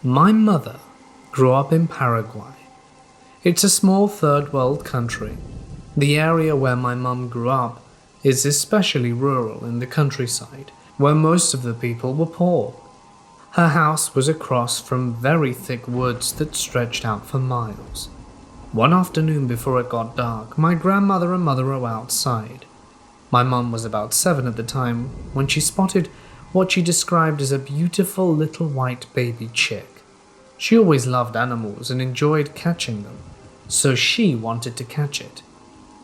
My mother grew up in Paraguay. It's a small third world country. The area where my mum grew up is especially rural in the countryside, where most of the people were poor. Her house was across from very thick woods that stretched out for miles. One afternoon before it got dark, my grandmother and mother were outside. My mum was about 7 at the time when she spotted what she described as a beautiful little white baby chick. She always loved animals and enjoyed catching them, so she wanted to catch it.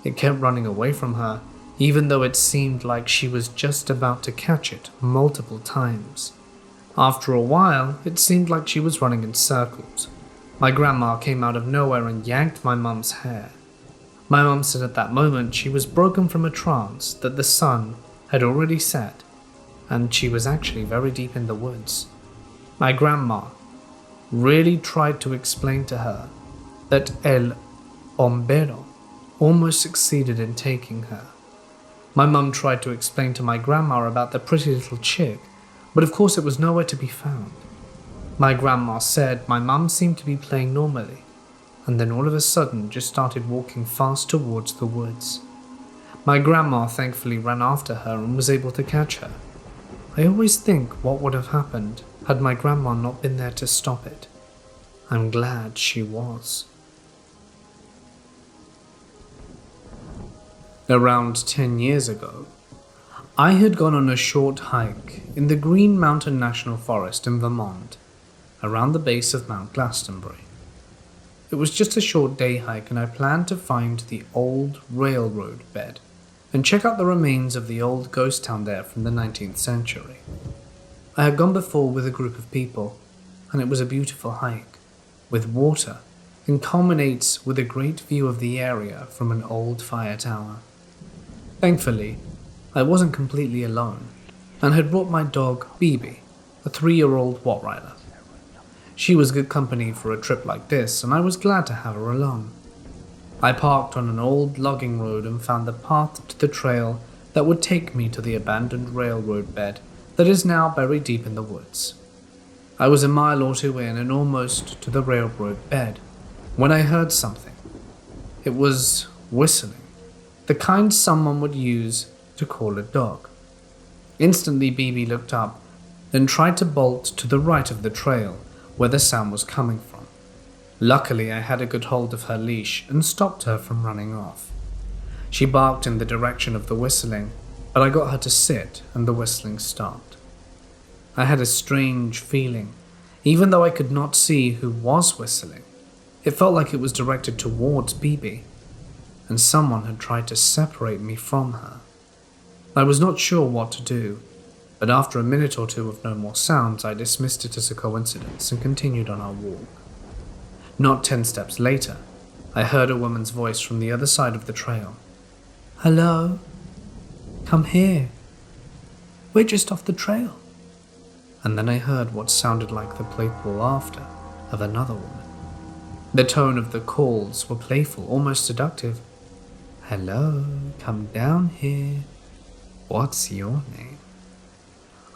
It kept running away from her, even though it seemed like she was just about to catch it multiple times. After a while, it seemed like she was running in circles. My grandma came out of nowhere and yanked my mum's hair. My mum said at that moment she was broken from a trance, that the sun had already set, and she was actually very deep in the woods. My grandma really tried to explain to her that el hombero almost succeeded in taking her. My mum tried to explain to my grandma about the pretty little chick, but of course it was nowhere to be found. My grandma said my mum seemed to be playing normally, and then all of a sudden just started walking fast towards the woods. My grandma thankfully ran after her and was able to catch her. I always think what would have happened had my grandma not been there to stop it. I'm glad she was. Around 10 years ago, I had gone on a short hike in the Green Mountain National Forest in Vermont, around the base of Mount Glastonbury. It was just a short day hike and I planned to find the old railroad bed and check out the remains of the old ghost town there from the 19th century. I had gone before with a group of people, and it was a beautiful hike, with water, and culminates with a great view of the area from an old fire tower. Thankfully, I wasn't completely alone, and had brought my dog, Bibi, a 3-year-old Rottweiler. She was good company for a trip like this, and I was glad to have her along. I parked on an old logging road and found the path to the trail that would take me to the abandoned railroad bed that is now buried deep in the woods. I was a mile or two in and almost to the railroad bed when I heard something. It was whistling, the kind someone would use to call a dog. Instantly, Bibi looked up, then tried to bolt to the right of the trail where the sound was coming from. Luckily, I had a good hold of her leash and stopped her from running off. She barked in the direction of the whistling, but I got her to sit and the whistling stopped. I had a strange feeling, even though I could not see who was whistling. It felt like it was directed towards Bibi, and someone had tried to separate me from her. I was not sure what to do, but after a minute or two of no more sounds, I dismissed it as a coincidence and continued on our walk. Not 10 steps later, I heard a woman's voice from the other side of the trail. "Hello? Come here. We're just off the trail." And then I heard what sounded like the playful laughter of another woman. The tone of the calls were playful, almost seductive. "Hello, come down here. What's your name?"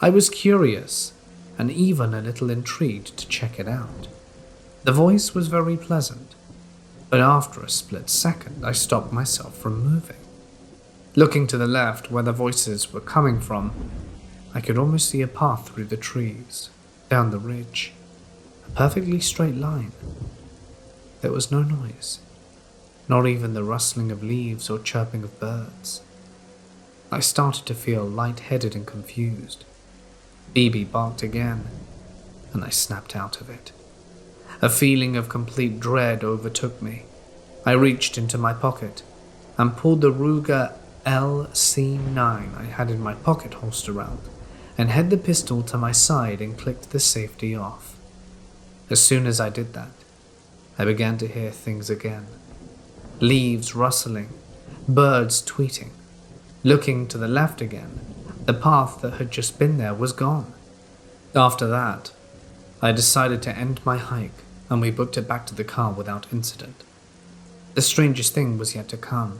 I was curious and even a little intrigued to check it out. The voice was very pleasant, but after a split second I stopped myself from moving. Looking to the left where the voices were coming from, I could almost see a path through the trees, down the ridge, a perfectly straight line. There was no noise, not even the rustling of leaves or chirping of birds. I started to feel lightheaded and confused. Bibi barked again, and I snapped out of it. A feeling of complete dread overtook me. I reached into my pocket and pulled the Ruger LC9 I had in my pocket holster out and held the pistol to my side and clicked the safety off. As soon as I did that, I began to hear things again. Leaves rustling, birds tweeting. Looking to the left again, the path that had just been there was gone. After that, I decided to end my hike and we booked it back to the car without incident. The strangest thing was yet to come.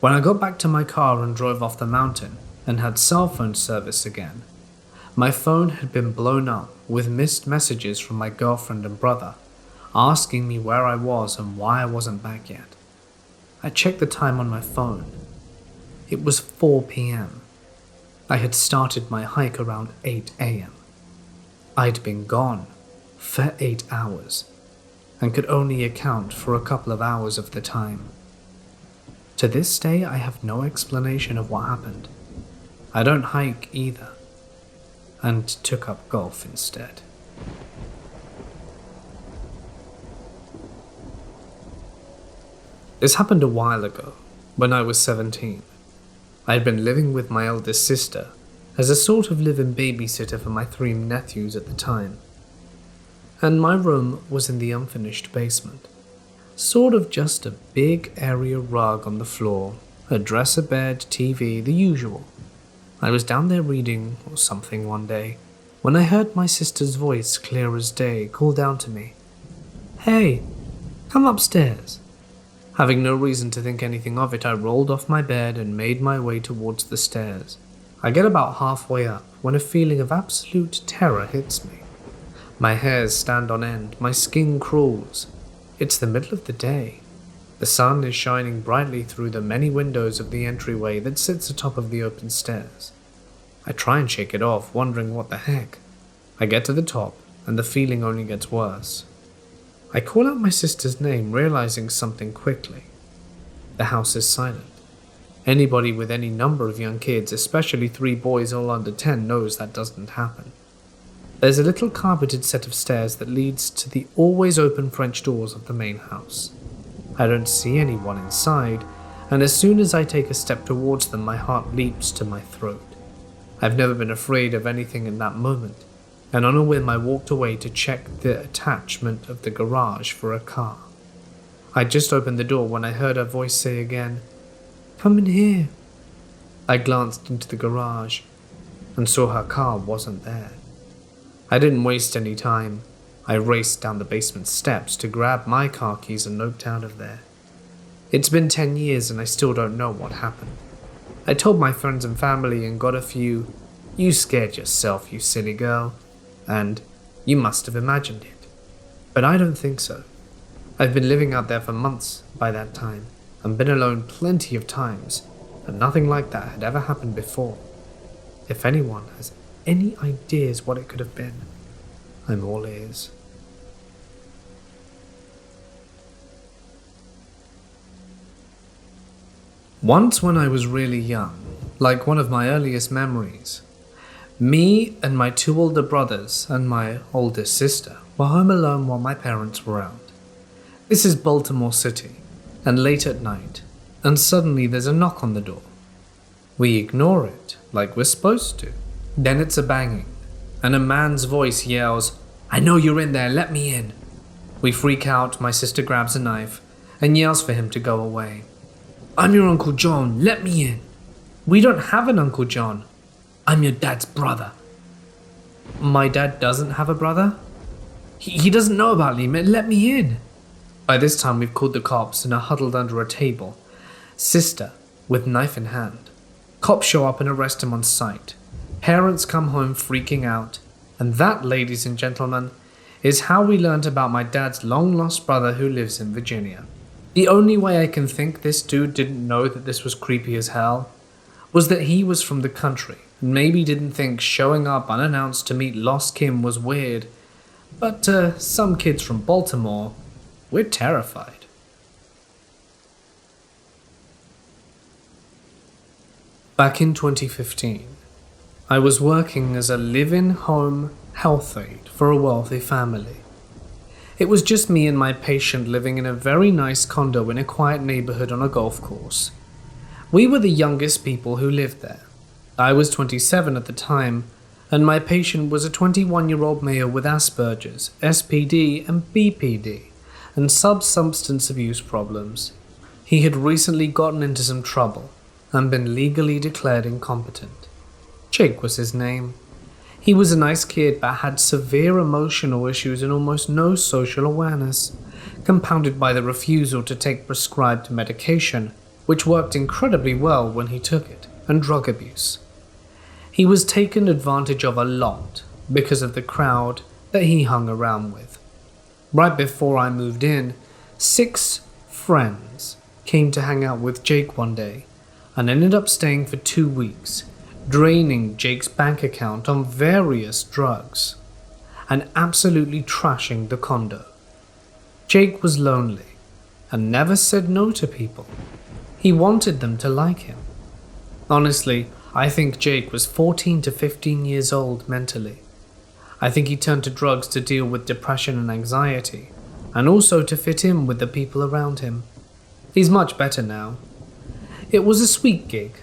When I got back to my car and drove off the mountain and had cell phone service again, my phone had been blown up with missed messages from my girlfriend and brother, asking me where I was and why I wasn't back yet. I checked the time on my phone. It was 4 p.m. I had started my hike around 8 a.m. I'd been gone for 8 hours and could only account for a couple of hours of the time. To this day, I have no explanation of what happened. I don't hike either, and took up golf instead. This happened a while ago, when I was 17. I had been living with my eldest sister as a sort of live-in babysitter for my 3 nephews at the time. And my room was in the unfinished basement. Sort of just a big area rug on the floor, a dresser bed, TV, the usual. I was down there reading or something one day when I heard my sister's voice clear as day call down to me, "Hey, come upstairs." Having no reason to think anything of it, I rolled off my bed and made my way towards the stairs. I get about halfway up when a feeling of absolute terror hits me. My hairs stand on end, my skin crawls. It's the middle of the day. The sun is shining brightly through the many windows of the entryway that sits atop of the open stairs. I try and shake it off, wondering what the heck. I get to the top, and the feeling only gets worse. I call out my sister's name, realizing something quickly. The house is silent. Anybody with any number of young kids, especially 3 boys all under 10, knows that doesn't happen. There's a little carpeted set of stairs that leads to the always open French doors of the main house. I don't see anyone inside, and as soon as I take a step towards them, my heart leaps to my throat. I've never been afraid of anything in that moment, and on a whim I walked away to check the attachment of the garage for a car. I just opened the door when I heard her voice say again, "Come in here." I glanced into the garage and saw her car wasn't there. I didn't waste any time. I raced down the basement steps to grab my car keys and noped out of there. It's been 10 years and I still don't know what happened. I told my friends and family and got a few, "You scared yourself, you silly girl," and "You must have imagined it." But I don't think so. I've been living out there for months by that time and been alone plenty of times, and nothing like that had ever happened before. If anyone has any ideas what it could have been, I'm all ears. Once when I was really young, like one of my earliest memories, me and my 2 older brothers and my oldest sister were home alone while my parents were out. This is Baltimore City, and late at night, and suddenly there's a knock on the door. We ignore it, like we're supposed to. Then it's a banging, and a man's voice yells, "I know you're in there, let me in." We freak out, my sister grabs a knife, and yells for him to go away. "I'm your Uncle John, let me in." "We don't have an Uncle John. I'm your dad's brother." "My dad doesn't have a brother? He doesn't know about me, let me in." By this time we've called the cops and are huddled under a table, sister with knife in hand. Cops show up and arrest him on sight. Parents come home freaking out, and that, ladies and gentlemen, is how we learned about my dad's long-lost brother who lives in Virginia. The only way I can think this dude didn't know that this was creepy as hell was that he was from the country and maybe didn't think showing up unannounced to meet lost kin was weird, but to some kids from Baltimore, we're terrified. Back in 2015, I was working as a live-in home health aide for a wealthy family. It was just me and my patient living in a very nice condo in a quiet neighborhood on a golf course. We were the youngest people who lived there. I was 27 at the time, and my patient was a 21-year-old male with Asperger's, SPD, and BPD, and substance abuse problems. He had recently gotten into some trouble and been legally declared incompetent. Jake was his name. He was a nice kid but had severe emotional issues and almost no social awareness, compounded by the refusal to take prescribed medication, which worked incredibly well when he took it, and drug abuse. He was taken advantage of a lot, because of the crowd that he hung around with. Right before I moved in, 6 friends came to hang out with Jake one day and ended up staying for 2 weeks, draining Jake's bank account on various drugs and absolutely trashing the condo. Jake was lonely and never said no to people. He wanted them to like him. Honestly, I think Jake was 14 to 15 years old mentally. I think he turned to drugs to deal with depression and anxiety, and also to fit in with the people around him. He's much better now. It was a sweet gig.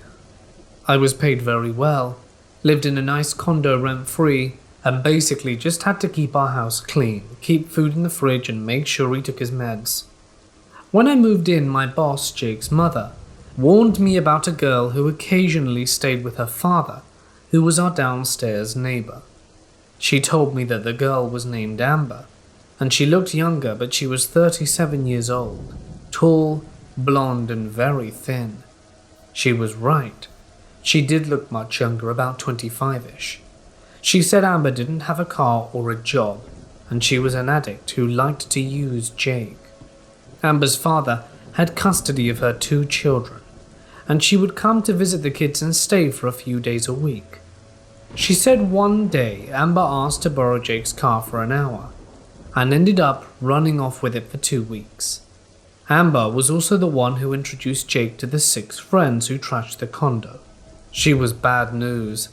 I was paid very well, lived in a nice condo rent-free, and basically just had to keep our house clean, keep food in the fridge, and make sure he took his meds. When I moved in, my boss, Jake's mother, warned me about a girl who occasionally stayed with her father, who was our downstairs neighbor. She told me that the girl was named Amber, and she looked younger, but she was 37 years old, tall, blonde, and very thin. She was right. She did look much younger, about 25-ish. She said Amber didn't have a car or a job, and she was an addict who liked to use Jake. Amber's father had custody of her 2 children, and she would come to visit the kids and stay for a few days a week. She said one day Amber asked to borrow Jake's car for an hour, and ended up running off with it for 2 weeks. Amber was also the one who introduced Jake to the 6 friends who trashed the condo. She was bad news,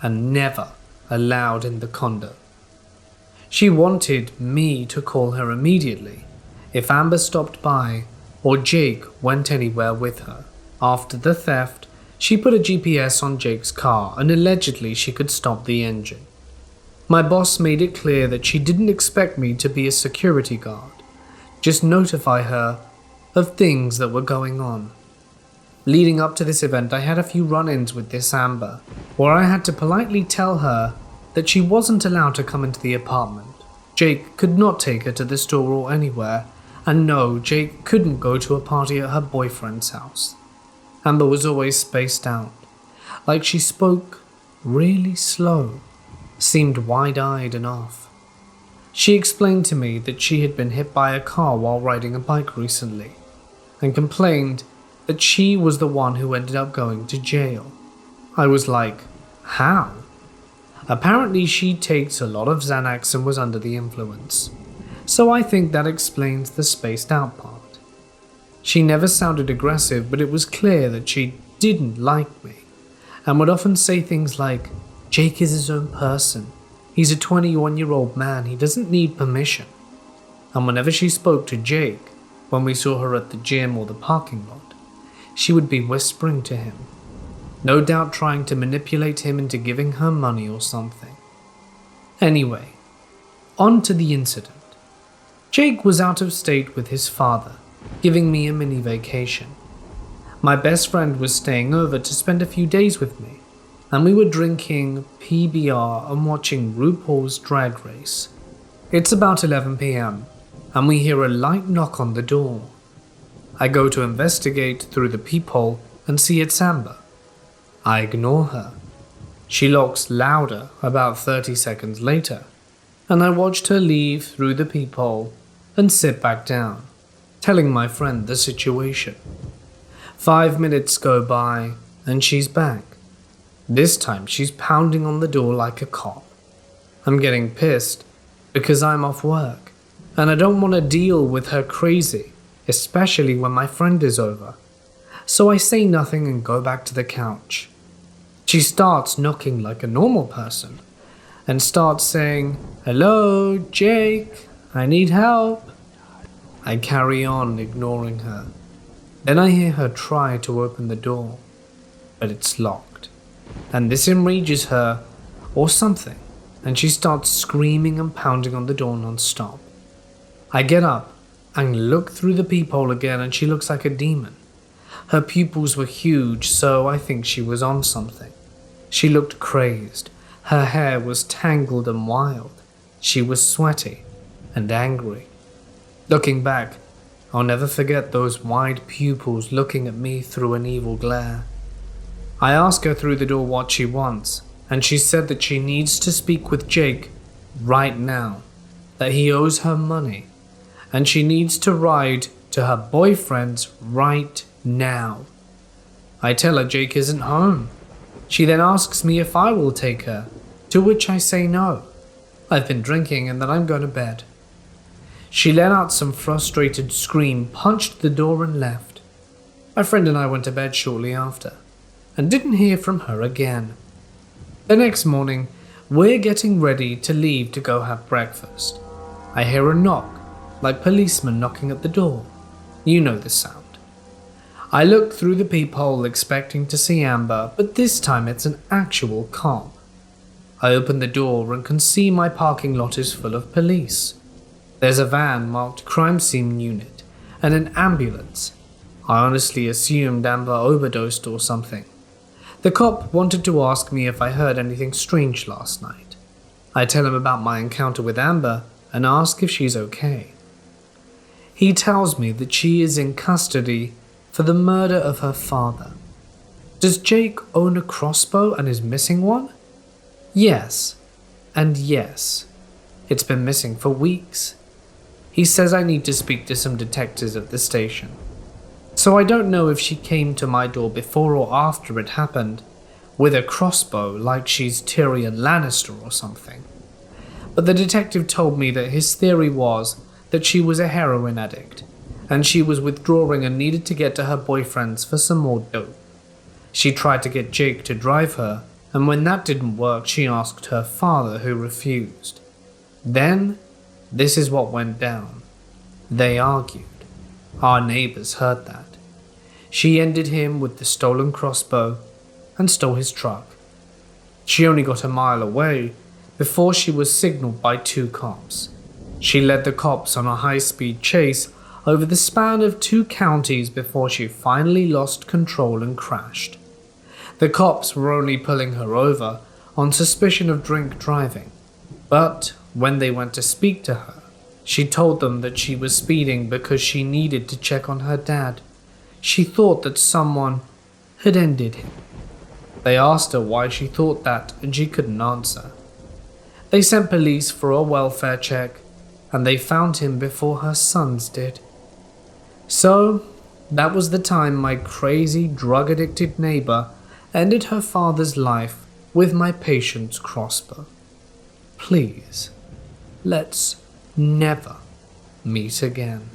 and never allowed in the condo. She wanted me to call her immediately if Amber stopped by or Jake went anywhere with her. After the theft, she put a GPS on Jake's car and allegedly she could stop the engine. My boss made it clear that she didn't expect me to be a security guard, just notify her of things that were going on. Leading up to this event, I had a few run-ins with this Amber, where I had to politely tell her that she wasn't allowed to come into the apartment. Jake could not take her to the store or anywhere, and no, Jake couldn't go to a party at her boyfriend's house. Amber was always spaced out, like she spoke really slow, seemed wide-eyed and off. She explained to me that she had been hit by a car while riding a bike recently, and complained that she was the one who ended up going to jail. I was like, how? Apparently she takes a lot of Xanax and was under the influence, so I think that explains the spaced out part. She never sounded aggressive, but it was clear that she didn't like me, and would often say things like, Jake is his own person. He's a 21-year-old man, he doesn't need permission. And whenever she spoke to Jake, when we saw her at the gym or the parking lot, she would be whispering to him, no doubt trying to manipulate him into giving her money or something. Anyway, on to the incident. Jake was out of state with his father, giving me a mini vacation. My best friend was staying over to spend a few days with me, and we were drinking PBR and watching RuPaul's Drag Race. It's about 11 p.m, and we hear a light knock on the door. I go to investigate through the peephole and see it's Amber. I ignore her. She knocks louder about 30 seconds later, and I watched her leave through the peephole and sit back down, telling my friend the situation. 5 minutes go by and she's back. This time she's pounding on the door like a cop. I'm getting pissed because I'm off work and I don't want to deal with her crazy, especially when my friend is over. So I say nothing and go back to the couch. She starts knocking like a normal person and starts saying, "Hello, Jake, I need help." I carry on ignoring her. Then I hear her try to open the door, but it's locked. And this enrages her or something, and she starts screaming and pounding on the door non-stop. I get up and look through the peephole again, and she looks like a demon. Her pupils were huge, so I think she was on something. She looked crazed. Her hair was tangled and wild. She was sweaty and angry. Looking back, I'll never forget those wide pupils looking at me through an evil glare. I ask her through the door what she wants, and she said that she needs to speak with Jake right now, that he owes her money, and she needs to ride to her boyfriend's right now. I tell her Jake isn't home. She then asks me if I will take her, to which I say no. I've been drinking and that I'm going to bed. She let out some frustrated scream, punched the door and left. My friend and I went to bed shortly after, and didn't hear from her again. The next morning, we're getting ready to leave to go have breakfast. I hear a knock, like policemen knocking at the door. You know the sound. I look through the peephole expecting to see Amber, but this time it's an actual cop. I open the door and can see my parking lot is full of police. There's a van marked crime scene unit and an ambulance. I honestly assumed Amber overdosed or something. The cop wanted to ask me if I heard anything strange last night. I tell him about my encounter with Amber and ask if she's okay. He tells me that she is in custody for the murder of her father. Does Jake own a crossbow and is missing one? Yes, and yes. It's been missing for weeks. He says I need to speak to some detectives at the station. So I don't know if she came to my door before or after it happened, with a crossbow like she's Tyrion Lannister or something. But the detective told me that his theory was that she was a heroin addict, and she was withdrawing and needed to get to her boyfriend's for some more dope. She tried to get Jake to drive her, and when that didn't work, she asked her father, who refused. Then, this is what went down. They argued. Our neighbors heard that. She ended him with the stolen crossbow and stole his truck. She only got a mile away before she was signaled by 2 cops. She led the cops on a high-speed chase over the span of 2 counties before she finally lost control and crashed. The cops were only pulling her over on suspicion of drink driving, but when they went to speak to her, she told them that she was speeding because she needed to check on her dad. She thought that someone had ended him. They asked her why she thought that, and she couldn't answer. They sent police for a welfare check, and they found him before her sons did. So, that was the time my crazy, drug-addicted neighbor ended her father's life with my patient's crossbow. Please, let's never meet again.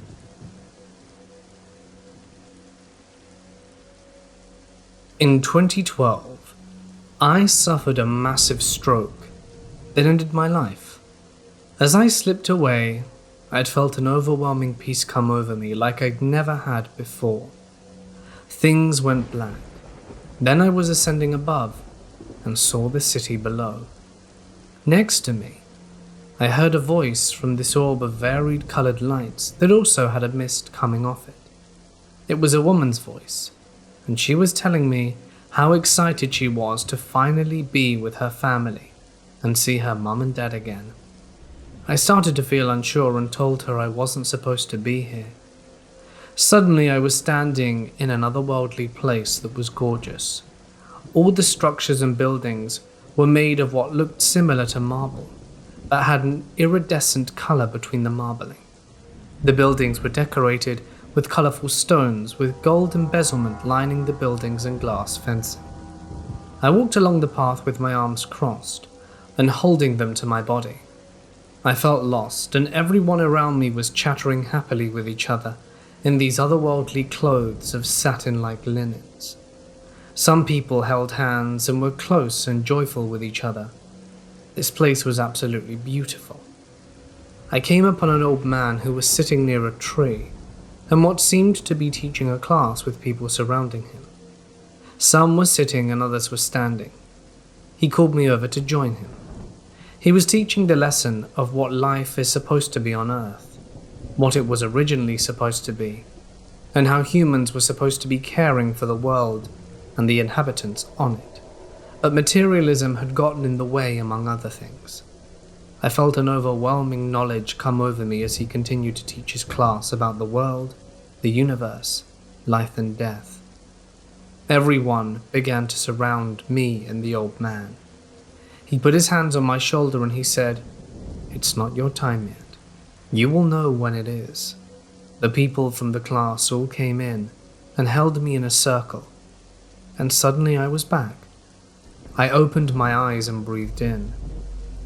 In 2012, I suffered a massive stroke that ended my life. As I slipped away, I'd felt an overwhelming peace come over me like I'd never had before. Things went black. Then I was ascending above and saw the city below. Next to me, I heard a voice from this orb of varied colored lights that also had a mist coming off it. It was a woman's voice, and she was telling me how excited she was to finally be with her family and see her mum and dad again. I started to feel unsure and told her I wasn't supposed to be here. Suddenly I was standing in an otherworldly place that was gorgeous. All the structures and buildings were made of what looked similar to marble, but had an iridescent color between the marbling. The buildings were decorated with colorful stones with gold embezzlement lining the buildings and glass fencing. I walked along the path with my arms crossed and holding them to my body. I felt lost, and everyone around me was chattering happily with each other in these otherworldly clothes of satin-like linens. Some people held hands and were close and joyful with each other. This place was absolutely beautiful. I came upon an old man who was sitting near a tree, and what seemed to be teaching a class with people surrounding him. Some were sitting and others were standing. He called me over to join him. He was teaching the lesson of what life is supposed to be on Earth, what it was originally supposed to be, and how humans were supposed to be caring for the world and the inhabitants on it. But materialism had gotten in the way, among other things. I felt an overwhelming knowledge come over me as he continued to teach his class about the world, the universe, life and death. Everyone began to surround me and the old man. He put his hands on my shoulder and he said, "It's not your time yet. You will know when it is." The people from the class all came in and held me in a circle, and suddenly I was back. I opened my eyes and breathed in.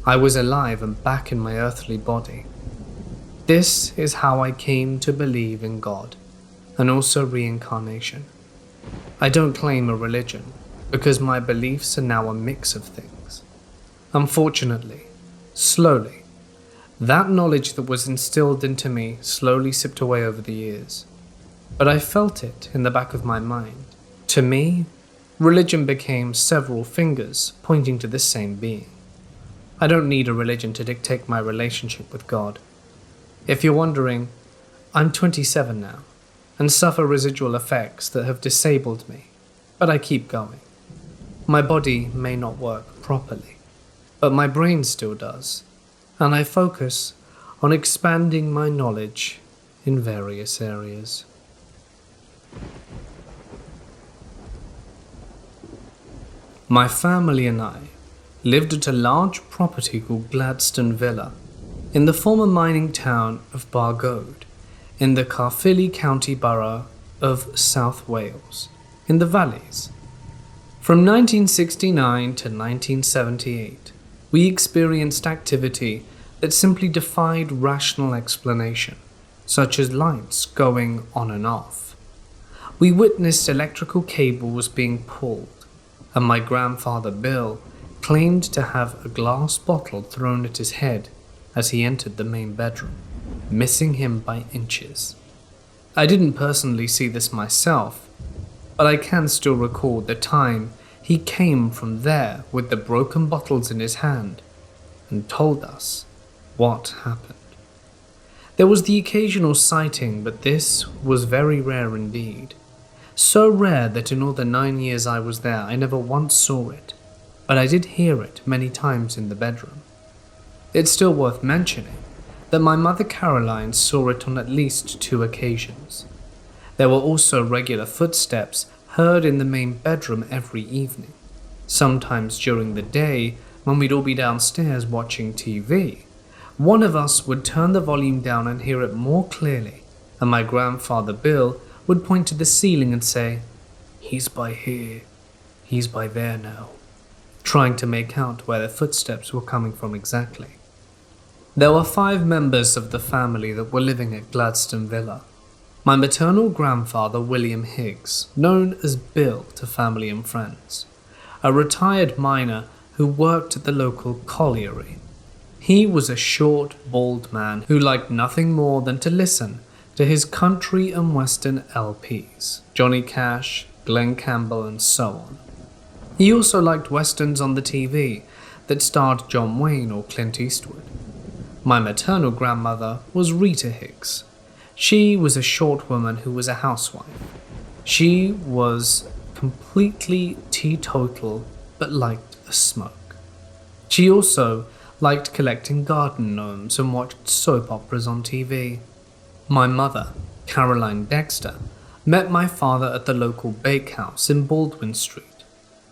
I was alive and back in my earthly body. This is how I came to believe in God, and also reincarnation. I don't claim a religion, because my beliefs are now a mix of things. Unfortunately, slowly, that knowledge that was instilled into me slowly sipped away over the years. But I felt it in the back of my mind. To me, religion became several fingers pointing to the same being. I don't need a religion to dictate my relationship with God. If you're wondering, I'm 27 now, and suffer residual effects that have disabled me, but I keep going. My body may not work properly, but my brain still does, and I focus on expanding my knowledge in various areas. My family and I lived at a large property called Gladstone Villa in the former mining town of Bargode in the Caerphilly County Borough of South Wales, in the valleys. From 1969 to 1978, we experienced activity that simply defied rational explanation, such as lights going on and off. We witnessed electrical cables being pulled, and my grandfather Bill claimed to have a glass bottle thrown at his head as he entered the main bedroom, missing him by inches. I didn't personally see this myself, but I can still recall the time he came from there with the broken bottles in his hand and told us what happened. There was the occasional sighting, but this was very rare indeed. So rare that in all the 9 years I was there, I never once saw it, but I did hear it many times in the bedroom. It's still worth mentioning that my mother Caroline saw it on at least 2 occasions. There were also regular footsteps heard in the main bedroom every evening, sometimes during the day when we'd all be downstairs watching TV. One of us would turn the volume down and hear it more clearly, and my grandfather Bill would point to the ceiling and say, "He's by here, he's by there now," trying to make out where the footsteps were coming from exactly. There were 5 members of the family that were living at Gladstone Villa. My maternal grandfather William Higgs, known as Bill to family and friends, a retired miner who worked at the local colliery. He was a short, bald man who liked nothing more than to listen to his country and western LPs, Johnny Cash, Glenn Campbell, and so on. He also liked westerns on the TV that starred John Wayne or Clint Eastwood. My maternal grandmother was Rita Higgs. She was a short woman who was a housewife. She was completely teetotal but liked a smoke. She also liked collecting garden gnomes and watched soap operas on TV. My mother, Caroline Dexter, met my father at the local bakehouse in Baldwin Street.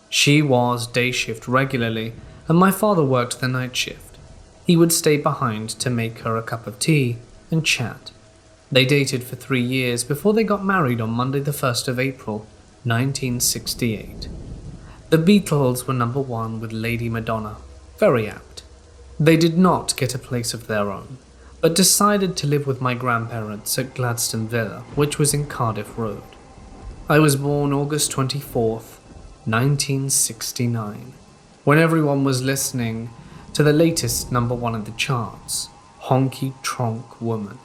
She was day shift regularly, and my father worked the night shift. He would stay behind to make her a cup of tea and chat. They dated for 3 years before they got married on Monday the 1st of April, 1968. The Beatles were number 1 with Lady Madonna. Very apt. They did not get a place of their own, but decided to live with my grandparents at Gladstone Villa, which was in Cardiff Road. I was born August 24th, 1969, when everyone was listening to the latest number 1 in the charts, Honky Tonk Woman,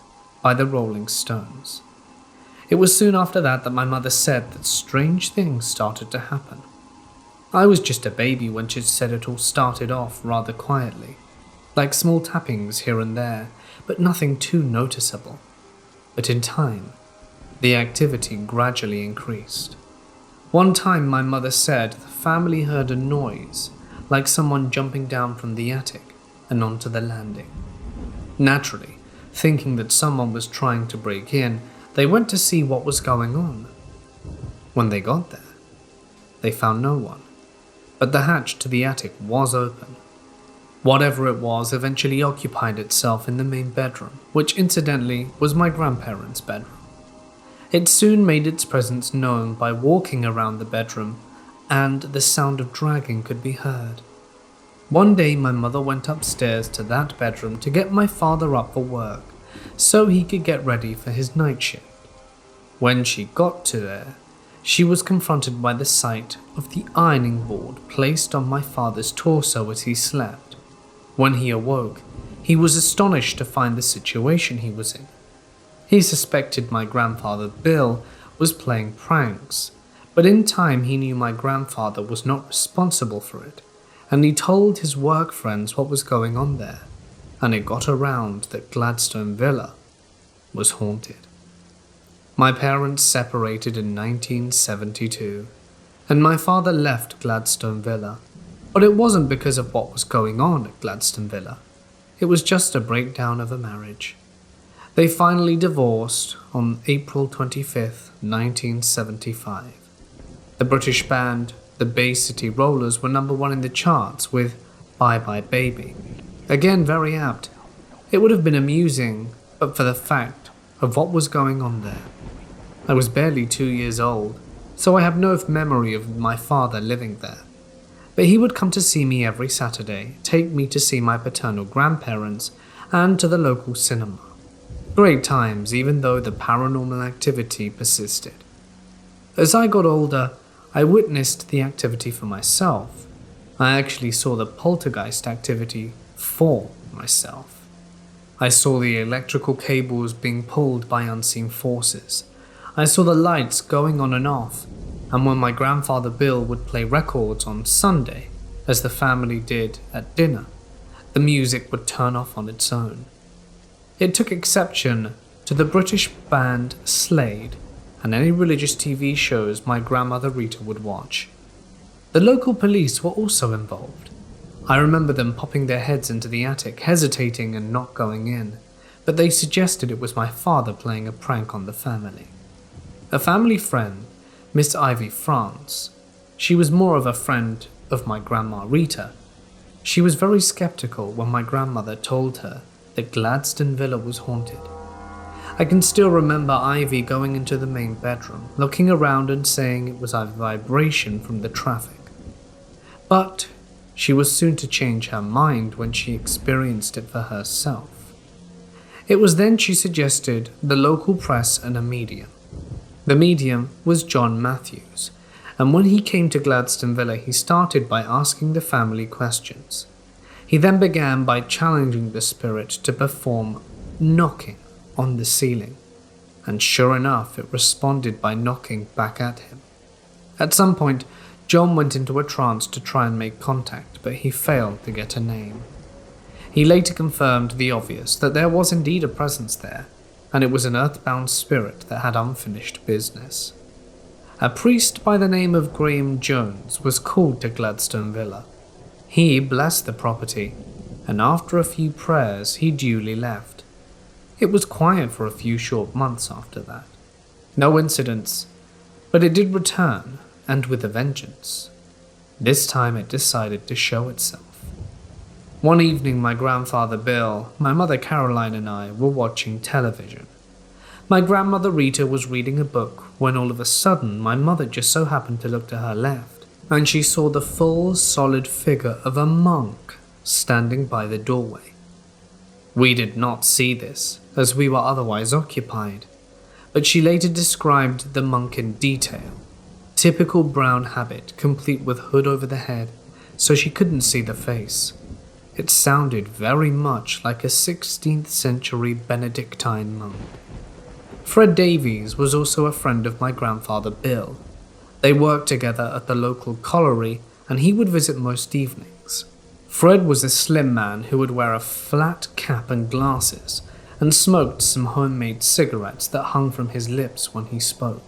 by the Rolling Stones. It was soon after that my mother said that strange things started to happen. I was just a baby when she said it all started off rather quietly, like small tappings here and there, but nothing too noticeable. But in time, the activity gradually increased. One time my mother said the family heard a noise, like someone jumping down from the attic and onto the landing. Naturally, thinking that someone was trying to break in, they went to see what was going on. When they got there, they found no one, but the hatch to the attic was open, Whatever it was eventually occupied itself in the main bedroom, which incidentally was my grandparents' bedroom. It soon made its presence known by walking around the bedroom, and the sound of dragging could be heard. One day my mother went upstairs to that bedroom to get my father up for work, so he could get ready for his night shift. When she got to there, she was confronted by the sight of the ironing board placed on my father's torso as he slept. When he awoke, he was astonished to find the situation he was in. He suspected my grandfather Bill was playing pranks, but in time he knew my grandfather was not responsible for it, and he told his work friends what was going on there, and it got around that Gladstone Villa was haunted. My parents separated in 1972, and my father left Gladstone Villa, but it wasn't because of what was going on at Gladstone Villa. It was just a breakdown of a marriage. They finally divorced on April 25th, 1975. The British band, the Bay City Rollers, were #1 in the charts with Bye Bye Baby. Again, very apt. It would have been amusing, but for the fact of what was going on there. I was barely 2 years old, so I have no memory of my father living there. But he would come to see me every Saturday, take me to see my paternal grandparents, and to the local cinema. Great times, even though the paranormal activity persisted. As I got older, I witnessed the activity for myself. I actually saw the poltergeist activity for myself. I saw the electrical cables being pulled by unseen forces. I saw the lights going on and off, and when my grandfather Bill would play records on Sunday, as the family did at dinner, the music would turn off on its own. It took exception to the British band Slade and any religious TV shows my grandmother Rita would watch. The local police were also involved. I remember them popping their heads into the attic, hesitating and not going in, but they suggested it was my father playing a prank on the family. A family friend, Miss Ivy France, she was more of a friend of my grandma Rita. She was very skeptical when my grandmother told her that Gladstone Villa was haunted. I can still remember Ivy going into the main bedroom, looking around and saying it was a vibration from the traffic. But she was soon to change her mind when she experienced it for herself. It was then she suggested the local press and a medium. The medium was John Matthews, and when he came to Gladstone Villa he started by asking the family questions. He then began by challenging the spirit to perform knocking on the ceiling, and sure enough it responded by knocking back at him. At some point, John went into a trance to try and make contact, but he failed to get a name. He later confirmed the obvious, that there was indeed a presence there, and it was an earthbound spirit that had unfinished business. A priest by the name of Graham Jones was called to Gladstone Villa. He blessed the property, and after a few prayers he duly left. It was quiet for a few short months after that. No incidents, but it did return, and with a vengeance. This time it decided to show itself. One evening my grandfather Bill, my mother Caroline and I were watching television. My grandmother Rita was reading a book when all of a sudden my mother just so happened to look to her left, and she saw the full, solid figure of a monk standing by the doorway. We did not see this, as we were otherwise occupied, but she later described the monk in detail. Typical brown habit, complete with hood over the head, so she couldn't see the face. It sounded very much like a 16th century Benedictine monk. Fred Davies was also a friend of my grandfather Bill. They worked together at the local colliery, and he would visit most evenings. Fred was a slim man who would wear a flat cap and glasses, and smoked some homemade cigarettes that hung from his lips when he spoke.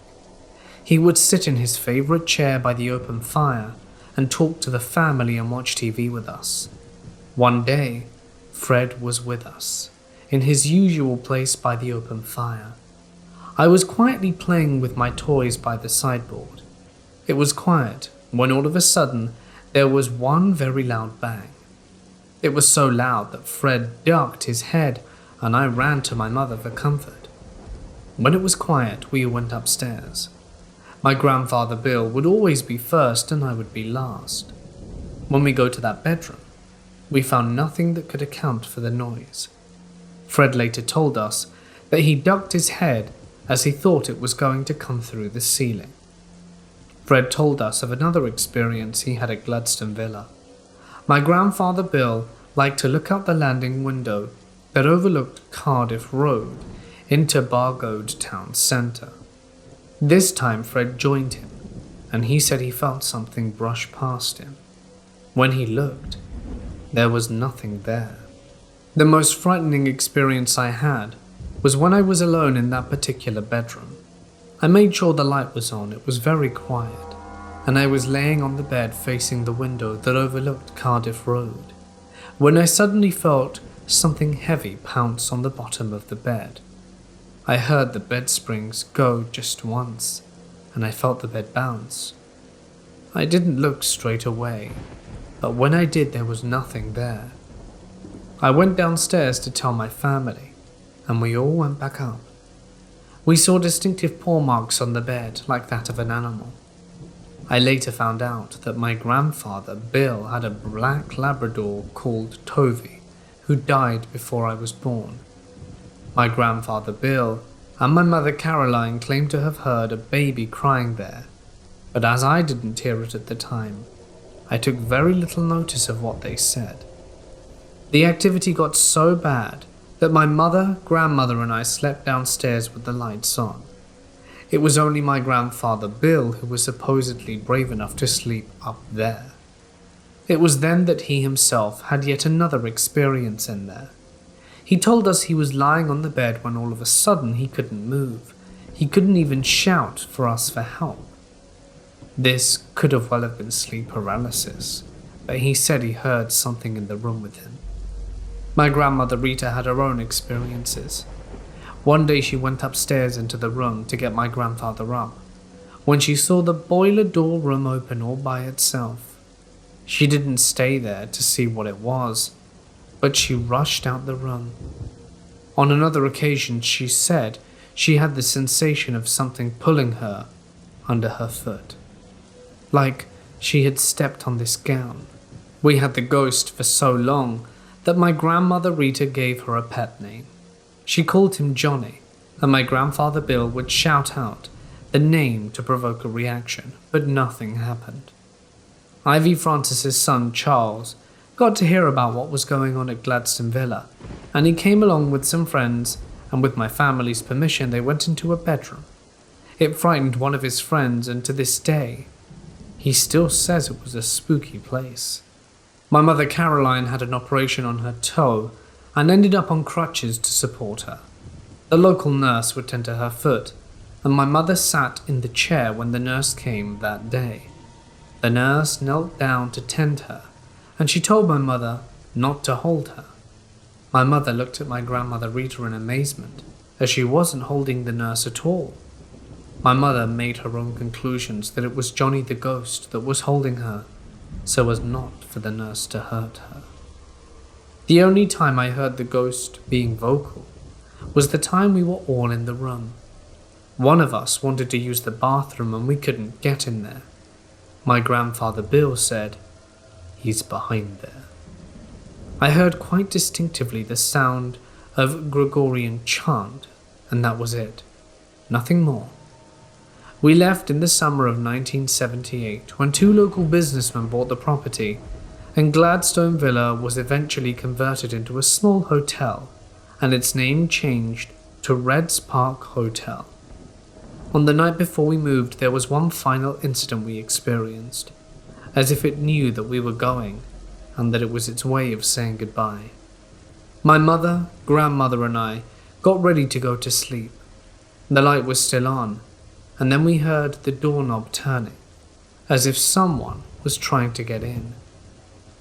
He would sit in his favorite chair by the open fire and talk to the family and watch TV with us. One day, Fred was with us, in his usual place by the open fire. I was quietly playing with my toys by the sideboard. It was quiet when all of a sudden there was one very loud bang. It was so loud that Fred ducked his head and I ran to my mother for comfort. When it was quiet, we went upstairs. My grandfather Bill would always be first and I would be last. When we go to that bedroom, we found nothing that could account for the noise. Fred later told us that he ducked his head as he thought it was going to come through the ceiling. Fred told us of another experience he had at Gladstone Villa. My grandfather Bill liked to look out the landing window that overlooked Cardiff Road into Bargoed town centre. This time Fred joined him, and he said he felt something brush past him. When he looked, there was nothing there. The most frightening experience I had was when I was alone in that particular bedroom. I made sure the light was on, it was very quiet, and I was laying on the bed facing the window that overlooked Cardiff Road, when I suddenly felt something heavy pounce on the bottom of the bed. I heard the bed springs go just once, and I felt the bed bounce. I didn't look straight away, but when I did there was nothing there. I went downstairs to tell my family, and we all went back up. We saw distinctive paw marks on the bed like that of an animal. I later found out that my grandfather Bill had a black Labrador called Tovey, who died before I was born. My grandfather Bill and my mother Caroline claimed to have heard a baby crying there, but as I didn't hear it at the time, I took very little notice of what they said. The activity got so bad that my mother, grandmother and I slept downstairs with the lights on. It was only my grandfather Bill who was supposedly brave enough to sleep up there. It was then that he himself had yet another experience in there. He told us he was lying on the bed when all of a sudden he couldn't move. He couldn't even shout for us for help. This could have well have been sleep paralysis, but he said he heard something in the room with him. My grandmother Rita had her own experiences. One day she went upstairs into the room to get my grandfather up, when she saw the boiler door room open all by itself. She didn't stay there to see what it was, but she rushed out the room. On another occasion she said she had the sensation of something pulling her under her foot, like she had stepped on this gown. We had the ghost for so long that my grandmother Rita gave her a pet name. She called him Johnny, and my grandfather Bill would shout out the name to provoke a reaction, but nothing happened. Ivy Francis's son Charles got to hear about what was going on at Gladstone Villa, and he came along with some friends, and with my family's permission they went into a bedroom. It frightened one of his friends, and to this day, he still says it was a spooky place. My mother Caroline had an operation on her toe and ended up on crutches to support her. The local nurse would tend to her foot, and my mother sat in the chair when the nurse came that day. The nurse knelt down to tend her, and she told my mother not to hold her. My mother looked at my grandmother Rita in amazement, as she wasn't holding the nurse at all. My mother made her own conclusions that it was Johnny the ghost that was holding her, so as not for the nurse to hurt her. The only time I heard the ghost being vocal was the time we were all in the room. One of us wanted to use the bathroom and we couldn't get in there. My grandfather Bill said, "He's behind there." I heard quite distinctively the sound of Gregorian chant, and that was it. Nothing more. We left in the summer of 1978 when two local businessmen bought the property, and Gladstone Villa was eventually converted into a small hotel, and its name changed to Reds Park Hotel. On the night before we moved, there was one final incident we experienced, as if it knew that we were going, and that it was its way of saying goodbye. My mother, grandmother and I got ready to go to sleep. The light was still on, and then we heard the doorknob turning, as if someone was trying to get in.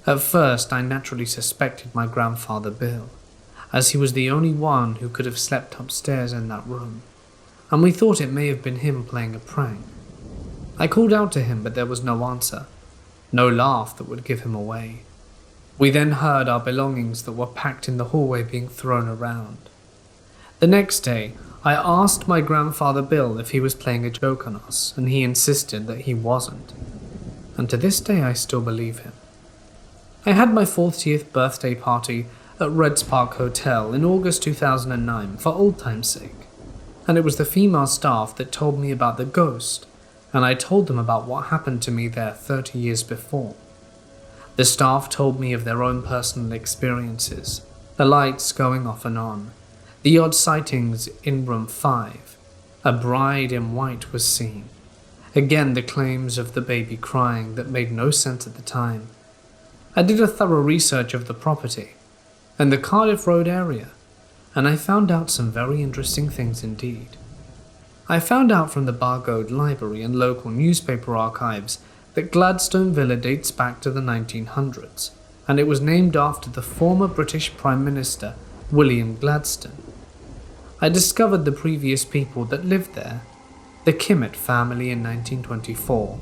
At first, I naturally suspected my grandfather Bill, as he was the only one who could have slept upstairs in that room, and we thought it may have been him playing a prank. I called out to him, but there was no answer, no laugh that would give him away. We then heard our belongings that were packed in the hallway being thrown around. The next day, I asked my grandfather Bill if he was playing a joke on us, and he insisted that he wasn't. And to this day I still believe him. I had my 40th birthday party at Reds Park Hotel in August 2009 for old time's sake, and it was the female staff that told me about the ghost, and I told them about what happened to me there 30 years before. The staff told me of their own personal experiences, the lights going off and on, the odd sightings in room 5. A bride in white was seen. Again, the claims of the baby crying that made no sense at the time. I did a thorough research of the property and the Cardiff Road area, and I found out some very interesting things indeed. I found out from the Bargoed Library and local newspaper archives that Gladstone Villa dates back to the 1900s, and it was named after the former British Prime Minister William Gladstone. I discovered the previous people that lived there, the Kimmitt family in 1924,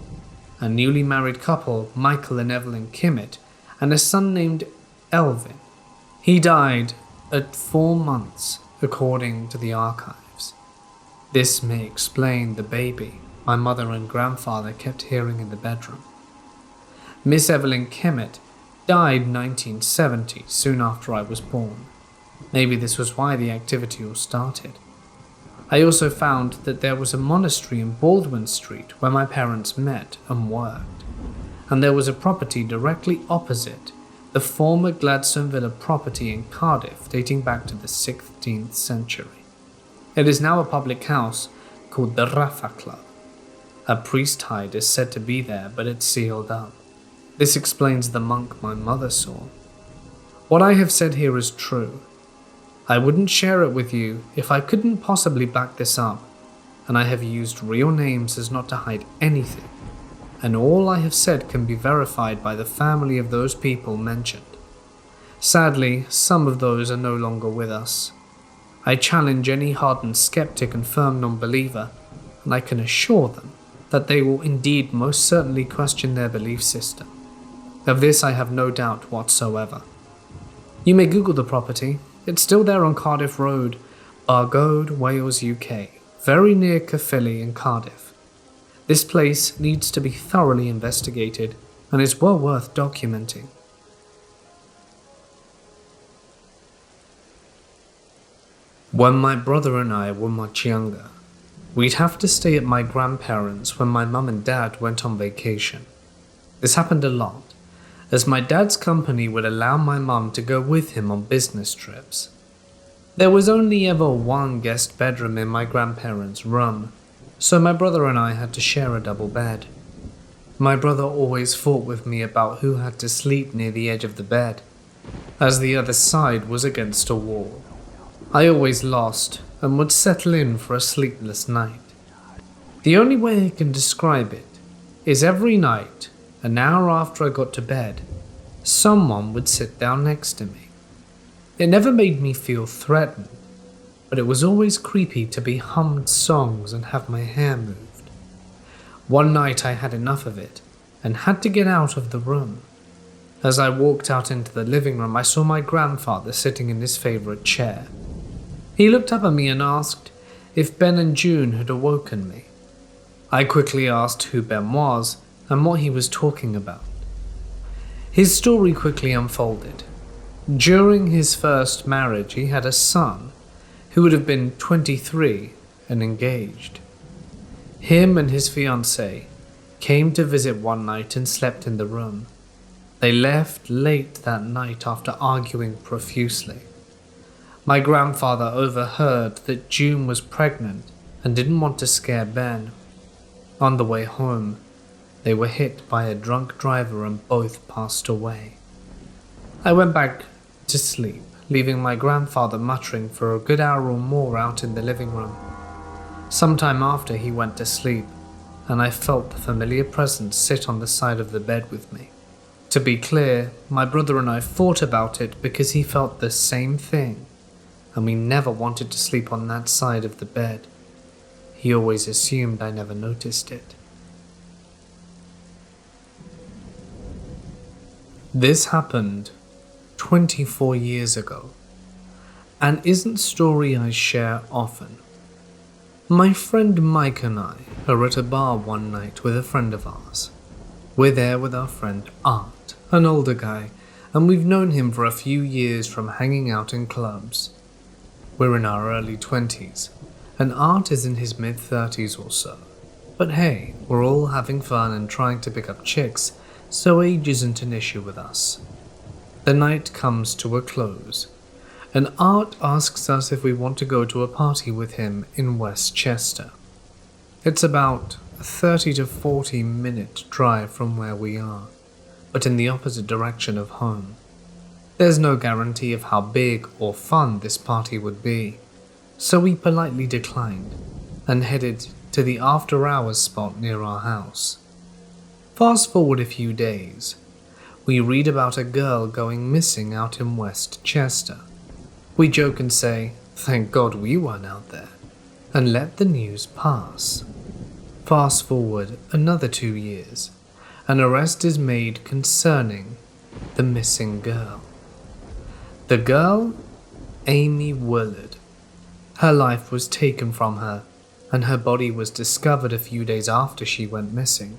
a newly married couple, Michael and Evelyn Kimmitt, and a son named Elvin. He died at 4 months, according to the archives. This may explain the baby my mother and grandfather kept hearing in the bedroom. Miss Evelyn Kimmitt died in 1970, soon after I was born. Maybe this was why the activity all started. I also found that there was a monastery in Baldwin Street where my parents met and worked, and there was a property directly opposite the former Gladstone Villa property in Cardiff dating back to the 16th century. It is now a public house called the Rafa Club. A priest hide is said to be there, but it's sealed up. This explains the monk my mother saw. What I have said here is true. I wouldn't share it with you if I couldn't possibly back this up, and I have used real names as not to hide anything, and all I have said can be verified by the family of those people mentioned. Sadly, some of those are no longer with us. I challenge any hardened skeptic and firm non-believer, and I can assure them that they will indeed most certainly question their belief system. Of this I have no doubt whatsoever. You may Google the property. It's still there on Cardiff Road, Bargoed, Wales, UK, very near Caerphilly in Cardiff. This place needs to be thoroughly investigated and is well worth documenting. When my brother and I were much younger, we'd have to stay at my grandparents' when my mum and dad went on vacation. This happened a lot, as my dad's company would allow my mum to go with him on business trips. There was only ever one guest bedroom in my grandparents' room, so my brother and I had to share a double bed. My brother always fought with me about who had to sleep near the edge of the bed, as the other side was against a wall. I always lost and would settle in for a sleepless night. The only way I can describe it is every night, an hour after I got to bed, someone would sit down next to me. It never made me feel threatened, but it was always creepy to be hummed songs and have my hair moved. One night I had enough of it and had to get out of the room. As I walked out into the living room, I saw my grandfather sitting in his favorite chair. He looked up at me and asked if Ben and June had awoken me. I quickly asked who Ben was and what he was talking about. His story quickly unfolded. During his first marriage, he had a son who would have been 23 and engaged. Him and his fiancée came to visit one night and slept in the room. They left late that night after arguing profusely. My grandfather overheard that June was pregnant and didn't want to scare Ben. On the way home, they were hit by a drunk driver and both passed away. I went back to sleep, leaving my grandfather muttering for a good hour or more out in the living room. Sometime after he went to sleep, and I felt the familiar presence sit on the side of the bed with me. To be clear, my brother and I fought about it because he felt the same thing, and we never wanted to sleep on that side of the bed. He always assumed I never noticed it. This happened 24 years ago, and isn't a story I share often. My friend Mike and I are at a bar one night with a friend of ours. We're there with our friend Art, an older guy, and we've known him for a few years from hanging out in clubs. We're in our early 20s, and Art is in his mid-30s or so. But hey, we're all having fun and trying to pick up chicks, so age isn't an issue with us. The night comes to a close, and Art asks us if we want to go to a party with him in Westchester. It's about a 30 to 40 minute drive from where we are, but in the opposite direction of home. There's no guarantee of how big or fun this party would be, so we politely declined and headed to the after-hours spot near our house. Fast forward a few days, we read about a girl going missing out in Westchester. We joke and say, "Thank God we weren't out there," and let the news pass. Fast forward another 2 years, an arrest is made concerning the missing girl. The girl, Amy Willard. Her life was taken from her, and her body was discovered a few days after she went missing.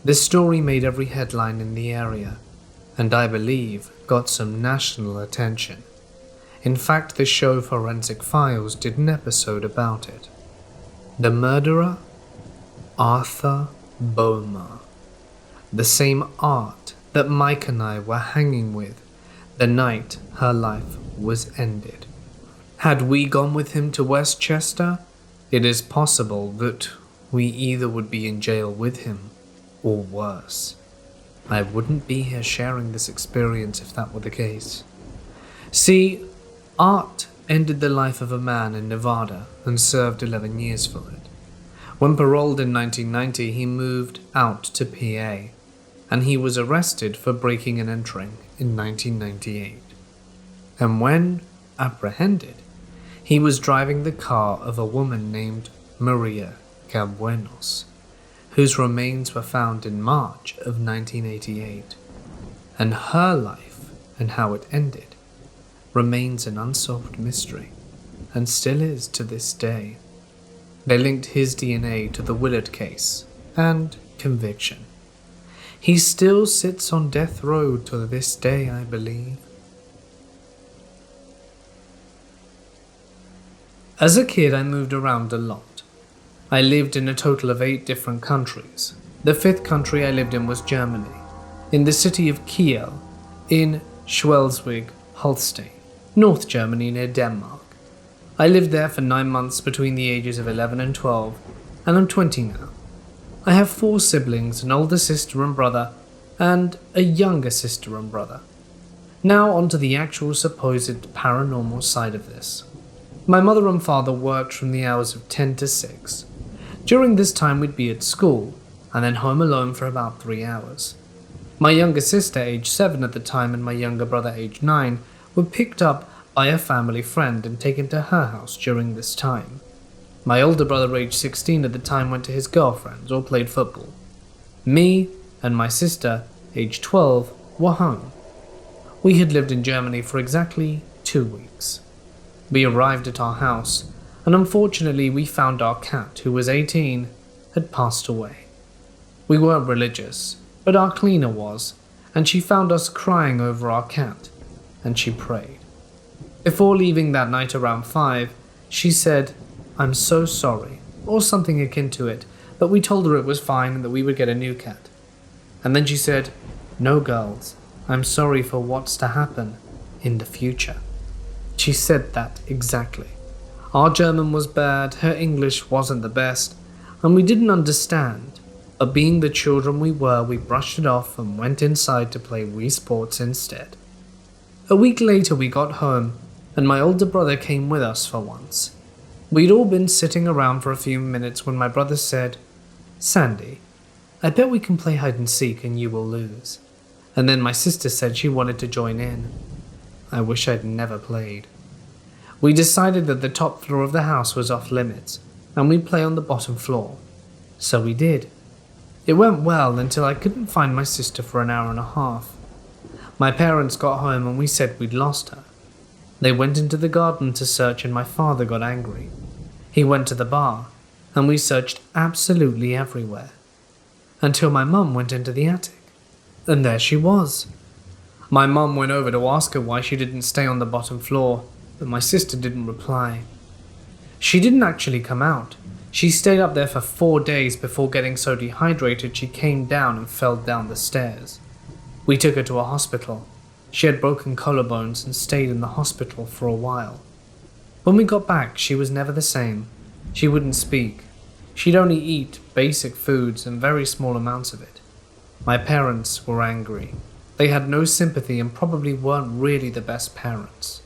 This story made every headline in the area, and I believe got some national attention. In fact, the show Forensic Files did an episode about it. The murderer? Arthur Bomer. The same Art that Mike and I were hanging with the night her life was ended. Had we gone with him to Westchester, it is possible that we either would be in jail with him, or worse. I wouldn't be here sharing this experience if that were the case. See, Art ended the life of a man in Nevada and served 11 years for it. When paroled in 1990, he moved out to PA, and he was arrested for breaking and entering in 1998. And when apprehended, he was driving the car of a woman named Maria Cabuenos, whose remains were found in March of 1988, and her life and how it ended remains an unsolved mystery, and still is to this day. They linked his DNA to the Willard case and conviction. He still sits on death row to this day, I believe. As a kid, I moved around a lot. I lived in a total of 8 different countries. The 5th country I lived in was Germany, in the city of Kiel, in Schleswig-Holstein, North Germany near Denmark. I lived there for 9 months between the ages of 11 and 12, and I'm 20 now. I have 4 siblings, an older sister and brother, and a younger sister and brother. Now onto the actual supposed paranormal side of this. My mother and father worked from the hours of 10 to 6. During this time we'd be at school, and then home alone for about 3 hours. My younger sister, aged 7 at the time, and my younger brother, aged 9, were picked up by a family friend and taken to her house during this time. My older brother, aged 16 at the time, went to his girlfriend's or played football. Me and my sister, aged 12, were home. We had lived in Germany for exactly 2 weeks. We arrived at our house, and unfortunately we found our cat, who was 18, had passed away. We weren't religious, but our cleaner was, and she found us crying over our cat, and she prayed. Before leaving that night around 5, she said, "I'm so sorry," or something akin to it, but we told her it was fine and that we would get a new cat. And then she said, "No, girls, I'm sorry for what's to happen in the future." She said that exactly. Our German was bad, her English wasn't the best, and we didn't understand, but being the children we were, we brushed it off and went inside to play Wii Sports instead. A week later we got home, and my older brother came with us for once. We'd all been sitting around for a few minutes when my brother said, "Sandy, I bet we can play hide and seek and you will lose." And then my sister said she wanted to join in. I wish I'd never played. We decided that the top floor of the house was off limits, and we'd play on the bottom floor. So we did. It went well until I couldn't find my sister for an hour and a half. My parents got home and we said we'd lost her. They went into the garden to search and my father got angry. He went to the bar and we searched absolutely everywhere. Until my mum went into the attic. And there she was. My mum went over to ask her why she didn't stay on the bottom floor, but my sister didn't reply. She didn't actually come out. She stayed up there for 4 days before getting so dehydrated she came down and fell down the stairs. We took her to a hospital. She had broken collarbones and stayed in the hospital for a while. When we got back, she was never the same. She wouldn't speak. She'd only eat basic foods and very small amounts of it. My parents were angry. They had no sympathy and probably weren't really the best parents.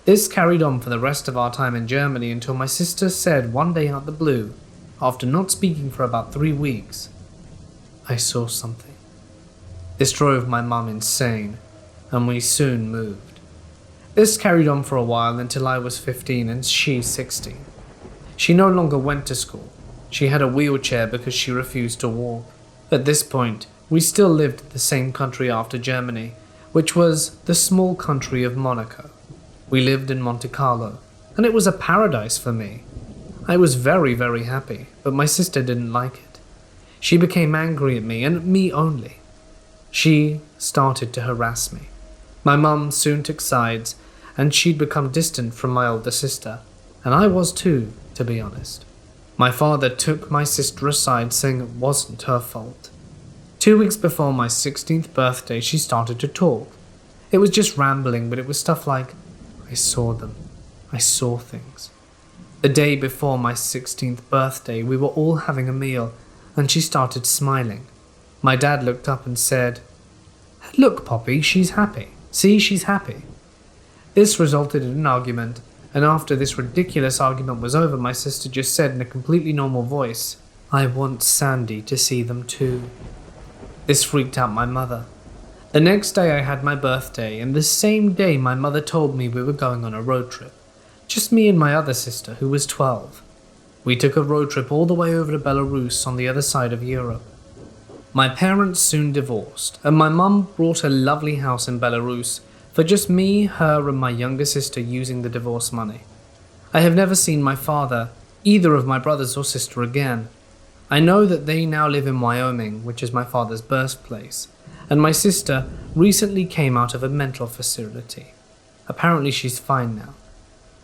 This carried on for the rest of our time in Germany until my sister said one day out the blue, after not speaking for about 3 weeks, "I saw something." This drove my mum insane, and we soon moved. This carried on for a while until I was 15 and she 16. She no longer went to school. She had a wheelchair because she refused to walk. At this point, we still lived in the same country after Germany, which was the small country of Monaco. We lived in Monte Carlo, and it was a paradise for me. I was very, very happy, but my sister didn't like it. She became angry at me, and me only. She started to harass me. My mum soon took sides, and she'd become distant from my older sister, and I was too, to be honest. My father took my sister aside, saying it wasn't her fault. 2 weeks before my 16th birthday, she started to talk. It was just rambling, but it was stuff like, "I saw them. I saw things." The day before my 16th birthday, we were all having a meal, and she started smiling. My dad looked up and said, "Look, Poppy, she's happy. See, she's happy." This resulted in an argument, and after this ridiculous argument was over, my sister just said in a completely normal voice, "I want Sandy to see them too." This freaked out my mother. The next day I had my birthday, and the same day my mother told me we were going on a road trip. Just me and my other sister, who was 12. We took a road trip all the way over to Belarus on the other side of Europe. My parents soon divorced, and my mum bought a lovely house in Belarus for just me, her, and my younger sister using the divorce money. I have never seen my father, either of my brothers or sister again. I know that they now live in Wyoming, which is my father's birthplace, and my sister recently came out of a mental facility. Apparently she's fine now.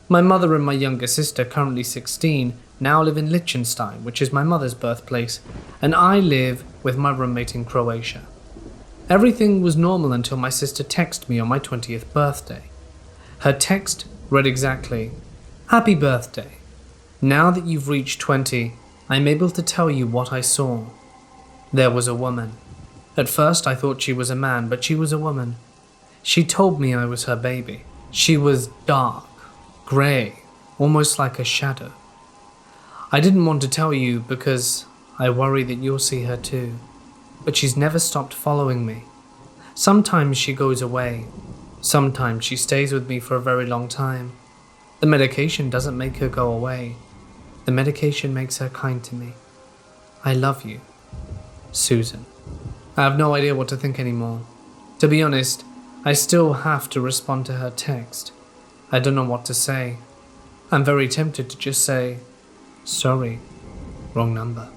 My mother and my younger sister, currently 16, now live in Liechtenstein, which is my mother's birthplace, and I live with my roommate in Croatia. Everything was normal until my sister texted me on my 20th birthday. Her text read exactly, "Happy birthday. Now that you've reached 20, I'm able to tell you what I saw. There was a woman. At first I thought she was a man, but she was a woman. She told me I was her baby. She was dark, grey, almost like a shadow. I didn't want to tell you because I worry that you'll see her too, but she's never stopped following me. Sometimes she goes away. Sometimes she stays with me for a very long time. The medication doesn't make her go away. The medication makes her kind to me. I love you. Susan." I have no idea what to think anymore. To be honest, I still have to respond to her text. I don't know what to say. I'm very tempted to just say, "Sorry, wrong number."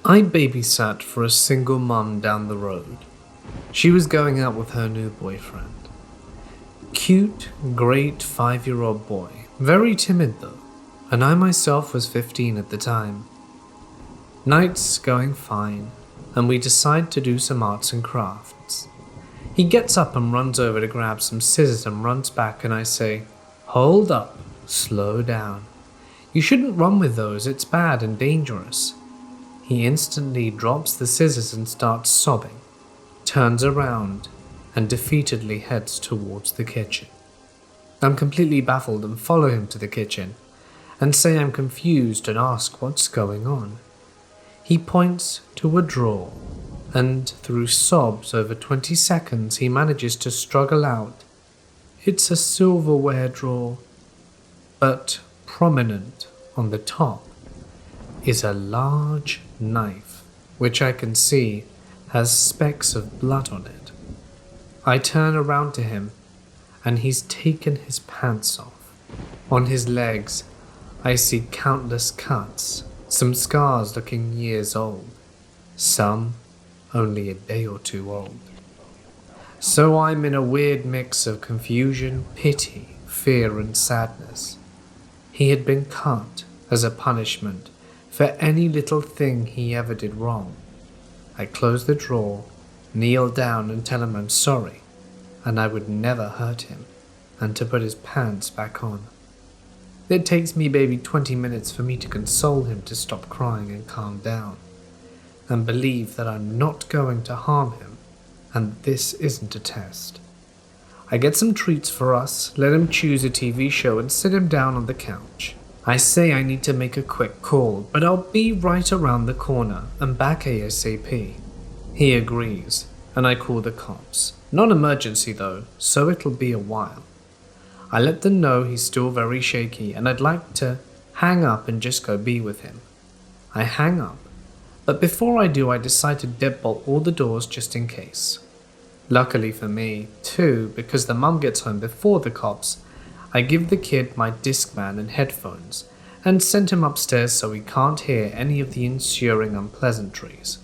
I babysat for a single mum down the road. She was going out with her new boyfriend. Cute, great 5-year-old boy. Very timid though, and I myself was 15 at the time. Night's going fine, and we decide to do some arts and crafts. He gets up and runs over to grab some scissors and runs back, and I say, "Hold up, slow down. You shouldn't run with those, it's bad and dangerous." He instantly drops the scissors and starts sobbing, turns around, and defeatedly heads towards the kitchen. I'm completely baffled and follow him to the kitchen, and say I'm confused and ask what's going on. He points to a drawer, and through sobs over 20 seconds he manages to struggle out, "It's a silverware drawer, but prominent on the top. is a large knife, which I can see has specks of blood on it. I turn around to him, and he's taken his pants off. On his legs, I see countless cuts, some scars looking years old, some only a day or two old. So I'm in a weird mix of confusion, pity, fear, and sadness. He had been cut as a punishment for any little thing he ever did wrong. I close the drawer, kneel down and tell him I'm sorry, and I would never hurt him, and to put his pants back on. It takes me maybe 20 minutes for me to console him to stop crying and calm down, and believe that I'm not going to harm him, and this isn't a test. I get some treats for us, let him choose a TV show, and sit him down on the couch. I say I need to make a quick call, but I'll be right around the corner and back ASAP. He agrees, and I call the cops. Non-emergency though, so it'll be a while. I let them know he's still very shaky and I'd like to hang up and just go be with him. I hang up, but before I do I decide to deadbolt all the doors just in case. Luckily for me, too, because the mum gets home before the cops, I give the kid my Discman and headphones and send him upstairs so he can't hear any of the ensuing unpleasantries.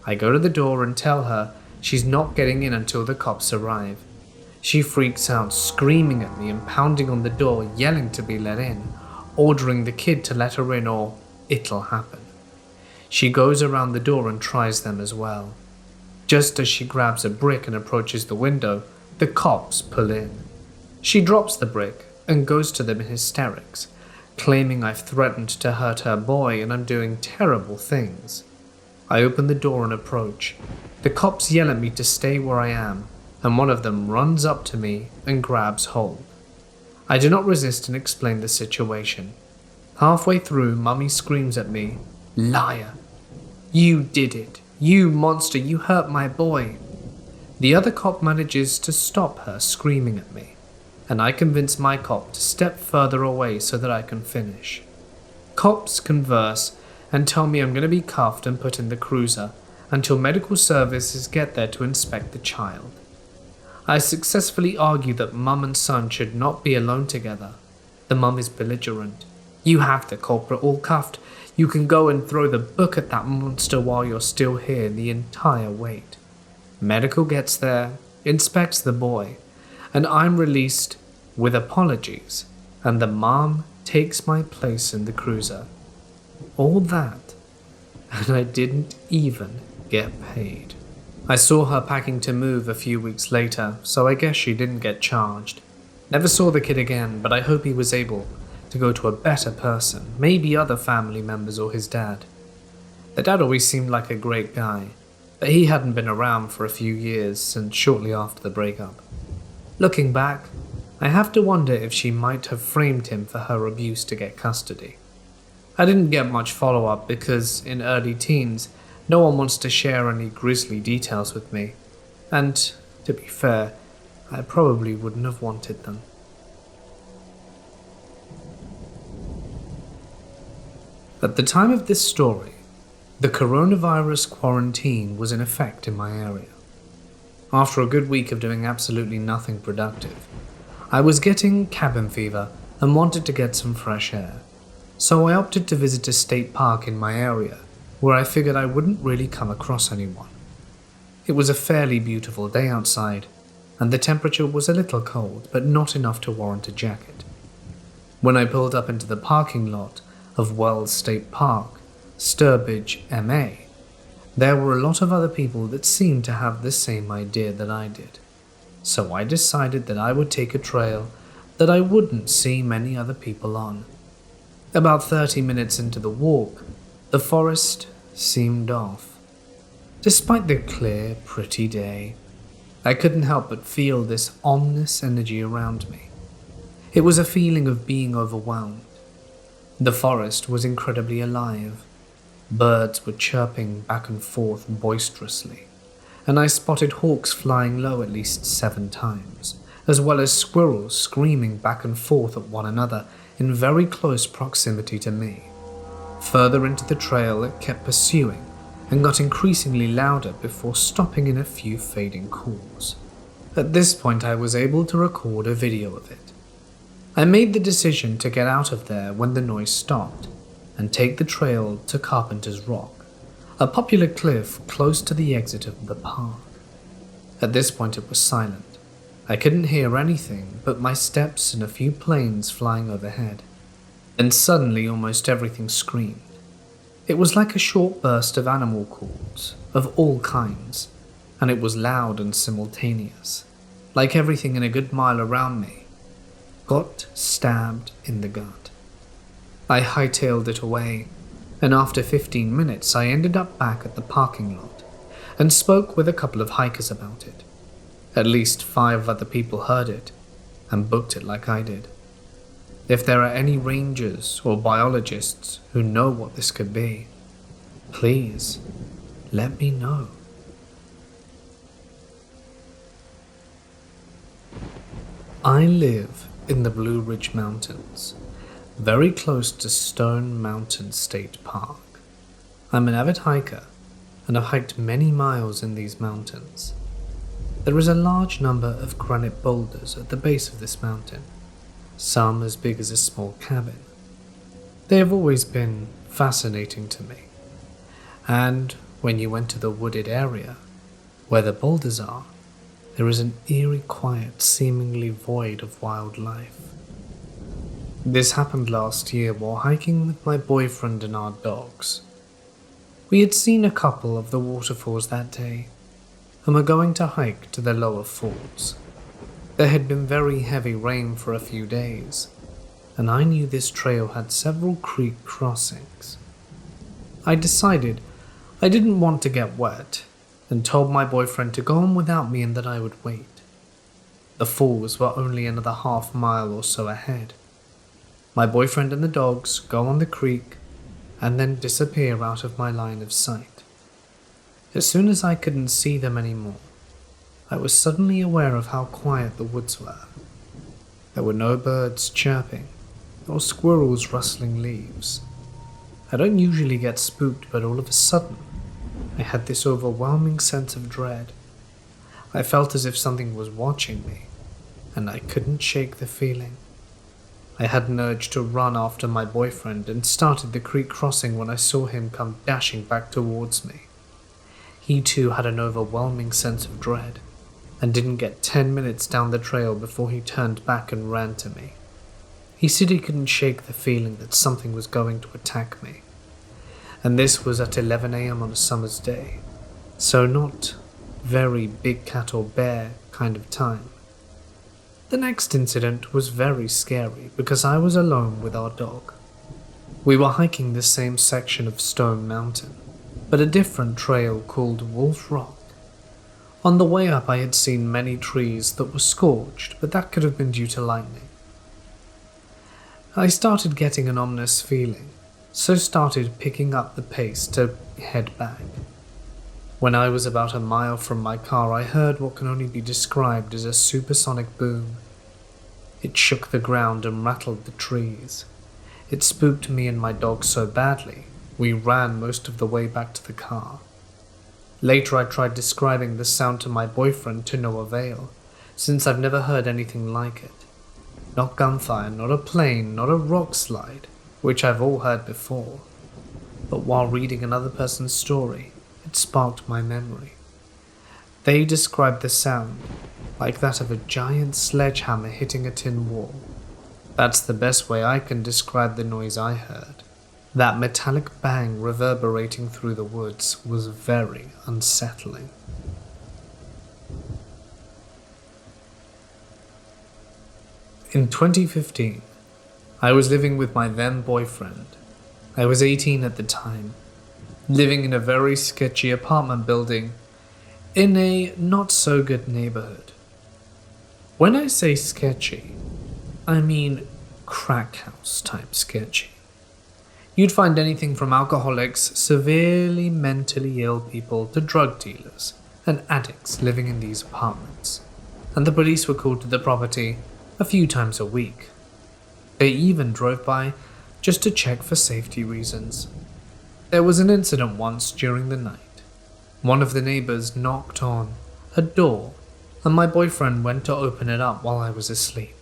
I go to the door and tell her she's not getting in until the cops arrive. She freaks out, screaming at me and pounding on the door, yelling to be let in, ordering the kid to let her in or it'll happen. She goes around the door and tries them as well. Just as she grabs a brick and approaches the window, the cops pull in. She drops the brick and goes to them in hysterics, claiming I've threatened to hurt her boy and I'm doing terrible things. I open the door and approach. The cops yell at me to stay where I am, and one of them runs up to me and grabs hold. I do not resist and explain the situation. Halfway through, Mummy screams at me, "Liar! You did it! You monster! You hurt my boy!" The other cop manages to stop her screaming at me, and I convince my cop to step further away so that I can finish. Cops converse and tell me I'm going to be cuffed and put in the cruiser until medical services get there to inspect the child. I successfully argue that mum and son should not be alone together. The mum is belligerent. "You have the culprit all cuffed. You can go and throw the book at that monster while you're still here the entire wait." Medical gets there, inspects the boy, and I'm released with apologies, and the mom takes my place in the cruiser. All that, and I didn't even get paid. I saw her packing to move a few weeks later, so I guess she didn't get charged. Never saw the kid again, but I hope he was able to go to a better person, maybe other family members or his dad. The dad always seemed like a great guy, but he hadn't been around for a few years since shortly after the breakup. Looking back, I have to wonder if she might have framed him for her abuse to get custody. I didn't get much follow-up because, in early teens, no one wants to share any grisly details with me, and, to be fair, I probably wouldn't have wanted them. At the time of this story, the coronavirus quarantine was in effect in my area. After a good week of doing absolutely nothing productive, I was getting cabin fever and wanted to get some fresh air, so I opted to visit a state park in my area where I figured I wouldn't really come across anyone. It was a fairly beautiful day outside, and the temperature was a little cold, but not enough to warrant a jacket. When I pulled up into the parking lot of Wells State Park, Sturbridge, MA, there were a lot of other people that seemed to have the same idea that I did. So I decided that I would take a trail that I wouldn't see many other people on. About 30 minutes into the walk, the forest seemed off. Despite the clear, pretty day, I couldn't help but feel this ominous energy around me. It was a feeling of being overwhelmed. The forest was incredibly alive. Birds were chirping back and forth boisterously, and I spotted hawks flying low at least 7 times, as well as squirrels screaming back and forth at one another in very close proximity to me. Further into the trail, it kept pursuing and got increasingly louder before stopping in a few fading calls. At this point, I was able to record a video of it. I made the decision to get out of there when the noise stopped and take the trail to Carpenter's Rock, a popular cliff close to the exit of the park. At this point, it was silent. I couldn't hear anything but my steps and a few planes flying overhead. Then suddenly, almost everything screamed. It was like a short burst of animal calls, of all kinds, and it was loud and simultaneous, like everything in a good mile around me got stabbed in the gut. I hightailed it away, and after 15 minutes I ended up back at the parking lot and spoke with a couple of hikers about it. At least 5 other people heard it and booked it like I did. If there are any rangers or biologists who know what this could be, please let me know. I live in the Blue Ridge Mountains, very close to Stone Mountain State Park. I'm an avid hiker and have hiked many miles in these mountains. There is a large number of granite boulders at the base of this mountain, some as big as a small cabin. They have always been fascinating to me, and when you enter the wooded area where the boulders are, there is an eerie quiet seemingly void of wildlife. This happened last year while hiking with my boyfriend and our dogs. We had seen a couple of the waterfalls that day and were going to hike to the lower falls. There had been very heavy rain for a few days, and I knew this trail had several creek crossings. I decided I didn't want to get wet and told my boyfriend to go on without me and that I would wait. The falls were only another half mile or so ahead. My boyfriend and the dogs go on the creek and then disappear out of my line of sight. As soon as I couldn't see them anymore, I was suddenly aware of how quiet the woods were. There were no birds chirping or squirrels rustling leaves. I don't usually get spooked, but all of a sudden, I had this overwhelming sense of dread. I felt as if something was watching me, and I couldn't shake the feeling. I had an urge to run after my boyfriend and started the creek crossing when I saw him come dashing back towards me. He too had an overwhelming sense of dread, and didn't get 10 minutes down the trail before he turned back and ran to me. He said he couldn't shake the feeling that something was going to attack me. And this was at 11 a.m. on a summer's day, so not very big cat or bear kind of time. The next incident was very scary because I was alone with our dog. We were hiking the same section of Stone Mountain, but a different trail called Wolf Rock. On the way up I had seen many trees that were scorched, but that could have been due to lightning. I started getting an ominous feeling, so started picking up the pace to head back. When I was about a mile from my car, I heard what can only be described as a supersonic boom. It shook the ground and rattled the trees. It spooked me and my dog so badly, we ran most of the way back to the car. Later I tried describing the sound to my boyfriend to no avail, since I've never heard anything like it. Not gunfire, not a plane, not a rock slide, which I've all heard before. But while reading another person's story, it sparked my memory. They described the sound like that of a giant sledgehammer hitting a tin wall. That's the best way I can describe the noise I heard. That metallic bang reverberating through the woods was very unsettling. In 2015, I was living with my then boyfriend. I was 18 at the time, living in a very sketchy apartment building in a not-so-good neighborhood. When I say sketchy, I mean crack house type sketchy. You'd find anything from alcoholics, severely mentally ill people, to drug dealers and addicts living in these apartments, and the police were called to the property a few times a week. They even drove by just to check for safety reasons. There was an incident once during the night. One of the neighbors knocked on a door, and my boyfriend went to open it up while I was asleep.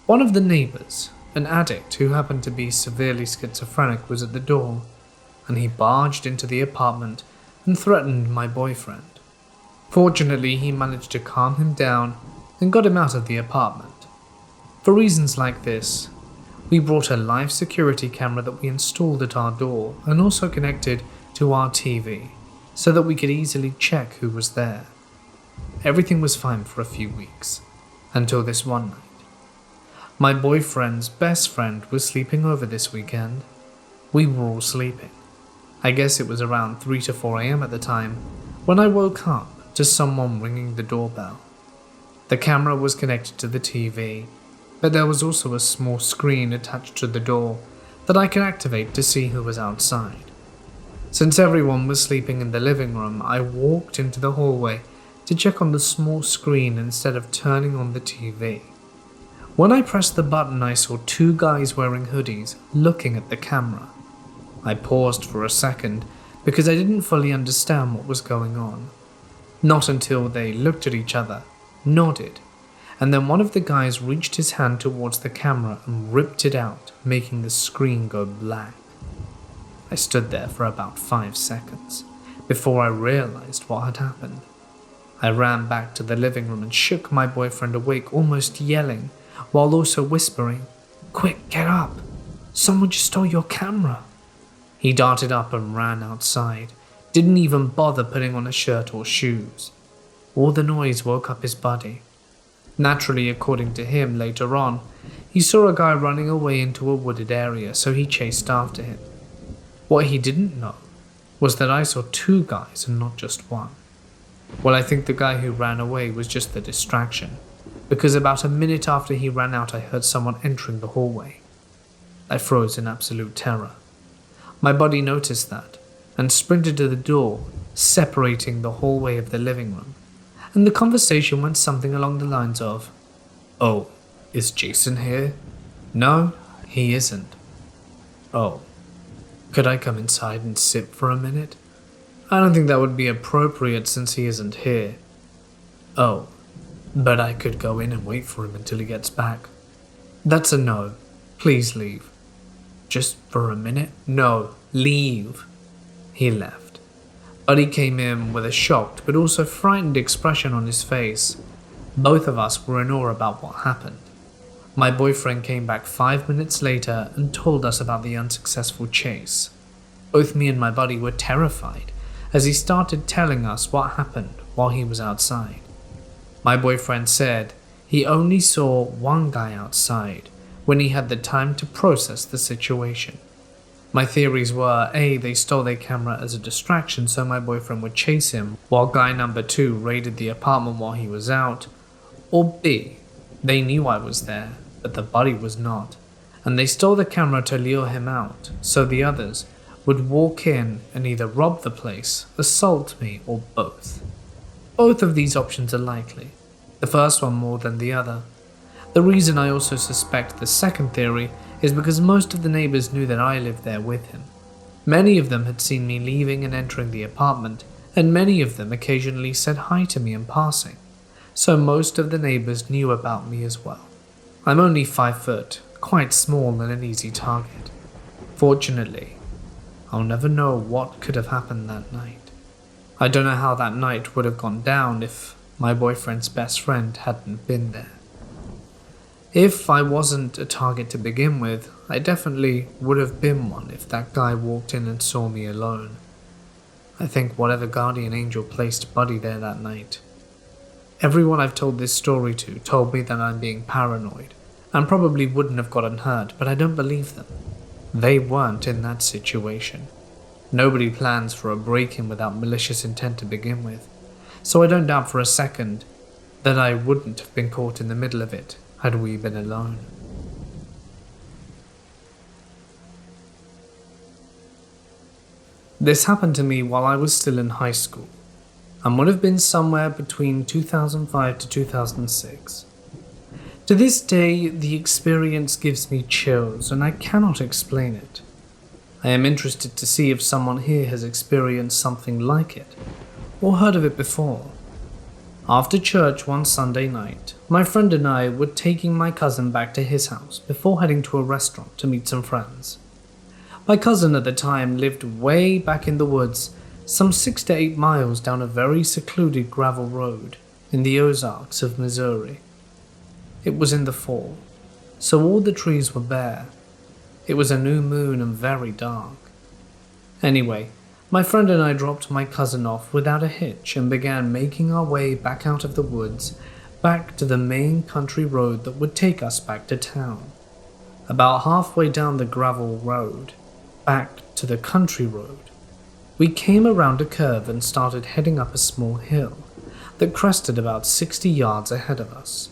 One of the neighbors, an addict who happened to be severely schizophrenic, was at the door, and he barged into the apartment and threatened my boyfriend. Fortunately, he managed to calm him down and got him out of the apartment. For reasons like this, we brought a live security camera that we installed at our door and also connected to our TV so that we could easily check who was there. Everything was fine for a few weeks, until this one night. My boyfriend's best friend was sleeping over this weekend. We were all sleeping. I guess it was around 3 to 4 a.m. at the time when I woke up to someone ringing the doorbell. The camera was connected to the TV, but there was also a small screen attached to the door that I could activate to see who was outside. Since everyone was sleeping in the living room, I walked into the hallway to check on the small screen instead of turning on the TV. When I pressed the button, I saw two guys wearing hoodies looking at the camera. I paused for a second because I didn't fully understand what was going on. Not until they looked at each other, nodded, and then one of the guys reached his hand towards the camera and ripped it out, making the screen go black. I stood there for about 5 seconds before I realized what had happened. I ran back to the living room and shook my boyfriend awake, almost yelling, while also whispering, "Quick, get up! Someone just stole your camera!" He darted up and ran outside, didn't even bother putting on a shirt or shoes. All the noise woke up his buddy. Naturally, according to him, later on, he saw a guy running away into a wooded area, so he chased after him. What he didn't know was that I saw two guys and not just one. Well, I think the guy who ran away was just the distraction, because about a minute after he ran out, I heard someone entering the hallway. I froze in absolute terror. My buddy noticed that and sprinted to the door, separating the hallway of the living room, and the conversation went something along the lines of, "Oh, is Jason here? No, he isn't. Oh, could I come inside and sit for a minute? I don't think that would be appropriate since he isn't here. Oh, but I could go in and wait for him until he gets back. That's a no. Please leave." "Just for a minute?" "No, leave." He left. Buddy came in with a shocked but also frightened expression on his face. Both of us were in awe about what happened. My boyfriend came back 5 minutes later and told us about the unsuccessful chase. Both me and my buddy were terrified as he started telling us what happened while he was outside. My boyfriend said he only saw one guy outside when he had the time to process the situation. My theories were A, they stole their camera as a distraction so my boyfriend would chase him while guy number 2 raided the apartment while he was out, or B, they knew I was there, but the buddy was not, and they stole the camera to lure him out so the others would walk in and either rob the place, assault me, or both. Both of these options are likely, the first one more than the other. The reason I also suspect the second theory is because most of the neighbors knew that I lived there with him. Many of them had seen me leaving and entering the apartment, and many of them occasionally said hi to me in passing, so most of the neighbors knew about me as well. I'm only 5 foot, quite small and an easy target. Fortunately, I'll never know what could have happened that night. I don't know how that night would have gone down if my boyfriend's best friend hadn't been there. If I wasn't a target to begin with, I definitely would have been one if that guy walked in and saw me alone. I think whatever guardian angel placed Buddy there that night. Everyone I've told this story to told me that I'm being paranoid and probably wouldn't have gotten hurt, but I don't believe them. They weren't in that situation. Nobody plans for a break-in without malicious intent to begin with, so I don't doubt for a second that I wouldn't have been caught in the middle of it had we been alone. This happened to me while I was still in high school, and would have been somewhere between 2005 to 2006. To this day, the experience gives me chills and I cannot explain it. I am interested to see if someone here has experienced something like it, or heard of it before. After church one Sunday night, my friend and I were taking my cousin back to his house before heading to a restaurant to meet some friends. My cousin at the time lived way back in the woods, some 6 to 8 miles down a very secluded gravel road in the Ozarks of Missouri. It was in the fall, so all the trees were bare. It was a new moon and very dark. Anyway, my friend and I dropped my cousin off without a hitch and began making our way back out of the woods, back to the main country road that would take us back to town. About halfway down the gravel road, back to the country road, we came around a curve and started heading up a small hill that crested about 60 yards ahead of us.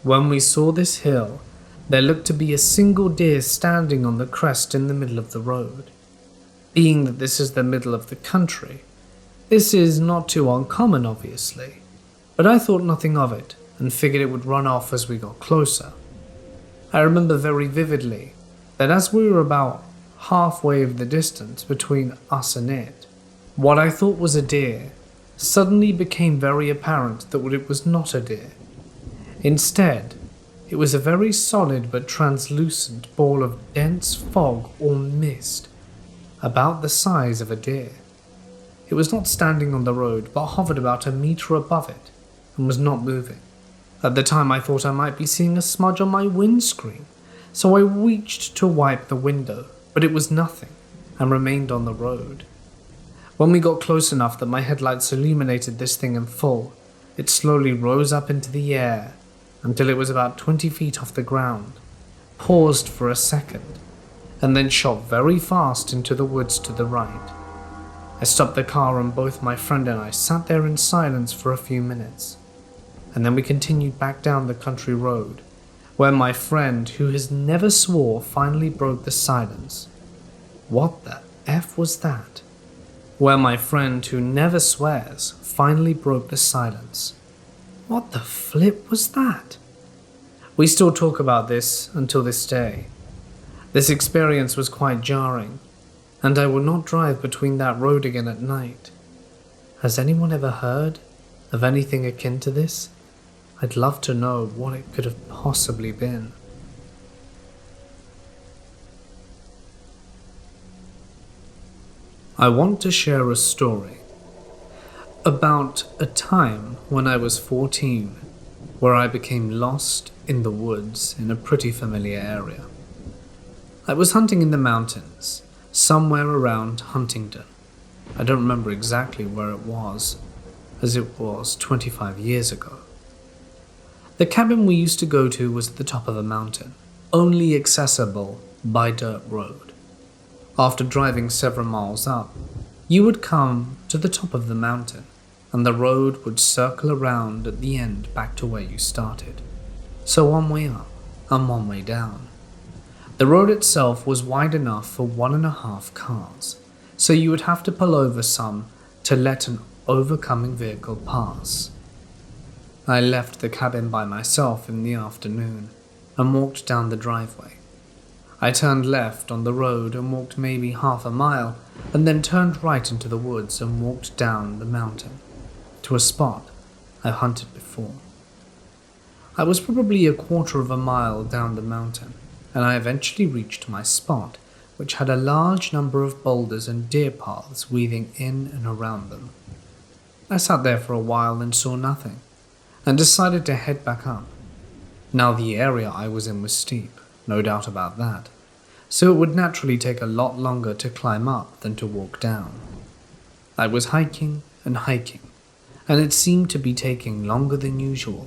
When we saw this hill, there looked to be a single deer standing on the crest in the middle of the road. Being that this is the middle of the country, this is not too uncommon obviously, but I thought nothing of it and figured it would run off as we got closer. I remember very vividly that as we were about halfway of the distance between us and it, what I thought was a deer suddenly became very apparent that it was not a deer. Instead, it was a very solid but translucent ball of dense fog or mist, about the size of a deer. It was not standing on the road, but hovered about a meter above it, and was not moving. At the time I thought I might be seeing a smudge on my windscreen, so I reached to wipe the window, but it was nothing, and remained on the road. When we got close enough that my headlights illuminated this thing in full, it slowly rose up into the air, until it was about 20 feet off the ground, paused for a second, and then shot very fast into the woods to the right. I stopped the car and both my friend and I sat there in silence for a few minutes, and then we continued back down the country road, where my friend, who has never swore, finally broke the silence. What the F was that? Where my friend, who never swears, finally broke the silence. What the flip was that? We still talk about this until this day. This experience was quite jarring, and I will not drive between that road again at night. Has anyone ever heard of anything akin to this? I'd love to know what it could have possibly been. I want to share a story about a time when I was 14, where I became lost in the woods in a pretty familiar area. I was hunting in the mountains, somewhere around Huntington. I don't remember exactly where it was, as it was 25 years ago. The cabin we used to go to was at the top of a mountain, only accessible by dirt road. After driving several miles up, you would come to the top of the mountain, and the road would circle around at the end back to where you started. So one way up and one way down. The road itself was wide enough for 1.5 cars, so you would have to pull over some to let an overcoming vehicle pass. I left the cabin by myself in the afternoon and walked down the driveway. I turned left on the road and walked maybe half a mile, and then turned right into the woods and walked down the mountain to a spot I've hunted before. I was probably 1/4 of a mile down the mountain, and I eventually reached my spot, which had a large number of boulders and deer paths weaving in and around them. I sat there for a while and saw nothing, and decided to head back up. Now the area I was in was steep, no doubt about that, so it would naturally take a lot longer to climb up than to walk down. I was hiking, and it seemed to be taking longer than usual,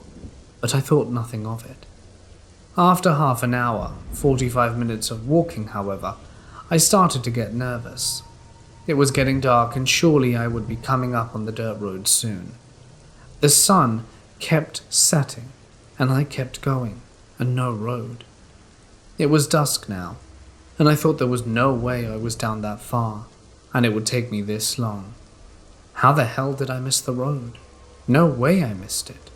but I thought nothing of it. After half an hour, 45 minutes of walking, however, I started to get nervous. It was getting dark and surely I would be coming up on the dirt road soon. The sun kept setting, and I kept going, and no road. It was dusk now, and I thought there was no way I was down that far, and it would take me this long. How the hell did I miss the road? No way I missed it.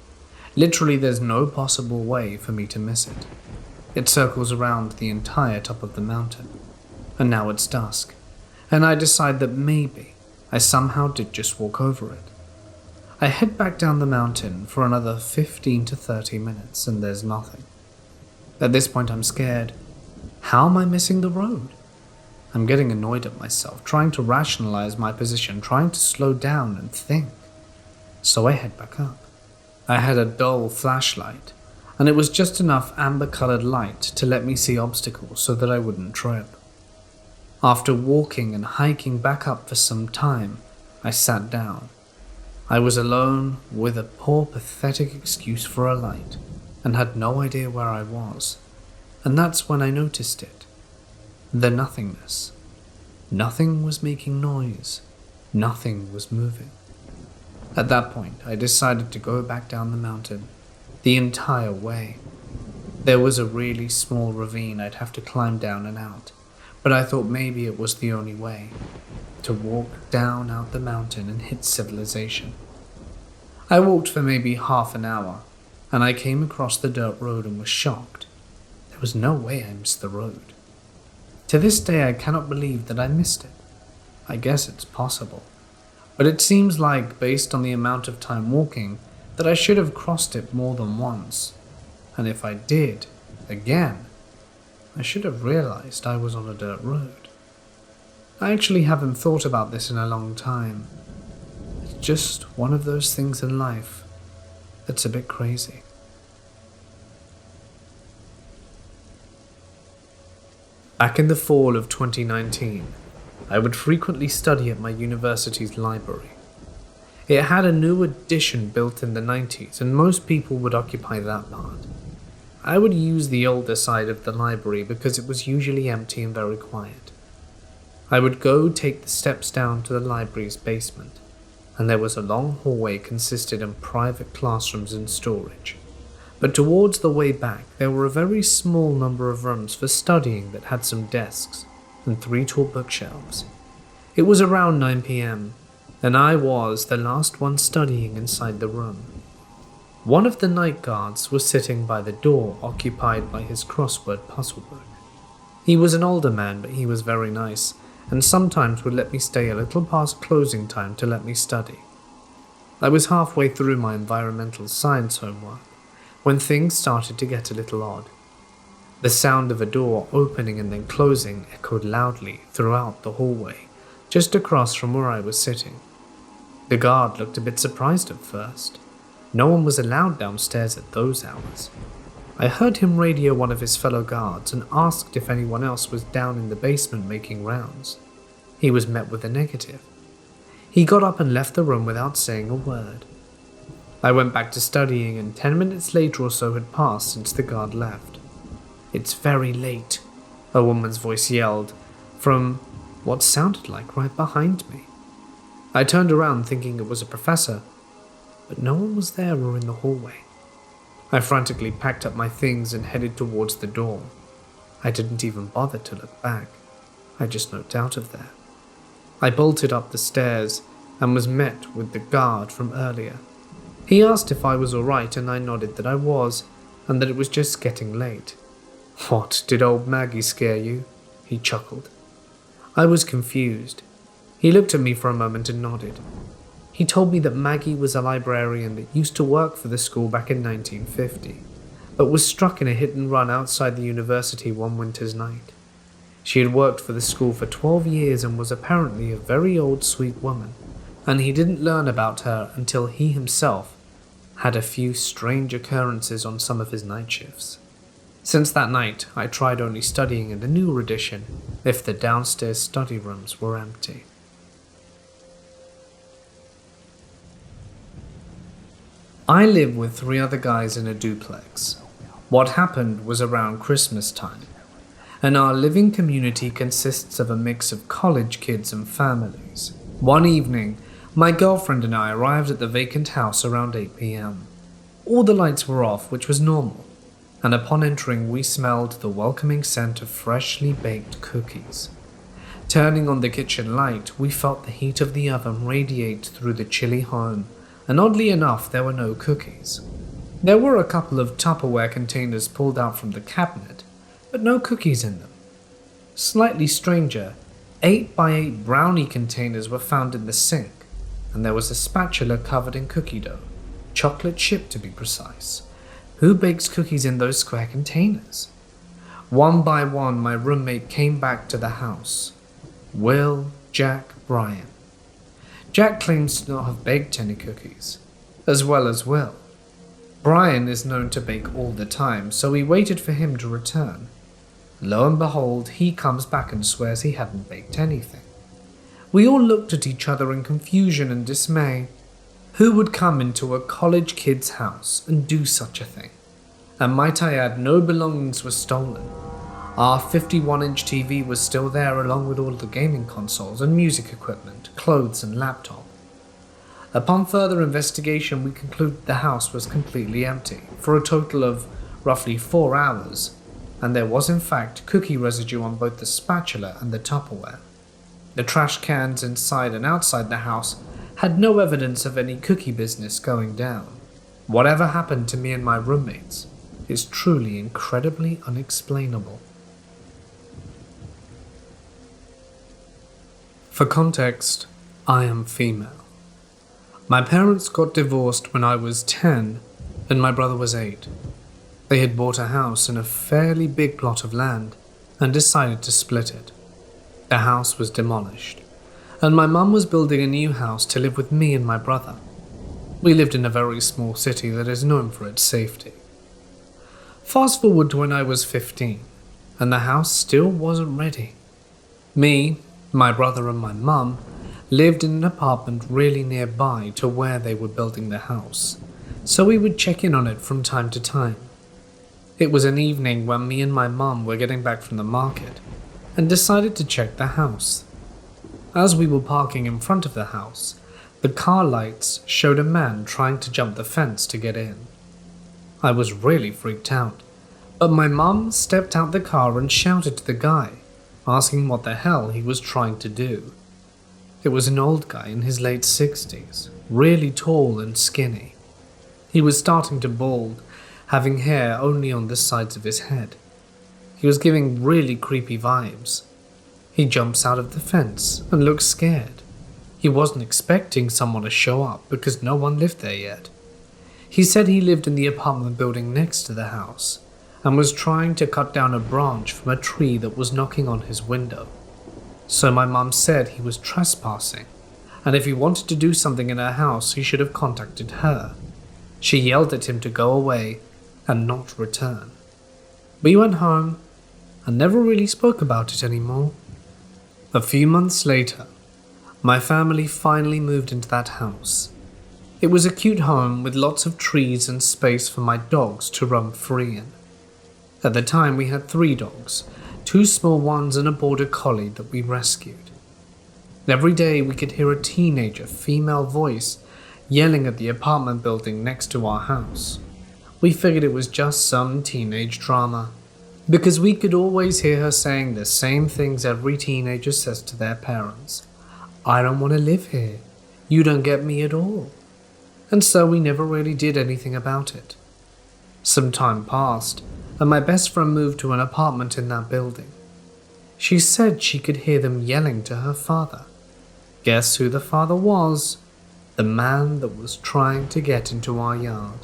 Literally, there's no possible way for me to miss it. It circles around the entire top of the mountain, and now it's dusk, and I decide that maybe I somehow did just walk over it. I head back down the mountain for another 15 to 30 minutes, and there's nothing. At this point, I'm scared. How am I missing the road? I'm getting annoyed at myself, trying to rationalize my position, trying to slow down and think. So I head back up. I had a dull flashlight, and it was just enough amber-colored light to let me see obstacles so that I wouldn't trip. After walking and hiking back up for some time, I sat down. I was alone with a poor, pathetic excuse for a light, and had no idea where I was. And that's when I noticed it. The nothingness. Nothing was making noise. Nothing was moving. At that point, I decided to go back down the mountain, the entire way. There was a really small ravine I'd have to climb down and out, but I thought maybe it was the only way, to walk down out the mountain and hit civilization. I walked for maybe half an hour, and I came across the dirt road and was shocked. There was no way I missed the road. To this day, I cannot believe that I missed it. I guess it's possible. But it seems like, based on the amount of time walking, that I should have crossed it more than once. And if I did, again, I should have realized I was on a dirt road. I actually haven't thought about this in a long time. It's just one of those things in life that's a bit crazy. Back in the fall of 2019, I would frequently study at my university's library. It had a new addition built in the 90s, and most people would occupy that part. I would use the older side of the library because it was usually empty and very quiet. I would go take the steps down to the library's basement, and there was a long hallway consisted of private classrooms and storage. But towards the way back, there were a very small number of rooms for studying that had some desks and 3 tall bookshelves. It was around 9 p.m., and I was the last one studying inside the room. One of the night guards was sitting by the door, occupied by his crossword puzzle book. He was an older man, but he was very nice, and sometimes would let me stay a little past closing time to let me study. I was halfway through my environmental science homework when things started to get a little odd. The sound of a door opening and then closing echoed loudly throughout the hallway, just across from where I was sitting. The guard looked a bit surprised at first. No one was allowed downstairs at those hours. I heard him radio one of his fellow guards and asked if anyone else was down in the basement making rounds. He was met with a negative. He got up and left the room without saying a word. I went back to studying, and 10 minutes later or so had passed since the guard left. "It's very late," a woman's voice yelled from what sounded like right behind me. I turned around thinking it was a professor, but no one was there or in the hallway. I frantically packed up my things and headed towards the door. I didn't even bother to look back. I just noped out of there. I bolted up the stairs and was met with the guard from earlier. He asked if I was alright, and I nodded that I was, and that it was just getting late. "What, did old Maggie scare you?" he chuckled. I was confused. He looked at me for a moment and nodded. He told me that Maggie was a librarian that used to work for the school back in 1950, but was struck in a hit and run outside the university one winter's night. She had worked for the school for 12 years and was apparently a very old, sweet woman, and he didn't learn about her until he himself had a few strange occurrences on some of his night shifts. Since that night, I tried only studying in the newer edition if the downstairs study rooms were empty. I live with 3 other guys in a duplex. What happened was around Christmas time, and our living community consists of a mix of college kids and families. One evening, my girlfriend and I arrived at the vacant house around 8 p.m. All the lights were off, which was normal, and upon entering we smelled the welcoming scent of freshly baked cookies. Turning on the kitchen light, we felt the heat of the oven radiate through the chilly home, and oddly enough there were no cookies. There were a couple of Tupperware containers pulled out from the cabinet, but no cookies in them. Slightly stranger, 8x8 brownie containers were found in the sink, and there was a spatula covered in cookie dough, chocolate chip to be precise. Who bakes cookies in those square containers? One by one, my roommate came back to the house. Will, Jack, Brian. Jack claims to not have baked any cookies, as well as Will. Brian is known to bake all the time, so we waited for him to return. Lo and behold, he comes back and swears he hadn't baked anything. We all looked at each other in confusion and dismay. Who would come into a college kid's house and do such a thing? And might I add, no belongings were stolen. Our 51-inch TV was still there along with all the gaming consoles and music equipment, clothes and laptop. Upon further investigation, we concluded the house was completely empty for a total of roughly 4 hours, and there was in fact cookie residue on both the spatula and the Tupperware. The trash cans inside and outside the house had no evidence of any cookie business going down. Whatever happened to me and my roommates is truly incredibly unexplainable. For context, I am female. My parents got divorced when I was 10 and my brother was 8. They had bought a house in a fairly big plot of land and decided to split it. The house was demolished, and my mum was building a new house to live with me and my brother. We lived in a very small city that is known for its safety. Fast forward to when I was 15, and the house still wasn't ready. Me, my brother and my mum lived in an apartment really nearby to where they were building the house, so we would check in on it from time to time. It was an evening when me and my mum were getting back from the market and decided to check the house. As we were parking in front of the house, the car lights showed a man trying to jump the fence to get in. I was really freaked out, but my mum stepped out the car and shouted to the guy, asking what the hell he was trying to do. It was an old guy in his late 60s, really tall and skinny. He was starting to bald, having hair only on the sides of his head. He was giving really creepy vibes. He jumps out of the fence and looks scared. He wasn't expecting someone to show up because no one lived there yet. He said he lived in the apartment building next to the house and was trying to cut down a branch from a tree that was knocking on his window. So my mum said he was trespassing, and if he wanted to do something in her house, he should have contacted her. She yelled at him to go away and not return. We went home and never really spoke about it anymore. A few months later, my family finally moved into that house. It was a cute home with lots of trees and space for my dogs to roam free in. At the time, we had 3 dogs, 2 small ones and a border collie that we rescued. Every day we could hear a teenager female voice yelling at the apartment building next to our house. We figured it was just some teenage drama, because we could always hear her saying the same things every teenager says to their parents. I don't want to live here. You don't get me at all. And so we never really did anything about it. Some time passed, and my best friend moved to an apartment in that building. She said she could hear them yelling to her father. Guess who the father was? The man that was trying to get into our yard.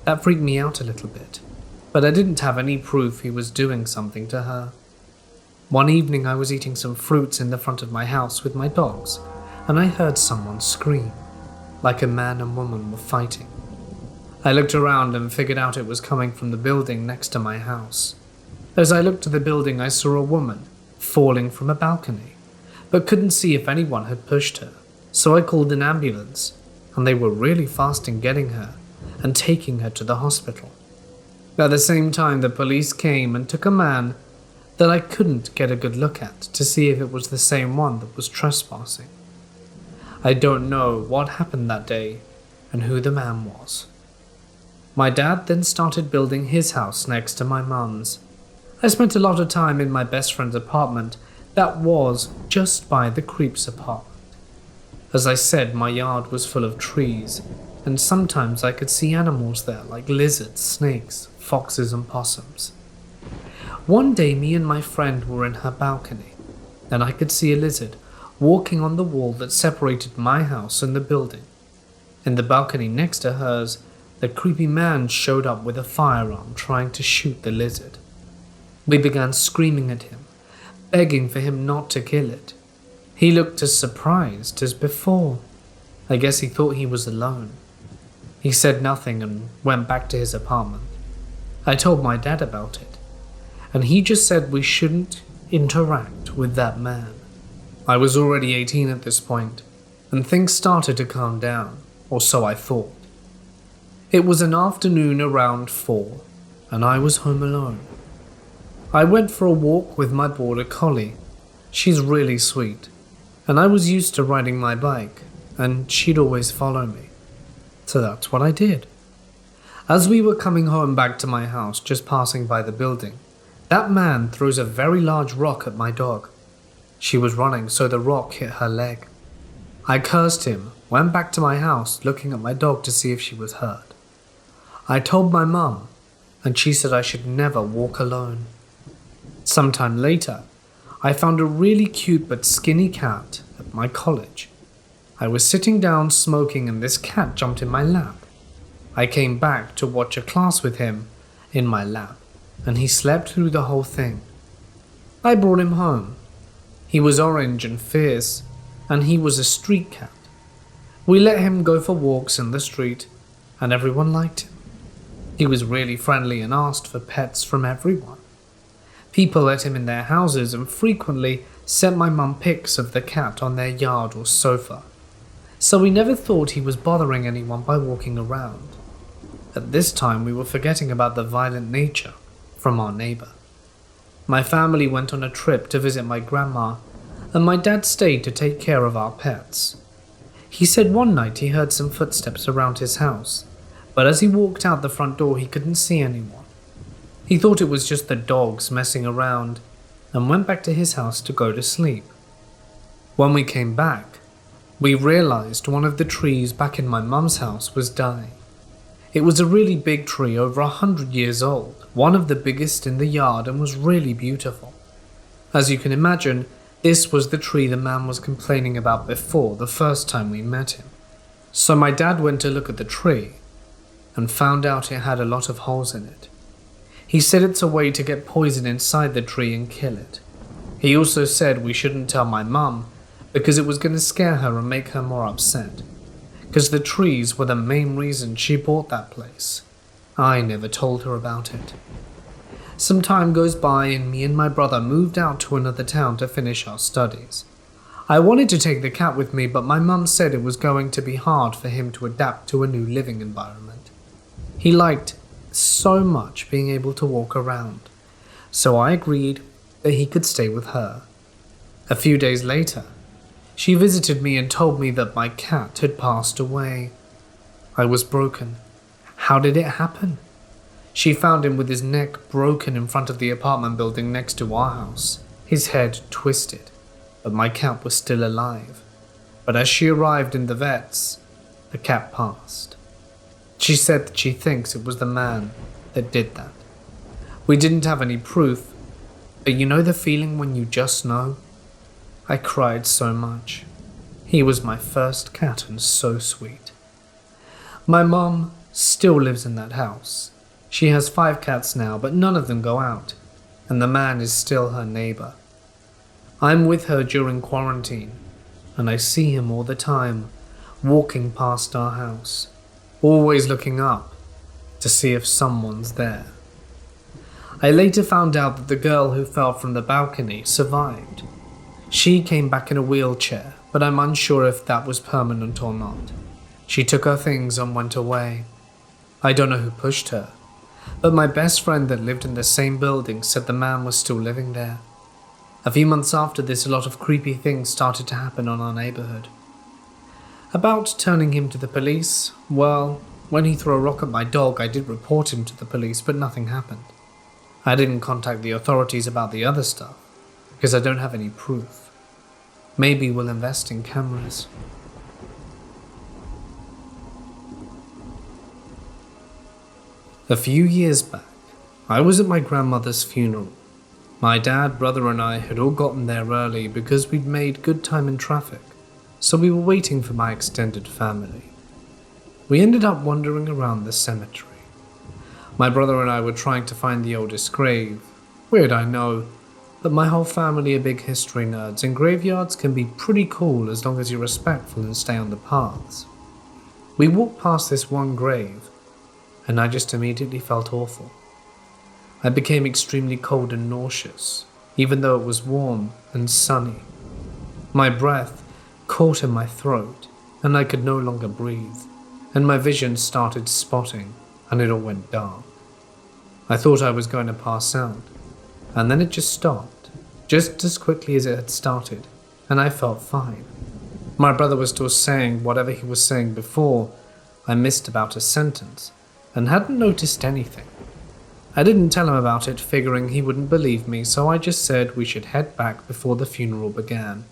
That freaked me out a little bit, but I didn't have any proof he was doing something to her. One evening I was eating some fruits in the front of my house with my dogs, and I heard someone scream, like a man and woman were fighting. I looked around and figured out it was coming from the building next to my house. As I looked to the building, I saw a woman falling from a balcony, but couldn't see if anyone had pushed her, so I called an ambulance, and they were really fast in getting her and taking her to the hospital. At the same time, the police came and took a man that I couldn't get a good look at to see if it was the same one that was trespassing. I don't know what happened that day and who the man was. My dad then started building his house next to my mum's. I spent a lot of time in my best friend's apartment that was just by the creep's apartment. As I said, my yard was full of trees, and sometimes I could see animals there like lizards, snakes, foxes, and possums. One day, me and my friend were in her balcony, and I could see a lizard walking on the wall that separated my house and the building. In the balcony next to hers, the creepy man showed up with a firearm trying to shoot the lizard. We began screaming at him, begging for him not to kill it. He looked as surprised as before. I guess he thought he was alone. He said nothing and went back to his apartment. I told my dad about it, and he just said we shouldn't interact with that man. I was already 18 at this point, and things started to calm down, or so I thought. It was an afternoon around 4, and I was home alone. I went for a walk with my border collie. She's really sweet, and I was used to riding my bike, and she'd always follow me. So that's what I did. As we were coming home back to my house, just passing by the building, that man throws a very large rock at my dog. She was running, so the rock hit her leg. I cursed him, went back to my house, looking at my dog to see if she was hurt. I told my mum, and she said I should never walk alone. Sometime later, I found a really cute but skinny cat at my college. I was sitting down smoking and this cat jumped in my lap. I came back to watch a class with him in my lap, and he slept through the whole thing. I brought him home. He was orange and fierce, and he was a street cat. We let him go for walks in the street, and everyone liked him. He was really friendly and asked for pets from everyone. People let him in their houses and frequently sent my mum pics of the cat on their yard or sofa, so we never thought he was bothering anyone by walking around. At this time, we were forgetting about the violent nature from our neighbor. My family went on a trip to visit my grandma, and my dad stayed to take care of our pets. He said one night he heard some footsteps around his house, but as he walked out the front door, he couldn't see anyone. He thought it was just the dogs messing around and went back to his house to go to sleep. When we came back, we realized one of the trees back in my mum's house was dying. It was a really big tree, over 100 years old, one of the biggest in the yard, and was really beautiful. As you can imagine, this was the tree the man was complaining about before, the first time we met him. So my dad went to look at the tree and found out it had a lot of holes in it. He said it's a way to get poison inside the tree and kill it. He also said we shouldn't tell my mum because it was going to scare her and make her more upset, because the trees were the main reason she bought that place. I never told her about it. Some time goes by and me and my brother moved out to another town to finish our studies. I wanted to take the cat with me, but my mum said it was going to be hard for him to adapt to a new living environment. He liked so much being able to walk around, so I agreed that he could stay with her. A few days later, she visited me and told me that my cat had passed away. I was broken. How did it happen? She found him with his neck broken in front of the apartment building next to our house, his head twisted, but my cat was still alive. But as she arrived in the vets, the cat passed. She said that she thinks it was the man that did that. We didn't have any proof, but you know the feeling when you just know? I cried so much. He was my first cat and so sweet. My mom still lives in that house. She has 5 cats now, but none of them go out, and the man is still her neighbor. I'm with her during quarantine, and I see him all the time, walking past our house, always looking up to see if someone's there. I later found out that the girl who fell from the balcony survived. She came back in a wheelchair, but I'm unsure if that was permanent or not. She took her things and went away. I don't know who pushed her, but my best friend that lived in the same building said the man was still living there. A few months after this, a lot of creepy things started to happen on our neighborhood. About turning him to the police, well, when he threw a rock at my dog, I did report him to the police, but nothing happened. I didn't contact the authorities about the other stuff, because I don't have any proof. Maybe we'll invest in cameras. A few years back, I was at my grandmother's funeral. My dad, brother, and I had all gotten there early because we'd made good time in traffic, so we were waiting for my extended family. We ended up wandering around the cemetery. My brother and I were trying to find the oldest grave. Weird, I know, but my whole family are big history nerds, and graveyards can be pretty cool as long as you're respectful and stay on the paths. We walked past this one grave, and I just immediately felt awful. I became extremely cold and nauseous, even though it was warm and sunny. My breath caught in my throat, and I could no longer breathe, and my vision started spotting, and it all went dark. I thought I was going to pass out, and then it just stopped, just as quickly as it had started, and I felt fine. My brother was still saying whatever he was saying before. I missed about a sentence, and hadn't noticed anything. I didn't tell him about it, figuring he wouldn't believe me, so I just said we should head back before the funeral began.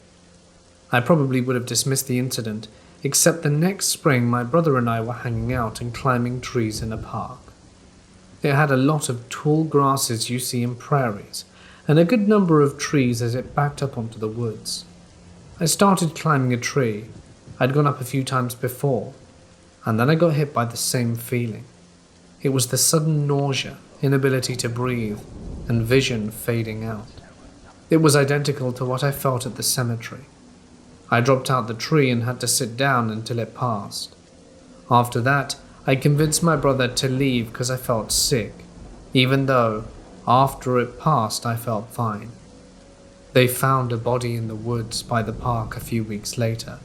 I probably would have dismissed the incident, except the next spring my brother and I were hanging out and climbing trees in a park. It had a lot of tall grasses you see in prairies, and a good number of trees as it backed up onto the woods. I started climbing a tree. I'd gone up a few times before, and then I got hit by the same feeling. It was the sudden nausea, inability to breathe, and vision fading out. It was identical to what I felt at the cemetery. I dropped out the tree and had to sit down until it passed. After that, I convinced my brother to leave because I felt sick, even though, after it passed, I felt fine. They found a body in the woods by the park a few weeks later,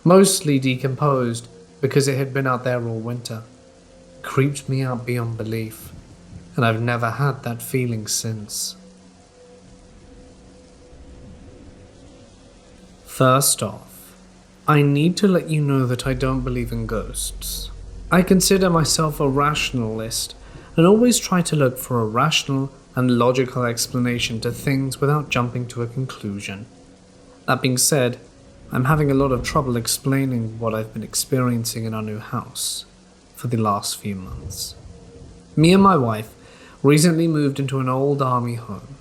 mostly decomposed because it had been out there all winter. It creeped me out beyond belief, and I've never had that feeling since. First off, I need to let you know that I don't believe in ghosts. I consider myself a rationalist and always try to look for a rational and logical explanation to things without jumping to a conclusion. That being said, I'm having a lot of trouble explaining what I've been experiencing in our new house for the last few months. Me and my wife recently moved into an old army home.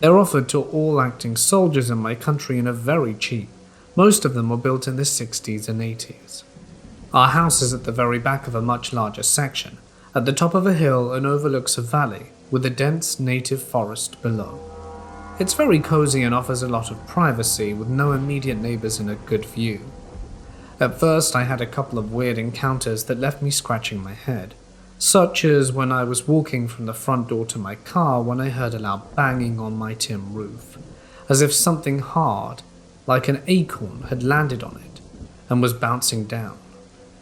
They're offered to all acting soldiers in my country and are very cheap. Most of them were built in the 60s and 80s. Our house is at the very back of a much larger section, at the top of a hill and overlooks a valley with a dense native forest below. It's very cozy and offers a lot of privacy with no immediate neighbors and a good view. At first I had a couple of weird encounters that left me scratching my head, such as when I was walking from the front door to my car when I heard a loud banging on my tin roof, as if something hard, like an acorn, had landed on it and was bouncing down.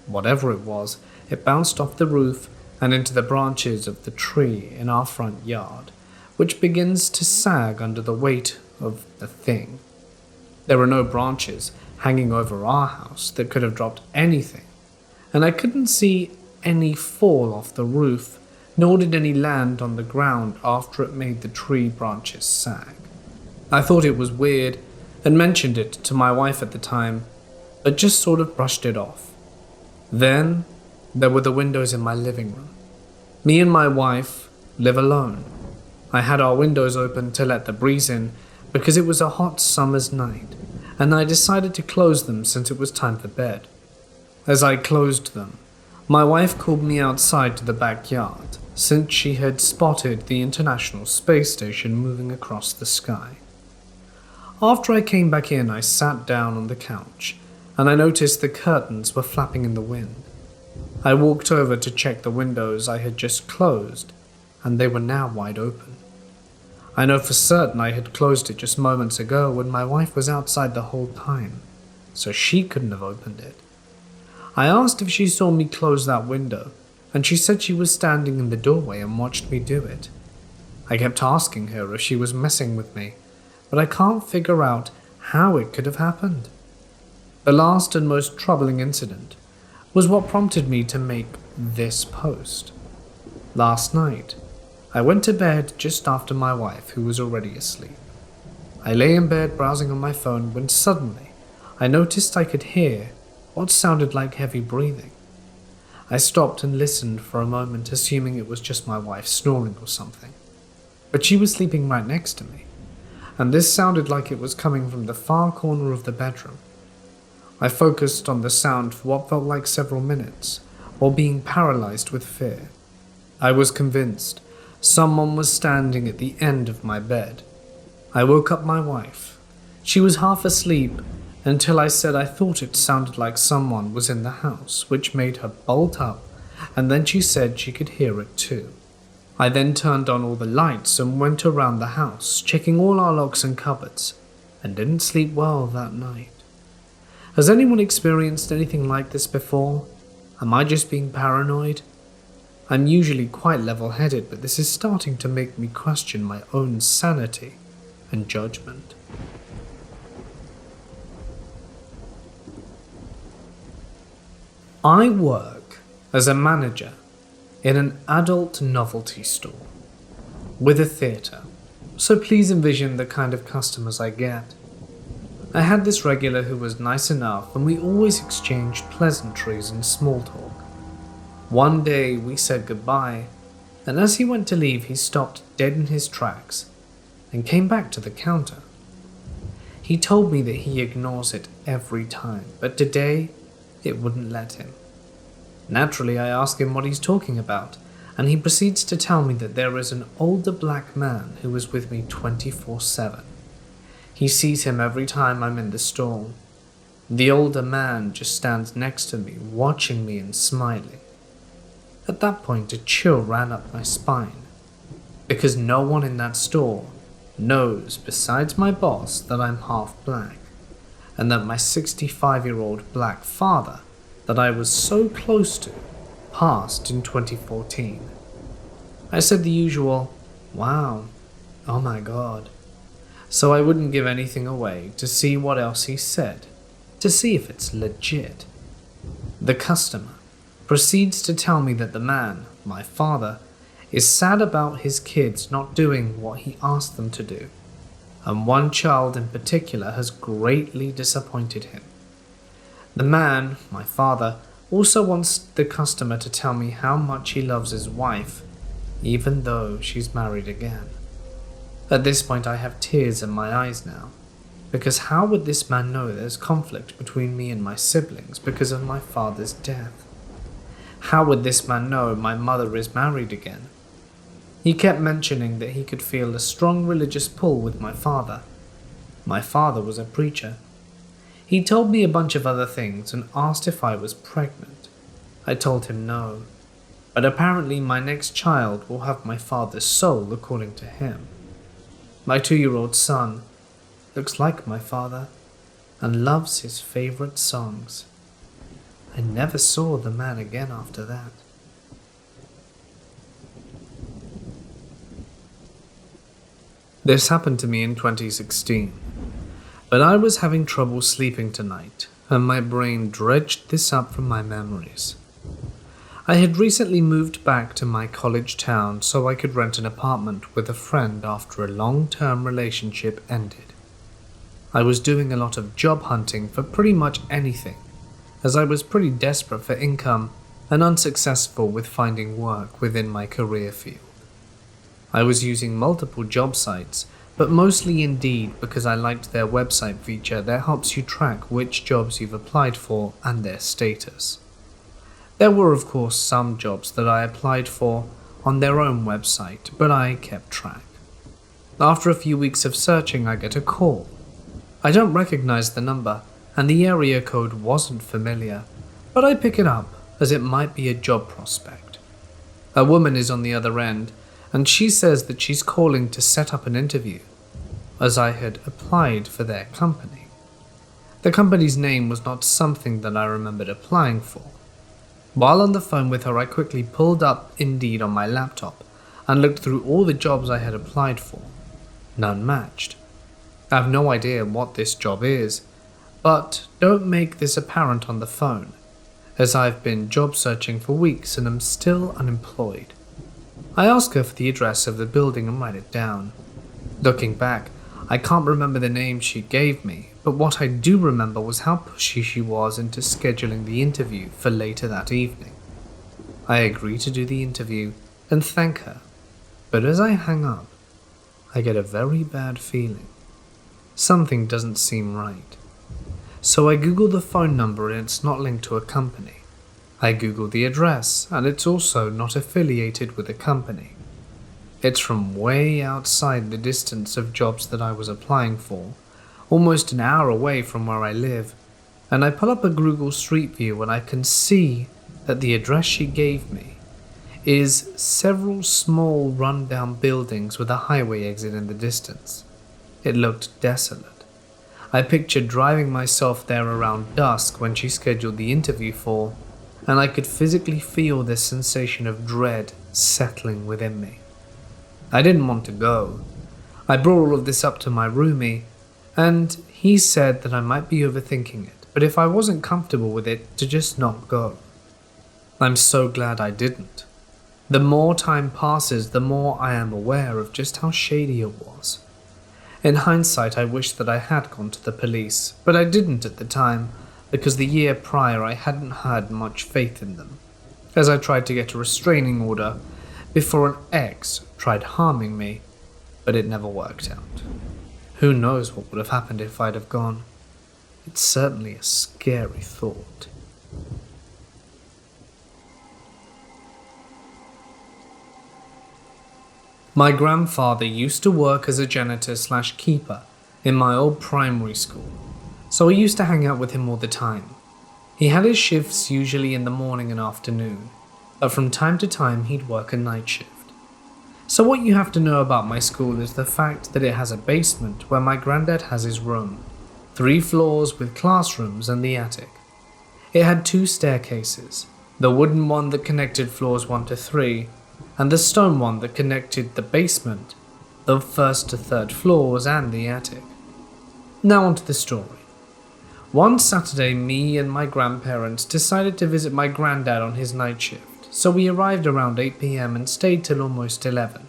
Whatever it was, it bounced off the roof and into the branches of the tree in our front yard, which begins to sag under the weight of the thing. There were no branches hanging over our house that could have dropped anything, and I couldn't see any fall off the roof, nor did any land on the ground after it made the tree branches sag. I thought it was weird and mentioned it to my wife at the time, but just sort of brushed it off. Then there were the windows in my living room. Me and my wife live alone. I had our windows open to let the breeze in because it was a hot summer's night, and I decided to close them since it was time for bed. As I closed them, my wife called me outside to the backyard, since she had spotted the International Space Station moving across the sky. After I came back in, I sat down on the couch, and I noticed the curtains were flapping in the wind. I walked over to check the windows I had just closed, and they were now wide open. I know for certain I had closed it just moments ago when my wife was outside the whole time, so she couldn't have opened it. I asked if she saw me close that window, and she said she was standing in the doorway and watched me do it. I kept asking her if she was messing with me, but I can't figure out how it could have happened. The last and most troubling incident was what prompted me to make this post. Last night, I went to bed just after my wife, who was already asleep. I lay in bed browsing on my phone when suddenly I noticed I could hear what sounded like heavy breathing. I stopped and listened for a moment, assuming it was just my wife snoring or something. But she was sleeping right next to me, and this sounded like it was coming from the far corner of the bedroom. I focused on the sound for what felt like several minutes, while being paralyzed with fear. I was convinced someone was standing at the end of my bed. I woke up my wife. She was half asleep until I said I thought it sounded like someone was in the house, which made her bolt up, and then she said she could hear it too. I then turned on all the lights and went around the house, checking all our locks and cupboards, and didn't sleep well that night. Has anyone experienced anything like this before? Am I just being paranoid? I'm usually quite level-headed, but this is starting to make me question my own sanity and judgment. I work as a manager in an adult novelty store with a theatre, so please envision the kind of customers I get. I had this regular who was nice enough, and we always exchanged pleasantries and small talk. One day we said goodbye, and as he went to leave he stopped dead in his tracks and came back to the counter. He told me that he ignores it every time, but today it wouldn't let him. Naturally, I ask him what he's talking about, and he proceeds to tell me that there is an older black man who is with me 24/7. He sees him every time I'm in the store. The older man just stands next to me, watching me and smiling. At that point, a chill ran up my spine, because no one in that store knows, besides my boss, that I'm half black, and that my 65-year-old black father that I was so close to passed in 2014. I said the usual, "Wow, oh my god," so I wouldn't give anything away to see what else he said, to see if it's legit. The customer proceeds to tell me that the man, my father, is sad about his kids not doing what he asked them to do, and one child in particular has greatly disappointed him. The man, my father, also wants the customer to tell me how much he loves his wife, even though she's married again. At this point I have tears in my eyes now, because how would this man know there's conflict between me and my siblings because of my father's death? How would this man know my mother is married again? He kept mentioning that he could feel a strong religious pull with my father. My father was a preacher. He told me a bunch of other things and asked if I was pregnant. I told him no, but apparently my next child will have my father's soul according to him. My 2-year-old son looks like my father and loves his favorite songs. I never saw the man again after that. This happened to me in 2016, but I was having trouble sleeping tonight, and my brain dredged this up from my memories. I had recently moved back to my college town so I could rent an apartment with a friend after a long-term relationship ended. I was doing a lot of job hunting for pretty much anything, as I was pretty desperate for income and unsuccessful with finding work within my career field. I was using multiple job sites, but mostly Indeed because I liked their website feature that helps you track which jobs you've applied for and their status. There were of course some jobs that I applied for on their own website, but I kept track. After a few weeks of searching, I get a call. I don't recognize the number, and the area code wasn't familiar, but I pick it up as it might be a job prospect. A woman is on the other end, and she says that she's calling to set up an interview, as I had applied for their company. The company's name was not something that I remembered applying for. While on the phone with her, I quickly pulled up Indeed on my laptop and looked through all the jobs I had applied for. None matched. I have no idea what this job is, but don't make this apparent on the phone, as I've been job searching for weeks and am still unemployed. I ask her for the address of the building and write it down. Looking back, I can't remember the name she gave me, but what I do remember was how pushy she was into scheduling the interview for later that evening. I agree to do the interview and thank her, but as I hang up, I get a very bad feeling. Something doesn't seem right. So I Google the phone number and it's not linked to a company. I Google the address and it's also not affiliated with a company. It's from way outside the distance of jobs that I was applying for, almost an hour away from where I live, and I pull up a Google Street View and I can see that the address she gave me is several small run-down buildings with a highway exit in the distance. It looked desolate. I pictured driving myself there around dusk when she scheduled the interview for, and I could physically feel this sensation of dread settling within me. I didn't want to go. I brought all of this up to my roomie, and he said that I might be overthinking it, but if I wasn't comfortable with it, to just not go. I'm so glad I didn't. The more time passes, the more I am aware of just how shady it was. In hindsight, I wish that I had gone to the police, but I didn't at the time, because the year prior I hadn't had much faith in them, as I tried to get a restraining order before an ex tried harming me, but it never worked out. Who knows what would have happened if I'd have gone? It's certainly a scary thought. My grandfather used to work as a janitor/keeper in my old primary school, so I used to hang out with him all the time. He had his shifts usually in the morning and afternoon, but from time to time he'd work a night shift. So what you have to know about my school is the fact that it has a basement where my granddad has his room, 3 floors with classrooms and the attic. It had 2 staircases, the wooden one that connected floors 1 to 3, and the stone one that connected the basement, the 1st to 3rd floors, and the attic. Now onto the story. One Saturday, me and my grandparents decided to visit my granddad on his night shift, so we arrived around 8 p.m. and stayed till almost 11.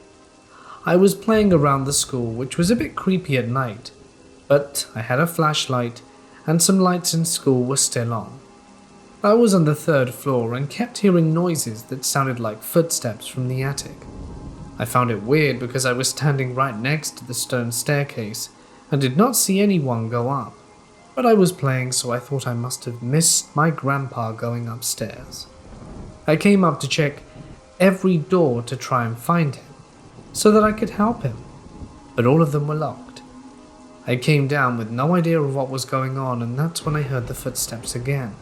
I was playing around the school, which was a bit creepy at night, but I had a flashlight and some lights in school were still on. I was on the 3rd floor and kept hearing noises that sounded like footsteps from the attic. I found it weird because I was standing right next to the stone staircase and did not see anyone go up, but I was playing, so I thought I must have missed my grandpa going upstairs. I came up to check every door to try and find him, so that I could help him, but all of them were locked. I came down with no idea of what was going on, and that's when I heard the footsteps again.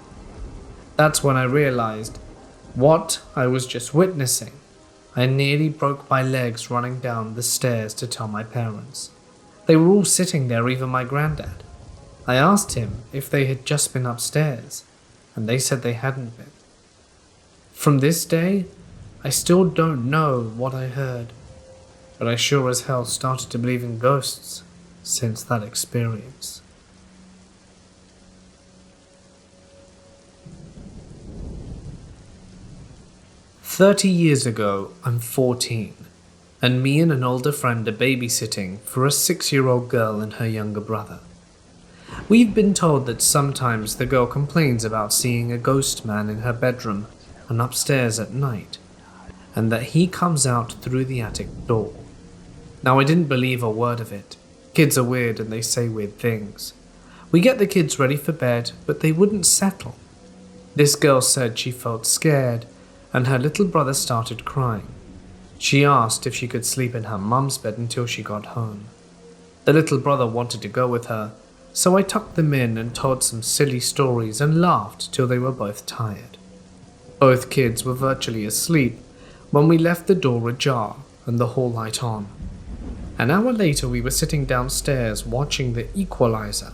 That's when I realized what I was just witnessing. I nearly broke my legs running down the stairs to tell my parents. They were all sitting there, even my granddad. I asked him if they had just been upstairs, and they said they hadn't been. From this day, I still don't know what I heard, but I sure as hell started to believe in ghosts since that experience. "30 years ago, I'm 14, and me and an older friend are babysitting for a 6-year-old girl and her younger brother. We've been told that sometimes the girl complains about seeing a ghost man in her bedroom and upstairs at night, and that he comes out through the attic door. Now, I didn't believe a word of it. Kids are weird and they say weird things. We get the kids ready for bed, but they wouldn't settle. This girl said she felt scared, and her little brother started crying. She asked if she could sleep in her mum's bed until she got home. The little brother wanted to go with her, so I tucked them in and told some silly stories and laughed till they were both tired. Both kids were virtually asleep when we left the door ajar and the hall light on. An hour later we were sitting downstairs watching The Equalizer,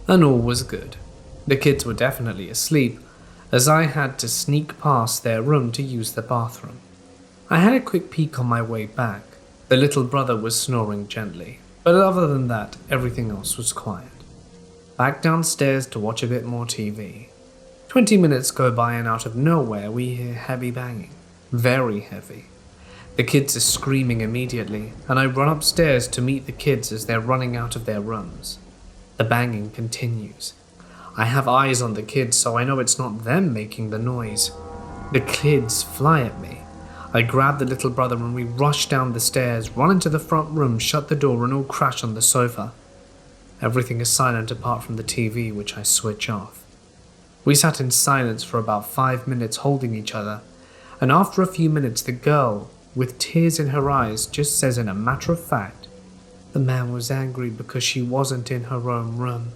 and all was good. The kids were definitely asleep, as I had to sneak past their room to use the bathroom. I had a quick peek on my way back. The little brother was snoring gently, but other than that, everything else was quiet. Back downstairs to watch a bit more TV. 20 minutes go by and out of nowhere we hear heavy banging. Very heavy. The kids are screaming immediately, and I run upstairs to meet the kids as they're running out of their rooms. The banging continues. I have eyes on the kids, so I know it's not them making the noise. The kids fly at me. I grab the little brother and we rush down the stairs, run into the front room, shut the door and all crash on the sofa. Everything is silent apart from the TV, which I switch off. We sat in silence for about 5 minutes holding each other, and after a few minutes the girl, with tears in her eyes, just says in a matter of fact, the man was angry because she wasn't in her own room.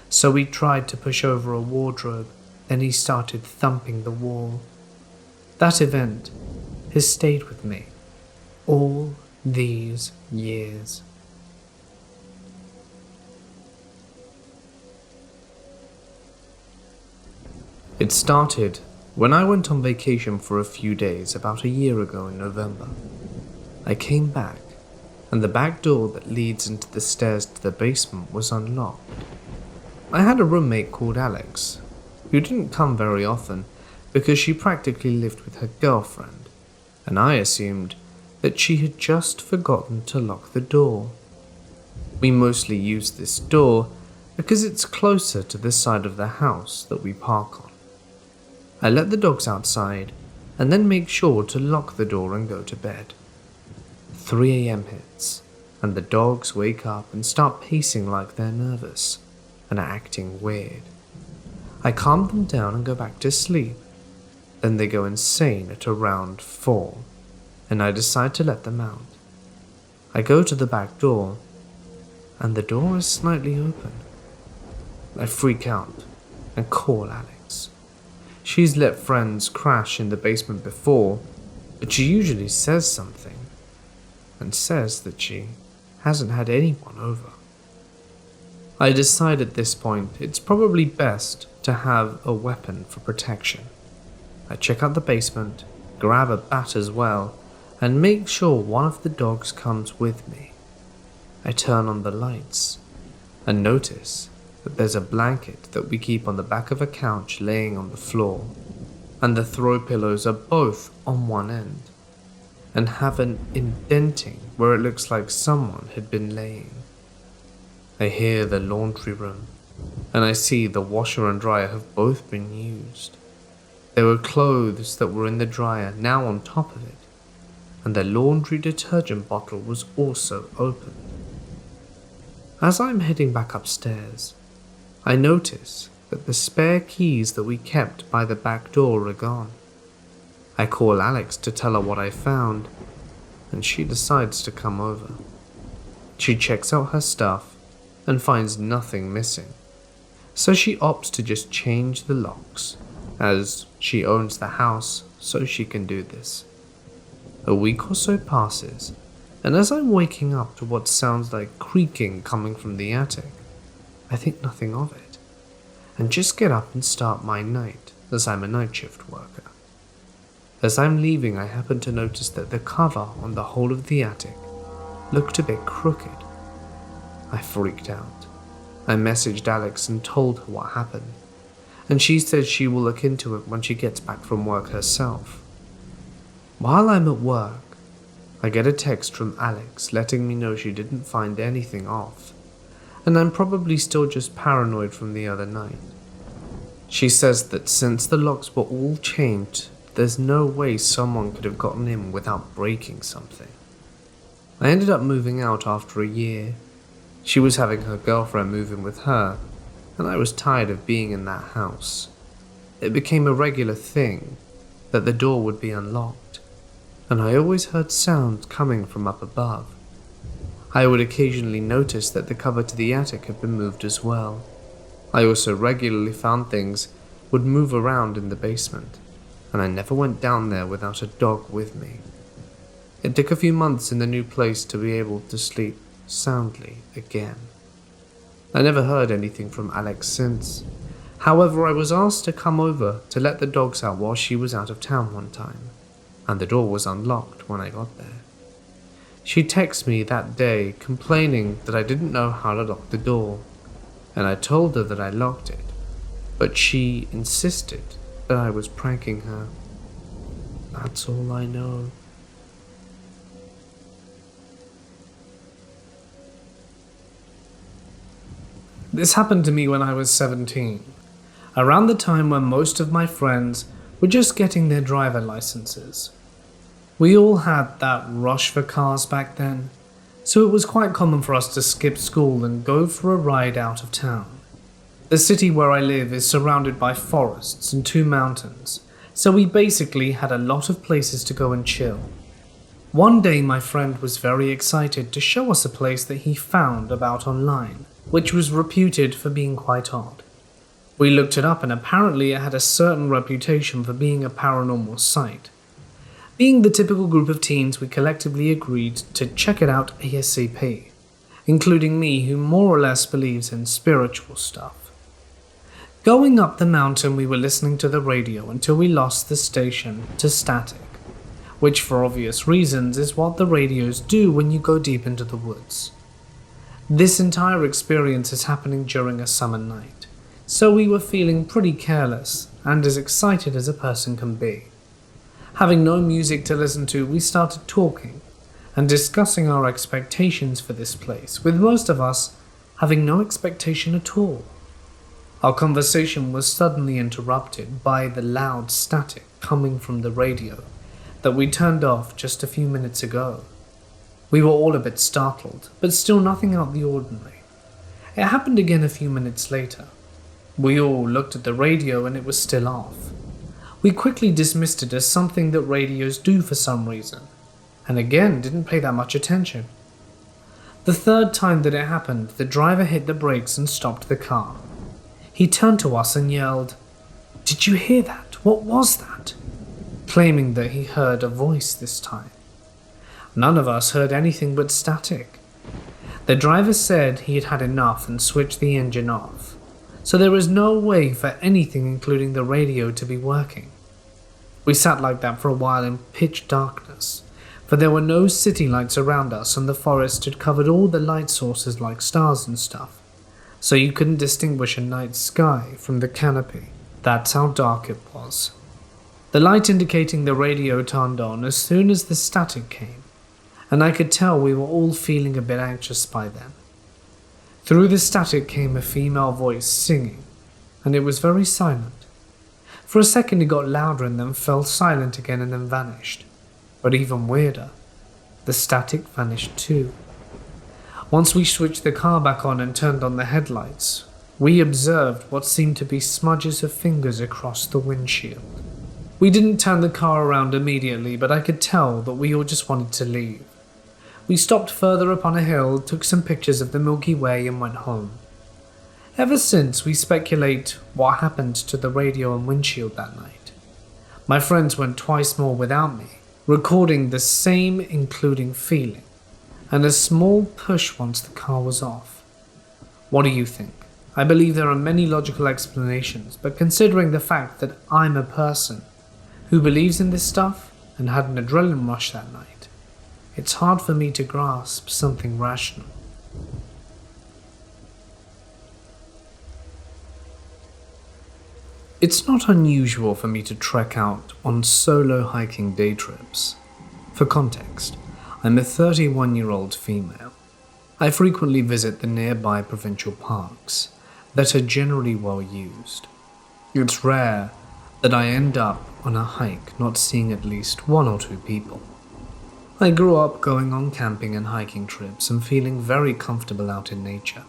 So he tried to push over a wardrobe, then he started thumping the wall. That event has stayed with me all these years. It started when I went on vacation for a few days about a year ago in November. I came back, and the back door that leads into the stairs to the basement was unlocked. I had a roommate called Alex, who didn't come very often because she practically lived with her girlfriend, and I assumed that she had just forgotten to lock the door. We mostly use this door because it's closer to the side of the house that we park on. I let the dogs outside and then make sure to lock the door and go to bed. 3 a.m. hits, and the dogs wake up and start pacing like they're nervous and are acting weird. I calm them down and go back to sleep. Then they go insane at around 4, and I decide to let them out. I go to the back door, and the door is slightly open. I freak out and call Alex. She's let friends crash in the basement before, but she usually says something, and says that she hasn't had anyone over. I decide at this point it's probably best to have a weapon for protection. I check out the basement, grab a bat as well, and make sure one of the dogs comes with me. I turn on the lights and notice that there's a blanket that we keep on the back of a couch laying on the floor, and the throw pillows are both on one end and have an indenting where it looks like someone had been laying. I hear the laundry room, and I see the washer and dryer have both been used. There were clothes that were in the dryer now on top of it, and the laundry detergent bottle was also opened. As I'm heading back upstairs, I notice that the spare keys that we kept by the back door are gone. I call Alex to tell her what I found, and she decides to come over. She checks out her stuff and finds nothing missing, so she opts to just change the locks, as she owns the house, so she can do this. A week or so passes, and as I'm waking up to what sounds like creaking coming from the attic, I think nothing of it, and just get up and start my night, as I'm a night shift worker. As I'm leaving, I happen to notice that the cover on the whole of the attic looked a bit crooked. I freaked out. I messaged Alex and told her what happened, and she says she will look into it when she gets back from work herself. While I'm at work, I get a text from Alex letting me know she didn't find anything off, and I'm probably still just paranoid from the other night. She says that since the locks were all changed, there's no way someone could have gotten in without breaking something. I ended up moving out after a year. She was having her girlfriend move in with her, and I was tired of being in that house. It became a regular thing that the door would be unlocked, and I always heard sounds coming from up above. I would occasionally notice that the cover to the attic had been moved as well. I also regularly found things would move around in the basement, and I never went down there without a dog with me. It took a few months in the new place to be able to sleep soundly again. I never heard anything from Alex since. However, I was asked to come over to let the dogs out while she was out of town one time, and the door was unlocked when I got there. She texted me that day complaining that I didn't know how to lock the door, and I told her that I locked it, but she insisted that I was pranking her. That's all I know. This happened to me when I was 17, around the time when most of my friends were just getting their driver licenses. We all had that rush for cars back then, so it was quite common for us to skip school and go for a ride out of town. The city where I live is surrounded by forests and 2 mountains, so we basically had a lot of places to go and chill. One day my friend was very excited to show us a place that he found about online, which was reputed for being quite odd. We looked it up and apparently it had a certain reputation for being a paranormal site. Being the typical group of teens, we collectively agreed to check it out ASAP, including me who more or less believes in spiritual stuff. Going up the mountain, we were listening to the radio until we lost the station to static, which for obvious reasons is what the radios do when you go deep into the woods. This entire experience is happening during a summer night, so we were feeling pretty careless and as excited as a person can be. Having no music to listen to, we started talking and discussing our expectations for this place, with most of us having no expectation at all. Our conversation was suddenly interrupted by the loud static coming from the radio that we turned off just a few minutes ago. We were all a bit startled, but still nothing out of the ordinary. It happened again a few minutes later. We all looked at the radio and it was still off. We quickly dismissed it as something that radios do for some reason, and again didn't pay that much attention. The third time that it happened, the driver hit the brakes and stopped the car. He turned to us and yelled, "Did you hear that? What was that?" claiming that he heard a voice this time. None of us heard anything but static. The driver said he had had enough and switched the engine off, so there was no way for anything including the radio to be working. We sat like that for a while in pitch darkness, for there were no city lights around us and the forest had covered all the light sources like stars and stuff, so you couldn't distinguish a night sky from the canopy. That's how dark it was. The light indicating the radio turned on as soon as the static came, and I could tell we were all feeling a bit anxious by then. Through the static came a female voice singing, and it was very silent. For a second it got louder and then fell silent again and then vanished. But even weirder, the static vanished too. Once we switched the car back on and turned on the headlights, we observed what seemed to be smudges of fingers across the windshield. We didn't turn the car around immediately, but I could tell that we all just wanted to leave. We stopped further up on a hill, took some pictures of the Milky Way and went home. Ever since, we speculate what happened to the radio and windshield that night. My friends went twice more without me, recording the same including feeling, and a small push once the car was off. What do you think? I believe there are many logical explanations, but considering the fact that I'm a person who believes in this stuff and had an adrenaline rush that night, it's hard for me to grasp something rational. It's not unusual for me to trek out on solo hiking day trips. For context, I'm a 31-year-old female. I frequently visit the nearby provincial parks that are generally well used. It's rare that I end up on a hike not seeing at least 1 or 2 people. I grew up going on camping and hiking trips and feeling very comfortable out in nature.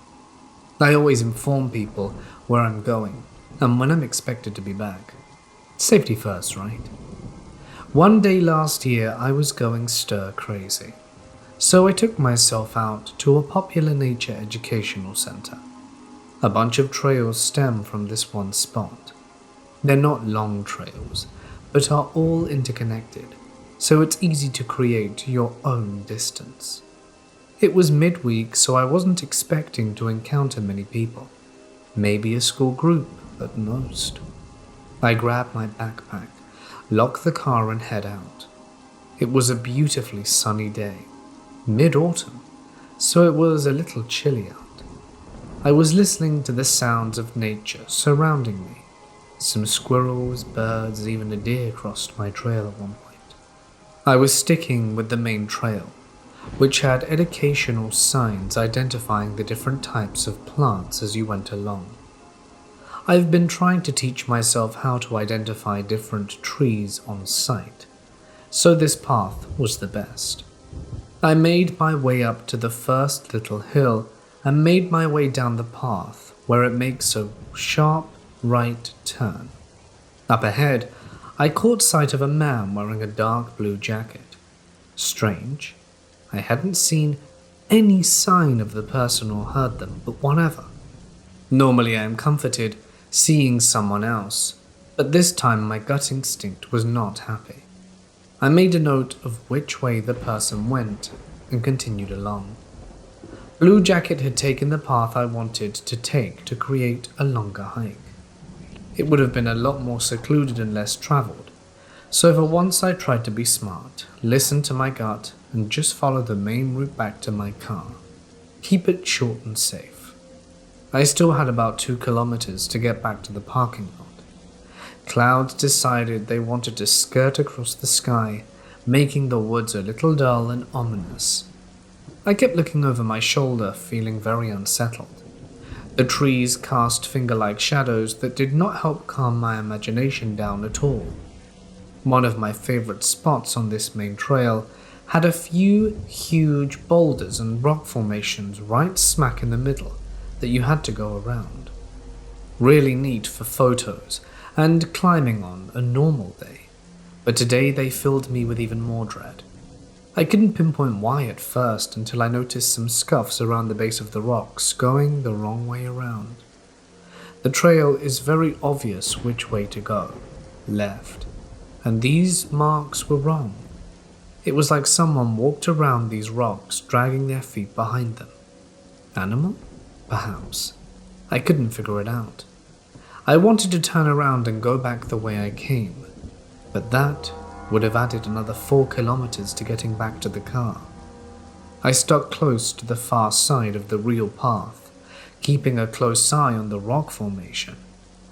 I always inform people where I'm going and when I'm expected to be back. Safety first, right? One day last year I was going stir crazy, so I took myself out to a popular nature educational center. A bunch of trails stem from this one spot. They're not long trails, but are all interconnected, so it's easy to create your own distance. It was midweek, so I wasn't expecting to encounter many people. Maybe a school group at most. I grabbed my backpack, lock the car and head out. It was a beautifully sunny day, mid-autumn, so it was a little chilly out. I was listening to the sounds of nature surrounding me. Some squirrels, birds, even a deer crossed my trail at one point. I was sticking with the main trail, which had educational signs identifying the different types of plants as you went along. I've been trying to teach myself how to identify different trees on sight, so this path was the best. I made my way up to the first little hill and made my way down the path where it makes a sharp right turn. Up ahead, I caught sight of a man wearing a dark blue jacket. Strange, I hadn't seen any sign of the person or heard them, but whatever. Normally I am comforted seeing someone else, but this time my gut instinct was not happy. I made a note of which way the person went and continued along. Blue Jacket had taken the path I wanted to take to create a longer hike. It would have been a lot more secluded and less traveled, so for once I tried to be smart, listen to my gut, and just follow the main route back to my car. Keep it short and safe. I still had about 2 kilometers to get back to the parking lot. Clouds decided they wanted to skirt across the sky, making the woods a little dull and ominous. I kept looking over my shoulder, feeling very unsettled. The trees cast finger-like shadows that did not help calm my imagination down at all. One of my favorite spots on this main trail had a few huge boulders and rock formations right smack in the middle that you had to go around. Really neat for photos and climbing on a normal day, but today they filled me with even more dread. I couldn't pinpoint why at first until I noticed some scuffs around the base of the rocks going the wrong way around. The trail is very obvious which way to go, left, and these marks were wrong. It was like someone walked around these rocks dragging their feet behind them. Animal? Perhaps. I couldn't figure it out. I wanted to turn around and go back the way I came, but that would have added another 4 kilometers to getting back to the car. I stuck close to the far side of the real path, keeping a close eye on the rock formation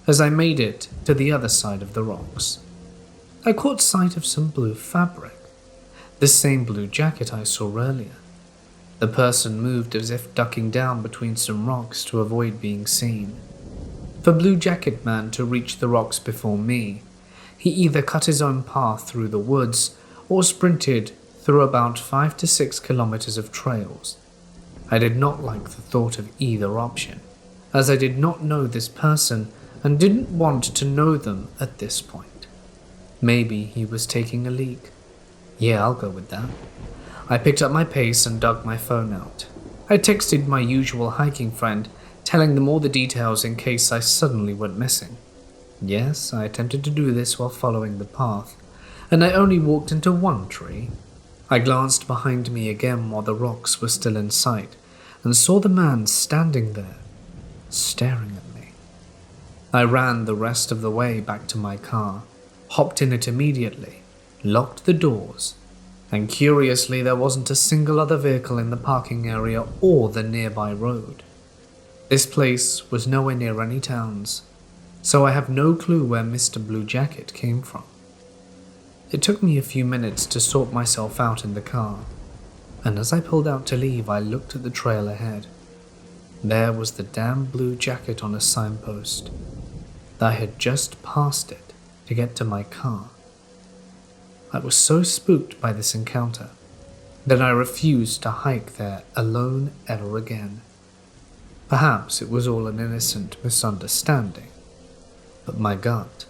as I made it to the other side of the rocks. I caught sight of some blue fabric, the same blue jacket I saw earlier. The person moved as if ducking down between some rocks to avoid being seen. For Blue Jacket Man to reach the rocks before me, he either cut his own path through the woods or sprinted through about 5 to 6 kilometers of trails. I did not like the thought of either option, as I did not know this person and didn't want to know them at this point. Maybe he was taking a leak. Yeah, I'll go with that. I picked up my pace and dug my phone out. I texted my usual hiking friend, telling them all the details in case I suddenly went missing. Yes, I attempted to do this while following the path, and I only walked into one tree. I glanced behind me again while the rocks were still in sight, and saw the man standing there, staring at me. I ran the rest of the way back to my car, hopped in it immediately, locked the doors, and curiously there wasn't a single other vehicle in the parking area or the nearby road. This place was nowhere near any towns, so I have no clue where Mr. Blue Jacket came from. It took me a few minutes to sort myself out in the car, and as I pulled out to leave, I looked at the trail ahead. There was the damn Blue Jacket on a signpost. I had just passed it to get to my car. I was so spooked by this encounter that I refused to hike there alone ever again. Perhaps it was all an innocent misunderstanding, but my gut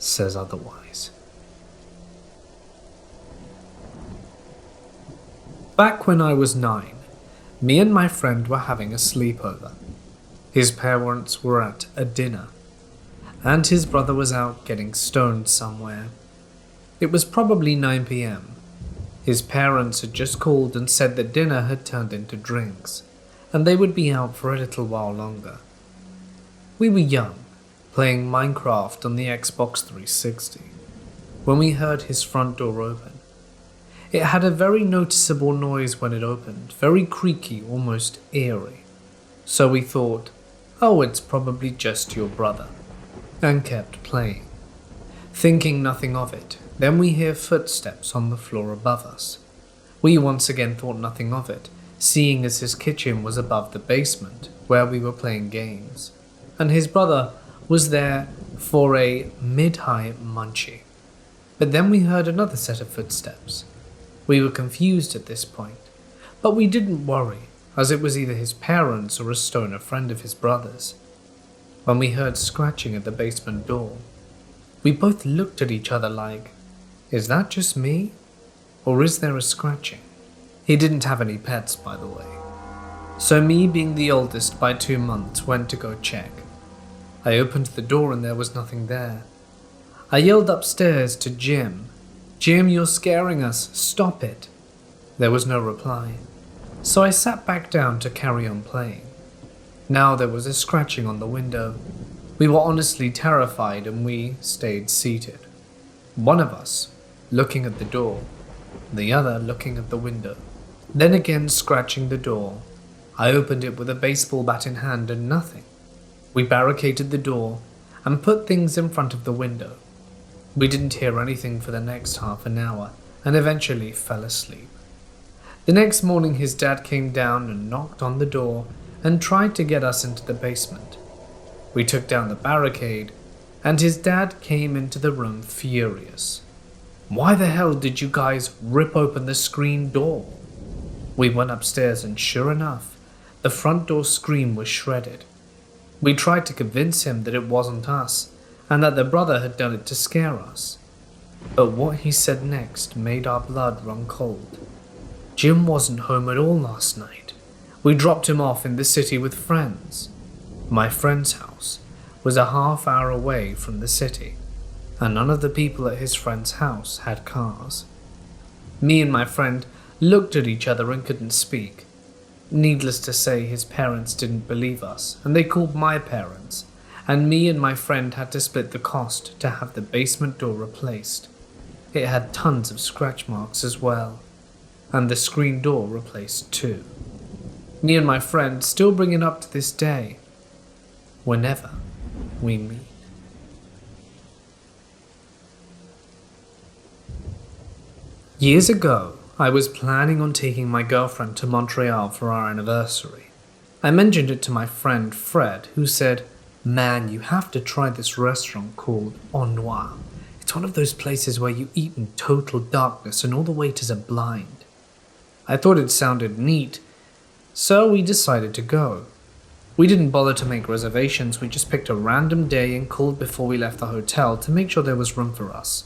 says otherwise. Back when I was 9, me and my friend were having a sleepover. His parents were at a dinner, and his brother was out getting stoned somewhere. It was probably 9 p.m. His parents had just called and said that dinner had turned into drinks, and they would be out for a little while longer. We were young, playing Minecraft on the Xbox 360, when we heard his front door open. It had a very noticeable noise when it opened, very creaky, almost eerie. So we thought, oh, it's probably just your brother, and kept playing. Thinking nothing of it, then we hear footsteps on the floor above us. We once again thought nothing of it, seeing as his kitchen was above the basement, where we were playing games, and his brother was there for a mid-high munchie. But then we heard another set of footsteps. We were confused at this point, but we didn't worry, as it was either his parents or a stoner friend of his brother's. When we heard scratching at the basement door, we both looked at each other like, is that just me? Or is there a scratching? He didn't have any pets, by the way. So me, being the oldest by 2 months, went to go check. I opened the door and there was nothing there. I yelled upstairs to Jim, "Jim, you're scaring us, stop it." There was no reply, so I sat back down to carry on playing. Now there was a scratching on the window. We were honestly terrified and we stayed seated. One of us looking at the door, the other looking at the window. Then again scratching the door. I opened it with a baseball bat in hand and nothing. We barricaded the door and put things in front of the window. We didn't hear anything for the next half an hour and eventually fell asleep. The next morning his dad came down and knocked on the door and tried to get us into the basement. We took down the barricade and his dad came into the room furious. "Why the hell did you guys rip open the screen door?" We went upstairs and sure enough, the front door screen was shredded. We tried to convince him that it wasn't us and that the brother had done it to scare us. But what he said next made our blood run cold. Jim wasn't home at all last night. We dropped him off in the city with friends. My friend's house was a half hour away from the city, and none of the people at his friend's house had cars. Me and my friend looked at each other and couldn't speak. Needless to say, his parents didn't believe us, and they called my parents, and me and my friend had to split the cost to have the basement door replaced. It had tons of scratch marks as well, and the screen door replaced too. Me and my friend still bring it up to this day, whenever we meet. Years ago, I was planning on taking my girlfriend to Montreal for our anniversary. I mentioned it to my friend Fred, who said, "Man, you have to try this restaurant called Au Noir. It's one of those places where you eat in total darkness and all the waiters are blind." I thought it sounded neat, so we decided to go. We didn't bother to make reservations, we just picked a random day and called before we left the hotel to make sure there was room for us.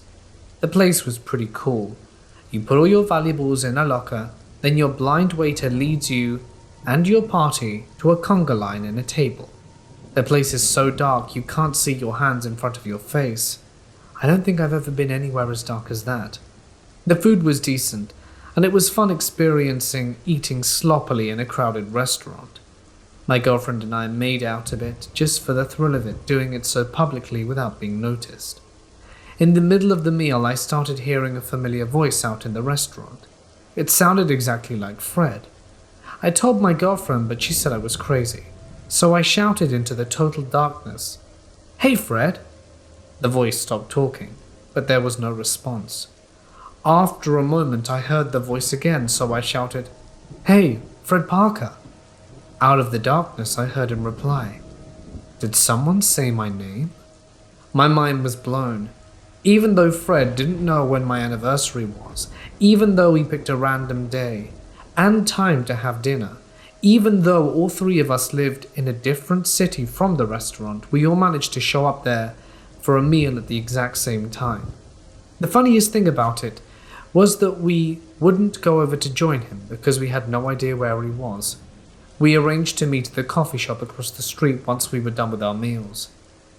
The place was pretty cool. You put all your valuables in a locker, then your blind waiter leads you and your party to a conga line and a table. The place is so dark you can't see your hands in front of your face. I don't think I've ever been anywhere as dark as that. The food was decent, and it was fun experiencing eating sloppily in a crowded restaurant. My girlfriend and I made out a bit, just for the thrill of it, doing it so publicly without being noticed. In the middle of the meal, I started hearing a familiar voice out in the restaurant. It sounded exactly like Fred. I told my girlfriend, but she said I was crazy. So I shouted into the total darkness, "Hey Fred!" The voice stopped talking, but there was no response. After a moment I heard the voice again, so I shouted, "Hey, Fred Parker!" Out of the darkness I heard him reply, "Did someone say my name?" My mind was blown. Even though Fred didn't know when my anniversary was, even though we picked a random day and time to have dinner, even though all three of us lived in a different city from the restaurant, we all managed to show up there for a meal at the exact same time. The funniest thing about it was that we wouldn't go over to join him because we had no idea where he was. We arranged to meet at the coffee shop across the street once we were done with our meals.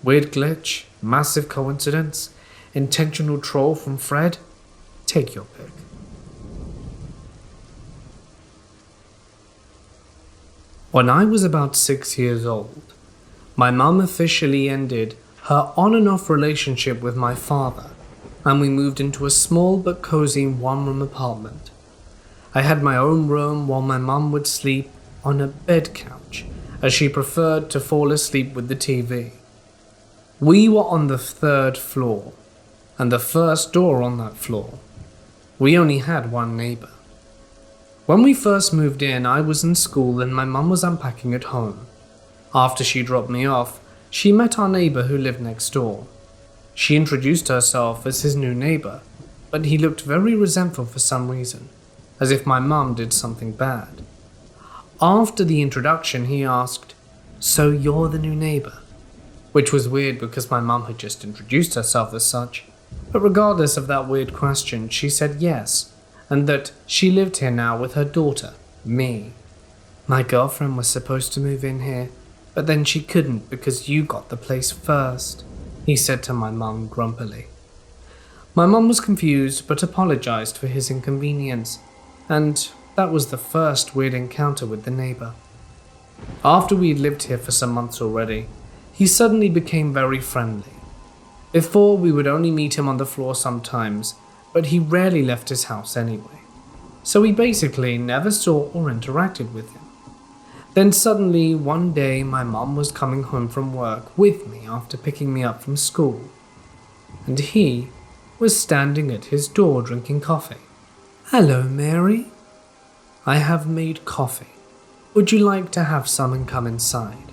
Weird glitch, massive coincidence, intentional troll from Fred? Take your pick. When I was about 6 years old, my mum officially ended her on and off relationship with my father, and we moved into a small but cozy one-room apartment. I had my own room while my mum would sleep on a bed couch, as she preferred to fall asleep with the TV. We were on the 3rd floor, and the first door on that floor. We only had one neighbor. When we first moved in, I was in school and my mum was unpacking at home. After she dropped me off, she met our neighbor who lived next door. She introduced herself as his new neighbor, but he looked very resentful for some reason, as if my mum did something bad. After the introduction, he asked, "So you're the new neighbor?" Which was weird because my mum had just introduced herself as such. But regardless of that weird question, she said yes, and that she lived here now with her daughter, me. "My girlfriend was supposed to move in here, but then she couldn't because you got the place first," he said to my mum grumpily. My mum was confused but apologized for his inconvenience, and that was the first weird encounter with the neighbor. After we had lived here for some months already, he suddenly became very friendly. Before, we would only meet him on the floor sometimes, but he rarely left his house anyway, so we basically never saw or interacted with him. Then suddenly, one day, my mum was coming home from work with me after picking me up from school, and he was standing at his door drinking coffee. "Hello, Mary. I have made coffee. Would you like to have some and come inside?"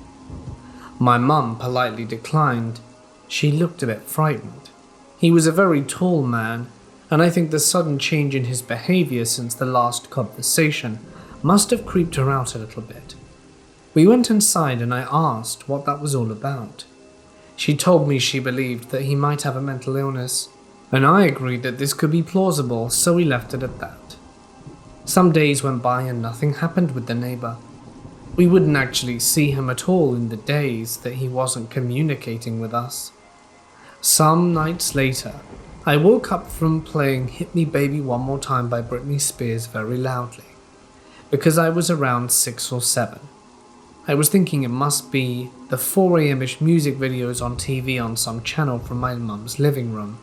My mum politely declined. She looked a bit frightened. He was a very tall man, and I think the sudden change in his behavior since the last conversation must have creeped her out a little bit. We went inside and I asked what that was all about. She told me she believed that he might have a mental illness, and I agreed that this could be plausible, so we left it at that. Some days went by and nothing happened with the neighbor. We wouldn't actually see him at all in the days that he wasn't communicating with us. Some nights later, I woke up from playing Hit Me Baby One More Time by Britney Spears very loudly, because I was around 6 or 7. I was thinking it must be the 4 a.m.-ish music videos on TV on some channel from my mum's living room,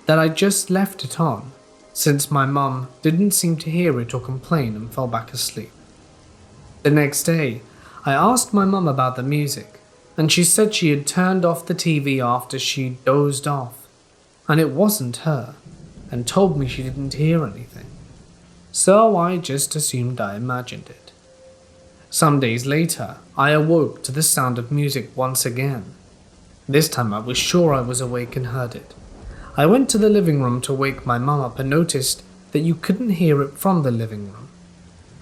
that I just left it on, since my mum didn't seem to hear it or complain and fell back asleep. The next day, I asked my mum about the music, and she said she had turned off the TV after she dozed off, and it wasn't her, and told me she didn't hear anything. So I just assumed I imagined it. Some days later, I awoke to the sound of music once again. This time I was sure I was awake and heard it. I went to the living room to wake my mum up and noticed that you couldn't hear it from the living room.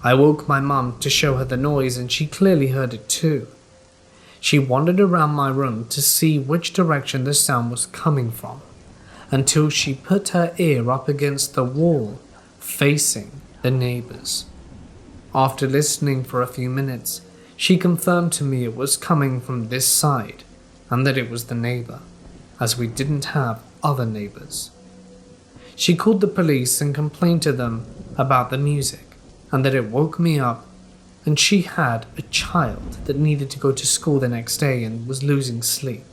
I woke my mum to show her the noise and she clearly heard it too. She wandered around my room to see which direction the sound was coming from, until she put her ear up against the wall, facing the neighbors. After listening for a few minutes, she confirmed to me it was coming from this side, and that it was the neighbor, as we didn't have other neighbors. She called the police and complained to them about the music, and that it woke me up, and she had a child that needed to go to school the next day and was losing sleep.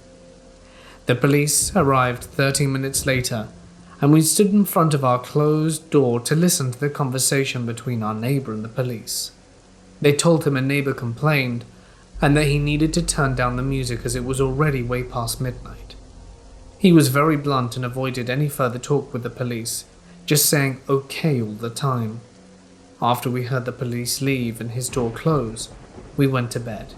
The police arrived 30 minutes later, and we stood in front of our closed door to listen to the conversation between our neighbor and the police. They told him a neighbor complained, and that he needed to turn down the music as it was already way past midnight. He was very blunt and avoided any further talk with the police, just saying okay all the time. After we heard the police leave and his door close, we went to bed.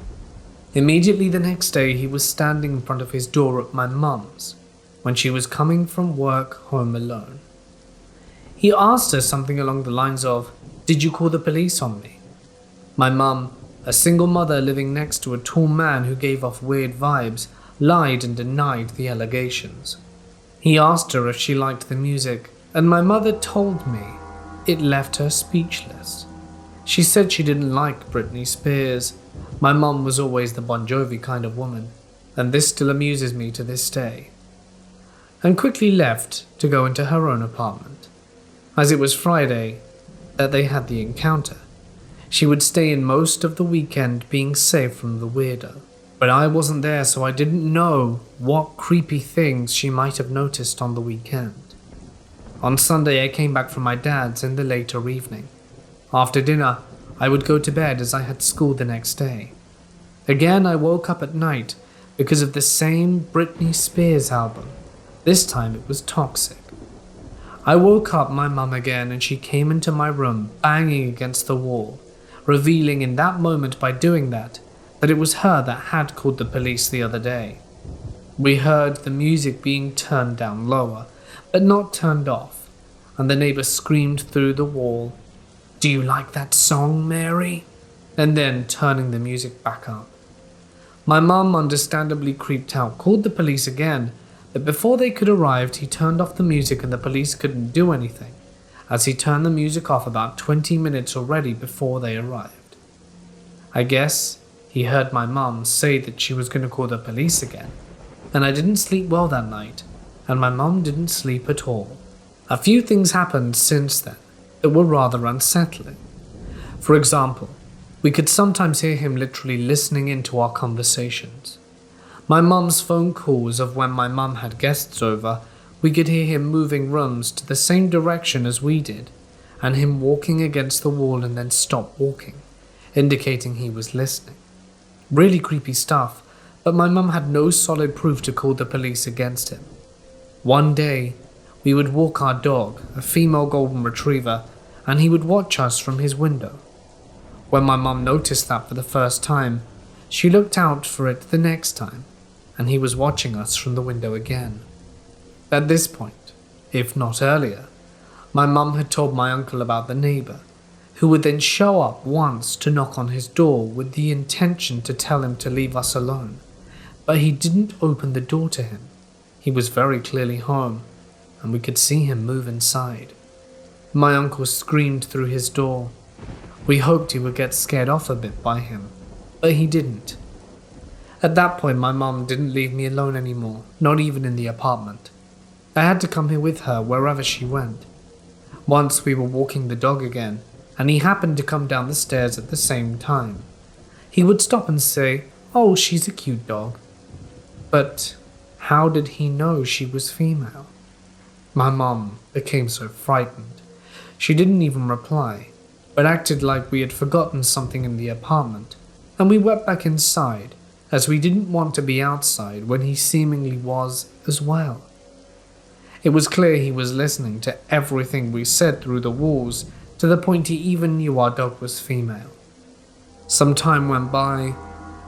Immediately the next day, he was standing in front of his door at my mum's when she was coming from work home alone. He asked her something along the lines of, "Did you call the police on me?" My mum, a single mother living next to a tall man who gave off weird vibes, lied and denied the allegations. He asked her if she liked the music, and my mother told me it left her speechless. She said she didn't like Britney Spears. My mum was always the Bon Jovi kind of woman, and this still amuses me to this day. And quickly left to go into her own apartment. As it was Friday that they had the encounter, she would stay in most of the weekend being safe from the weirdo. But I wasn't there, so I didn't know what creepy things she might have noticed on the weekend. On Sunday, I came back from my dad's in the later evening. After dinner, I would go to bed as I had school the next day. Again, I woke up at night because of the same Britney Spears album. This time it was Toxic. I woke up my mum again and she came into my room banging against the wall, revealing in that moment by doing that that it was her that had called the police the other day. We heard the music being turned down lower, but not turned off, and the neighbor screamed through the wall, "Do you like that song, Mary?" and then turning the music back up. My mum, understandably creeped out, called the police again, but before they could arrive, he turned off the music and the police couldn't do anything, as he turned the music off about 20 minutes already before they arrived. I guess he heard my mum say that she was going to call the police again, and I didn't sleep well that night, and my mum didn't sleep at all. A few things happened since then that were rather unsettling. For example, we could sometimes hear him literally listening into our conversations. My mum's phone calls of when my mum had guests over, we could hear him moving rooms to the same direction as we did, and him walking against the wall and then stop walking, indicating he was listening. Really creepy stuff, but my mum had no solid proof to call the police against him. One day, we would walk our dog, a female golden retriever, and he would watch us from his window. When my mum noticed that for the first time, she looked out for it the next time, and he was watching us from the window again. At this point, if not earlier, my mum had told my uncle about the neighbor, who would then show up once to knock on his door with the intention to tell him to leave us alone, but he didn't open the door to him. He was very clearly home, and we could see him move inside. My uncle screamed through his door. We hoped he would get scared off a bit by him, but he didn't. At that point, my mum didn't leave me alone anymore, not even in the apartment. I had to come here with her wherever she went. Once we were walking the dog again, and he happened to come down the stairs at the same time. He would stop and say, "Oh, she's a cute dog." But how did he know she was female? My mum became so frightened. She didn't even reply, but acted like we had forgotten something in the apartment, and we went back inside, as we didn't want to be outside when he seemingly was as well. It was clear he was listening to everything we said through the walls, to the point he even knew our dog was female. Some time went by,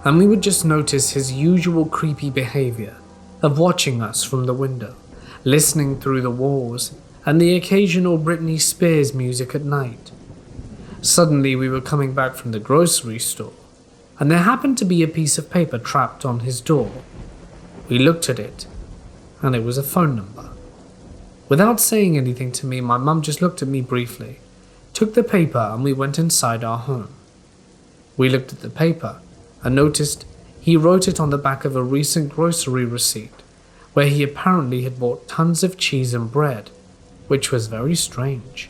and we would just notice his usual creepy behavior of watching us from the window, listening through the walls, and the occasional Britney Spears music at night. Suddenly we were coming back from the grocery store, and there happened to be a piece of paper trapped on his door. We looked at it, and it was a phone number. Without saying anything to me, my mum just looked at me briefly, took the paper, and we went inside our home. We looked at the paper and noticed he wrote it on the back of a recent grocery receipt, where he apparently had bought tons of cheese and bread, which was very strange.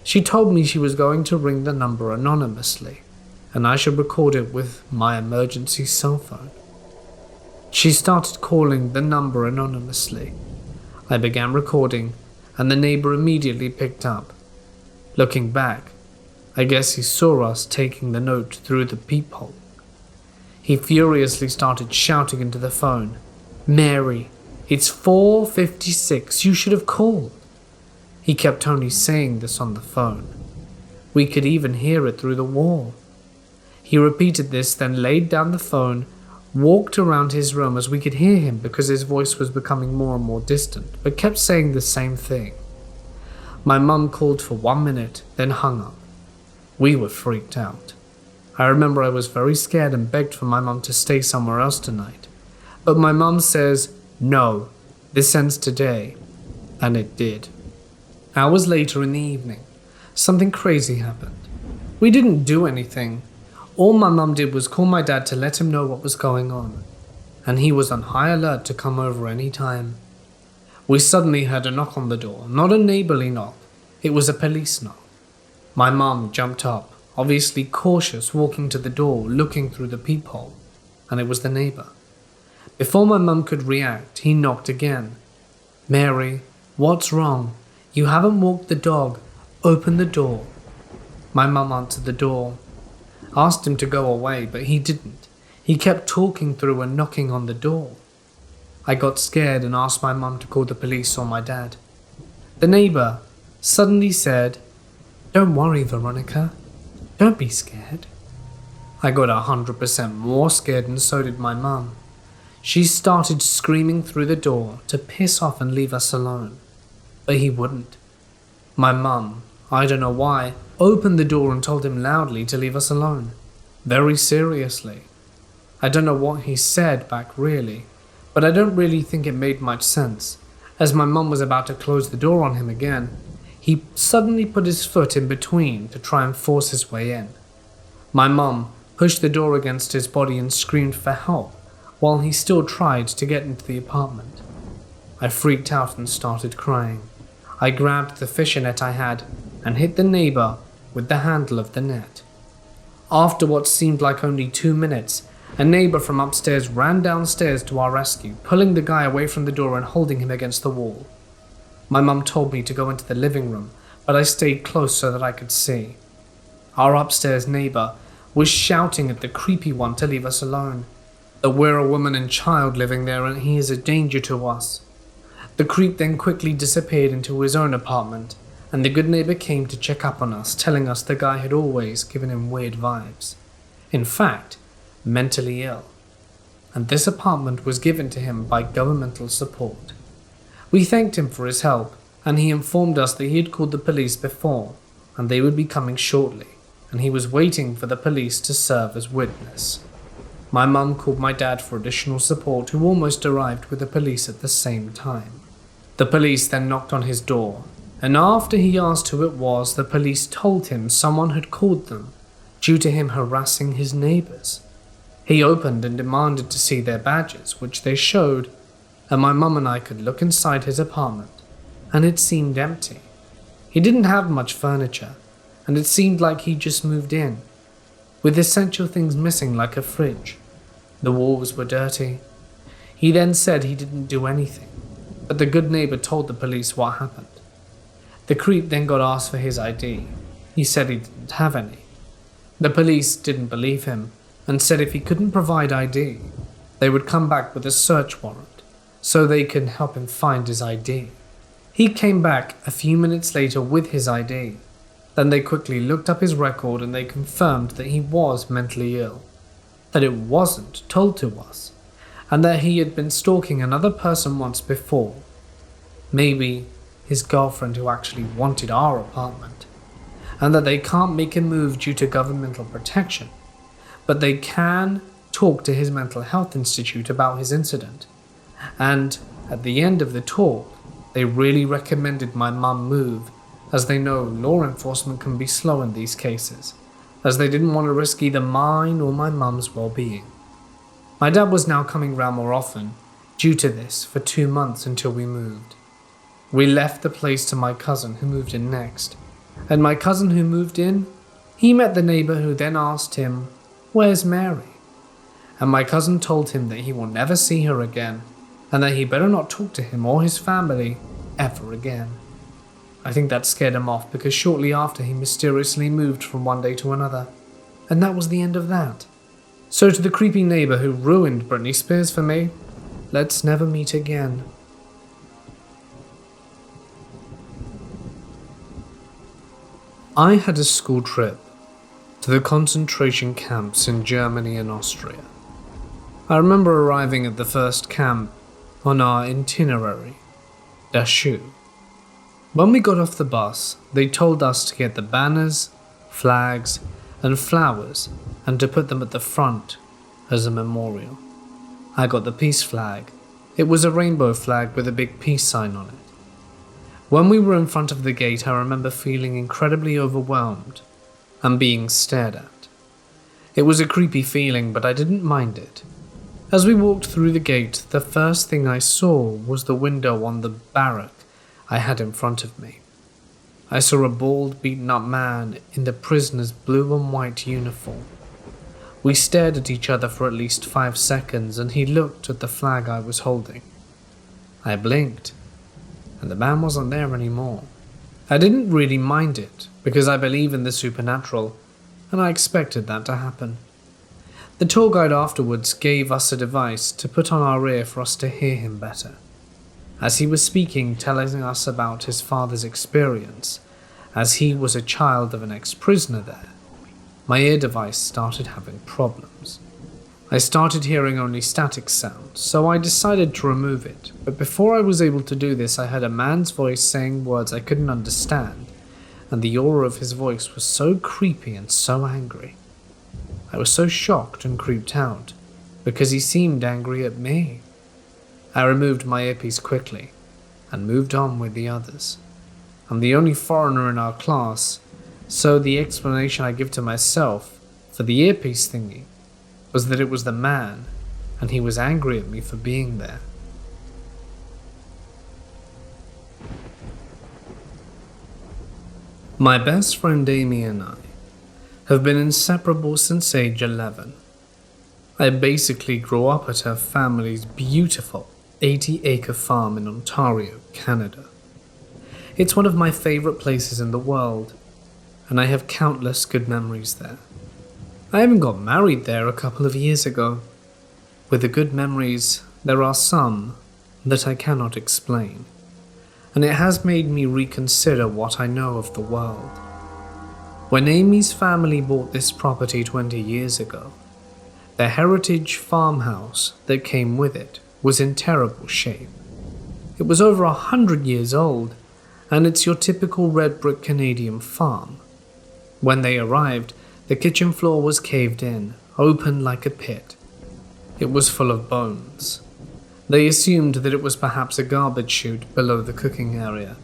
She told me she was going to ring the number anonymously, and I should record it with my emergency cell phone. She started calling the number anonymously. I began recording, and the neighbor immediately picked up. Looking back, I guess he saw us taking the note through the peephole. He furiously started shouting into the phone, "Mary, it's 4:56, you should have called." He kept only saying this on the phone. We could even hear it through the wall. He repeated this, then laid down the phone, walked around his room as we could hear him because his voice was becoming more and more distant, but kept saying the same thing. My mum called for 1 minute, then hung up. We were freaked out. I remember I was very scared and begged for my mum to stay somewhere else tonight. But my mum says, "No, this ends today." And it did. Hours later in the evening, something crazy happened. We didn't do anything. All my mum did was call my dad to let him know what was going on, and he was on high alert to come over any time. We suddenly heard a knock on the door, not a neighborly knock, it was a police knock. My mum jumped up, obviously cautious, walking to the door, looking through the peephole, and it was the neighbor. Before my mum could react, he knocked again. "Mary, what's wrong? You haven't walked the dog. Open the door." My mum answered the door. Asked him to go away, but he didn't. He kept talking through and knocking on the door. I got scared and asked my mum to call the police or my dad. The neighbor suddenly said, "Don't worry, Veronica. Don't be scared." I got 100% more scared and so did my mum. She started screaming through the door to piss off and leave us alone, but he wouldn't. My mum, I don't know why, opened the door and told him loudly to leave us alone, very seriously. I don't know what he said back really, but I don't really think it made much sense. As my mum was about to close the door on him again, he suddenly put his foot in between to try and force his way in. My mum pushed the door against his body and screamed for help while he still tried to get into the apartment. I freaked out and started crying. I grabbed the fishing net I had and hit the neighbor with the handle of the net. After what seemed like only 2 minutes, a neighbor from upstairs ran downstairs to our rescue, pulling the guy away from the door and holding him against the wall. My mum told me to go into the living room, but I stayed close so that I could see. Our upstairs neighbor was shouting at the creepy one to leave us alone, that we're a woman and child living there and he is a danger to us. The creep then quickly disappeared into his own apartment, and the good neighbor came to check up on us, telling us the guy had always given him weird vibes. In fact, mentally ill, and this apartment was given to him by governmental support. We thanked him for his help, and he informed us that he had called the police before, and they would be coming shortly, and he was waiting for the police to serve as witness. My mum called my dad for additional support, who almost arrived with the police at the same time. The police then knocked on his door, and after he asked who it was, the police told him someone had called them due to him harassing his neighbors. He opened and demanded to see their badges, which they showed, and my mum and I could look inside his apartment, and it seemed empty. He didn't have much furniture, and it seemed like he just moved in, with essential things missing like a fridge. The walls were dirty. He then said he didn't do anything, but the good neighbor told the police what happened. The creep then got asked for his ID. He said he didn't have any. The police didn't believe him and said if he couldn't provide ID, they would come back with a search warrant so they could help him find his ID. He came back a few minutes later with his ID. Then they quickly looked up his record and they confirmed that he was mentally ill, that it wasn't told to us, and that he had been stalking another person once before. Maybe his girlfriend who actually wanted our apartment, and that they can't make him move due to governmental protection, but they can talk to his mental health institute about his incident. And at the end of the talk, they really recommended my mum move, as they know law enforcement can be slow in these cases, as they didn't want to risk either mine or my mum's well-being. My dad was now coming round more often, due to this, for 2 months until we moved. We left the place to my cousin who moved in next, and my cousin who moved in, he met the neighbor who then asked him, "Where's Mary?" And my cousin told him that he will never see her again, and that he better not talk to him or his family ever again. I think that scared him off because shortly after he mysteriously moved from one day to another, and that was the end of that. So to the creepy neighbor who ruined Britney Spears for me, let's never meet again. I had a school trip to the concentration camps in Germany and Austria. I remember arriving at the first camp on our itinerary, Dachau. When we got off the bus, they told us to get the banners, flags, and flowers and to put them at the front as a memorial. I got the peace flag. It was a rainbow flag with a big peace sign on it. When we were in front of the gate, I remember feeling incredibly overwhelmed and being stared at. It was a creepy feeling, but I didn't mind it. As we walked through the gate, the first thing I saw was the window on the barrack I had in front of me. I saw a bald, beaten-up man in the prisoner's blue and white uniform. We stared at each other for at least 5 seconds, and he looked at the flag I was holding. I blinked, and the man wasn't there anymore. I didn't really mind it, because I believe in the supernatural, and I expected that to happen. The tour guide afterwards gave us a device to put on our ear for us to hear him better, as he was speaking, telling us about his father's experience, as he was a child of an ex-prisoner there. my ear device started having problems. I started hearing only static sounds, so I decided to remove it, but before I was able to do this I heard a man's voice saying words I couldn't understand, and the aura of his voice was so creepy and so angry. I was so shocked and creeped out, because he seemed angry at me. I removed my earpiece quickly, and moved on with the others. I'm the only foreigner in our class, so the explanation I give to myself for the earpiece thingy was that it was the man, and he was angry at me for being there. My best friend Amy and I have been inseparable since age 11. I basically grew up at her family's beautiful 80-acre farm in Ontario, Canada. It's one of my favorite places in the world, and I have countless good memories there. I even got married there a couple of years ago. With the good memories, there are some that I cannot explain, and it has made me reconsider what I know of the world. When Amy's family bought this property 20 years ago, the heritage farmhouse that came with it was in terrible shape. It was over 100 years old, and it's your typical red brick Canadian farm. When they arrived, the kitchen floor was caved in, open like a pit. It was full of bones. They assumed that it was perhaps a garbage chute below the cooking area,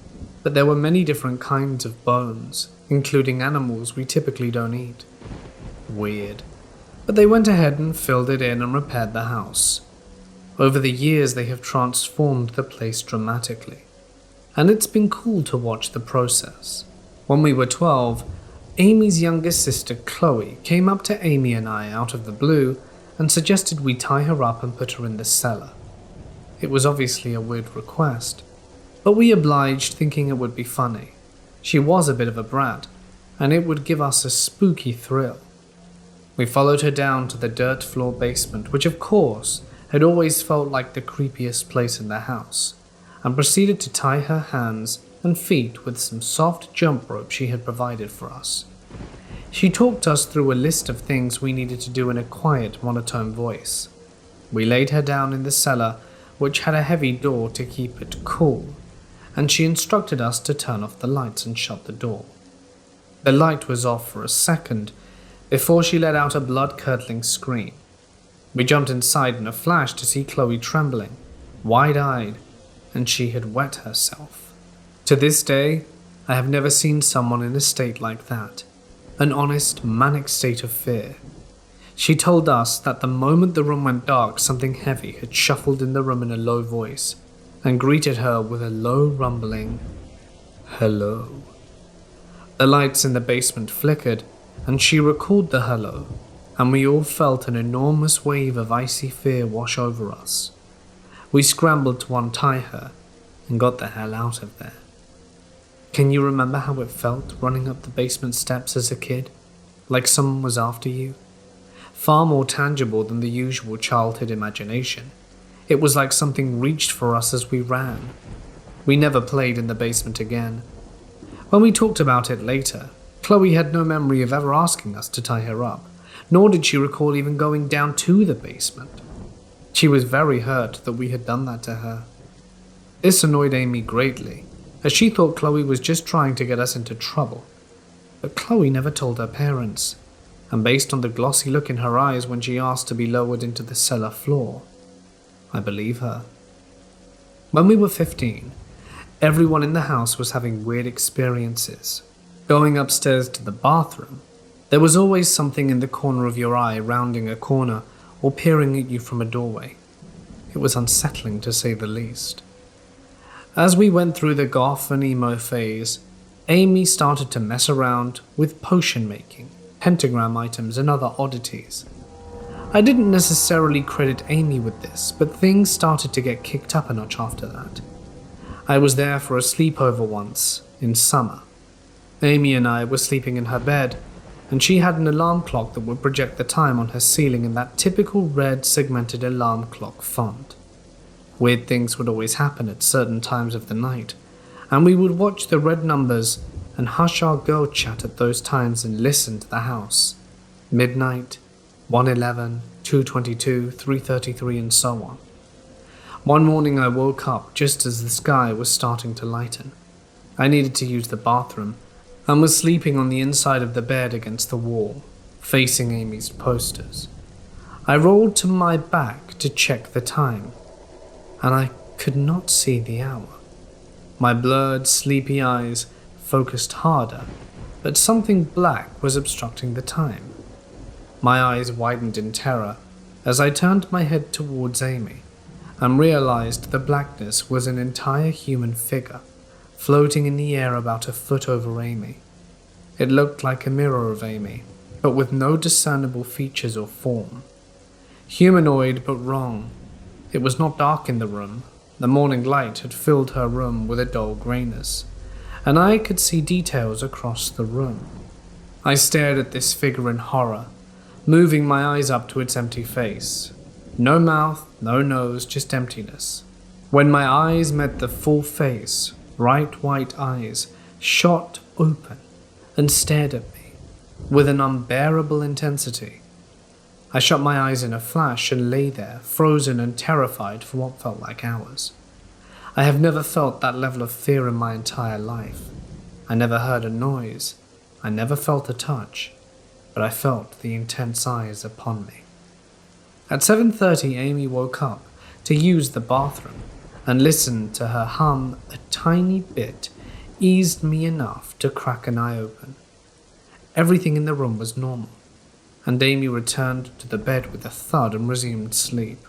but there were many different kinds of bones, including animals we typically don't eat. Weird. But they went ahead and filled it in and repaired the house. Over the years they have transformed the place dramatically, and it's been cool to watch the process. When we were 12, Amy's youngest sister Chloe came up to Amy and I out of the blue and suggested we tie her up and put her in the cellar. It was obviously a weird request, but we obliged, thinking it would be funny. She was a bit of a brat, and it would give us a spooky thrill. We followed her down to the dirt floor basement, which of course had always felt like the creepiest place in the house, and proceeded to tie her hands and feet with some soft jump rope she had provided for us. She talked us through a list of things we needed to do in a quiet, monotone voice. We laid her down in the cellar, which had a heavy door to keep it cool, and she instructed us to turn off the lights and shut the door. The light was off for a second before she let out a blood-curdling scream. We jumped inside in a flash to see Chloe trembling, wide-eyed, and she had wet herself. To this day, I have never seen someone in a state like that, an honest, manic state of fear. She told us that the moment the room went dark, something heavy had shuffled in the room in a low voice and greeted her with a low rumbling, "Hello." The lights in the basement flickered, and she recalled the hello, and we all felt an enormous wave of icy fear wash over us. We scrambled to untie her and got the hell out of there. Can you remember how it felt running up the basement steps as a kid? Like someone was after you? Far more tangible than the usual childhood imagination. It was like something reached for us as we ran. We never played in the basement again. When we talked about it later, Chloe had no memory of ever asking us to tie her up, nor did she recall even going down to the basement. She was very hurt that we had done that to her. This annoyed Amy greatly, as she thought Chloe was just trying to get us into trouble. But Chloe never told her parents, and based on the glossy look in her eyes when she asked to be lowered into the cellar floor, I believe her. When we were 15, everyone in the house was having weird experiences. Going upstairs to the bathroom, there was always something in the corner of your eye rounding a corner or peering at you from a doorway. It was unsettling to say the least. As we went through the goth and emo phase, Amy started to mess around with potion making, pentagram items and other oddities. I didn't necessarily credit Amy with this, but things started to get kicked up a notch after that. I was there for a sleepover once, in summer. Amy and I were sleeping in her bed, and she had an alarm clock that would project the time on her ceiling in that typical red segmented alarm clock font. Weird things would always happen at certain times of the night, and we would watch the red numbers and hush our girl chat at those times and listen to the house Midnight, 1:11, 2:22, 3:33, and so on. One morning I woke up just as the sky was starting to lighten. I needed to use the bathroom and was sleeping on the inside of the bed against the wall, facing Amy's posters. I rolled to my back to check the time, and I could not see the hour. My blurred, sleepy eyes focused harder, but something black was obstructing the time. My eyes widened in terror as I turned my head towards Amy and realized the blackness was an entire human figure floating in the air about a foot over Amy. It looked like a mirror of Amy, but with no discernible features or form. Humanoid, but wrong. It was not dark in the room. The morning light had filled her room with a dull grayness, and I could see details across the room. I stared at this figure in horror, moving my eyes up to its empty face. No mouth, no nose, just emptiness. When my eyes met the full face, bright white eyes shot open and stared at me with an unbearable intensity. I shut my eyes in a flash and lay there, frozen and terrified for what felt like hours. I have never felt that level of fear in my entire life. I never heard a noise. I never felt a touch, but I felt the intense eyes upon me. At 7:30, Amy woke up to use the bathroom, and listened to her hum a tiny bit eased me enough to crack an eye open. Everything in the room was normal, and Amy returned to the bed with a thud and resumed sleep.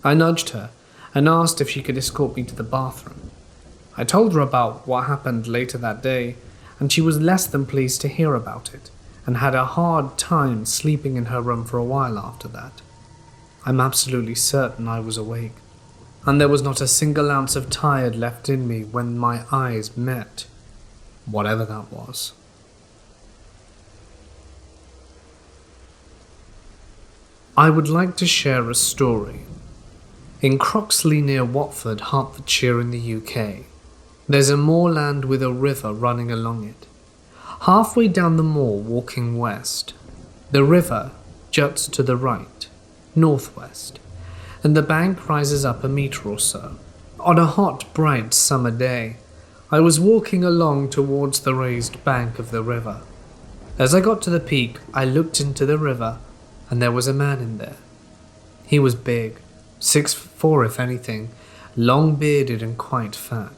I nudged her and asked if she could escort me to the bathroom. I told her about what happened later that day, and she was less than pleased to hear about it, and had a hard time sleeping in her room for a while after that. I'm absolutely certain I was awake, and there was not a single ounce of tired left in me when my eyes met whatever that was. I would like to share a story. In Croxley near Watford, Hertfordshire in the UK, there's a moorland with a river running along it. Halfway down the moor, walking west, the river juts to the right, northwest, and the bank rises up a metre or so. On a hot, bright summer day, I was walking along towards the raised bank of the river. As I got to the peak, I looked into the river, and there was a man in there. He was big, 6'4" if anything, long-bearded and quite fat.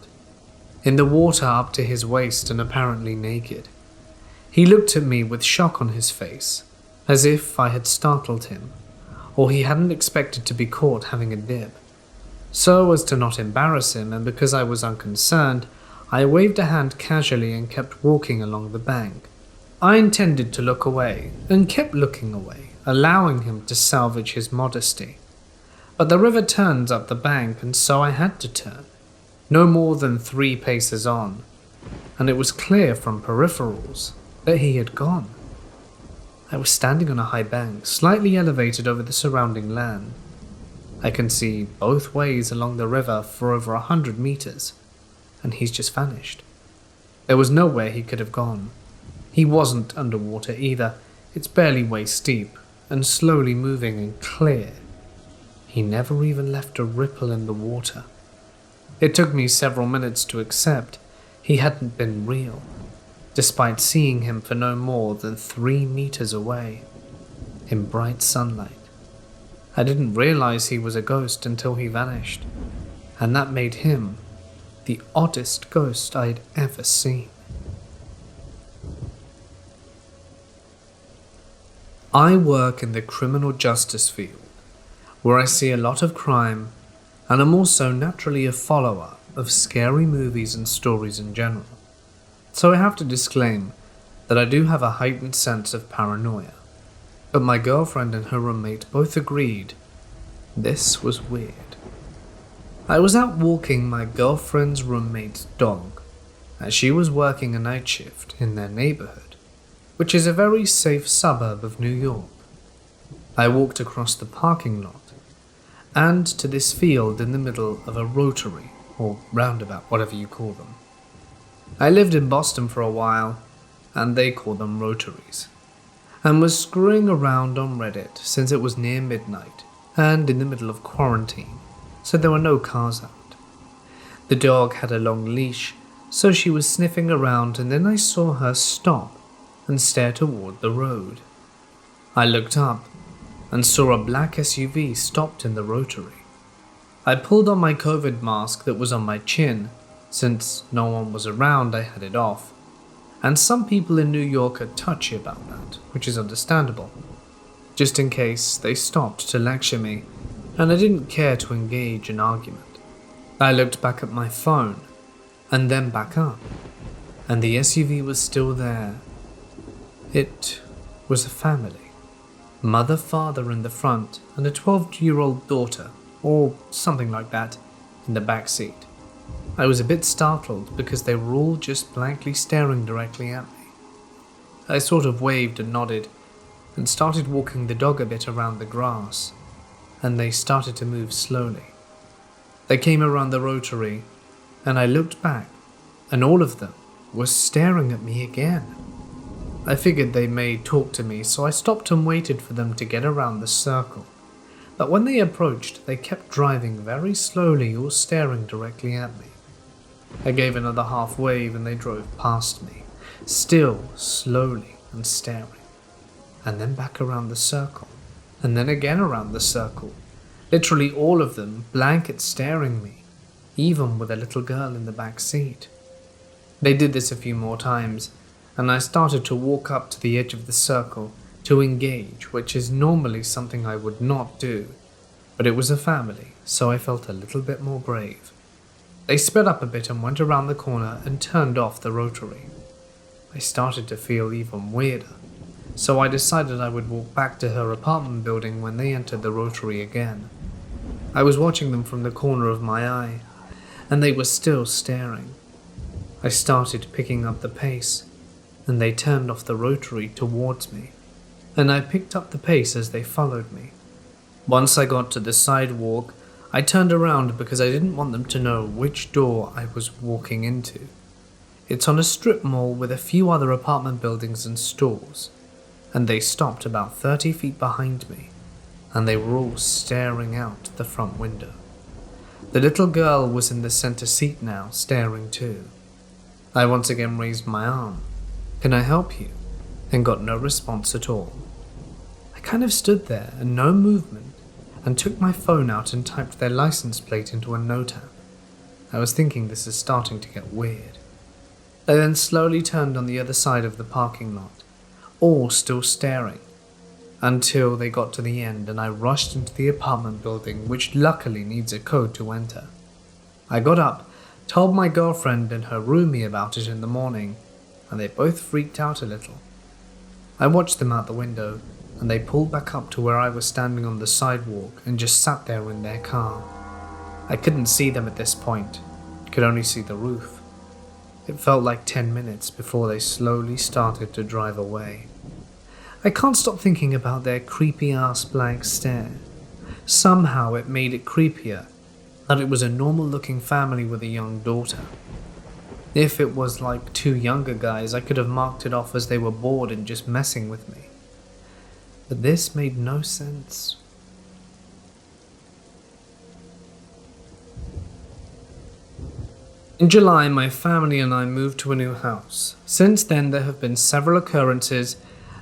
In the water up to his waist and apparently naked. He looked at me with shock on his face, as if I had startled him, or he hadn't expected to be caught having a dip. So as to not embarrass him, and because I was unconcerned, I waved a hand casually and kept walking along the bank. I intended to look away, and kept looking away, allowing him to salvage his modesty. But the river turns up the bank, and so I had to turn, no more than 3 paces on, and it was clear from peripherals that he had gone. I was standing on a high bank, slightly elevated over the surrounding land. I can see both ways along the river for over 100 meters, and he's just vanished. There was nowhere he could have gone. He wasn't underwater either. It's barely waist deep, and slowly moving and clear. He never even left a ripple in the water. It took me several minutes to accept he hadn't been real, despite seeing him for no more than 3 meters away, in bright sunlight. I didn't realize he was a ghost until he vanished, and that made him the oddest ghost I'd ever seen. I work in the criminal justice field, where I see a lot of crime, and I'm also naturally a follower of scary movies and stories in general. So I have to disclaim that I do have a heightened sense of paranoia, but my girlfriend and her roommate both agreed this was weird. I was out walking my girlfriend's roommate's dog, as she was working a night shift in their neighborhood, which is a very safe suburb of New York. I walked across the parking lot and to this field in the middle of a rotary, or roundabout, whatever you call them. I lived in Boston for a while, and they call them rotaries. and was screwing around on Reddit since it was near midnight and in the middle of quarantine, so there were no cars out. The dog had a long leash, so she was sniffing around, and then I saw her stop and stare toward the road. I looked up and saw a black SUV stopped in the rotary. I pulled on my COVID mask that was on my chin. Since no one was around, I had it off. And some people in New York are touchy about that, which is understandable. Just in case they stopped to lecture me, and I didn't care to engage in argument. I looked back at my phone, and then back up, and the SUV was still there. It was a family. Mother, father in the front, and a 12-year-old daughter, or something like that, in the back seat. I was a bit startled because they were all just blankly staring directly at me. I sort of waved and nodded, and started walking the dog a bit around the grass, and they started to move slowly. They came around the rotary, and I looked back, and all of them were staring at me again. I figured they may talk to me, so I stopped and waited for them to get around the circle. But when they approached, they kept driving very slowly or staring directly at me. I gave another half wave and they drove past me, still slowly and staring. And then back around the circle, and then again around the circle. Literally all of them blanket staring me, even with a little girl in the back seat. They did this a few more times, and I started to walk up to the edge of the circle to engage, which is normally something I would not do, but it was a family, so I felt a little bit more brave. They sped up a bit and went around the corner and turned off the rotary. I started to feel even weirder, so I decided I would walk back to her apartment building when they entered the rotary again. I was watching them from the corner of my eye, and they were still staring. I started picking up the pace, and they turned off the rotary towards me, and I picked up the pace as they followed me. Once I got to the sidewalk, I turned around because I didn't want them to know which door I was walking into. It's on a strip mall with a few other apartment buildings and stores, and they stopped about 30 feet behind me, and they were all staring out the front window. The little girl was in the center seat now, staring too. I once again raised my arm. "Can I help you?" and got no response at all. I kind of stood there and no movement, and took my phone out and typed their license plate into a note app. I was thinking this is starting to get weird. They then slowly turned on the other side of the parking lot, all still staring, until they got to the end and I rushed into the apartment building, which luckily needs a code to enter. I got up, told my girlfriend and her roomie about it in the morning, and they both freaked out a little. I watched them out the window, and they pulled back up to where I was standing on the sidewalk and just sat there in their car. I couldn't see them at this point, could only see the roof. It felt like 10 minutes before they slowly started to drive away. I can't stop thinking about their creepy-ass blank stare. Somehow it made it creepier that it was a normal-looking family with a young daughter. If it was like two younger guys, I could have marked it off as they were bored and just messing with me. But this made no sense. In July, my family and I moved to a new house. Since then, there have been several occurrences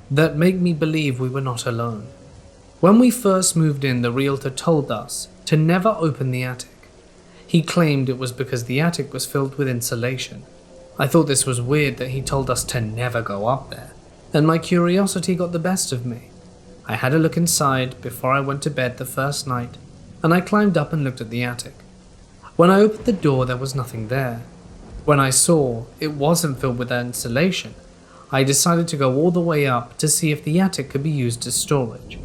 that make me believe we were not alone. When we first moved in, the realtor told us to never open the attic. He claimed it was because the attic was filled with insulation. I thought this was weird that he told us to never go up there, and my curiosity got the best of me. I had a look inside before I went to bed the first night, and I climbed up and looked at the attic. When I opened the door, there was nothing there. When I saw it wasn't filled with insulation, I decided to go all the way up to see if the attic could be used as storage.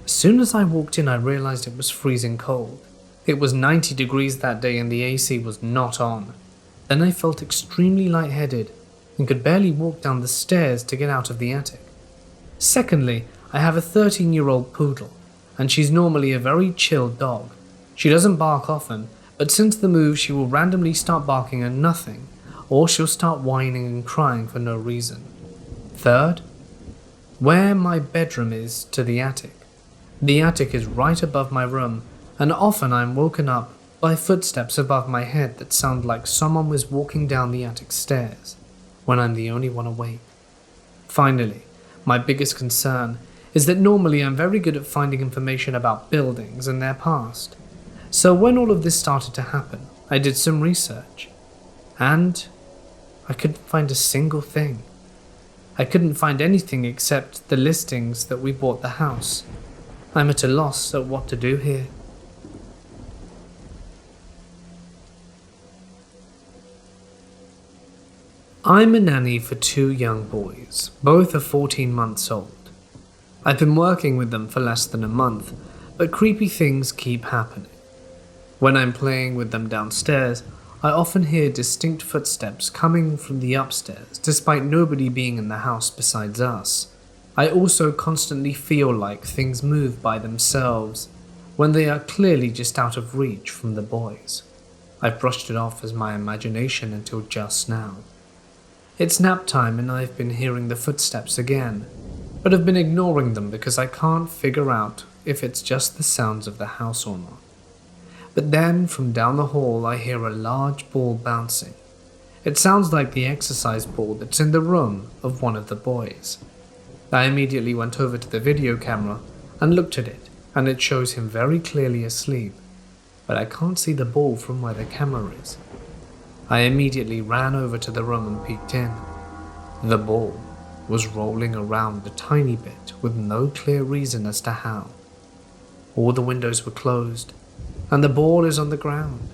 As soon as I walked in, I realized it was freezing cold. It was 90 degrees that day and the AC was not on. Then I felt extremely lightheaded and could barely walk down the stairs to get out of the attic. Secondly, I have a 13-year-old poodle, and she's normally a very chill dog. She doesn't bark often, but since the move she will randomly start barking at nothing, or she'll start whining and crying for no reason. Third, where my bedroom is to the attic. The attic is right above my room, and often I'm woken up by footsteps above my head that sound like someone was walking down the attic stairs when I'm the only one awake. Finally, my biggest concern is that normally I'm very good at finding information about buildings and their past. So when all of this started to happen, I did some research, and I couldn't find a single thing. I couldn't find anything except the listings that we bought the house. I'm at a loss at what to do here. I'm a nanny for 2 young boys, both are 14 months old. I've been working with them for less than a month, but creepy things keep happening. When I'm playing with them downstairs, I often hear distinct footsteps coming from the upstairs, despite nobody being in the house besides us. I also constantly feel like things move by themselves, when they are clearly just out of reach from the boys. I've brushed it off as my imagination until just now. It's nap time and I've been hearing the footsteps again, but I've been ignoring them because I can't figure out if it's just the sounds of the house or not. But then, from down the hall, I hear a large ball bouncing. It sounds like the exercise ball that's in the room of one of the boys. I immediately went over to the video camera and looked at it, and it shows him very clearly asleep, but I can't see the ball from where the camera is. I immediately ran over to the room and peeked in. The ball was rolling around a tiny bit with no clear reason as to how. All the windows were closed, and the ball is on the ground.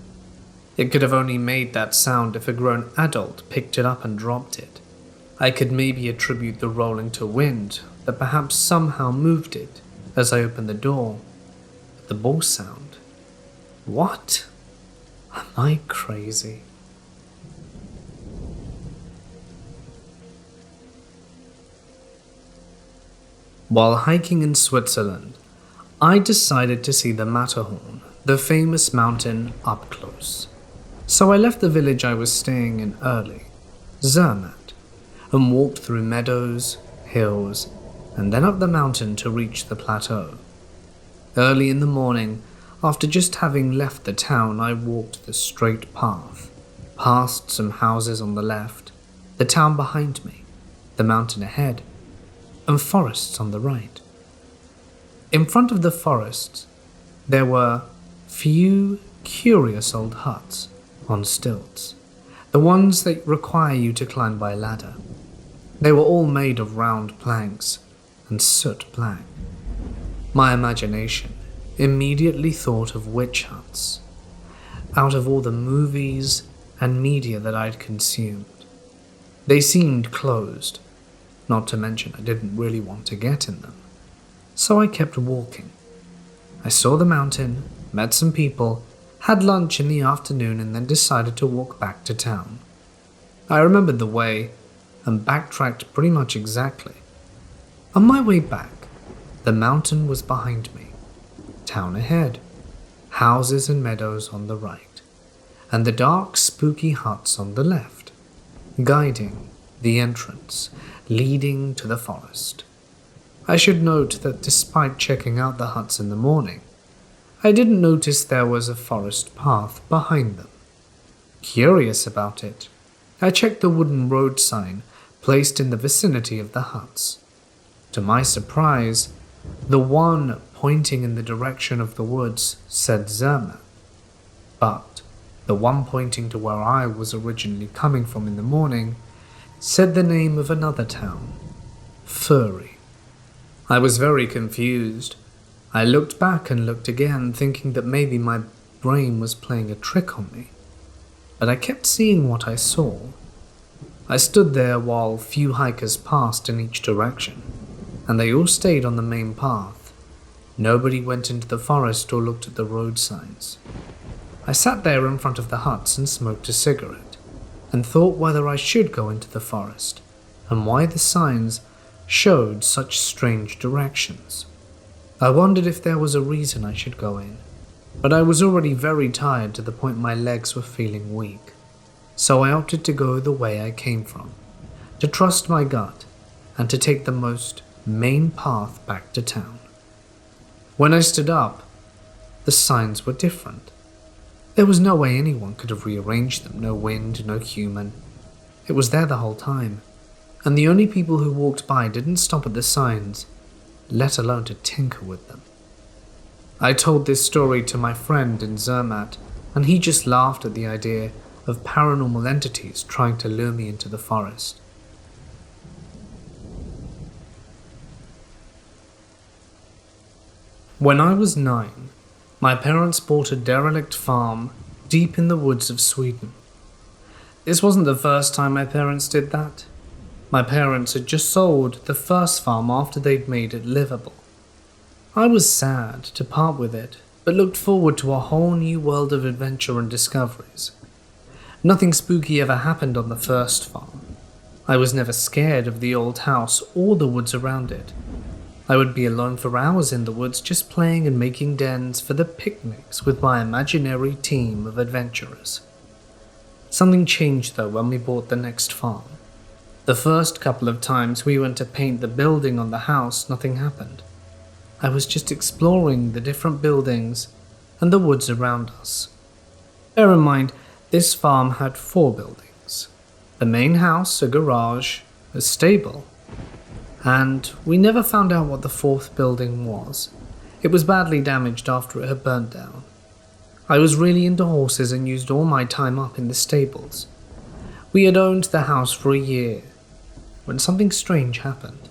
It could have only made that sound if a grown adult picked it up and dropped it. I could maybe attribute the rolling to wind that perhaps somehow moved it as I opened the door. But the ball sound? What? Am I crazy? While hiking in Switzerland, I decided to see the Matterhorn, the famous mountain, up close. So I left the village I was staying in early, Zermatt, and walked through meadows, hills, and then up the mountain to reach the plateau. Early in the morning, after just having left the town, I walked the straight path, past some houses on the left, the town behind me, the mountain ahead, and forests on the right. In front of the forests, there were few curious old huts on stilts, the ones that require you to climb by ladder. They were all made of round planks and soot black. My imagination immediately thought of witch huts, out of all the movies and media that I'd consumed. They seemed closed, not to mention I didn't really want to get in them. So I kept walking. I saw the mountain, met some people, had lunch in the afternoon, and then decided to walk back to town. I remembered the way and backtracked pretty much exactly. On my way back, the mountain was behind me, town ahead, houses and meadows on the right, and the dark, spooky huts on the left, guiding the entrance leading to the forest. I should note that despite checking out the huts in the morning, I didn't notice there was a forest path behind them. Curious about it, I checked the wooden road sign placed in the vicinity of the huts. To my surprise, the one pointing in the direction of the woods said Zermatt, but the one pointing to where I was originally coming from in the morning said the name of another town, Furry. I was very confused. I looked back and looked again, thinking that maybe my brain was playing a trick on me. But I kept seeing what I saw. I stood there while few hikers passed in each direction, and they all stayed on the main path. Nobody went into the forest or looked at the road signs. I sat there in front of the huts and smoked a cigarette, and thought whether I should go into the forest, and why the signs showed such strange directions. I wondered if there was a reason I should go in, but I was already very tired to the point my legs were feeling weak, so I opted to go the way I came from, to trust my gut, and to take the most main path back to town. When I stood up, the signs were different. There was no way anyone could have rearranged them, no wind, no human. It was there the whole time, and the only people who walked by didn't stop at the signs, let alone to tinker with them. I told this story to my friend in Zermatt, and he just laughed at the idea of paranormal entities trying to lure me into the forest. When I was 9, my parents bought a derelict farm deep in the woods of Sweden. This wasn't the first time my parents did that. My parents had just sold the first farm after they'd made it livable. I was sad to part with it, but looked forward to a whole new world of adventure and discoveries. Nothing spooky ever happened on the first farm. I was never scared of the old house or the woods around it. I would be alone for hours in the woods just playing and making dens for the picnics with my imaginary team of adventurers. Something changed though when we bought the next farm. The first couple of times we went to paint the building on the house, nothing happened. I was just exploring the different buildings and the woods around us. Bear in mind, this farm had 4 buildings. The main house, a garage, a stable, and we never found out what the 4th building was. It was badly damaged after it had burnt down. I was really into horses and used all my time up in the stables. We had owned the house for a year, when something strange happened.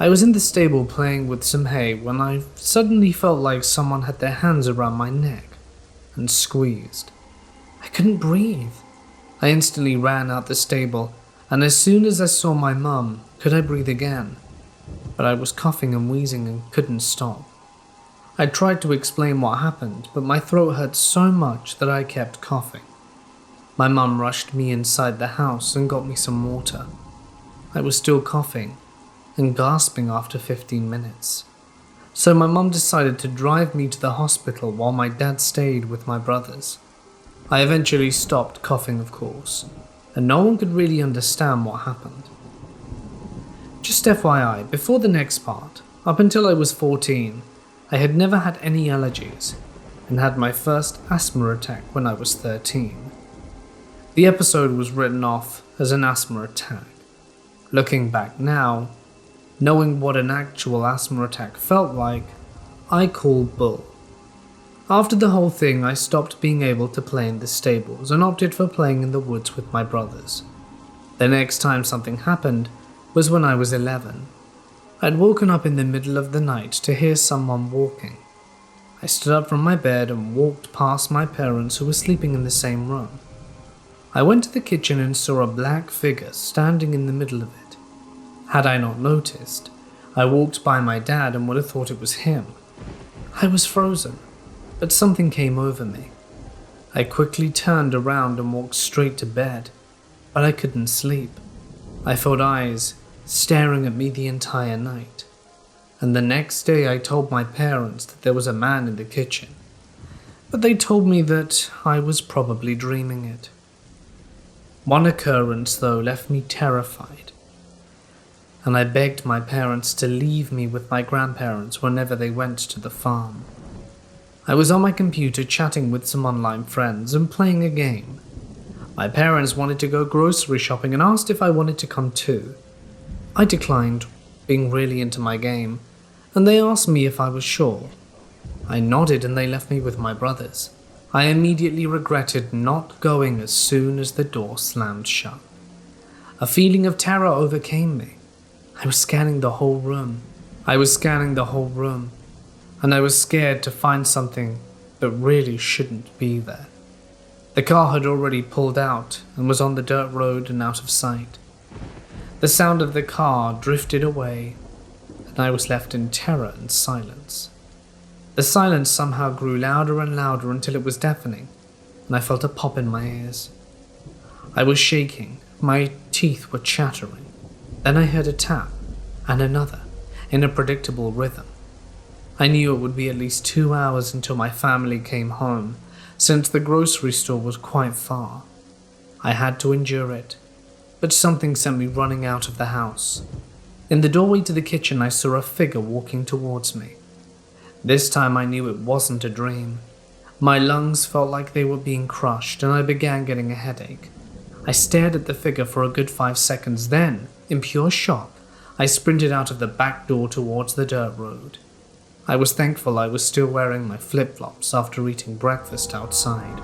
I was in the stable playing with some hay when I suddenly felt like someone had their hands around my neck and squeezed. I couldn't breathe. I instantly ran out the stable, and as soon as I saw my mum, could I breathe again? But I was coughing and wheezing and couldn't stop. I tried to explain what happened, but my throat hurt so much that I kept coughing. My mum rushed me inside the house and got me some water. I was still coughing and gasping after 15 minutes. So my mum decided to drive me to the hospital while my dad stayed with my brothers. I eventually stopped coughing, of course, and no one could really understand what happened. Just FYI, before the next part, up until I was 14, I had never had any allergies and had my first asthma attack when I was 13. The episode was written off as an asthma attack. Looking back now, knowing what an actual asthma attack felt like, I call bull. After the whole thing, I stopped being able to play in the stables and opted for playing in the woods with my brothers. The next time something happened was when I was 11. I'd woken up in the middle of the night to hear someone walking. I stood up from my bed and walked past my parents who were sleeping in the same room. I went to the kitchen and saw a black figure standing in the middle of it. Had I not noticed, I walked by my dad and would have thought it was him. I was frozen, but something came over me. I quickly turned around and walked straight to bed, but I couldn't sleep. I felt eyes staring at me the entire night, and the next day I told my parents that there was a man in the kitchen, but they told me that I was probably dreaming it. One occurrence, though, left me terrified, and I begged my parents to leave me with my grandparents whenever they went to the farm. I was on my computer chatting with some online friends and playing a game. My parents wanted to go grocery shopping and asked if I wanted to come too. I declined, being really into my game, and they asked me if I was sure. I nodded and they left me with my brothers. I immediately regretted not going as soon as the door slammed shut. A feeling of terror overcame me. I was scanning the whole room, and I was scared to find something that really shouldn't be there. The car had already pulled out and was on the dirt road and out of sight. The sound of the car drifted away, and I was left in terror and silence. The silence somehow grew louder and louder until it was deafening, and I felt a pop in my ears. I was shaking, my teeth were chattering. Then I heard a tap, and another, in a predictable rhythm. I knew it would be at least 2 hours until my family came home, since the grocery store was quite far. I had to endure it, but something sent me running out of the house. In the doorway to the kitchen, I saw a figure walking towards me. This time I knew it wasn't a dream. My lungs felt like they were being crushed, and I began getting a headache. I stared at the figure for a good 5 seconds, then, in pure shock, I sprinted out of the back door towards the dirt road. I was thankful I was still wearing my flip-flops after eating breakfast outside.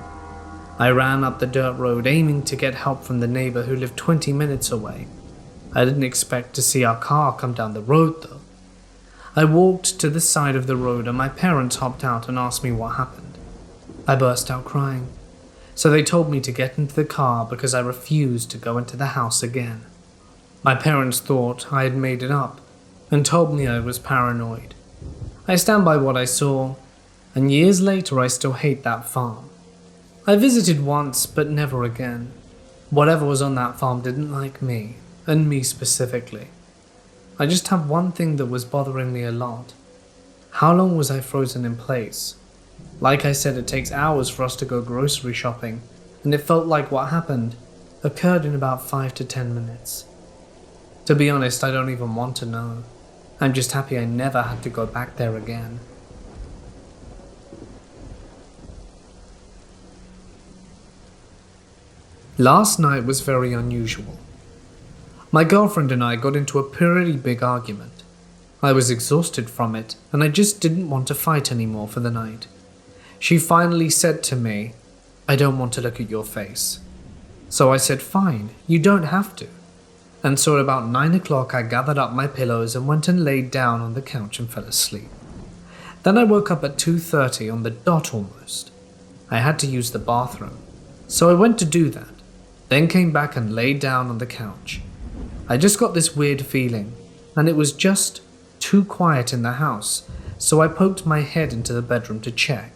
I ran up the dirt road, aiming to get help from the neighbor who lived 20 minutes away. I didn't expect to see our car come down the road, though. I walked to the side of the road and my parents hopped out and asked me what happened. I burst out crying, so they told me to get into the car because I refused to go into the house again. My parents thought I had made it up and told me I was paranoid. I stand by what I saw, and years later I still hate that farm. I visited once, but never again. Whatever was on that farm didn't like me, and me specifically. I just have one thing that was bothering me a lot. How long was I frozen in place? Like I said, it takes hours for us to go grocery shopping, and it felt like what happened occurred in about 5 to 10 minutes. To be honest, I don't even want to know. I'm just happy I never had to go back there again. Last night was very unusual. My girlfriend and I got into a pretty big argument. I was exhausted from it, and I just didn't want to fight anymore for the night. She finally said to me, "I don't want to look at your face." So I said, "Fine, you don't have to." And so at about 9 o'clock I gathered up my pillows and went and laid down on the couch and fell asleep. Then I woke up at 2:30 on the dot almost. I had to use the bathroom, so I went to do that, then came back and laid down on the couch. I just got this weird feeling, and it was just too quiet in the house, so I poked my head into the bedroom to check.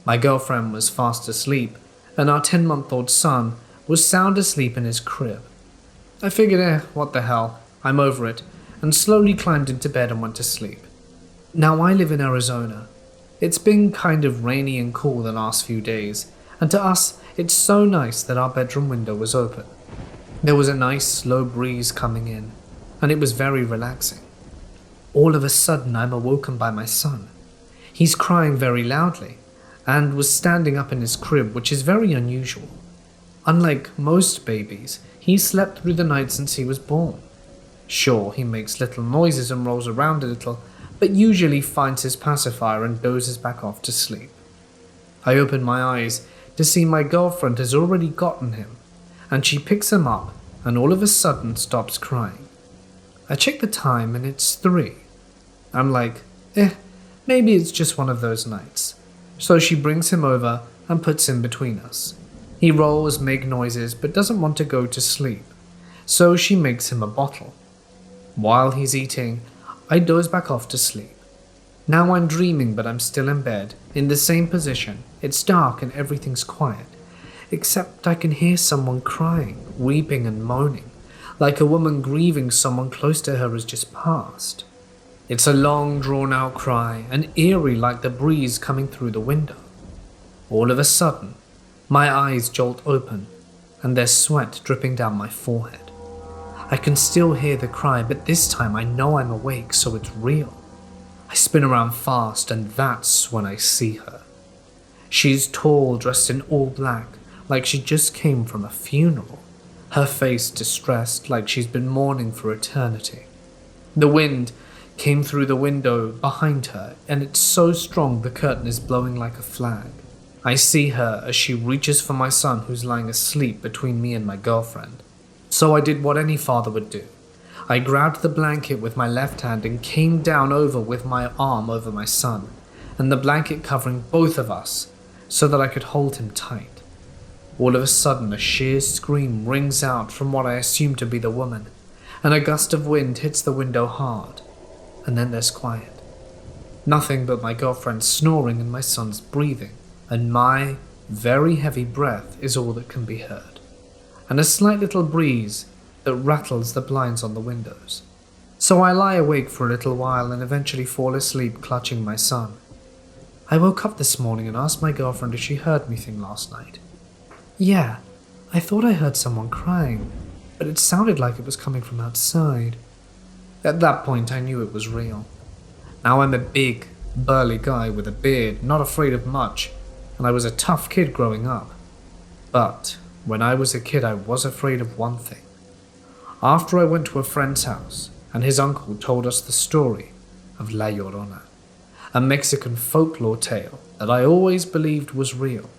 My girlfriend was fast asleep, and our 10-month-old son was sound asleep in his crib. I figured, what the hell, I'm over it, and slowly climbed into bed and went to sleep. Now I live in Arizona. It's been kind of rainy and cool the last few days, and to us, it's so nice that our bedroom window was open. There was a nice slow breeze coming in, and it was very relaxing. All of a sudden, I'm awoken by my son. He's crying very loudly, and was standing up in his crib, which is very unusual. Unlike most babies, he slept through the night since he was born. Sure, he makes little noises and rolls around a little, but usually finds his pacifier and dozes back off to sleep. I open my eyes to see my girlfriend has already gotten him, and she picks him up and all of a sudden stops crying. I check the time and it's 3. I'm like, maybe it's just one of those nights. So she brings him over and puts him between us. He rolls, makes noises, but doesn't want to go to sleep, so she makes him a bottle. While he's eating, I doze back off to sleep. Now I'm dreaming, but I'm still in bed, in the same position. It's dark and everything's quiet, except I can hear someone crying, weeping and moaning, like a woman grieving someone close to her has just passed. It's a long, drawn-out cry, and eerie like the breeze coming through the window. All of a sudden, my eyes jolt open, and there's sweat dripping down my forehead. I can still hear the cry, but this time I know I'm awake, so it's real. I spin around fast, and that's when I see her. She's tall, dressed in all black, like she just came from a funeral. Her face distressed, like she's been mourning for eternity. The wind came through the window behind her, and it's so strong the curtain is blowing like a flag. I see her as she reaches for my son who's lying asleep between me and my girlfriend. So I did what any father would do. I grabbed the blanket with my left hand and came down over with my arm over my son, and the blanket covering both of us so that I could hold him tight. All of a sudden, a sheer scream rings out from what I assume to be the woman, and a gust of wind hits the window hard, and then there's quiet. Nothing but my girlfriend snoring and my son's breathing, and my very heavy breath is all that can be heard, and a slight little breeze that rattles the blinds on the windows. So I lie awake for a little while and eventually fall asleep clutching my son. I woke up this morning and asked my girlfriend if she heard anything last night. Yeah, I thought I heard someone crying, but it sounded like it was coming from outside. At that point, I knew it was real. Now I'm a big, burly guy with a beard, not afraid of much, and I was a tough kid growing up. But when I was a kid, I was afraid of one thing. After I went to a friend's house, and his uncle told us the story of La Llorona, a Mexican folklore tale that I always believed was real.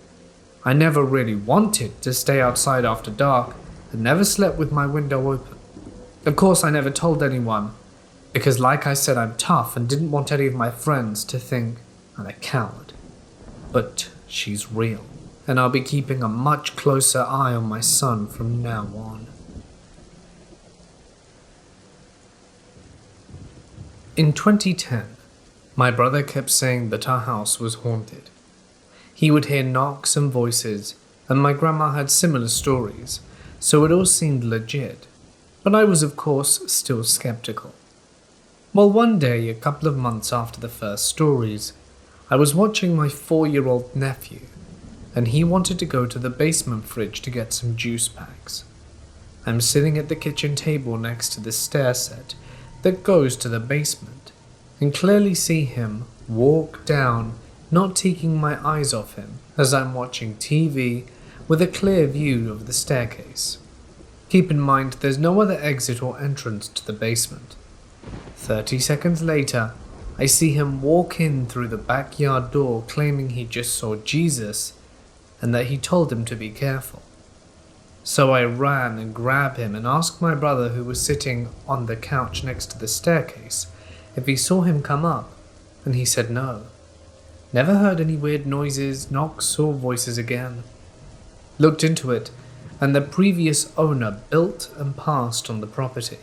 I never really wanted to stay outside after dark and never slept with my window open. Of course, I never told anyone, because like I said, I'm tough and didn't want any of my friends to think I'm a coward. But she's real, and I'll be keeping a much closer eye on my son from now on. In 2010, my brother kept saying that our house was haunted. He would hear knocks and voices, and my grandma had similar stories, so it all seemed legit, but I was of course still skeptical. Well, one day, a couple of months after the first stories, I was watching my 4-year-old nephew, and he wanted to go to the basement fridge to get some juice packs. I'm sitting at the kitchen table next to the stair set that goes to the basement, and clearly see him walk down, not taking my eyes off him as I'm watching TV with a clear view of the staircase. Keep in mind there's no other exit or entrance to the basement. 30 seconds later, I see him walk in through the backyard door claiming he just saw Jesus and that he told him to be careful. So I ran and grabbed him and asked my brother, who was sitting on the couch next to the staircase, if he saw him come up, and he said no. Never heard any weird noises, knocks, or voices again. Looked into it, and the previous owner built and passed on the property.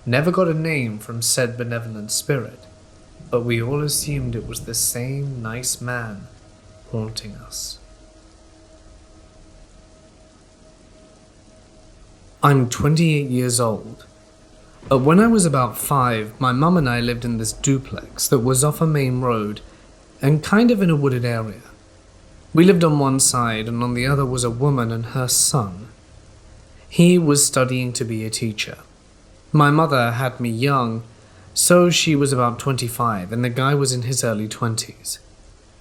Never got a name from said benevolent spirit, but we all assumed it was the same nice man haunting us. I'm 28 years old, but when I was about 5, my mum and I lived in this duplex that was off a main road and kind of in a wooded area. We lived on one side, and on the other was a woman and her son. He was studying to be a teacher. My mother had me young, so she was about 25, and the guy was in his early 20s.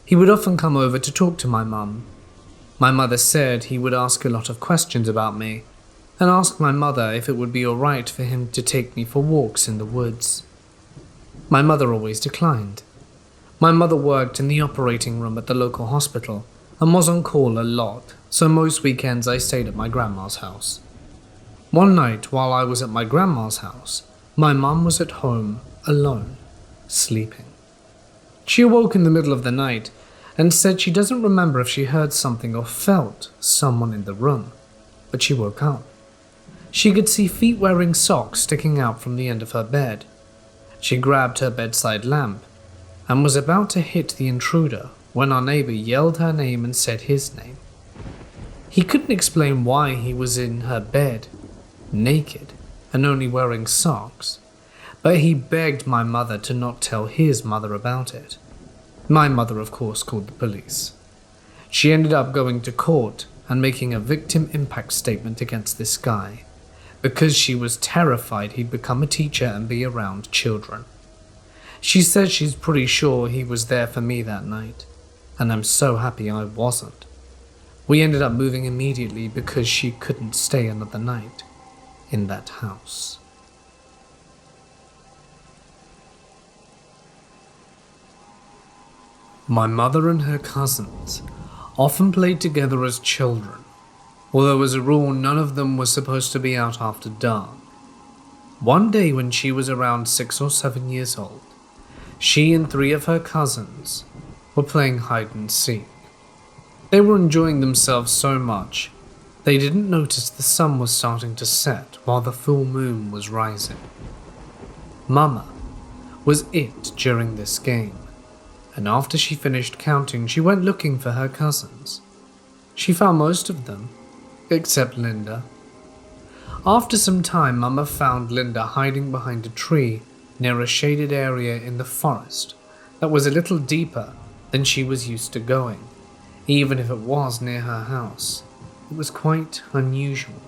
He would often come over to talk to my mum. My mother said he would ask a lot of questions about me, and ask my mother if it would be alright for him to take me for walks in the woods. My mother always declined. My mother worked in the operating room at the local hospital and was on call a lot, so most weekends I stayed at my grandma's house. One night while I was at my grandma's house, my mum was at home alone, sleeping. She awoke in the middle of the night and said she doesn't remember if she heard something or felt someone in the room, but she woke up. She could see feet wearing socks sticking out from the end of her bed. She grabbed her bedside lamp and was about to hit the intruder when our neighbor yelled her name and said his name. He couldn't explain why he was in her bed, naked and only wearing socks, but he begged my mother to not tell his mother about it. My mother, of course, called the police. She ended up going to court and making a victim impact statement against this guy, because she was terrified he'd become a teacher and be around children. She says she's pretty sure he was there for me that night, and I'm so happy I wasn't. We ended up moving immediately because she couldn't stay another night in that house. My mother and her cousins often played together as children, although as a rule none of them was supposed to be out after dark. One day when she was around 6 or 7 years old, she and 3 of her cousins were playing hide and seek. They were enjoying themselves so much, they didn't notice the sun was starting to set while the full moon was rising. Mama was it during this game, and after she finished counting, she went looking for her cousins. She found most of them, except Linda. After some time, Mama found Linda hiding behind a tree near a shaded area in the forest that was a little deeper than she was used to going, even if it was near her house. It was quite unusual,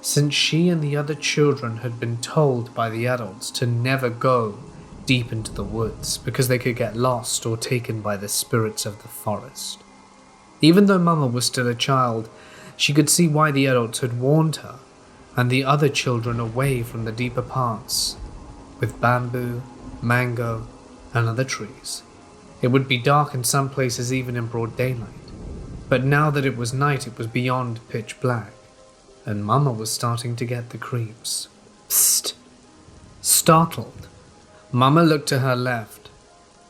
since she and the other children had been told by the adults to never go deep into the woods because they could get lost or taken by the spirits of the forest. Even though Mama was still a child, she could see why the adults had warned her and the other children away from the deeper parts, with bamboo, mango, and other trees. It would be dark in some places even in broad daylight, but now that it was night it was beyond pitch black, and Mama was starting to get the creeps. Psst! Startled, Mama looked to her left,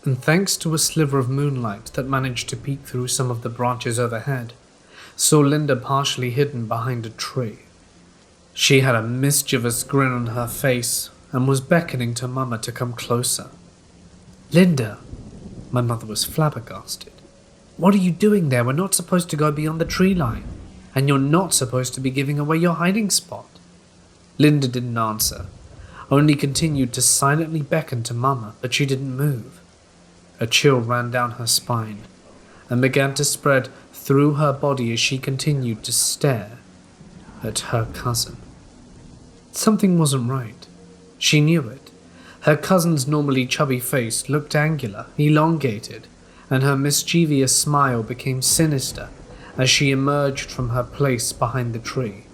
and thanks to a sliver of moonlight that managed to peek through some of the branches overhead, saw Linda partially hidden behind a tree. She had a mischievous grin on her face and was beckoning to Mama to come closer. "Linda," my mother was flabbergasted. "What are you doing there? We're not supposed to go beyond the tree line, and you're not supposed to be giving away your hiding spot." Linda didn't answer, only continued to silently beckon to Mama, but she didn't move. A chill ran down her spine and began to spread through her body as she continued to stare at her cousin. Something wasn't right. She knew it. Her cousin's normally chubby face looked angular, elongated, and her mischievous smile became sinister as she emerged from her place behind the tree,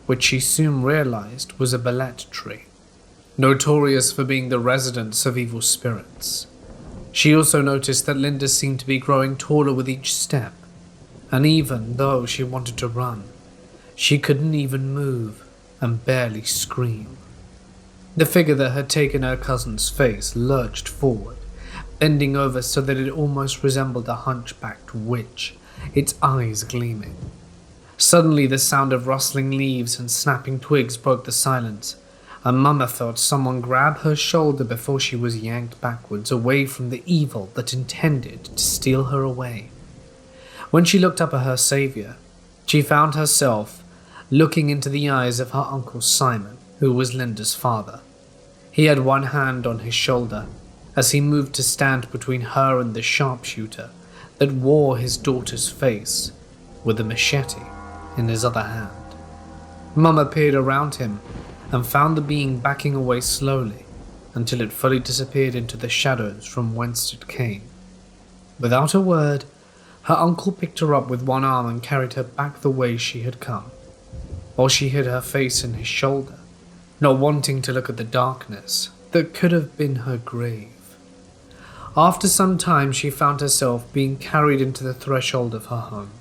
which she soon realized was a alight tree, notorious for being the residence of evil spirits. She also noticed that Linda seemed to be growing taller with each step, and even though she wanted to run, she couldn't even move and barely scream. The figure that had taken her cousin's face lurched forward, bending over so that it almost resembled a hunchbacked witch, its eyes gleaming. Suddenly the sound of rustling leaves and snapping twigs broke the silence, and Mama felt someone grab her shoulder before she was yanked backwards away from the evil that intended to steal her away. When she looked up at her savior, she found herself looking into the eyes of her Uncle Simon, who was Linda's father. He had one hand on his shoulder as he moved to stand between her and the sharpshooter that wore his daughter's face, with a machete in his other hand. Mama peered around him and found the being backing away slowly until it fully disappeared into the shadows from whence it came. Without a word, her uncle picked her up with one arm and carried her back the way she had come, while she hid her face in his shoulder, not wanting to look at the darkness that could have been her grave. After some time, she found herself being carried into the threshold of her home,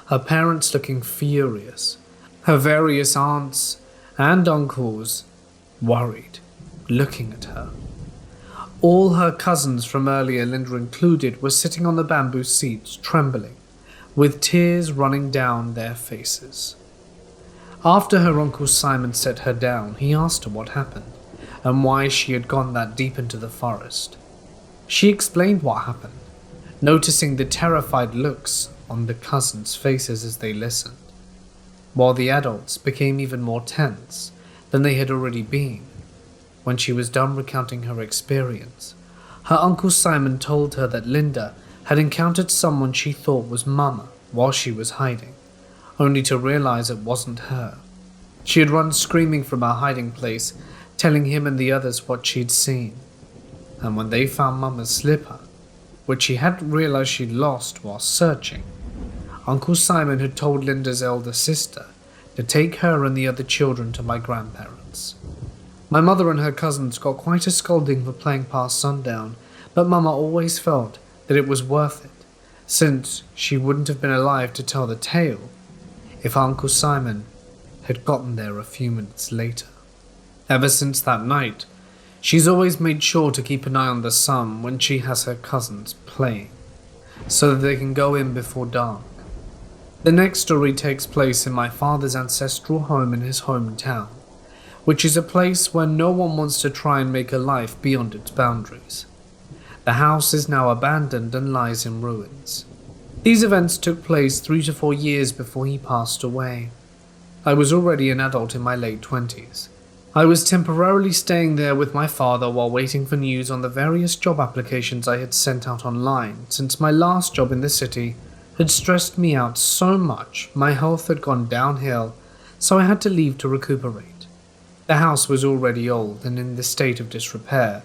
her parents looking furious, her various aunts and uncles worried, looking at her. All her cousins from earlier, Linda included, were sitting on the bamboo seats, trembling, with tears running down their faces. After her Uncle Simon set her down, he asked her what happened, and why she had gone that deep into the forest. She explained what happened, noticing the terrified looks on the cousins' faces as they listened, while the adults became even more tense than they had already been. When she was done recounting her experience, her Uncle Simon told her that Linda had encountered someone she thought was Mama while she was hiding, only to realize it wasn't her. She had run screaming from her hiding place, telling him and the others what she'd seen. And when they found Mama's slipper, which she hadn't realized she'd lost while searching, Uncle Simon had told Linda's elder sister to take her and the other children to my grandparents. My mother and her cousins got quite a scolding for playing past sundown, but Mama always felt that it was worth it, since she wouldn't have been alive to tell the tale if Uncle Simon had gotten there a few minutes later. Ever since that night, she's always made sure to keep an eye on the sun when she has her cousins playing, so that they can go in before dark. The next story takes place in my father's ancestral home in his hometown, which is a place where no one wants to try and make a life beyond its boundaries. The house is now abandoned and lies in ruins. These events took place 3 to 4 years before he passed away. I was already an adult in my late 20s. I was temporarily staying there with my father while waiting for news on the various job applications I had sent out online, since my last job in the city had stressed me out so much my health had gone downhill, so I had to leave to recuperate. The house was already old and in the state of disrepair,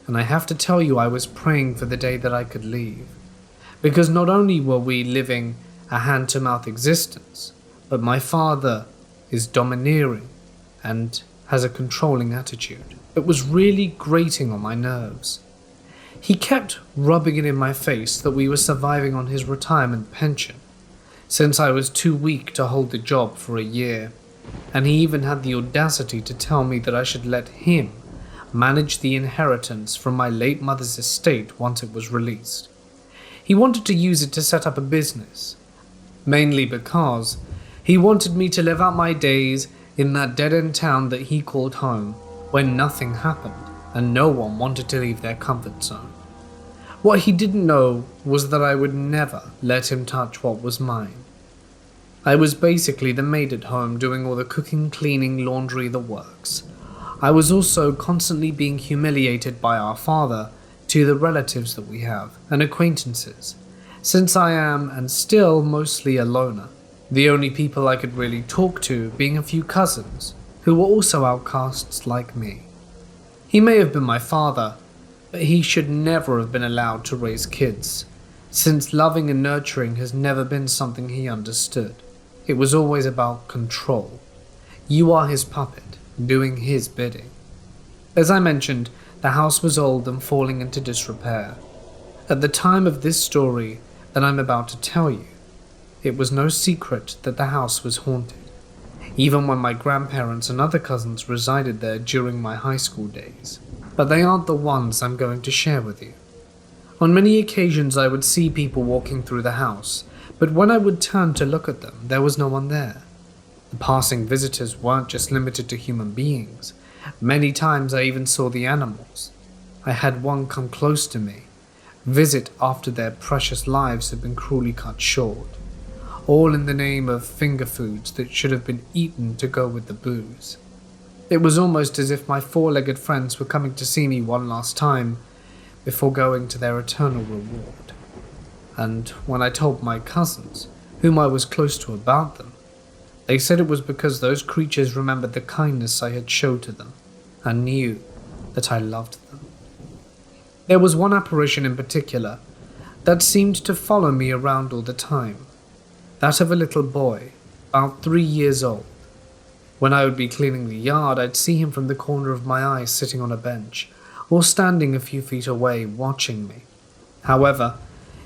and I have to tell you I was praying for the day that I could leave, because not only were we living a hand-to-mouth existence, but my father is domineering and has a controlling attitude. It was really grating on my nerves. He kept rubbing it in my face that we were surviving on his retirement pension, since I was too weak to hold the job for a year, and he even had the audacity to tell me that I should let him manage the inheritance from my late mother's estate once it was released. He wanted to use it to set up a business, mainly because he wanted me to live out my days in that dead-end town that he called home, where nothing happened and no one wanted to leave their comfort zone. What he didn't know was that I would never let him touch what was mine. I was basically the maid at home doing all the cooking, cleaning, laundry, the works. I was also constantly being humiliated by our father to the relatives that we have and acquaintances, since I am and still mostly a loner, the only people I could really talk to being a few cousins who were also outcasts like me. He may have been my father, but he should never have been allowed to raise kids, since loving and nurturing has never been something he understood. It was always about control. You are his puppet, doing his bidding. As I mentioned, the house was old and falling into disrepair. At the time of this story that I'm about to tell you, it was no secret that the house was haunted, even when my grandparents and other cousins resided there during my high school days. But they aren't the ones I'm going to share with you. On many occasions I would see people walking through the house, but when I would turn to look at them, there was no one there. The passing visitors weren't just limited to human beings. Many times I even saw the animals. I had one come close to me, visit after their precious lives had been cruelly cut short, all in the name of finger foods that should have been eaten to go with the booze. It was almost as if my four-legged friends were coming to see me one last time before going to their eternal reward. And when I told my cousins, whom I was close to, about them, they said it was because those creatures remembered the kindness I had showed to them and knew that I loved them. There was one apparition in particular that seemed to follow me around all the time, that of a little boy, about 3 years old. When I would be cleaning the yard, I'd see him from the corner of my eye sitting on a bench, or standing a few feet away watching me. However,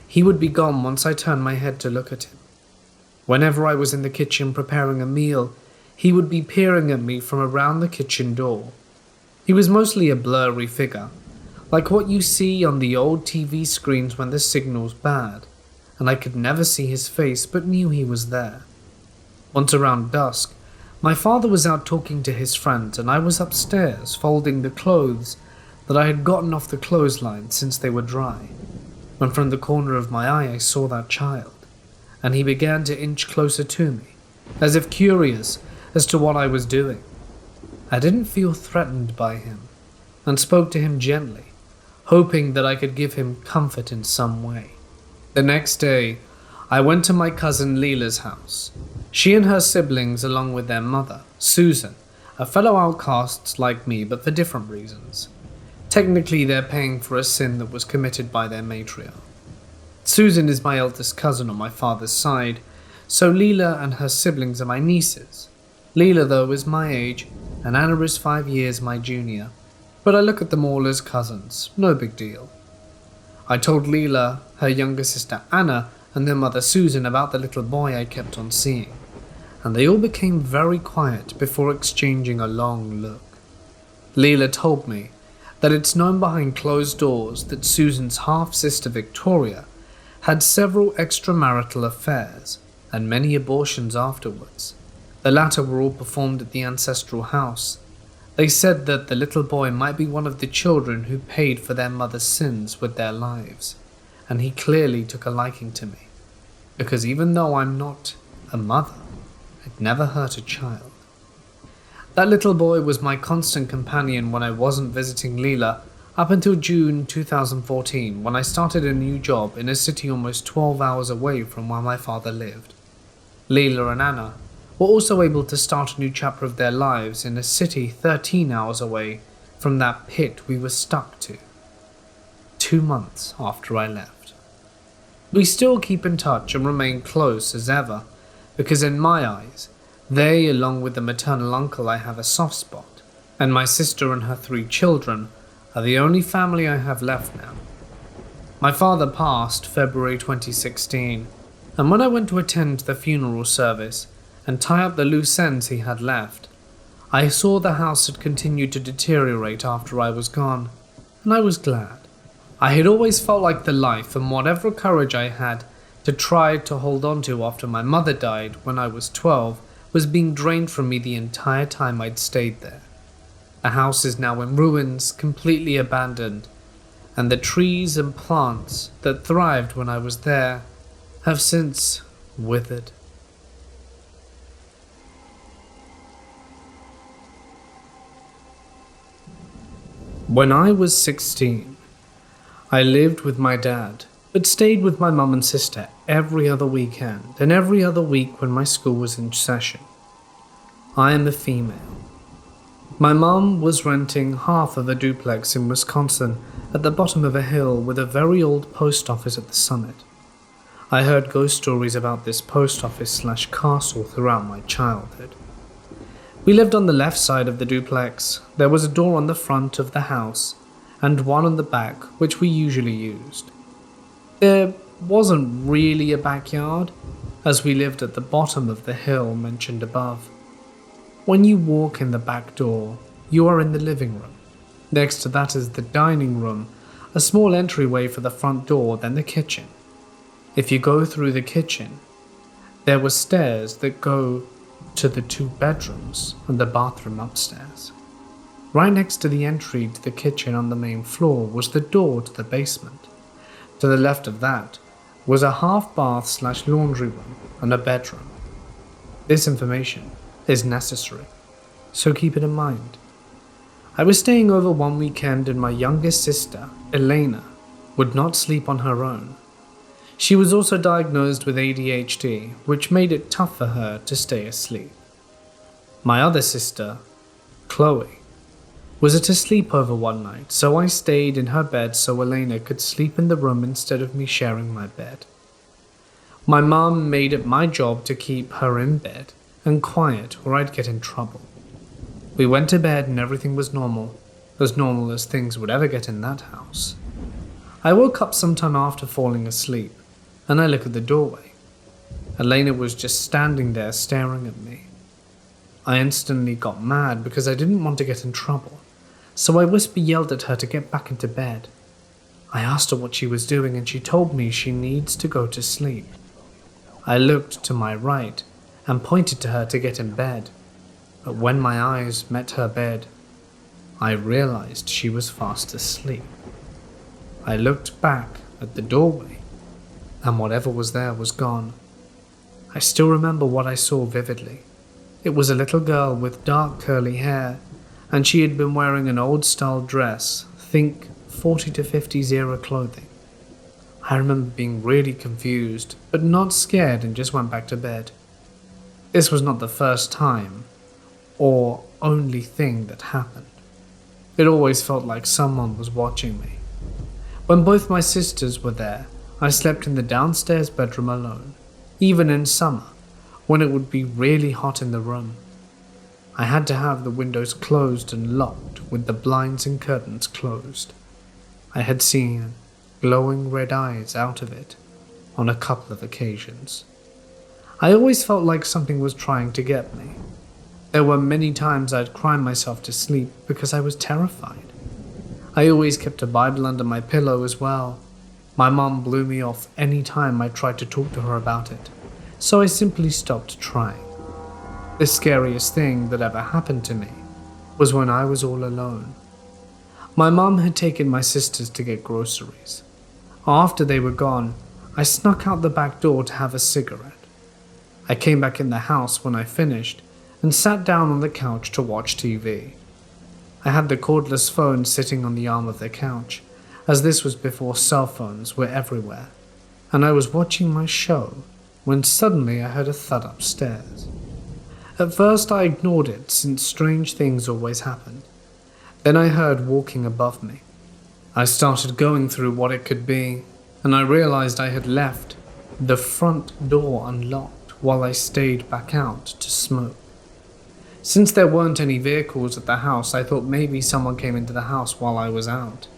he would be gone once I turned my head to look at him. Whenever I was in the kitchen preparing a meal, he would be peering at me from around the kitchen door. He was mostly a blurry figure, like what you see on the old TV screens when the signal's bad, and I could never see his face but knew he was there. Once around dusk, my father was out talking to his friends and I was upstairs folding the clothes that I had gotten off the clothesline since they were dry, when from the corner of my eye I saw that child, and he began to inch closer to me, as if curious as to what I was doing. I didn't feel threatened by him, and spoke to him gently, hoping that I could give him comfort in some way. The next day, I went to my cousin Leela's house. She and her siblings, along with their mother, Susan, are fellow outcasts like me but for different reasons. Technically, they're paying for a sin that was committed by their matriarch. Susan is my eldest cousin on my father's side, so Leela and her siblings are my nieces. Leela, though, is my age, and Anna is 5 years my junior, but I look at them all as cousins, no big deal. I told Leela, her younger sister Anna, and their mother Susan about the little boy I kept on seeing, and they all became very quiet before exchanging a long look. Leela told me that it's known behind closed doors that Susan's half-sister Victoria had several extramarital affairs and many abortions afterwards. The latter were all performed at the ancestral house. They said that the little boy might be one of the children who paid for their mother's sins with their lives, and he clearly took a liking to me, because even though I'm not a mother, I'd never hurt a child. That little boy was my constant companion when I wasn't visiting Leela up until June 2014, when I started a new job in a city almost 12 hours away from where my father lived. Leela and Anna were also able to start a new chapter of their lives in a city 13 hours away from that pit we were stuck to, 2 months after I left. We still keep in touch and remain close as ever, because in my eyes, they, along with the maternal uncle I have a soft spot, and my sister and her 3 children, are the only family I have left now. My father passed February 2016, and when I went to attend the funeral service and tie up the loose ends he had left, I saw the house had continued to deteriorate after I was gone, and I was glad. I had always felt like the life and whatever courage I had to try to hold on to after my mother died when I was 12 was being drained from me the entire time I'd stayed there. The house is now in ruins, completely abandoned, and the trees and plants that thrived when I was there have since withered. When I was 16, I lived with my dad, but stayed with my mum and sister every other weekend and every other week when my school was in session. I am a female. My mum was renting half of a duplex in Wisconsin at the bottom of a hill with a very old post office at the summit. I heard ghost stories about this post office/castle throughout my childhood. We lived on the left side of the duplex. There was a door on the front of the house and one on the back, which we usually used. There wasn't really a backyard, as we lived at the bottom of the hill mentioned above. When you walk in the back door, you are in the living room. Next to that is the dining room, a small entryway for the front door, then the kitchen. If you go through the kitchen, there were stairs that go to the 2 bedrooms and the bathroom upstairs. Right next to the entry to the kitchen on the main floor was the door to the basement. To the left of that was a half bath/laundry room and a bedroom. This information is necessary, so keep it in mind. I was staying over one weekend and my youngest sister, Elena, would not sleep on her own. She was also diagnosed with ADHD, which made it tough for her to stay asleep. My other sister, Chloe, was at a sleepover one night, so I stayed in her bed so Elena could sleep in the room instead of me sharing my bed. My mum made it my job to keep her in bed and quiet or I'd get in trouble. We went to bed and everything was normal as things would ever get in that house. I woke up sometime after falling asleep, and I looked at the doorway. Elena was just standing there staring at me. I instantly got mad because I didn't want to get in trouble, so I yelled at her to get back into bed. I asked her what she was doing and she told me she needs to go to sleep. I looked to my right and pointed to her to get in bed, but when my eyes met her bed, I realized she was fast asleep. I looked back at the doorway, and whatever was there was gone. I still remember what I saw vividly. It was a little girl with dark curly hair, and she had been wearing an old-style dress, think 40 to 50s era clothing. I remember being really confused, but not scared, and just went back to bed. This was not the first time, or only thing that happened. It always felt like someone was watching me. When both my sisters were there, I slept in the downstairs bedroom alone, even in summer, when it would be really hot in the room. I had to have the windows closed and locked with the blinds and curtains closed. I had seen glowing red eyes out of it on a couple of occasions. I always felt like something was trying to get me. There were many times I'd cry myself to sleep because I was terrified. I always kept a Bible under my pillow as well. My mom blew me off any time I tried to talk to her about it, so I simply stopped trying. The scariest thing that ever happened to me was when I was all alone. My mom had taken my sisters to get groceries. After they were gone, I snuck out the back door to have a cigarette. I came back in the house when I finished and sat down on the couch to watch TV. I had the cordless phone sitting on the arm of the couch, as this was before cell phones were everywhere, and I was watching my show when suddenly I heard a thud upstairs. At first I ignored it since strange things always happened. Then I heard walking above me. I started going through what it could be, and I realized I had left the front door unlocked while I stayed back out to smoke. Since there weren't any vehicles at the house, I thought maybe someone came into the house while I was out.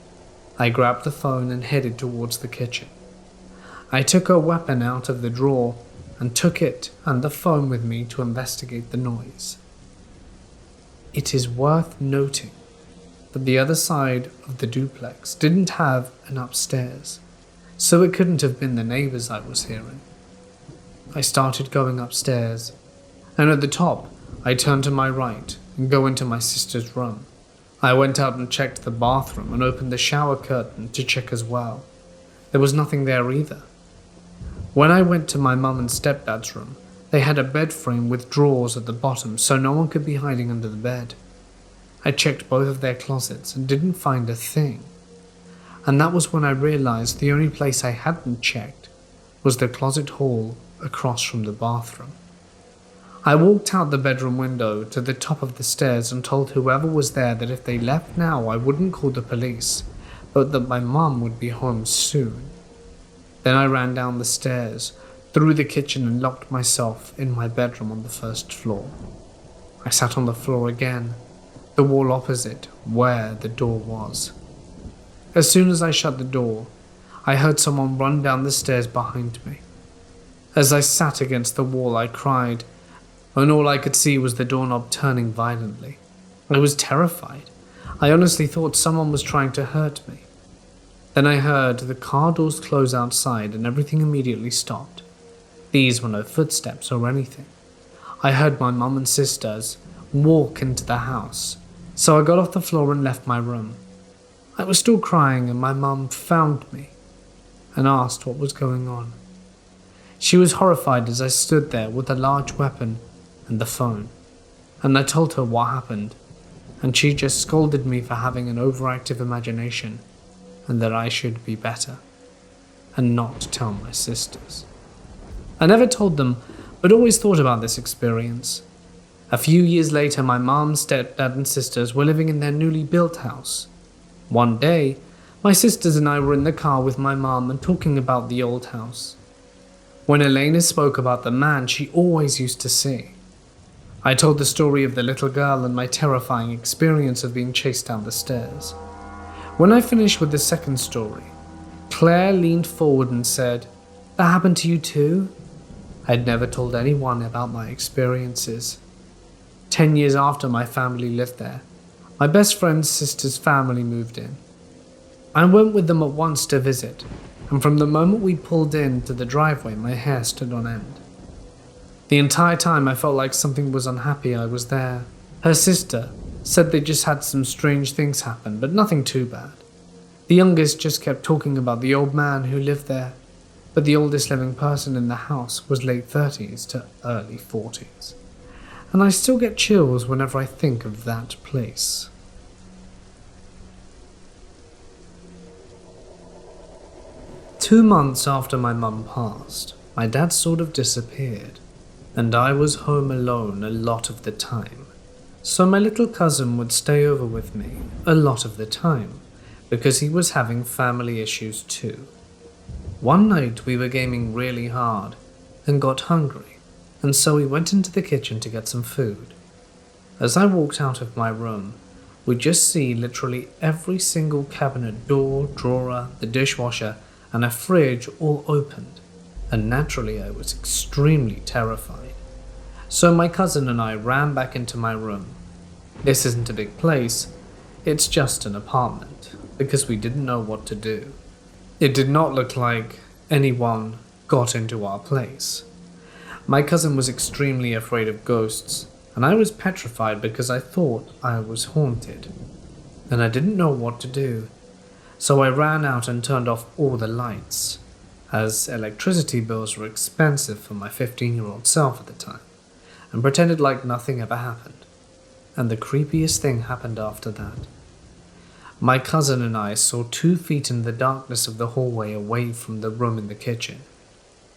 I grabbed the phone and headed towards the kitchen. I took a weapon out of the drawer and took it and the phone with me to investigate the noise. It is worth noting that the other side of the duplex didn't have an upstairs, so it couldn't have been the neighbors I was hearing. I started going upstairs, and at the top, I turned to my right and go into my sister's room. I went out and checked the bathroom and opened the shower curtain to check as well. There was nothing there either. When I went to my mum and stepdad's room, they had a bed frame with drawers at the bottom so no one could be hiding under the bed. I checked both of their closets and didn't find a thing. And that was when I realized the only place I hadn't checked was the closet hall across from the bathroom. I walked out the bedroom window to the top of the stairs and told whoever was there that if they left now I wouldn't call the police, but that my mum would be home soon. Then I ran down the stairs, through the kitchen and locked myself in my bedroom on the first floor. I sat on the floor again, the wall opposite where the door was. As soon as I shut the door, I heard someone run down the stairs behind me. As I sat against the wall, I cried, and all I could see was the doorknob turning violently. I was terrified. I honestly thought someone was trying to hurt me. Then I heard the car doors close outside and everything immediately stopped. These were no footsteps or anything. I heard my mum and sisters walk into the house, so I got off the floor and left my room. I was still crying and my mum found me and asked what was going on. She was horrified as I stood there with a large weapon and the phone, and I told her what happened, and she just scolded me for having an overactive imagination and that I should be better and not tell my sisters. I never told them, but always thought about this experience. A few years later, my mom, stepdad and sisters were living in their newly built house. One day, my sisters and I were in the car with my mom and talking about the old house. When Elena spoke about the man she always used to see, I told the story of the little girl and my terrifying experience of being chased down the stairs. When I finished with the second story, Claire leaned forward and said, "That happened to you too?" I'd never told anyone about my experiences. 10 years after my family lived there, my best friend's sister's family moved in. I went with them at once to visit, and from the moment we pulled into the driveway, my hair stood on end. The entire time I felt like something was unhappy I was there. Her sister said they just had some strange things happen, but nothing too bad. The youngest just kept talking about the old man who lived there, but the oldest living person in the house was late 30s to early 40s. And I still get chills whenever I think of that place. Two months after my mum passed, my dad sort of disappeared, and I was home alone a lot of the time. So my little cousin would stay over with me a lot of the time, because he was having family issues too. One night we were gaming really hard and got hungry, and so we went into the kitchen to get some food. As I walked out of my room, we just see literally every single cabinet door, drawer, the dishwasher, and a fridge all opened, and naturally I was extremely terrified. So my cousin and I ran back into my room. This isn't a big place, it's just an apartment, because we didn't know what to do. It did not look like anyone got into our place. My cousin was extremely afraid of ghosts, and I was petrified because I thought I was haunted, and I didn't know what to do. So I ran out and turned off all the lights, as electricity bills were expensive for my 15-year-old self at the time, and pretended like nothing ever happened. And the creepiest thing happened after that. My cousin and I saw 2 feet in the darkness of the hallway away from the room in the kitchen.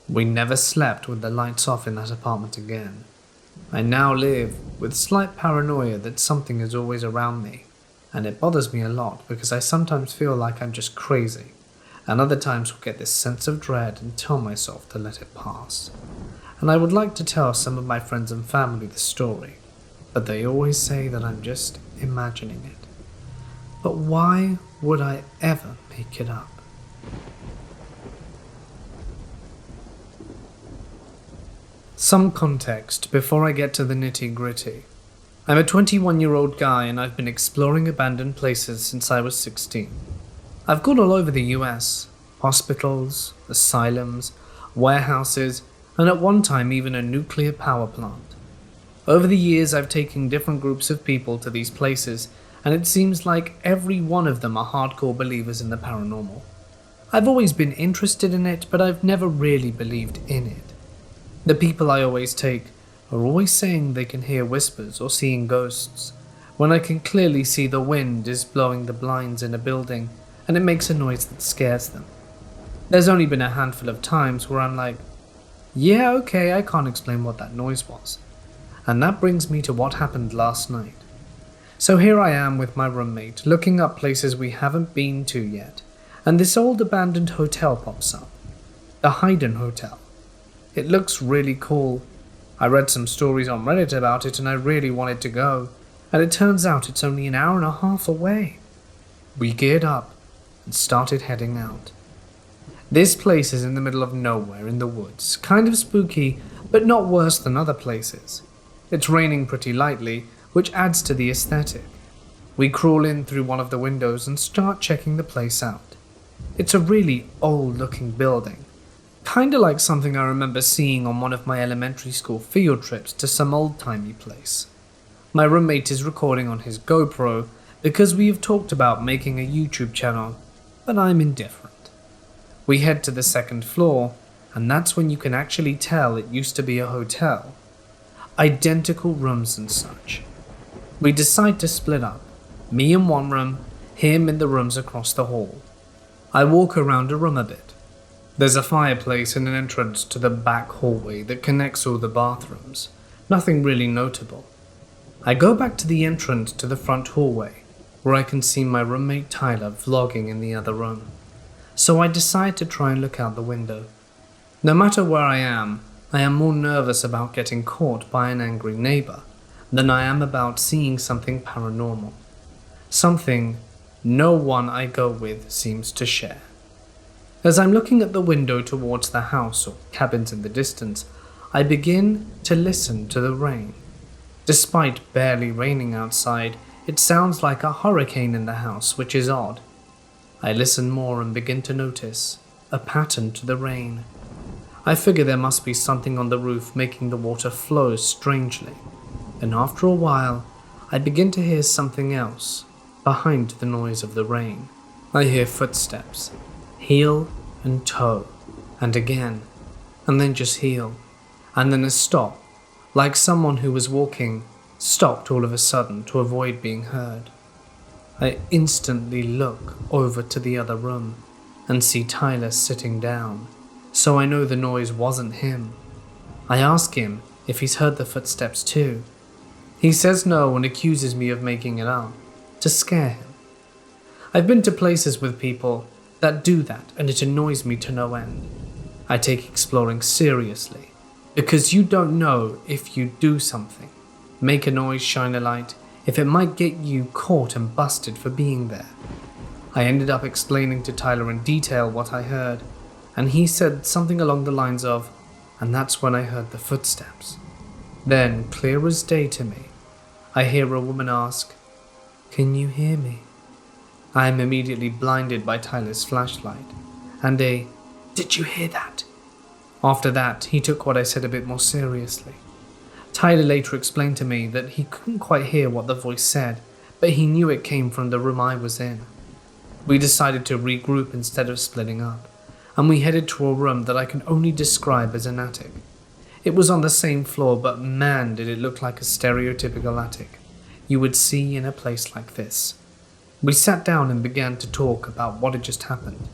We never slept with the lights off in that apartment again. I now live with slight paranoia that something is always around me, and it bothers me a lot because I sometimes feel like I'm just crazy, and other times will get this sense of dread and tell myself to let it pass. And I would like to tell some of my friends and family the story, but they always say that I'm just imagining it. But why would I ever make it up? Some context before I get to the nitty-gritty. I'm a 21-year-old guy and I've been exploring abandoned places since I was 16. I've gone all over the US, hospitals, asylums, warehouses, and at one time even a nuclear power plant. Over the years I've taken different groups of people to these places, and it seems like every one of them are hardcore believers in the paranormal. I've always been interested in it, but I've never really believed in it. The people I always take are always saying they can hear whispers or seeing ghosts, when I can clearly see the wind is blowing the blinds in a building and it makes a noise that scares them. There's only been a handful of times where I'm like, yeah, okay, I can't explain what that noise was. And that brings me to what happened last night. So here I am with my roommate, looking up places we haven't been to yet, and this old abandoned hotel pops up. The Hayden Hotel. It looks really cool. I read some stories on Reddit about it and I really wanted to go, and it turns out it's only an hour and a half away. We geared up and started heading out. This place is in the middle of nowhere in the woods, kind of spooky, but not worse than other places. It's raining pretty lightly, which adds to the aesthetic. We crawl in through one of the windows and start checking the place out. It's a really old-looking building, kinda like something I remember seeing on one of my elementary school field trips to some old-timey place. My roommate is recording on his GoPro because we have talked about making a YouTube channel, but I'm indifferent. We head to the second floor, and that's when you can actually tell it used to be a hotel. Identical rooms and such. We decide to split up, me in one room, him in the rooms across the hall. I walk around a room a bit. There's a fireplace and an entrance to the back hallway that connects all the bathrooms. Nothing really notable. I go back to the entrance to the front hallway, where I can see my roommate Tyler vlogging in the other room. So I decide to try and look out the window. No matter where I am more nervous about getting caught by an angry neighbor than I am about seeing something paranormal. Something no one I go with seems to share. As I'm looking at the window towards the house or cabins in the distance, I begin to listen to the rain. Despite barely raining outside, it sounds like a hurricane in the house, which is odd. I listen more and begin to notice a pattern to the rain. I figure there must be something on the roof making the water flow strangely, and after a while, I begin to hear something else behind the noise of the rain. I hear footsteps. Heel and toe, and again, and then just heel, and then a stop, like someone who was walking stopped all of a sudden to avoid being heard. I instantly look over to the other room and see Tyler sitting down, so I know the noise wasn't him. I ask him if he's heard the footsteps too. He says no and accuses me of making it up, to scare him. I've been to places with people that do that, and it annoys me to no end. I take exploring seriously, because you don't know if you do something, make a noise, shine a light, if it might get you caught and busted for being there. I ended up explaining to Tyler in detail what I heard, and he said something along the lines of, and that's when I heard the footsteps. Then, clear as day to me, I hear a woman ask, "Can you hear me?" I am immediately blinded by Tyler's flashlight, and "Did you hear that?" After that, he took what I said a bit more seriously. Tyler later explained to me that he couldn't quite hear what the voice said, but he knew it came from the room I was in. We decided to regroup instead of splitting up, and we headed to a room that I can only describe as an attic. It was on the same floor, but man did it look like a stereotypical attic you would see in a place like this. We sat down and began to talk about what had just happened,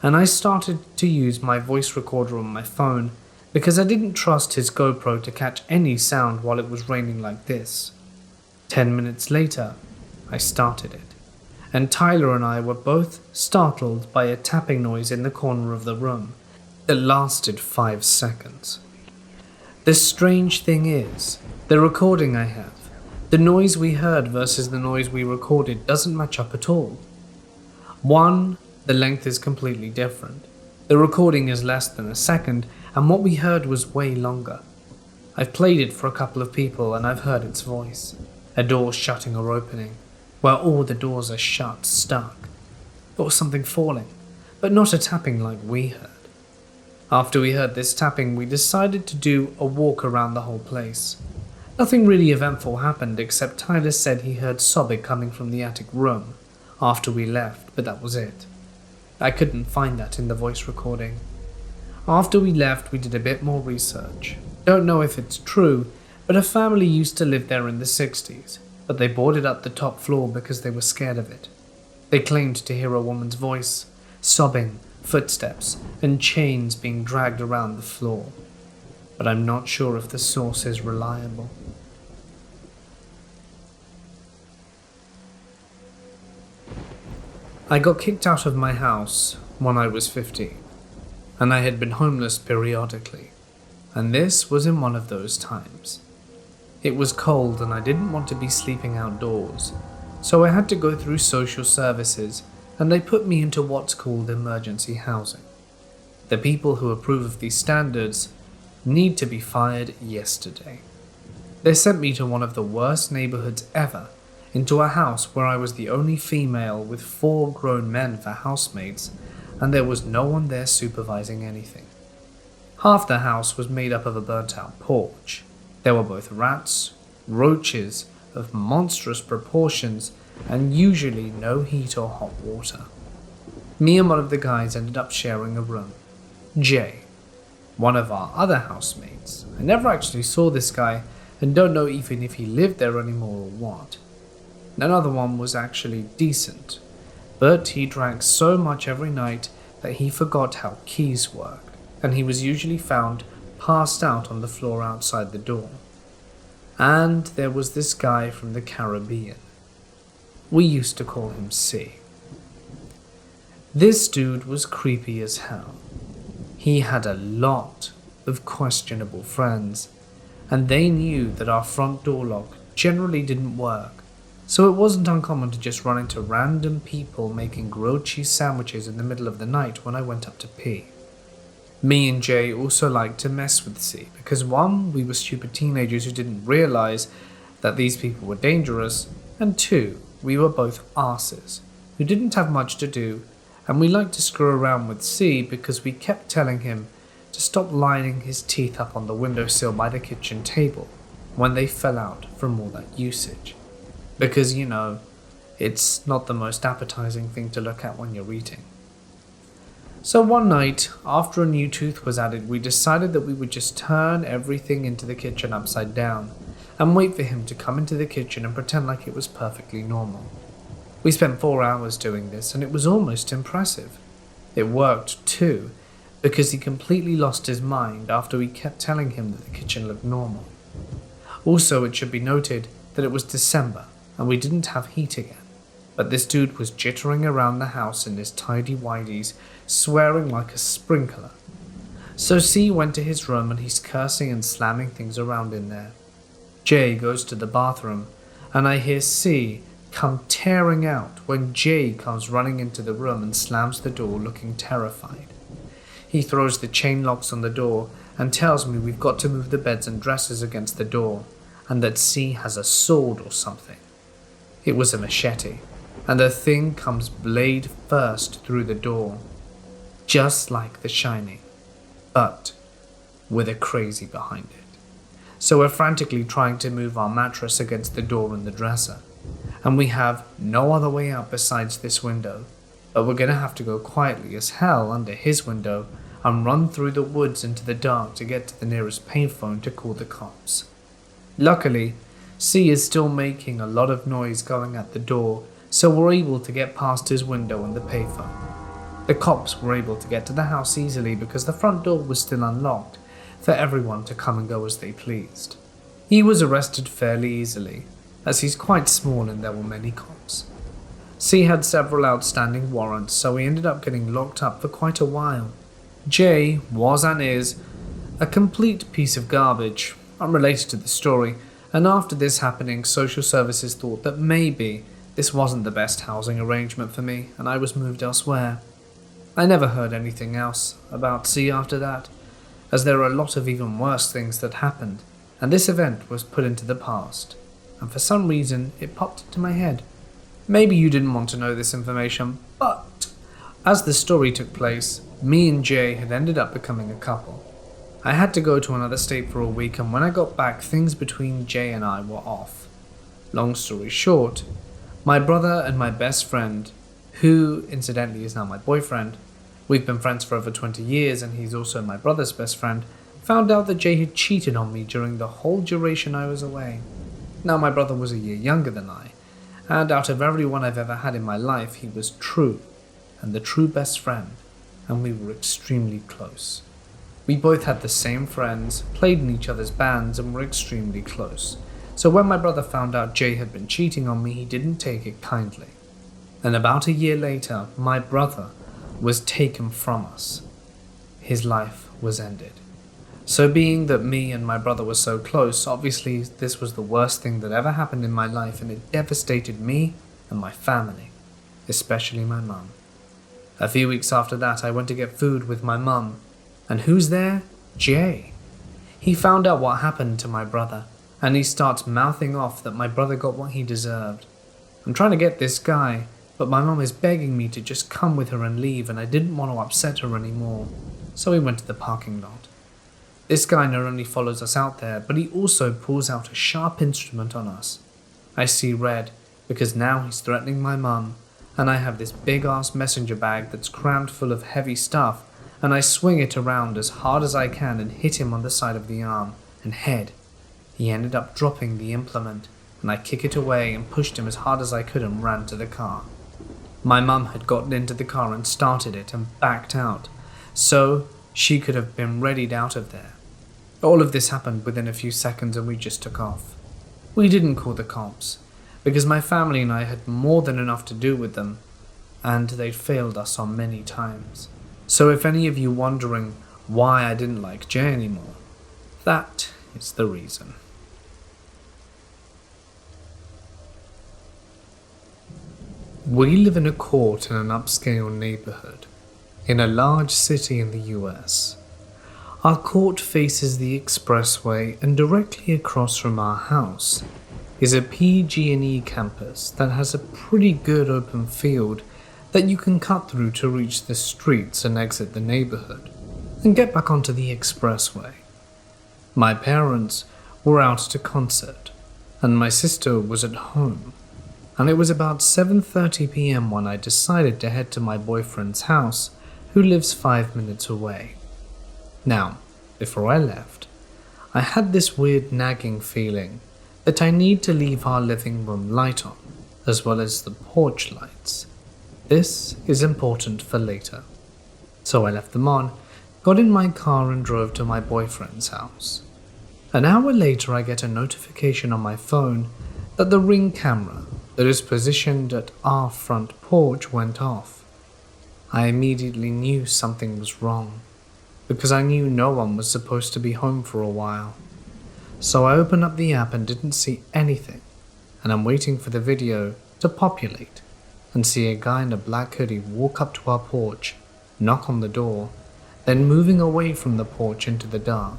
and I started to use my voice recorder on my phone, because I didn't trust his GoPro to catch any sound while it was raining like this. 10 minutes later, I started it, and Tyler and I were both startled by a tapping noise in the corner of the room that lasted 5 seconds. The strange thing is, the recording I have, the noise we heard versus the noise we recorded doesn't match up at all. One, the length is completely different. The recording is less than a second, and what we heard was way longer. I've played it for a couple of people and I've heard its voice. A door shutting or opening, where all the doors are shut, stuck. Or something falling, but not a tapping like we heard. After we heard this tapping, we decided to do a walk around the whole place. Nothing really eventful happened except Tyler said he heard sobbing coming from the attic room after we left, but that was it. I couldn't find that in the voice recording. After we left, we did a bit more research. Don't know if it's true, but a family used to live there in the 60s, but they boarded up the top floor because they were scared of it. They claimed to hear a woman's voice, sobbing, footsteps, and chains being dragged around the floor. But I'm not sure if the source is reliable. I got kicked out of my house when I was 15, and I had been homeless periodically, and this was in one of those times. It was cold and I didn't want to be sleeping outdoors, so I had to go through social services and they put me into what's called emergency housing. The people who approve of these standards need to be fired yesterday. They sent me to one of the worst neighborhoods ever, into a house where I was the only female with 4 grown men for housemates, and there was no one there supervising anything. Half the house was made up of a burnt-out porch. There were both rats, roaches of monstrous proportions, and usually no heat or hot water. Me and one of the guys ended up sharing a room. Jay, one of our other housemates. I never actually saw this guy and don't know even if he lived there anymore or what. Another one was actually decent, but he drank so much every night that he forgot how keys worked, and he was usually found passed out on the floor outside the door. And there was this guy from the Caribbean. We used to call him C. This dude was creepy as hell. He had a lot of questionable friends, and they knew that our front door lock generally didn't work, so it wasn't uncommon to just run into random people making grilled cheese sandwiches in the middle of the night when I went up to pee. Me and Jay also liked to mess with C because 1, we were stupid teenagers who didn't realize that these people were dangerous, and 2, we were both arses who didn't have much to do, and we liked to screw around with C because we kept telling him to stop lining his teeth up on the windowsill by the kitchen table when they fell out from all that usage. Because, you know, it's not the most appetizing thing to look at when you're eating. So one night, after a new tooth was added, we decided that we would just turn everything into the kitchen upside down and wait for him to come into the kitchen and pretend like it was perfectly normal. We spent 4 hours doing this and it was almost impressive. It worked too, because he completely lost his mind after we kept telling him that the kitchen looked normal. Also, it should be noted that it was December and we didn't have heat again. But this dude was jittering around the house in his tidy-whities, swearing like a sprinkler. So C went to his room and he's cursing and slamming things around in there. Jay goes to the bathroom and I hear C come tearing out when Jay comes running into the room and slams the door looking terrified. He throws the chain locks on the door and tells me we've got to move the beds and dressers against the door and that C has a sword or something. It was a machete, and the thing comes blade first through the door, just like The Shining, but with a crazy behind it. So we're frantically trying to move our mattress against the door and the dresser, and we have no other way out besides this window, but we're gonna have to go quietly as hell under his window and run through the woods into the dark to get to the nearest payphone to call the cops. Luckily, C is still making a lot of noise going at the door, so we're able to get past his window and the payphone. The cops were able to get to the house easily because the front door was still unlocked, for everyone to come and go as they pleased. He was arrested fairly easily, as he's quite small and there were many cops. C had several outstanding warrants, so he ended up getting locked up for quite a while. J was and is a complete piece of garbage, unrelated to the story, and after this happening, social services thought that maybe this wasn't the best housing arrangement for me and I was moved elsewhere. I never heard anything else about C after that, as there are a lot of even worse things that happened, and this event was put into the past, and for some reason it popped into my head. Maybe you didn't want to know this information, but as the story took place, me and Jay had ended up becoming a couple. I had to go to another state for a week, and when I got back, things between Jay and I were off. Long story short, my brother and my best friend, who incidentally is now my boyfriend, we've been friends for over 20 years and he's also my brother's best friend, found out that Jay had cheated on me during the whole duration I was away. Now my brother was a year younger than I, and out of everyone I've ever had in my life, he was true, and the true best friend, and we were extremely close. We both had the same friends, played in each other's bands, and were extremely close. So when my brother found out Jay had been cheating on me, he didn't take it kindly. And about a year later, my brother was taken from us. His life was ended. So being that me and my brother were so close, obviously this was the worst thing that ever happened in my life, and it devastated me and my family, especially my mum. A few weeks after that, I went to get food with my mum, and who's there? Jay. He found out what happened to my brother, and he starts mouthing off that my brother got what he deserved. I'm trying to get this guy, but my mum is begging me to just come with her and leave, and I didn't want to upset her anymore, so we went to the parking lot. This guy not only follows us out there, but he also pulls out a sharp instrument on us. I see red, because now he's threatening my mum, and I have this big-ass messenger bag that's crammed full of heavy stuff, and I swing it around as hard as I can and hit him on the side of the arm and head. He ended up dropping the implement, and I kick it away and pushed him as hard as I could and ran to the car. My mum had gotten into the car and started it and backed out, so she could have been readied out of there. All of this happened within a few seconds and we just took off. We didn't call the cops, because my family and I had more than enough to do with them, and they'd failed us on many times. So if any of you wondering why I didn't like Jay anymore, that is the reason. We live in a court in an upscale neighborhood, in a large city in the US. Our court faces the expressway, and directly across from our house is a PG&E campus that has a pretty good open field that you can cut through to reach the streets and exit the neighborhood, and get back onto the expressway. My parents were out at a concert, and my sister was at home, and it was about 7:30 p.m. when I decided to head to my boyfriend's house, who lives 5 minutes away. Now, before I left, I had this weird nagging feeling that I need to leave our living room light on, as well as the porch lights. This is important for later. So I left them on, got in my car and drove to my boyfriend's house. An hour later I get a notification on my phone that the Ring camera that is positioned at our front porch went off. I immediately knew something was wrong, because I knew no one was supposed to be home for a while. So I opened up the app and didn't see anything, and I'm waiting for the video to populate and see a guy in a black hoodie walk up to our porch, knock on the door, then moving away from the porch into the dark.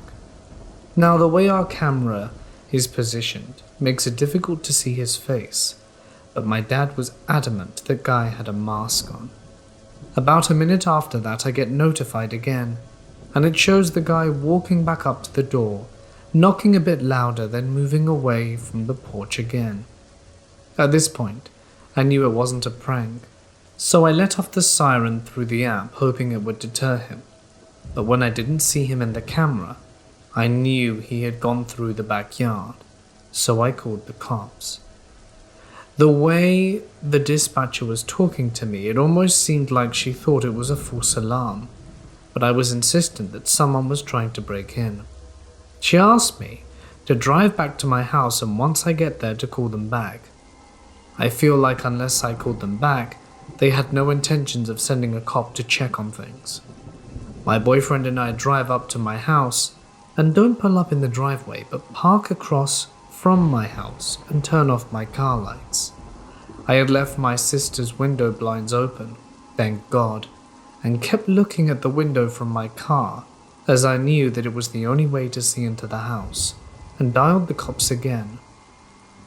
Now the way our camera is positioned makes it difficult to see his face, but my dad was adamant the guy had a mask on. About a minute after that I get notified again, and it shows the guy walking back up to the door, knocking a bit louder, then moving away from the porch again. At this point, I knew it wasn't a prank, so I let off the siren through the app, hoping it would deter him. But when I didn't see him in the camera, I knew he had gone through the backyard, so I called the cops. The way the dispatcher was talking to me, it almost seemed like she thought it was a false alarm, but I was insistent that someone was trying to break in. She asked me to drive back to my house and once I get there to call them back. I feel like unless I called them back, they had no intentions of sending a cop to check on things. My boyfriend and I drive up to my house and don't pull up in the driveway but park across from my house and turn off my car lights. I had left my sister's window blinds open, thank God, and kept looking at the window from my car as I knew that it was the only way to see into the house, and dialed the cops again.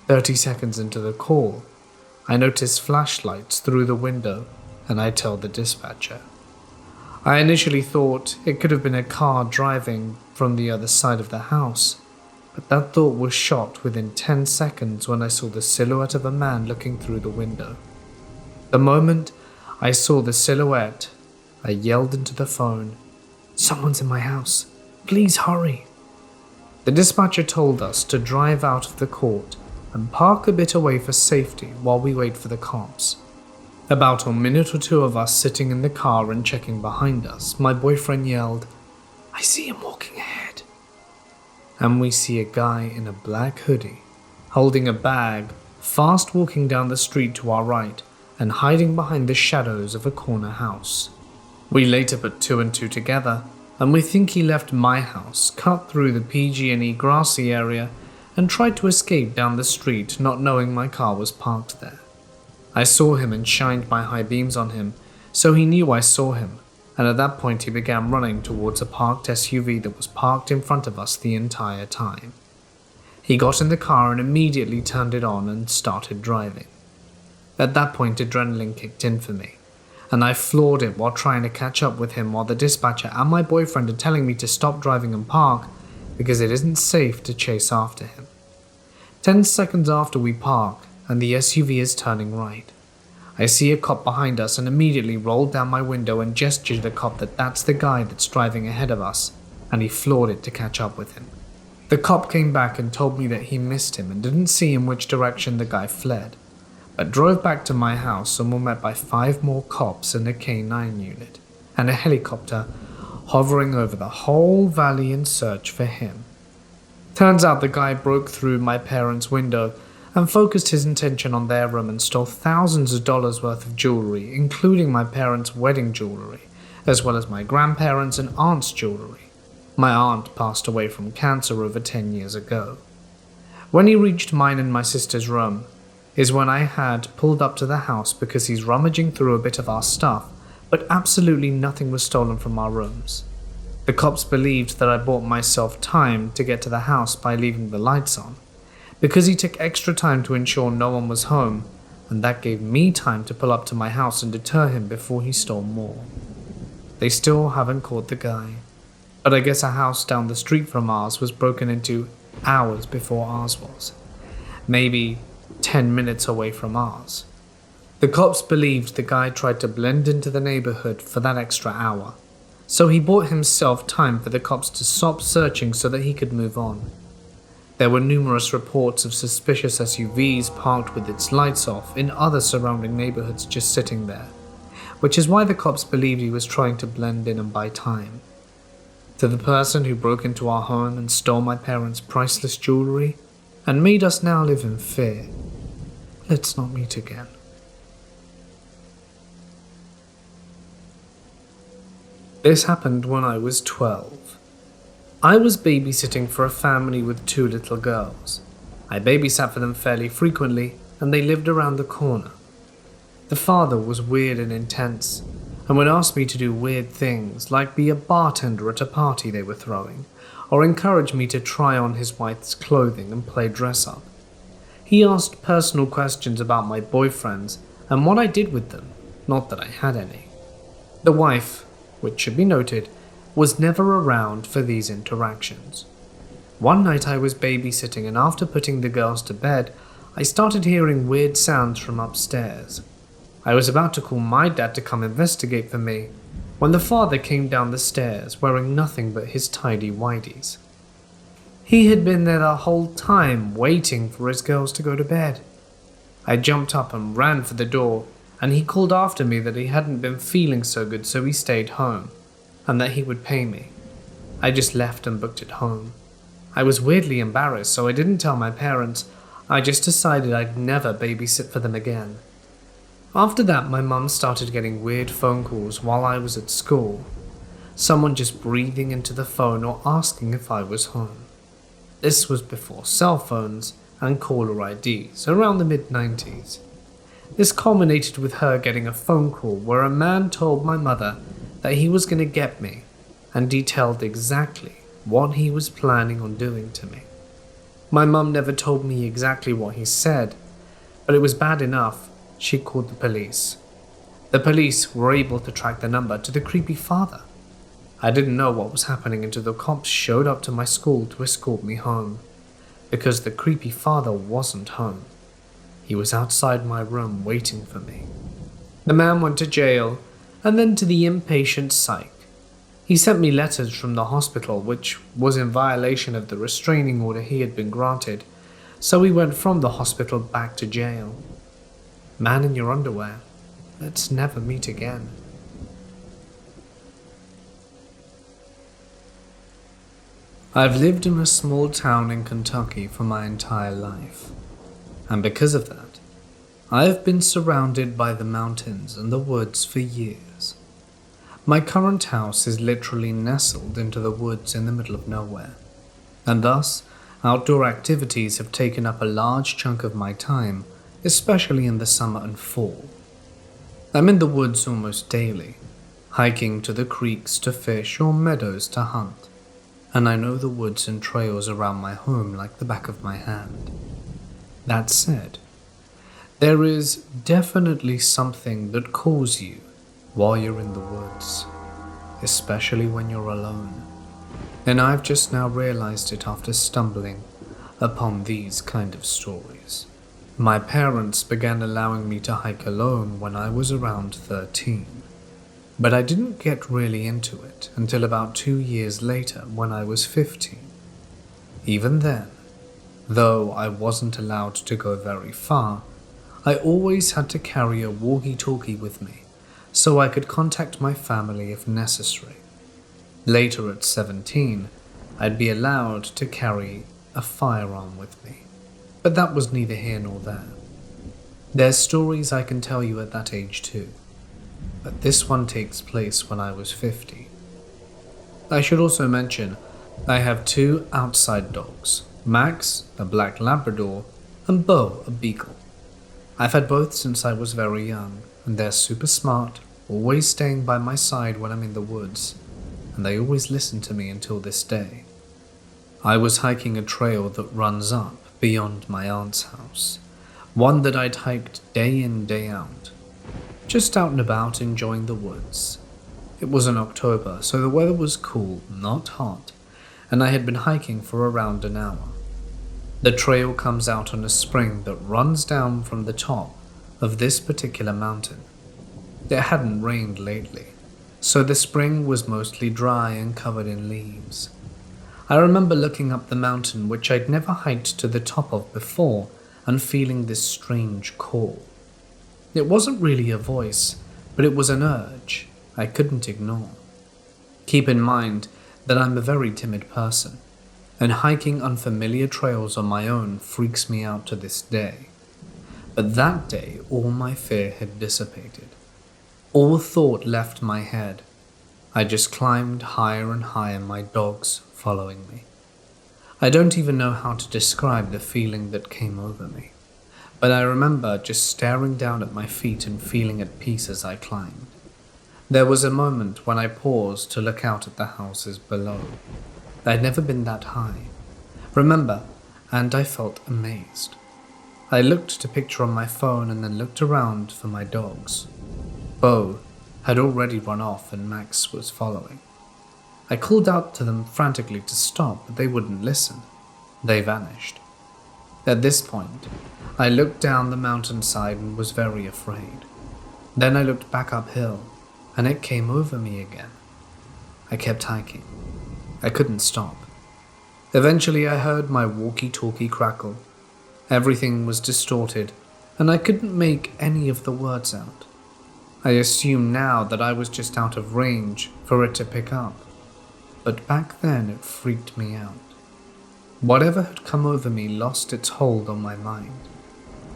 30 seconds into the call, I noticed flashlights through the window and I told the dispatcher. I initially thought it could have been a car driving from the other side of the house, but that thought was shot within 10 seconds when I saw the silhouette of a man looking through the window. The moment I saw the silhouette, I yelled into the phone, "Someone's in my house, please hurry." The dispatcher told us to drive out of the court and park a bit away for safety while we wait for the cops. About a minute or two of us sitting in the car and checking behind us, my boyfriend yelled, "I see him walking ahead." And we see a guy in a black hoodie, holding a bag, fast walking down the street to our right and hiding behind the shadows of a corner house. We later put two and two together, and we think he left my house, cut through the PG&E grassy area, and tried to escape down the street not knowing my car was parked there. I saw him and shined my high beams on him, so he knew I saw him, and at that point he began running towards a parked SUV that was parked in front of us the entire time. He got in the car and immediately turned it on and started driving. At that point adrenaline kicked in for me, and I floored it while trying to catch up with him while the dispatcher and my boyfriend are telling me to stop driving and park because it isn't safe to chase after him. 10 seconds after we park and the SUV is turning right, I see a cop behind us and immediately roll down my window and gesture to the cop that that's the guy that's driving ahead of us, and he floored it to catch up with him. The cop came back and told me that he missed him and didn't see in which direction the guy fled, but drove back to my house and were met by 5 more cops and a K9 unit, and a helicopter hovering over the whole valley in search for him. Turns out the guy broke through my parents' window and focused his attention on their room and stole thousands of dollars worth of jewelry, including my parents' wedding jewelry, as well as my grandparents' and aunt's jewelry. My aunt passed away from cancer over 10 years ago. When he reached mine and my sister's room, is when I had pulled up to the house because he's rummaging through a bit of our stuff, but absolutely nothing was stolen from our rooms. The cops believed that I bought myself time to get to the house by leaving the lights on, because he took extra time to ensure no one was home, and that gave me time to pull up to my house and deter him before he stole more. They still haven't caught the guy, but I guess a house down the street from ours was broken into hours before ours was. Maybe 10 minutes away from ours. The cops believed the guy tried to blend into the neighborhood for that extra hour, so he bought himself time for the cops to stop searching so that he could move on. There were numerous reports of suspicious SUVs parked with its lights off in other surrounding neighborhoods just sitting there, which is why the cops believed he was trying to blend in and buy time. To the person who broke into our home and stole my parents' priceless jewelry and made us now live in fear, let's not meet again. This happened when I was 12. I was babysitting for a family with 2 little girls. I babysat for them fairly frequently, and they lived around the corner. The father was weird and intense, and would ask me to do weird things like be a bartender at a party they were throwing, or encourage me to try on his wife's clothing and play dress-up. He asked personal questions about my boyfriends and what I did with them, not that I had any. The wife, which should be noted, was never around for these interactions. One night I was babysitting, and after putting the girls to bed, I started hearing weird sounds from upstairs. I was about to call my dad to come investigate for me, when the father came down the stairs wearing nothing but his tidy whities. He had been there the whole time waiting for his girls to go to bed. I jumped up and ran for the door, and he called after me that he hadn't been feeling so good, so he stayed home, and that he would pay me. I just left and booked it home. I was weirdly embarrassed, so I didn't tell my parents. I just decided I'd never babysit for them again. After that, my mum started getting weird phone calls while I was at school. Someone just breathing into the phone or asking if I was home. This was before cell phones and caller IDs, around the mid-90s. This culminated with her getting a phone call where a man told my mother that he was going to get me and detailed exactly what he was planning on doing to me. My mum never told me exactly what he said, but it was bad enough she called the police. The police were able to track the number to the creepy father. I didn't know what was happening until the cops showed up to my school to escort me home, because the creepy father wasn't home. He was outside my room waiting for me. The man went to jail and then to the inpatient psych. He sent me letters from the hospital, which was in violation of the restraining order he had been granted, so we went from the hospital back to jail. Man in your underwear, let's never meet again. I've lived in a small town in Kentucky for my entire life, and because of that, I have been surrounded by the mountains and the woods for years. My current house is literally nestled into the woods in the middle of nowhere, and thus outdoor activities have taken up a large chunk of my time, especially in the summer and fall. I'm in the woods almost daily, hiking to the creeks to fish or meadows to hunt, and I know the woods and trails around my home like the back of my hand. That said, there is definitely something that calls you while you're in the woods, especially when you're alone, and I've just now realized it after stumbling upon these kind of stories. My parents began allowing me to hike alone when I was around 13, but I didn't get really into it until about 2 years later when I was 15. Even then, though I wasn't allowed to go very far, I always had to carry a walkie-talkie with me so I could contact my family if necessary. Later at 17, I'd be allowed to carry a firearm with me, but that was neither here nor there. There's stories I can tell you at that age too, but this one takes place when I was 50. I should also mention, I have 2 outside dogs, Max, a black Labrador, and Bo, a beagle. I've had both since I was very young, and they're super smart, always staying by my side when I'm in the woods, and they always listen to me until this day. I was hiking a trail that runs up beyond my aunt's house, one that I'd hiked day in, day out, just out and about enjoying the woods. It was in October, so the weather was cool, not hot, and I had been hiking for around an hour. The trail comes out on a spring that runs down from the top of this particular mountain. It hadn't rained lately, so the spring was mostly dry and covered in leaves. I remember looking up the mountain, which I'd never hiked to the top of before, and feeling this strange call. It wasn't really a voice, but it was an urge I couldn't ignore. Keep in mind that I'm a very timid person, and hiking unfamiliar trails on my own freaks me out to this day. But that day, all my fear had dissipated. All thought left my head. I just climbed higher and higher, my dogs following me. I don't even know how to describe the feeling that came over me, but I remember just staring down at my feet and feeling at peace as I climbed. There was a moment when I paused to look out at the houses below. I'd never been that high, remember, and I felt amazed. I looked to picture on my phone and then looked around for my dogs. Bo had already run off and Max was following. I called out to them frantically to stop, but they wouldn't listen. They vanished. At this point, I looked down the mountainside and was very afraid. Then I looked back uphill, and it came over me again. I kept hiking. I couldn't stop. Eventually I heard my walkie-talkie crackle. Everything was distorted, and I couldn't make any of the words out. I assume now that I was just out of range for it to pick up, but back then it freaked me out. Whatever had come over me lost its hold on my mind.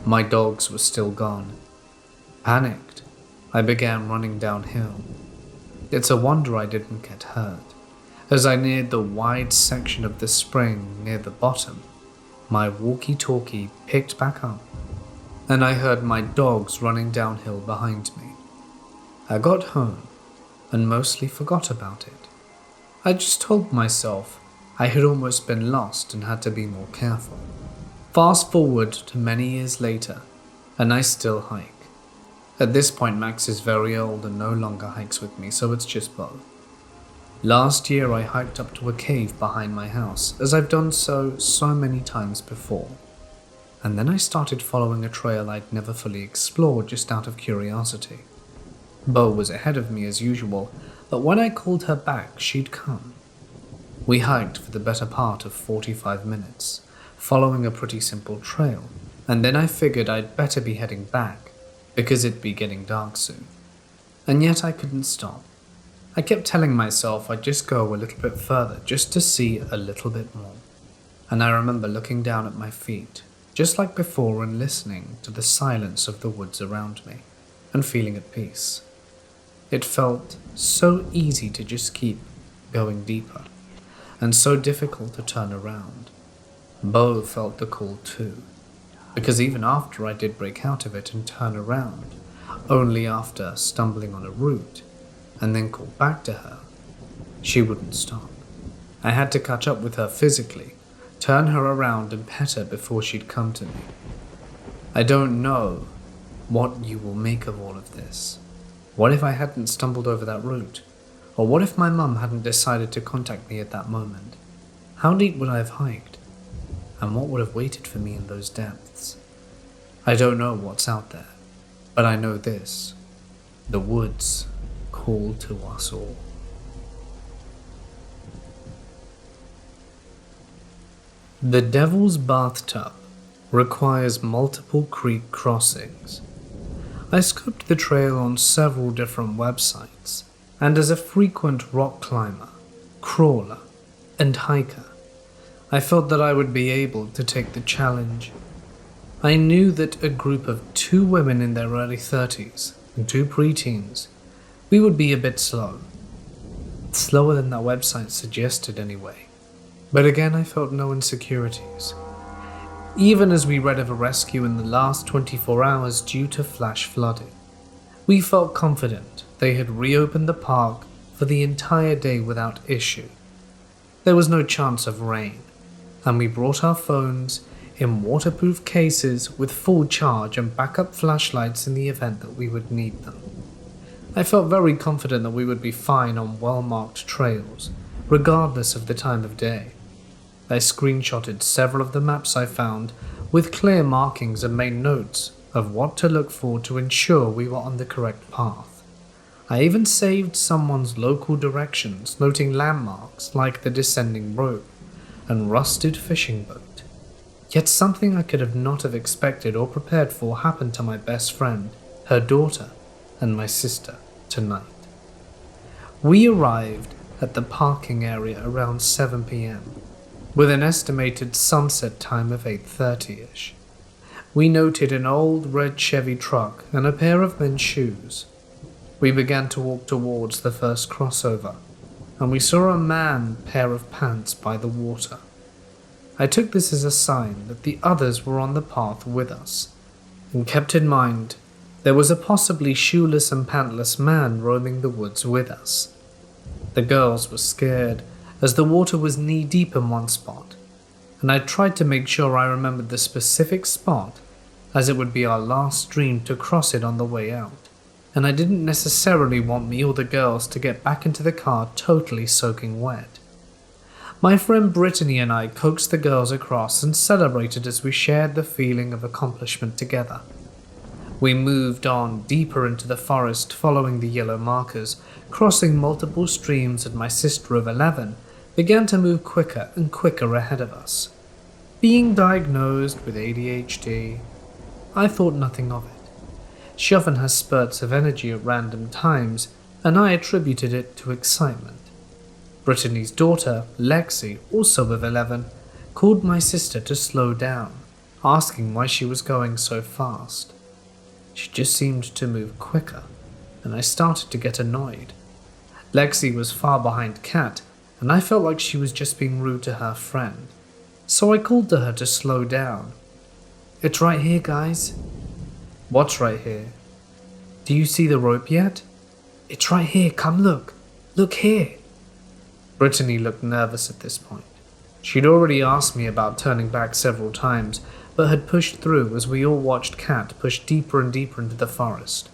My dogs were still gone. Panicked, I began running downhill. It's a wonder I didn't get hurt. As I neared the wide section of the spring near the bottom, my walkie-talkie picked back up, and I heard my dogs running downhill behind me. I got home and mostly forgot about it. I just told myself I had almost been lost and had to be more careful. Fast forward to many years later, and I still hike. At this point, Max is very old and no longer hikes with me, so it's just both. Last year, I hiked up to a cave behind my house, as I've done so many times before. And then I started following a trail I'd never fully explored just out of curiosity. Bo was ahead of me as usual, but when I called her back, she'd come. We hiked for the better part of 45 minutes, following a pretty simple trail, and then I figured I'd better be heading back, because it'd be getting dark soon. And yet I couldn't stop. I kept telling myself I'd just go a little bit further, just to see a little bit more. And I remember looking down at my feet, just like before, and listening to the silence of the woods around me, and feeling at peace. It felt so easy to just keep going deeper, and so difficult to turn around. Bo felt the call too, because even after I did break out of it and turn around, only after stumbling on a root, and then call back to her, she wouldn't stop. I had to catch up with her physically, turn her around and pet her before she'd come to me. I don't know what you will make of all of this. What if I hadn't stumbled over that root? Or what if my mum hadn't decided to contact me at that moment? How deep would I have hiked? And what would have waited for me in those depths? I don't know what's out there, but I know this. The woods call to us all. The Devil's Bathtub requires multiple creek crossings. I scoped the trail on several different websites, and as a frequent rock climber, crawler, and hiker, I felt that I would be able to take the challenge. I knew that a group of 2 women in their early 30s and 2 preteens, we would be a bit slow. Slower than that website suggested anyway. But again, I felt no insecurities. Even as we read of a rescue in the last 24 hours due to flash flooding, we felt confident they had reopened the park for the entire day without issue. There was no chance of rain, and we brought our phones in waterproof cases with full charge and backup flashlights in the event that we would need them. I felt very confident that we would be fine on well-marked trails, regardless of the time of day. I screenshotted several of the maps I found with clear markings and made notes of what to look for to ensure we were on the correct path. I even saved someone's local directions, noting landmarks like the descending rope and rusted fishing boat. Yet something I could not have expected or prepared for happened to my best friend, her daughter, and my sister tonight. We arrived at the parking area around 7 p.m. with an estimated sunset time of 8:30ish. We noted an old red Chevy truck and a pair of men's shoes. We began to walk towards the first crossover, and we saw a man pair of pants by the water. I took this as a sign that the others were on the path with us, and kept in mind there was a possibly shoeless and pantless man roaming the woods with us. The girls were scared, as the water was knee-deep in one spot, and I tried to make sure I remembered the specific spot, as it would be our last dream to cross it on the way out, and I didn't necessarily want me or the girls to get back into the car totally soaking wet. My friend Brittany and I coaxed the girls across and celebrated as we shared the feeling of accomplishment together. We moved on deeper into the forest following the yellow markers, crossing multiple streams, and my sister of 11 began to move quicker and quicker ahead of us. Being diagnosed with ADHD, I thought nothing of it. She often has spurts of energy at random times, and I attributed it to excitement. Brittany's daughter, Lexi, also of 11, called my sister to slow down, asking why she was going so fast. She just seemed to move quicker, and I started to get annoyed. Lexi was far behind Kat, and I felt like she was just being rude to her friend, so I called to her to slow down. "It's right here, guys." "What's right here?" "Do you see the rope yet?" "It's right here, come look. Look here." Brittany looked nervous at this point. She'd already asked me about turning back several times, but had pushed through as we all watched Kat push deeper and deeper into the forest.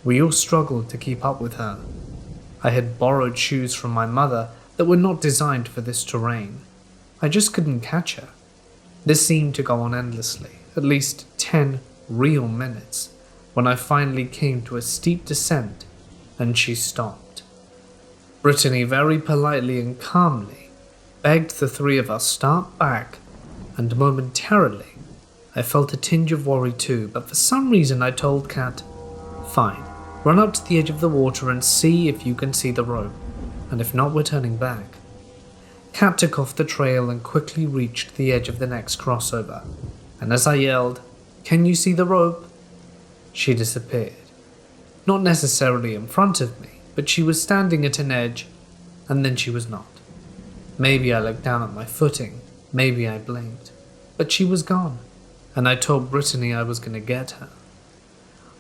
We all struggled to keep up with her. I had borrowed shoes from my mother that were not designed for this terrain. I just couldn't catch her. This seemed to go on endlessly, at least 10 real minutes, when I finally came to a steep descent and she stopped. Brittany very politely and calmly begged the three of us start back, and momentarily I felt a tinge of worry too, but for some reason I told Kat, "Fine, run up to the edge of the water and see if you can see the rope, and if not, we're turning back." Kat took off the trail and quickly reached the edge of the next crossover, and as I yelled, "Can you see the rope?" she disappeared. Not necessarily in front of me, but she was standing at an edge, and then she was not. Maybe I looked down at my footing, maybe I blinked, but she was gone, and I told Brittany I was going to get her.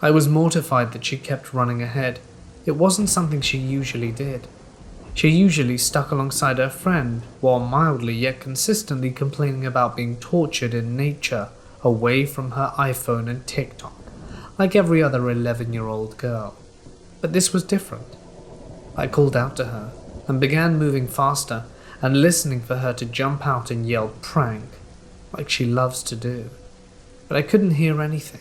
I was mortified that she kept running ahead. It wasn't something she usually did. She usually stuck alongside her friend, while mildly yet consistently complaining about being tortured in nature, away from her iPhone and TikTok, like every other 11-year-old girl. But this was different. I called out to her, and began moving faster, and listening for her to jump out and yell "prank," like she loves to do. But I couldn't hear anything.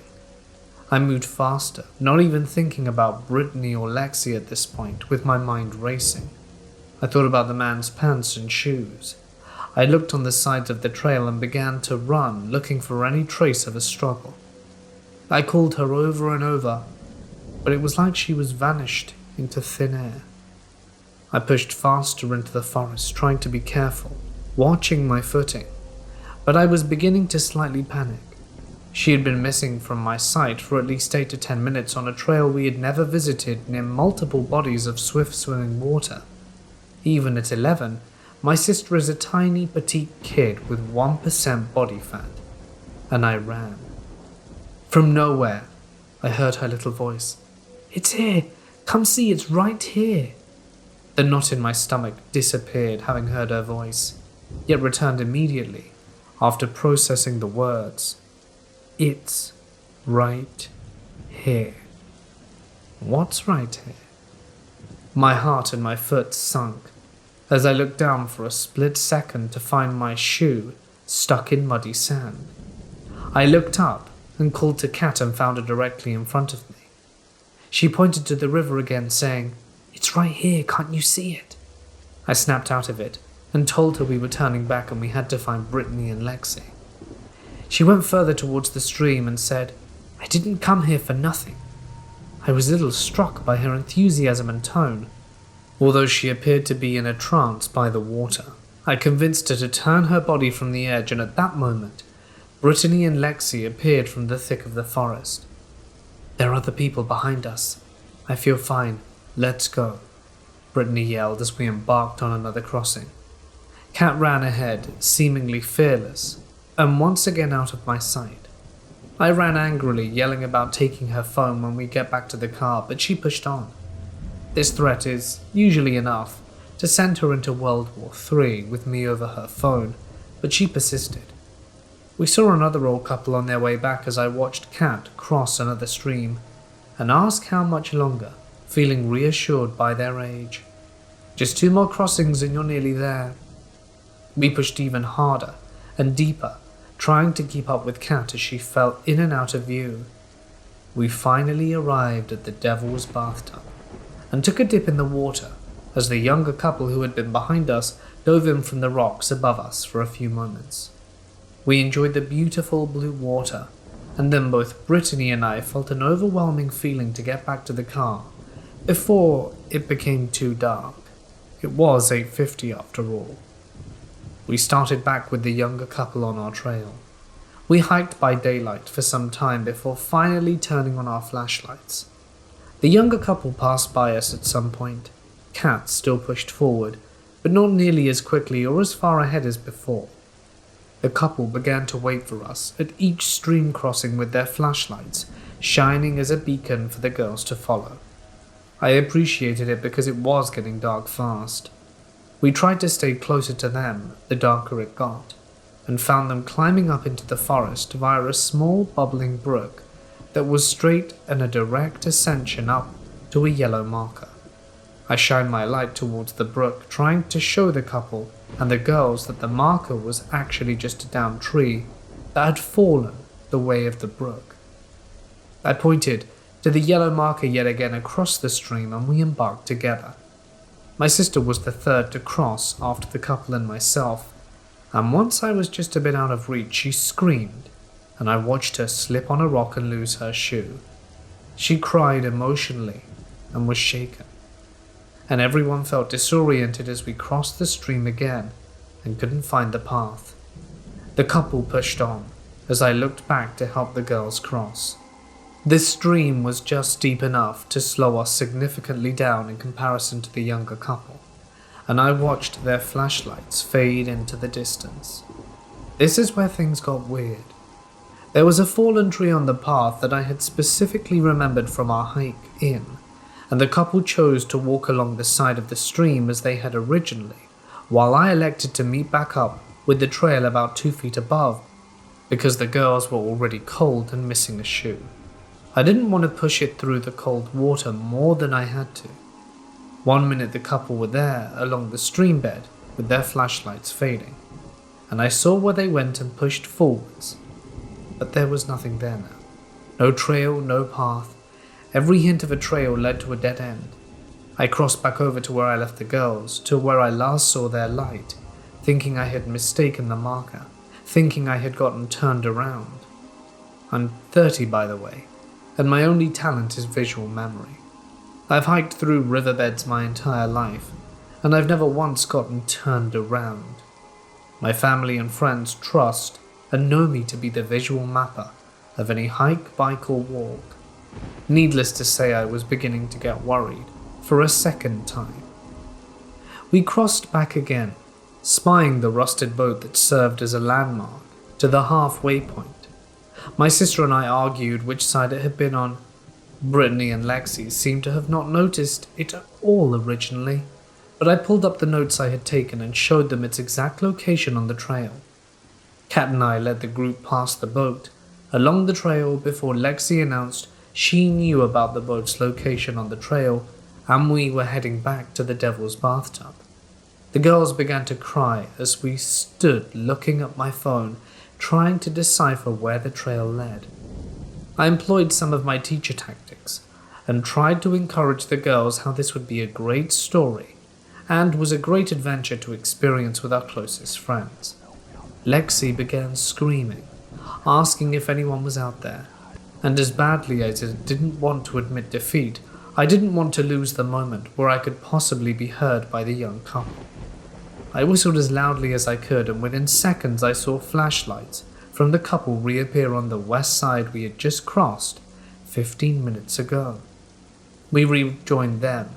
I moved faster, not even thinking about Brittany or Lexi at this point, with my mind racing. I thought about the man's pants and shoes. I looked on the sides of the trail and began to run, looking for any trace of a struggle. I called her over and over, but it was like she was vanished into thin air. I pushed faster into the forest, trying to be careful, watching my footing, but I was beginning to slightly panic. She had been missing from my sight for at least 8 to 10 minutes on a trail we had never visited near multiple bodies of swift-swimming water. Even at 11, my sister is a tiny petite kid with 1% body fat, and I ran. From nowhere, I heard her little voice. "It's here! Come see, it's right here!" The knot in my stomach disappeared having heard her voice, yet returned immediately after processing the words. "It's right here." What's right here? My heart and my foot sunk as I looked down for a split second to find my shoe stuck in muddy sand. I looked up and called to Kat and found her directly in front of me. She pointed to the river again, saying, "It's right here, can't you see it?" I snapped out of it and told her we were turning back and we had to find Brittany and Lexi. She went further towards the stream and said, "I didn't come here for nothing." I was a little struck by her enthusiasm and tone. Although she appeared to be in a trance by the water, I convinced her to turn her body from the edge, and at that moment, Brittany and Lexi appeared from the thick of the forest. "There are other people behind us. I feel fine. Let's go," Brittany yelled as we embarked on another crossing. Kat ran ahead, seemingly fearless, and once again out of my sight. I ran angrily, yelling about taking her phone when we get back to the car, but she pushed on. This threat is usually enough to send her into World War III with me over her phone, but she persisted. We saw another old couple on their way back as I watched Kat cross another stream, and asked how much longer, feeling reassured by their age. "Just 2 more crossings and you're nearly there." We pushed even harder and deeper, trying to keep up with Kat as she fell in and out of view. We finally arrived at the Devil's Bathtub, and took a dip in the water as the younger couple who had been behind us dove in from the rocks above us for a few moments. We enjoyed the beautiful blue water, and then both Brittany and I felt an overwhelming feeling to get back to the car before it became too dark. It was 8:50 after all. We started back with the younger couple on our trail. We hiked by daylight for some time before finally turning on our flashlights. The younger couple passed by us at some point. Kat still pushed forward, but not nearly as quickly or as far ahead as before. The couple began to wait for us at each stream crossing with their flashlights, shining as a beacon for the girls to follow. I appreciated it because it was getting dark fast. We tried to stay closer to them the darker it got, and found them climbing up into the forest via a small bubbling brook that was straight and a direct ascension up to a yellow marker. I shined my light towards the brook, trying to show the couple and the girls that the marker was actually just a downed tree that had fallen the way of the brook. I pointed to the yellow marker yet again across the stream, and we embarked together. My sister was the third to cross after the couple and myself, and once I was just a bit out of reach, she screamed, and I watched her slip on a rock and lose her shoe. She cried emotionally and was shaken, and everyone felt disoriented as we crossed the stream again and couldn't find the path. The couple pushed on as I looked back to help the girls cross. This stream was just deep enough to slow us significantly down in comparison to the younger couple, and I watched their flashlights fade into the distance. This is where things got weird. There was a fallen tree on the path that I had specifically remembered from our hike in, and the couple chose to walk along the side of the stream as they had originally, while I elected to meet back up with the trail about 2 feet above, because the girls were already cold and missing a shoe. I didn't want to push it through the cold water more than I had to. 1 minute the couple were there along the stream bed with their flashlights fading, and I saw where they went and pushed forwards. But there was nothing there now. No trail, no path. Every hint of a trail led to a dead end. I crossed back over to where I left the girls, to where I last saw their light, thinking I had mistaken the marker, thinking I had gotten turned around. I'm 30, by the way, and my only talent is visual memory. I've hiked through riverbeds my entire life, and I've never once gotten turned around. My family and friends trust and know me to be the visual mapper of any hike, bike, or walk. Needless to say, I was beginning to get worried for a second time. We crossed back again, spying the rusted boat that served as a landmark to the halfway point. My sister and I argued which side it had been on. Brittany and Lexi seemed to have not noticed it at all originally, but I pulled up the notes I had taken and showed them its exact location on the trail. Kat and I led the group past the boat, along the trail before Lexi announced she knew about the boat's location on the trail, and we were heading back to the Devil's Bathtub. The girls began to cry as we stood looking at my phone, trying to decipher where the trail led. I employed some of my teacher tactics and tried to encourage the girls how this would be a great story and was a great adventure to experience with our closest friends. Lexi began screaming, asking if anyone was out there, and as badly as I didn't want to admit defeat, I didn't want to lose the moment where I could possibly be heard by the young couple. I whistled as loudly as I could, and within seconds I saw flashlights from the couple reappear on the west side we had just crossed 15 minutes ago. We rejoined them,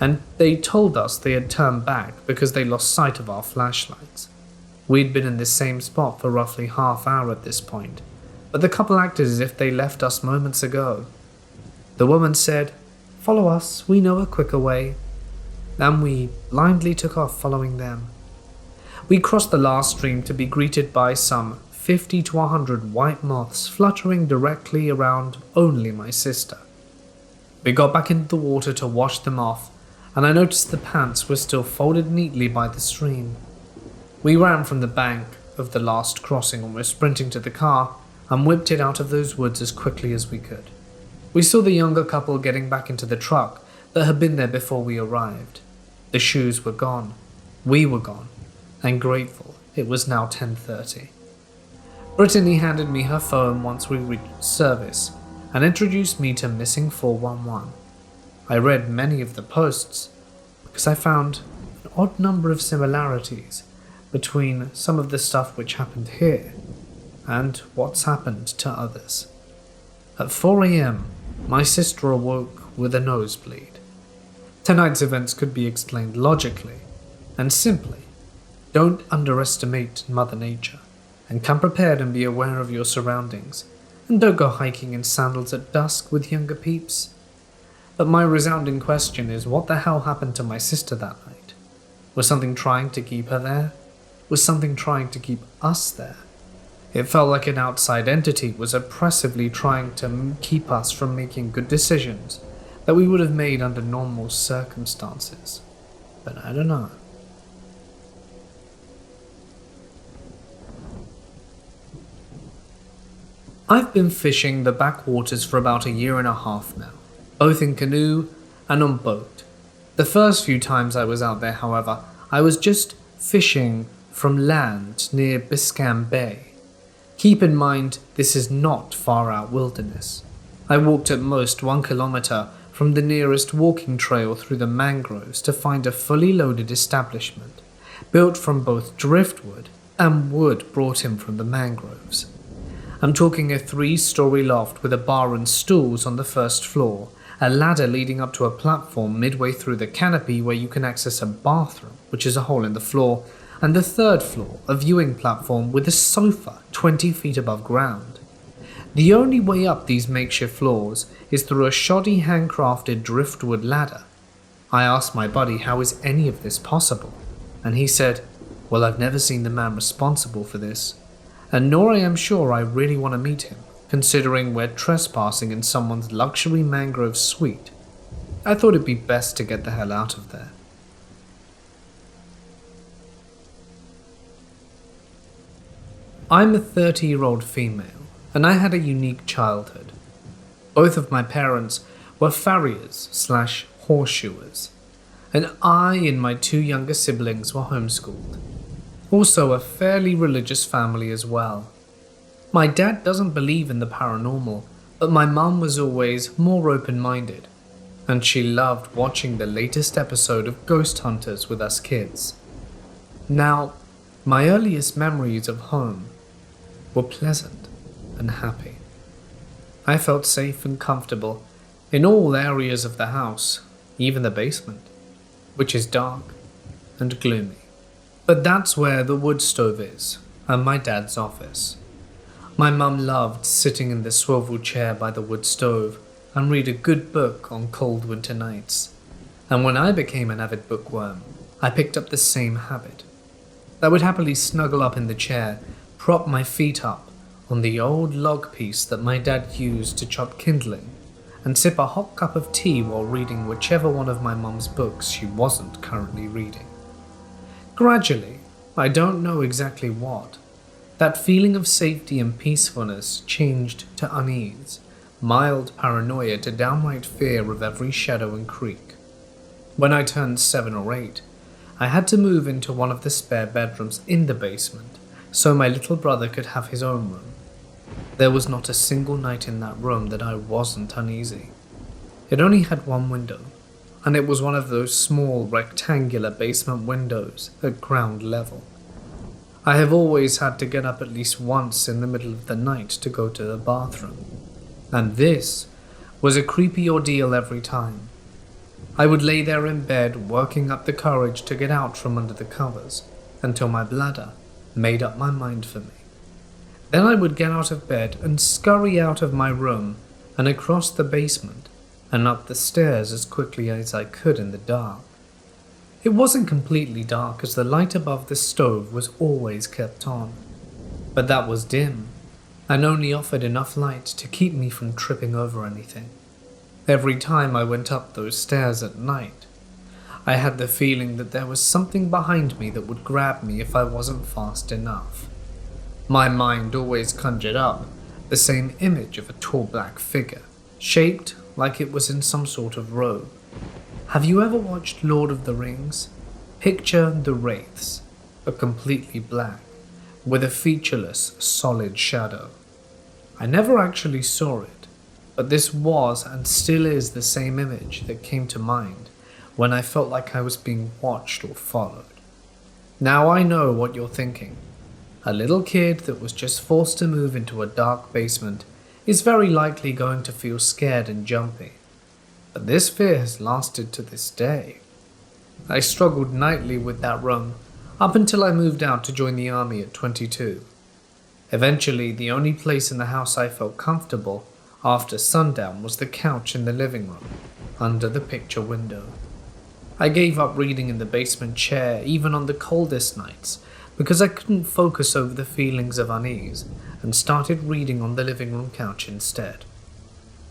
and they told us they had turned back because they lost sight of our flashlights. We'd been in the same spot for roughly half hour at this point, but the couple acted as if they left us moments ago. The woman said, "Follow us, we know a quicker way." And we blindly took off following them. We crossed the last stream to be greeted by some 50 to 100 white moths fluttering directly around only my sister. We got back into the water to wash them off, and I noticed the pants were still folded neatly by the stream. We ran from the bank of the last crossing, almost sprinting to the car, and whipped it out of those woods as quickly as we could. We saw the younger couple getting back into the truck that had been there before we arrived. The shoes were gone, we were gone, and grateful it was now 10:30. Brittany handed me her phone once we reached service and introduced me to Missing 411. I read many of the posts because I found an odd number of similarities between some of the stuff which happened here and what's happened to others. At 4 a.m, my sister awoke with a nosebleed. Tonight's events could be explained logically and simply. Don't underestimate Mother Nature, and come prepared and be aware of your surroundings, and don't go hiking in sandals at dusk with younger peeps. But my resounding question is, what the hell happened to my sister that night? Was something trying to keep her there? Was something trying to keep us there? It felt like an outside entity was oppressively trying to keep us from making good decisions that we would have made under normal circumstances. But I don't know. I've been fishing the backwaters for about a year and a half now, both in canoe and on boat. The first few times I was out there, however, I was just fishing from land near Biscayne Bay. Keep in mind, this is not far out wilderness. I walked at most 1 kilometer from the nearest walking trail through the mangroves to find a fully loaded establishment, built from both driftwood and wood brought in from the mangroves. I'm talking a 3-story loft with a bar and stools on the first floor, a ladder leading up to a platform midway through the canopy where you can access a bathroom, which is a hole in the floor, and the third floor, a viewing platform with a sofa 20 feet above ground. The only way up these makeshift floors is through a shoddy handcrafted driftwood ladder. I asked my buddy how is any of this possible, and he said, well, I've never seen the man responsible for this, and nor I am sure I really want to meet him, considering we're trespassing in someone's luxury mangrove suite. I thought it'd be best to get the hell out of there. I'm a 30-year-old female, and I had a unique childhood. Both of my parents were farriers/horseshoers, and I and my 2 younger siblings were homeschooled. Also a fairly religious family as well. My dad doesn't believe in the paranormal, but my mum was always more open-minded, and she loved watching the latest episode of Ghost Hunters with us kids. Now, my earliest memories of home were pleasant and happy. I felt safe and comfortable in all areas of the house, even the basement, which is dark and gloomy. But that's where the wood stove is, and my dad's office. My mum loved sitting in the swivel chair by the wood stove and read a good book on cold winter nights. And when I became an avid bookworm, I picked up the same habit. I would happily snuggle up in the chair, prop my feet up on the old log piece that my dad used to chop kindling, and sip a hot cup of tea while reading whichever one of my mum's books she wasn't currently reading. Gradually, I don't know exactly what, that feeling of safety and peacefulness changed to unease, mild paranoia to downright fear of every shadow and creak. When I turned 7 or 8, I had to move into one of the spare bedrooms in the basement so my little brother could have his own room. There was not a single night in that room that I wasn't uneasy. It only had one window, and it was one of those small rectangular basement windows at ground level. I have always had to get up at least once in the middle of the night to go to the bathroom, and this was a creepy ordeal every time. I would lay there in bed working up the courage to get out from under the covers until my bladder made up my mind for me. Then I would get out of bed and scurry out of my room and across the basement and up the stairs as quickly as I could in the dark. It wasn't completely dark as the light above the stove was always kept on, but that was dim and only offered enough light to keep me from tripping over anything. Every time I went up those stairs at night, I had the feeling that there was something behind me that would grab me if I wasn't fast enough. My mind always conjured up the same image of a tall black figure, shaped like it was in some sort of robe. Have you ever watched Lord of the Rings? Picture the wraiths, but completely black, with a featureless, solid shadow. I never actually saw it, but this was and still is the same image that came to mind when I felt like I was being watched or followed. Now I know what you're thinking. A little kid that was just forced to move into a dark basement is very likely going to feel scared and jumpy. But this fear has lasted to this day. I struggled nightly with that room up until I moved out to join the army at 22. Eventually, the only place in the house I felt comfortable after sundown was the couch in the living room, under the picture window. I gave up reading in the basement chair even on the coldest nights because I couldn't focus over the feelings of unease and started reading on the living room couch instead.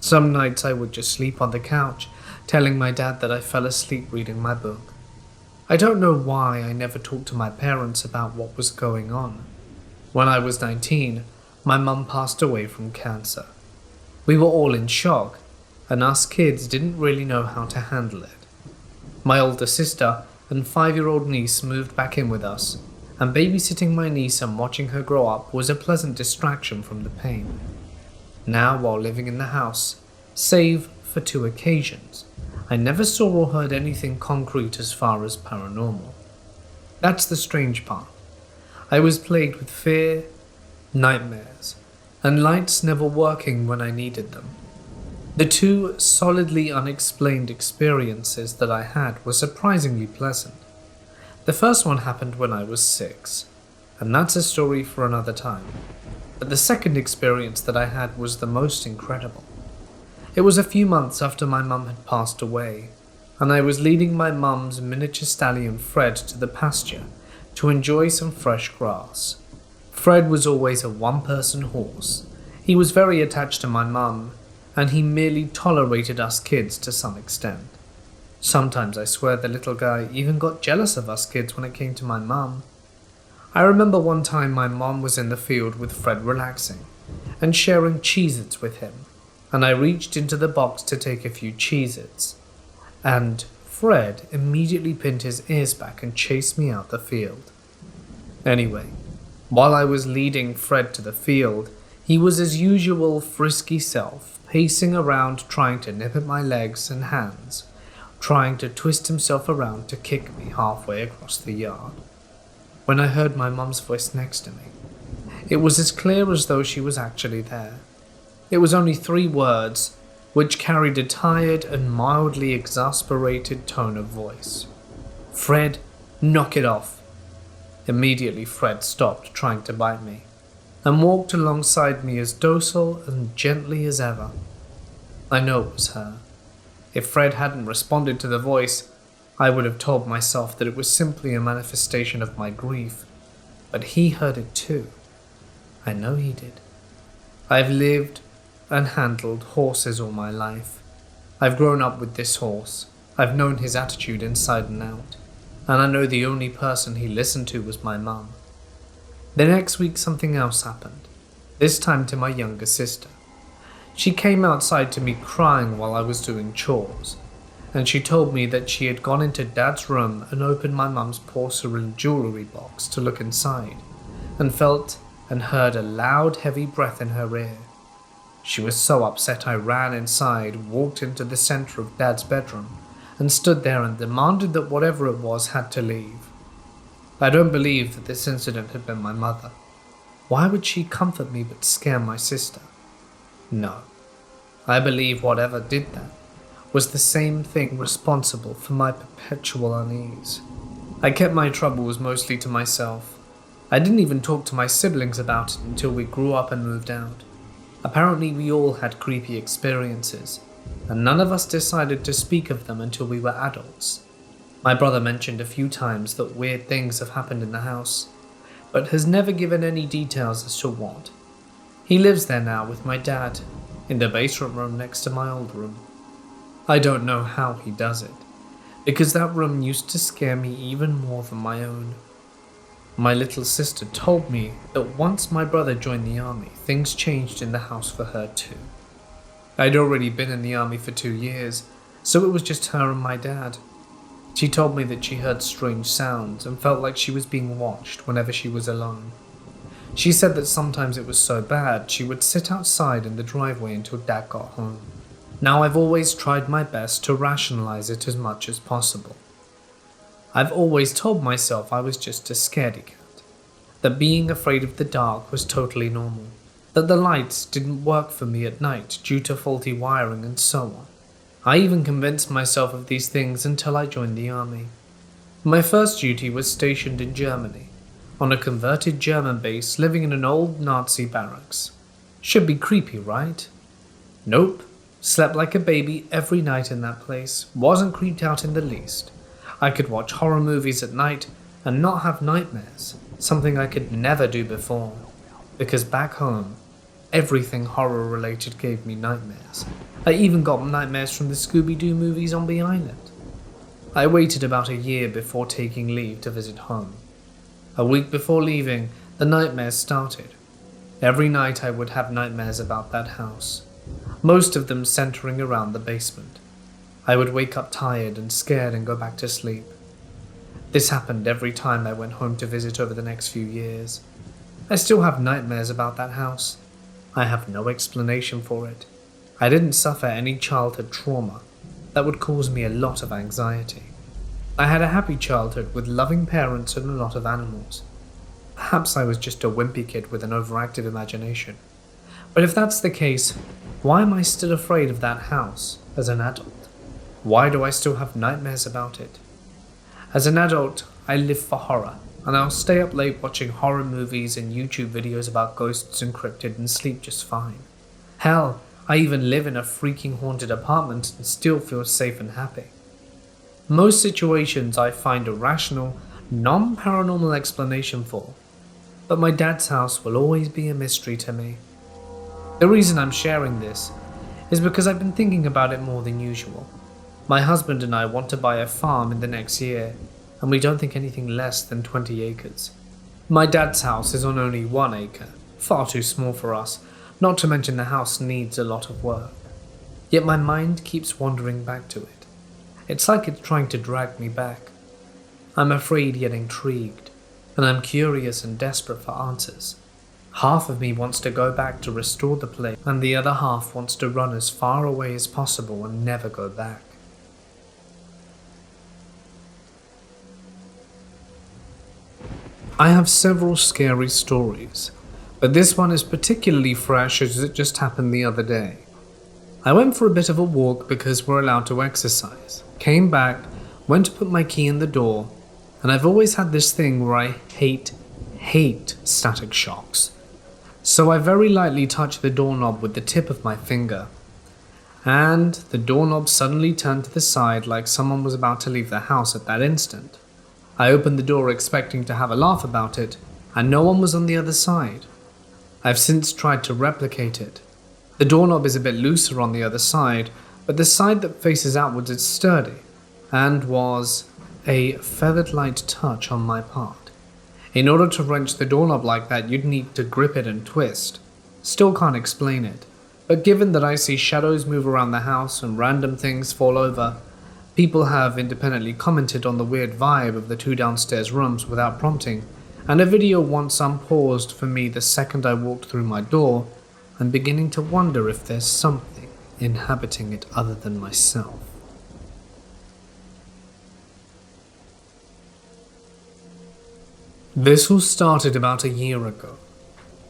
Some nights I would just sleep on the couch, telling my dad that I fell asleep reading my book. I don't know why I never talked to my parents about what was going on. When I was 19, my mum passed away from cancer. We were all in shock, and us kids didn't really know how to handle it. My older sister and 5-year-old niece moved back in with us, and babysitting my niece and watching her grow up was a pleasant distraction from the pain. Now, while living in the house, save for 2 occasions, I never saw or heard anything concrete as far as paranormal. That's the strange part. I was plagued with fear, nightmares, and lights never working when I needed them. The 2 solidly unexplained experiences that I had were surprisingly pleasant. The first one happened when I was 6, and that's a story for another time. But the second experience that I had was the most incredible. It was a few months after my mum had passed away, and I was leading my mum's miniature stallion Fred to the pasture to enjoy some fresh grass. Fred was always a one-person horse. He was very attached to my mum, and he merely tolerated us kids to some extent. Sometimes I swear the little guy even got jealous of us kids when it came to my mum. I remember one time my mom was in the field with Fred relaxing and sharing Cheez-Its with him, and I reached into the box to take a few Cheez-Its, and Fred immediately pinned his ears back and chased me out the field. Anyway, while I was leading Fred to the field, he was his usual frisky self, pacing around trying to nip at my legs and hands, trying to twist himself around to kick me halfway across the yard. When I heard my mum's voice next to me, it was as clear as though she was actually there. It was only 3 words, which carried a tired and mildly exasperated tone of voice. "Fred, knock it off." Immediately Fred stopped trying to bite me, and walked alongside me as docile and gently as ever. I know it was her. If Fred hadn't responded to the voice, I would have told myself that it was simply a manifestation of my grief, but he heard it too. I know he did. I've lived and handled horses all my life. I've grown up with this horse. I've known his attitude inside and out, and I know the only person he listened to was my mum. The next week something else happened, this time to my younger sister. She came outside to me crying while I was doing chores, and she told me that she had gone into Dad's room and opened my mum's porcelain jewelry box to look inside, and felt and heard a loud, heavy breath in her ear. She was so upset I ran inside, walked into the center of Dad's bedroom, and stood there and demanded that whatever it was had to leave. I don't believe that this incident had been my mother. Why would she comfort me but scare my sister? No. I believe whatever did that was the same thing responsible for my perpetual unease. I kept my troubles mostly to myself. I didn't even talk to my siblings about it until we grew up and moved out. Apparently we all had creepy experiences, and none of us decided to speak of them until we were adults. My brother mentioned a few times that weird things have happened in the house, but has never given any details as to what. He lives there now with my dad, in the basement room next to my old room. I don't know how he does it, because that room used to scare me even more than my own. My little sister told me that once my brother joined the army, things changed in the house for her too. I'd already been in the army for 2 years, so it was just her and my dad. She told me that she heard strange sounds and felt like she was being watched whenever she was alone. She said that sometimes it was so bad she would sit outside in the driveway until Dad got home. Now I've always tried my best to rationalize it as much as possible. I've always told myself I was just a scaredy cat, that being afraid of the dark was totally normal, that the lights didn't work for me at night due to faulty wiring and so on. I even convinced myself of these things until I joined the army. My first duty was stationed in Germany, on a converted German base living in an old Nazi barracks. Should be creepy, right? Nope. Slept like a baby every night in that place, wasn't creeped out in the least. I could watch horror movies at night and not have nightmares, something I could never do before, because back home, everything horror related gave me nightmares. I even got nightmares from the Scooby-Doo movies on the island. I waited about a year before taking leave to visit home. A week before leaving, the nightmares started. Every night I would have nightmares about that house, most of them centering around the basement. I would wake up tired and scared and go back to sleep. This happened every time I went home to visit over the next few years. I still have nightmares about that house. I have no explanation for it. I didn't suffer any childhood trauma that would cause me a lot of anxiety. I had a happy childhood with loving parents and a lot of animals. Perhaps I was just a wimpy kid with an overactive imagination. But if that's the case, why am I still afraid of that house as an adult? Why do I still have nightmares about it? As an adult, I live for horror, and I'll stay up late watching horror movies and YouTube videos about ghosts and cryptid and sleep just fine. Hell, I even live in a freaking haunted apartment and still feel safe and happy. Most situations I find a rational, non-paranormal explanation for, but my dad's house will always be a mystery to me. The reason I'm sharing this is because I've been thinking about it more than usual. My husband and I want to buy a farm in the next year, and we don't think anything less than 20 acres. My dad's house is on only 1 acre, far too small for us, not to mention the house needs a lot of work. Yet my mind keeps wandering back to it. It's like it's trying to drag me back. I'm afraid yet intrigued, and I'm curious and desperate for answers. Half of me wants to go back to restore the place, and the other half wants to run as far away as possible and never go back. I have several scary stories, but this one is particularly fresh as it just happened the other day. I went for a bit of a walk because we're allowed to exercise, came back, went to put my key in the door, and I've always had this thing where I hate static shocks. So I very lightly touched the doorknob with the tip of my finger, and the doorknob suddenly turned to the side like someone was about to leave the house at that instant. I opened the door expecting to have a laugh about it, and no one was on the other side. I've since tried to replicate it. The doorknob is a bit looser on the other side, but the side that faces outwards is sturdy, and was a feathered light touch on my part. In order to wrench the doorknob like that, you'd need to grip it and twist. Still can't explain it, but given that I see shadows move around the house and random things fall over, people have independently commented on the weird vibe of the 2 downstairs rooms without prompting, and a video once unpaused for me the second I walked through my door, I'm beginning to wonder if there's something inhabiting it other than myself. This all started about a year ago.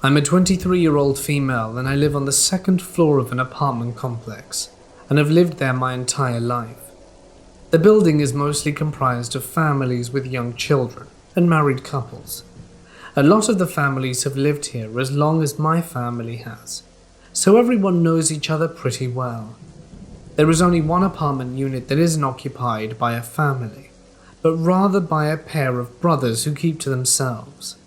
I'm a 23-year-old female and I live on the 2nd floor of an apartment complex, and have lived there my entire life. The building is mostly comprised of families with young children and married couples. A lot of the families have lived here as long as my family has, so everyone knows each other pretty well. There is only one apartment unit that isn't occupied by a family, but rather by a pair of brothers who keep to themselves.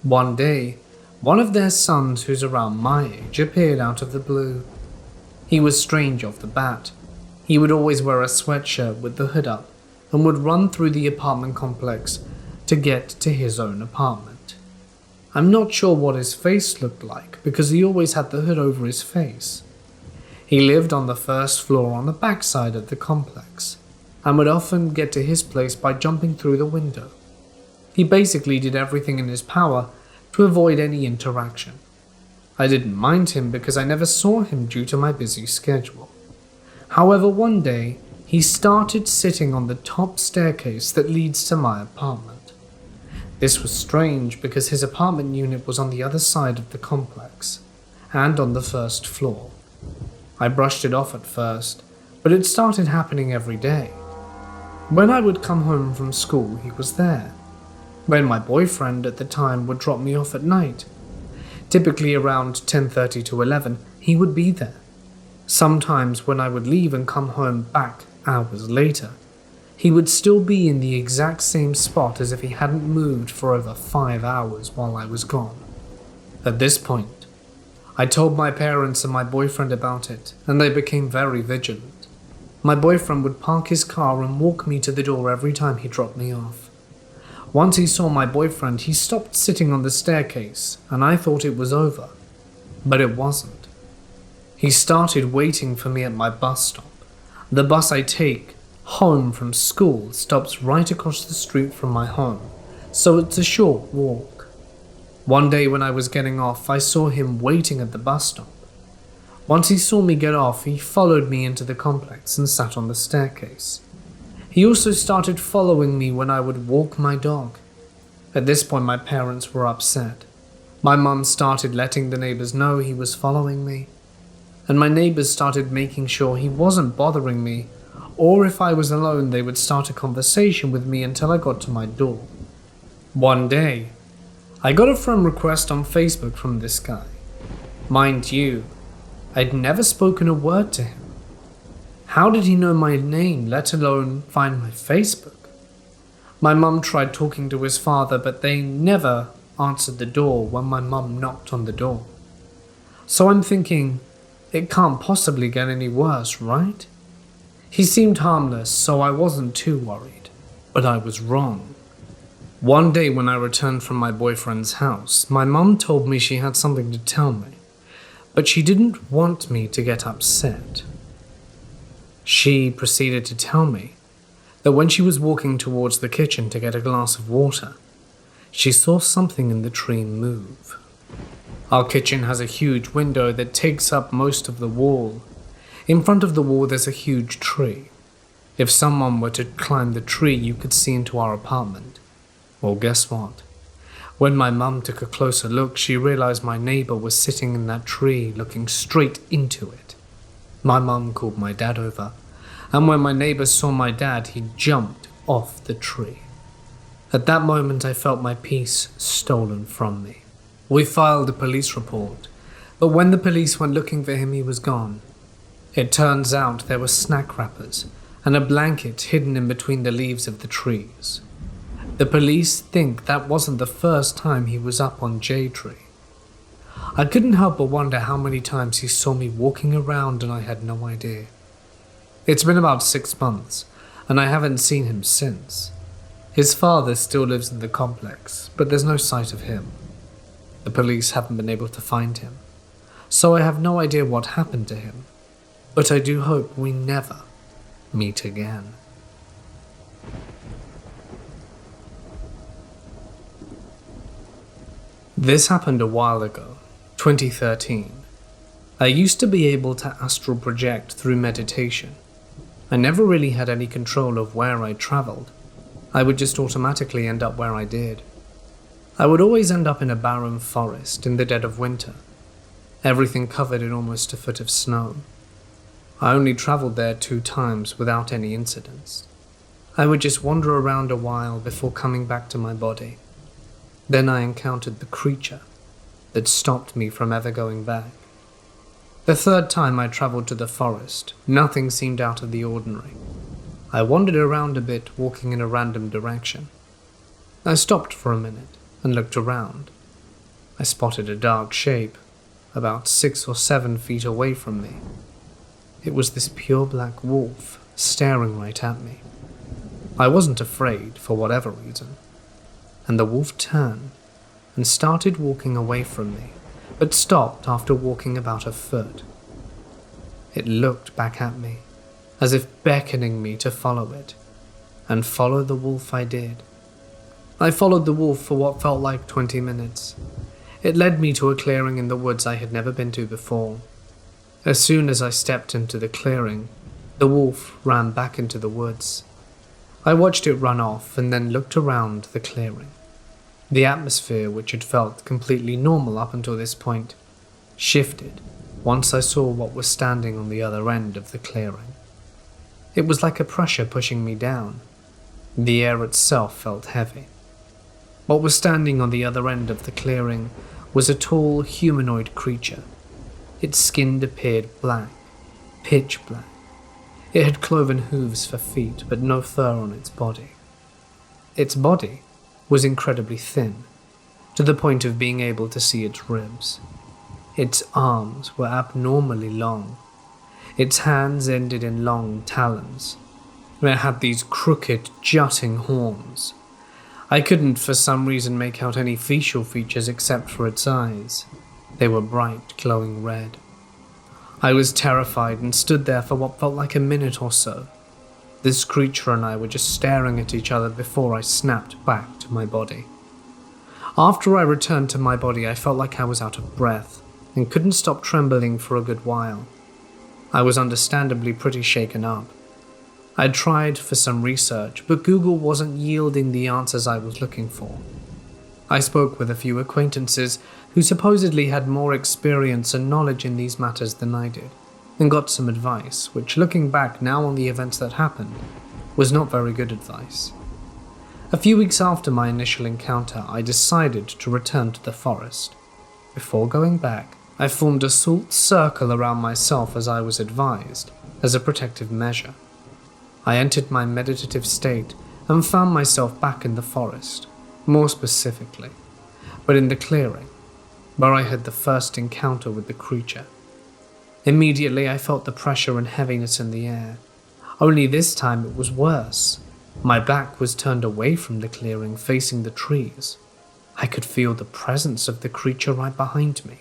One day, one of their sons, who's around my age, appeared out of the blue. He was strange off the bat. He would always wear a sweatshirt with the hood up and would run through the apartment complex to get to his own apartment. I'm not sure what his face looked like because he always had the hood over his face. He lived on the 1st floor on the back side of the complex and would often get to his place by jumping through the window. He basically did everything in his power to avoid any interaction. I didn't mind him because I never saw him due to my busy schedule. However, one day, he started sitting on the top staircase that leads to my apartment. This was strange because his apartment unit was on the other side of the complex, and on the first floor. I brushed it off at first, but it started happening every day. When I would come home from school, he was there. When my boyfriend at the time would drop me off at night, typically around 10:30 to 11, he would be there. Sometimes when I would leave and come home back hours later, he would still be in the exact same spot as if he hadn't moved for over 5 hours while I was gone. At this point, I told my parents and my boyfriend about it, and they became very vigilant. My boyfriend would park his car and walk me to the door every time he dropped me off. Once he saw my boyfriend, he stopped sitting on the staircase, and I thought it was over. But it wasn't. He started waiting for me at my bus stop. The bus I take home from school stops right across the street from my home, so it's a short walk. One day when I was getting off, I saw him waiting at the bus stop. Once he saw me get off, he followed me into the complex and sat on the staircase. He also started following me when I would walk my dog. At this point, my parents were upset. My mum started letting the neighbors know he was following me, and my neighbors started making sure he wasn't bothering me, or if I was alone, they would start a conversation with me until I got to my door. One day, I got a friend request on Facebook from this guy. Mind you, I'd never spoken a word to him. How did he know my name, let alone find my Facebook? My mum tried talking to his father, but they never answered the door when my mum knocked on the door. So I'm thinking, it can't possibly get any worse, right? He seemed harmless, so I wasn't too worried, but I was wrong. One day when I returned from my boyfriend's house, my mum told me she had something to tell me, but she didn't want me to get upset. She proceeded to tell me that when she was walking towards the kitchen to get a glass of water, she saw something in the tree move. Our kitchen has a huge window that takes up most of the wall. In front of the wall there's a huge tree. If someone were to climb the tree, you could see into our apartment. Well, guess what? When my mum took a closer look, she realized my neighbor was sitting in that tree looking straight into it. My mum called my dad over, and when my neighbor saw my dad, he jumped off the tree. At that moment, I felt my peace stolen from me. We filed a police report, but when the police went looking for him, he was gone. It turns out there were snack wrappers and a blanket hidden in between the leaves of the trees. The police think that wasn't the first time he was up on J Tree. I couldn't help but wonder how many times he saw me walking around and I had no idea. It's been about 6 months, and I haven't seen him since. His father still lives in the complex, but there's no sight of him. The police haven't been able to find him, so I have no idea what happened to him, but I do hope we never meet again. This happened a while ago, 2013. I used to be able to astral project through meditation. I never really had any control of where I traveled. I would just automatically end up where I did. I would always end up in a barren forest in the dead of winter, everything covered in almost a foot of snow. I only traveled there 2 times without any incidents. I would just wander around a while before coming back to my body. Then I encountered the creature that stopped me from ever going back. The 3rd time I traveled to the forest, nothing seemed out of the ordinary. I wandered around a bit, walking in a random direction. I stopped for a minute and looked around. I spotted a dark shape, about 6 or 7 feet away from me. It was this pure black wolf staring right at me. I wasn't afraid for whatever reason, and the wolf turned and started walking away from me, but stopped after walking about a foot. It looked back at me, as if beckoning me to follow it, and follow the wolf I did. I followed the wolf for what felt like 20 minutes. It led me to a clearing in the woods I had never been to before. As soon as I stepped into the clearing, The wolf ran back into the woods. I watched it run off and then looked around the clearing. The atmosphere, which had felt completely normal up until this point, shifted once I saw what was standing on the other end of the clearing. It was like a pressure pushing me down. The air itself felt heavy. What was standing on the other end of the clearing was a tall humanoid creature. Its skin appeared black, pitch black. It had cloven hooves for feet, but no fur on its body. Its body was incredibly thin, to the point of being able to see its ribs. Its arms were abnormally long. Its hands ended in long talons. It had these crooked, jutting horns. I couldn't for some reason make out any facial features except for its eyes. They were bright, glowing red. I was terrified and stood there for what felt like a minute or so. This creature and I were just staring at each other before I snapped back to my body. After I returned to my body, I felt like I was out of breath and couldn't stop trembling for a good while. I was understandably pretty shaken up. I'd tried for some research, but Google wasn't yielding the answers I was looking for. I spoke with a few acquaintances who supposedly had more experience and knowledge in these matters than I did, and got some advice, which, looking back now on the events that happened, was not very good advice. A few weeks after my initial encounter, I decided to return to the forest. Before going back, I formed a salt circle around myself as I was advised, as a protective measure. I entered my meditative state and found myself back in the forest, more specifically, but in the clearing, where I had the first encounter with the creature. Immediately I felt the pressure and heaviness in the air, only this time it was worse. My back was turned away from the clearing, facing the trees. I could feel the presence of the creature right behind me.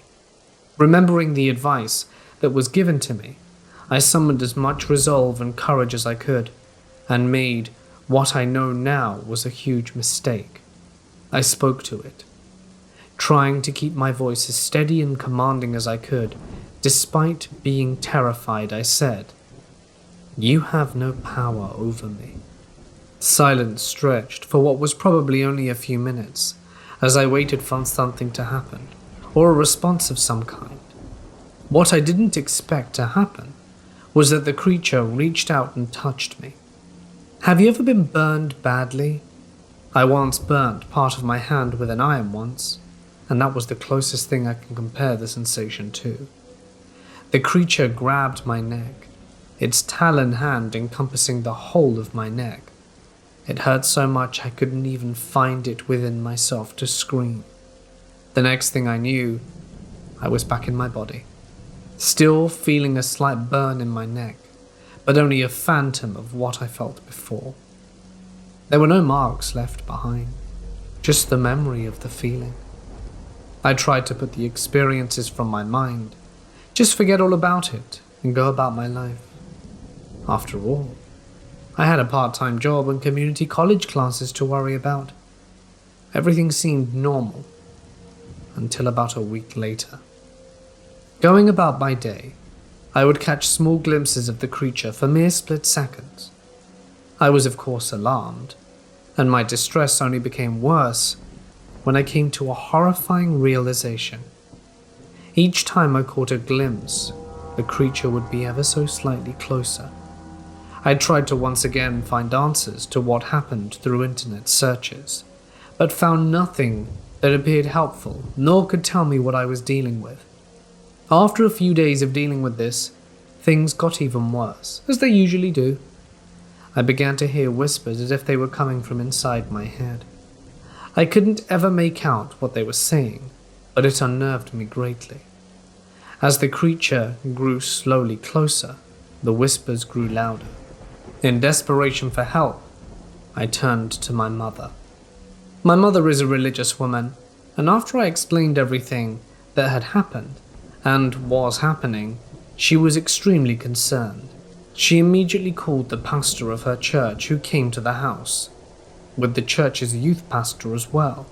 Remembering the advice that was given to me, I summoned as much resolve and courage as I could, and made what I know now was a huge mistake. I spoke to it, trying to keep my voice as steady and commanding as I could. Despite being terrified, I said, "You have no power over me." Silence stretched for what was probably only a few minutes, as I waited for something to happen, or a response of some kind. What I didn't expect to happen was that the creature reached out and touched me. Have you ever been burned badly? I once burnt part of my hand with an iron once, and that was the closest thing I can compare the sensation to. The creature grabbed my neck, its talon hand encompassing the whole of my neck. It hurt so much I couldn't even find it within myself to scream. The next thing I knew, I was back in my body, still feeling a slight burn in my neck, but only a phantom of what I felt before. There were no marks left behind, just the memory of the feeling. I tried to put the experiences from my mind, just forget all about it and go about my life. After all, I had a part-time job and community college classes to worry about. Everything seemed normal, until about a week later. Going about my day, I would catch small glimpses of the creature for mere split seconds. I was of course alarmed, and my distress only became worse when I came to a horrifying realization. Each time I caught a glimpse, the creature would be ever so slightly closer. I tried to once again find answers to what happened through internet searches, but found nothing that appeared helpful, nor could tell me what I was dealing with. After a few days of dealing with this, things got even worse, as they usually do. I began to hear whispers as if they were coming from inside my head. I couldn't ever make out what they were saying, but it unnerved me greatly. As the creature grew slowly closer, the whispers grew louder. In desperation for help, I turned to my mother. My mother is a religious woman, and after I explained everything that had happened and was happening, she was extremely concerned. She immediately called the pastor of her church, who came to the house, with the church's youth pastor as well.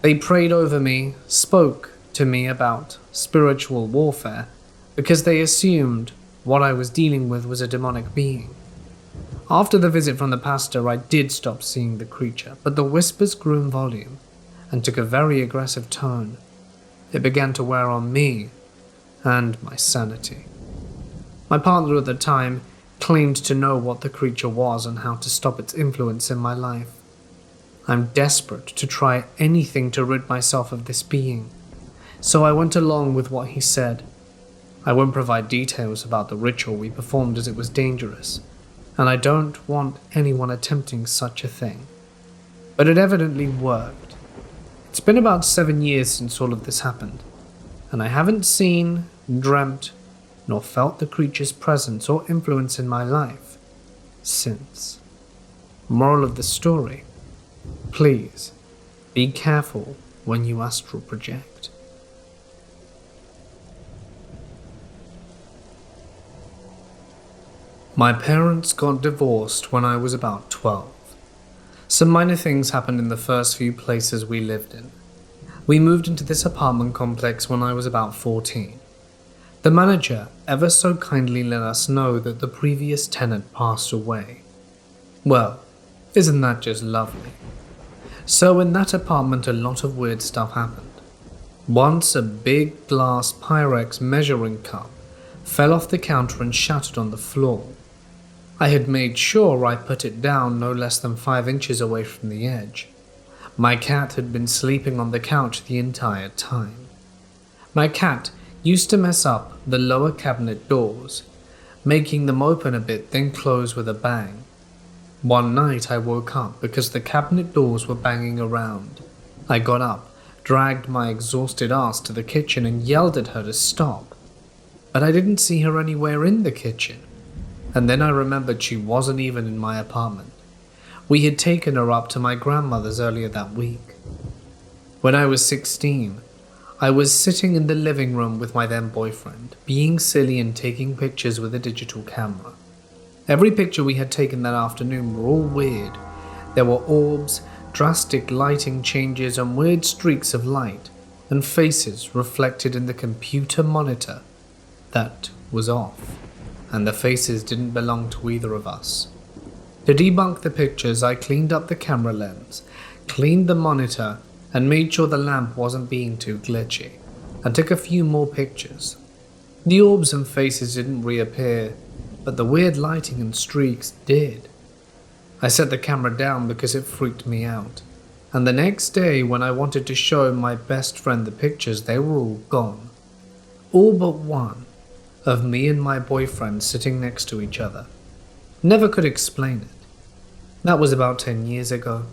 They prayed over me, spoke to me about spiritual warfare, because they assumed what I was dealing with was a demonic being. After the visit from the pastor, I did stop seeing the creature, but the whispers grew in volume and took a very aggressive tone. It began to wear on me and my sanity. My partner at the time claimed to know what the creature was and how to stop its influence in my life. I'm desperate to try anything to rid myself of this being, so I went along with what he said. I won't provide details about the ritual we performed as it was dangerous, and I don't want anyone attempting such a thing. But it evidently worked. It's been about 7 years since all of this happened, and I haven't seen, dreamt, nor felt the creature's presence or influence in my life since. Moral of the story: please be careful when you astral project. My parents got divorced when I was about 12. Some minor things happened in the first few places we lived in. We moved into this apartment complex when I was about 14. The manager ever so kindly let us know that the previous tenant passed away. Well, isn't that just lovely? So in that apartment a lot of weird stuff happened. Once a big glass Pyrex measuring cup fell off the counter and shattered on the floor. I had made sure I put it down no less than 5 inches away from the edge. My cat had been sleeping on the couch the entire time. My cat used to mess up the lower cabinet doors, making them open a bit then close with a bang. One night I woke up because the cabinet doors were banging around. I got up, dragged my exhausted ass to the kitchen and yelled at her to stop. But I didn't see her anywhere in the kitchen. And then I remembered she wasn't even in my apartment. We had taken her up to my grandmother's earlier that week. When I was 16, I was sitting in the living room with my then boyfriend, being silly and taking pictures with a digital camera. Every picture we had taken that afternoon were all weird. There were orbs, drastic lighting changes and weird streaks of light, and faces reflected in the computer monitor that was off, and the faces didn't belong to either of us. To debunk the pictures, I cleaned up the camera lens, cleaned the monitor, and made sure the lamp wasn't being too glitchy, and took a few more pictures. The orbs and faces didn't reappear, but the weird lighting and streaks did. I set the camera down because it freaked me out, and the next day when I wanted to show my best friend the pictures, they were all gone. All but one, of me and my boyfriend sitting next to each other. Never could explain it. That was about 10 years ago,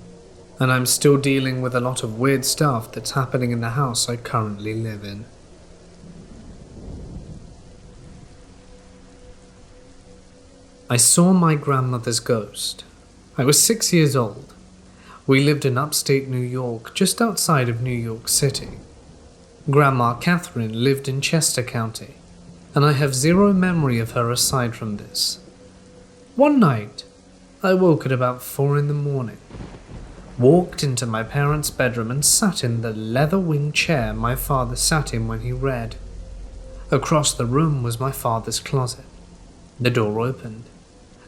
and I'm still dealing with a lot of weird stuff that's happening in the house I currently live in. I saw my grandmother's ghost. I was 6 years old. We lived in upstate New York, just outside of New York City. Grandma Catherine lived in Chester County, and I have zero memory of her aside from this. One night, I woke at about 4 in the morning, walked into my parents' bedroom and sat in the leather-wing chair my father sat in when he read. Across the room was my father's closet. The door opened,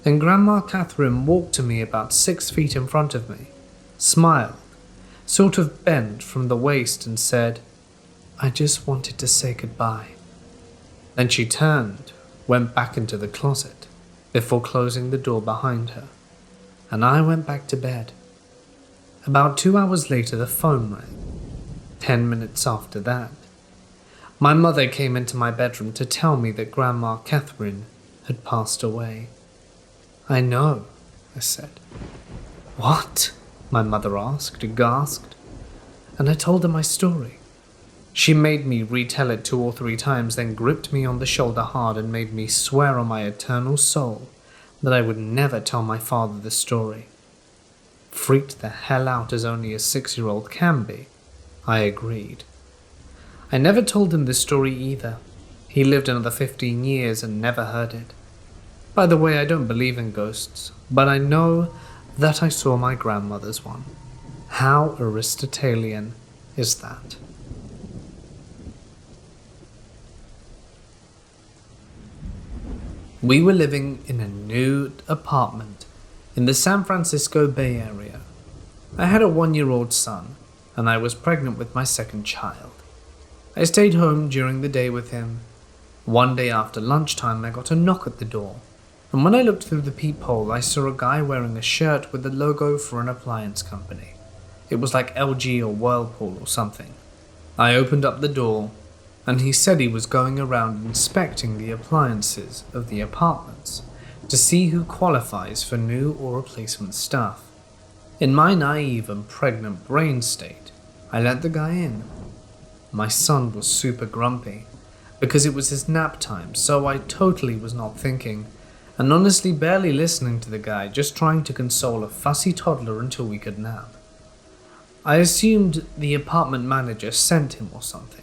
and Grandma Catherine walked to me about 6 feet in front of me, smiled, sort of bent from the waist and said, "I just wanted to say goodbye." Then she turned, went back into the closet, before closing the door behind her, and I went back to bed. About 2 hours later the phone rang. 10 minutes after that, my mother came into my bedroom to tell me that Grandma Catherine had passed away. "I know," I said. "What?" my mother asked, gasped, and I told her my story. She made me retell it 2 or 3 times, then gripped me on the shoulder hard and made me swear on my eternal soul that I would never tell my father the story. Freaked the hell out as only a 6-year-old can be, I agreed. I never told him the story either. He lived another 15 years and never heard it. By the way, I don't believe in ghosts, but I know that I saw my grandmother's one. How Aristotelian is that? We were living in a new apartment in the San Francisco Bay Area. I had a 1-year-old son, and I was pregnant with my second child. I stayed home during the day with him. One day after lunchtime, I got a knock at the door, and when I looked through the peephole, I saw a guy wearing a shirt with the logo for an appliance company. It was like LG or Whirlpool or something. I opened up the door, and he said he was going around inspecting the appliances of the apartments to see who qualifies for new or replacement stuff. In my naive and pregnant brain state, I let the guy in. My son was super grumpy, because it was his nap time, so I totally was not thinking, and honestly barely listening to the guy, just trying to console a fussy toddler until we could nap. I assumed the apartment manager sent him or something.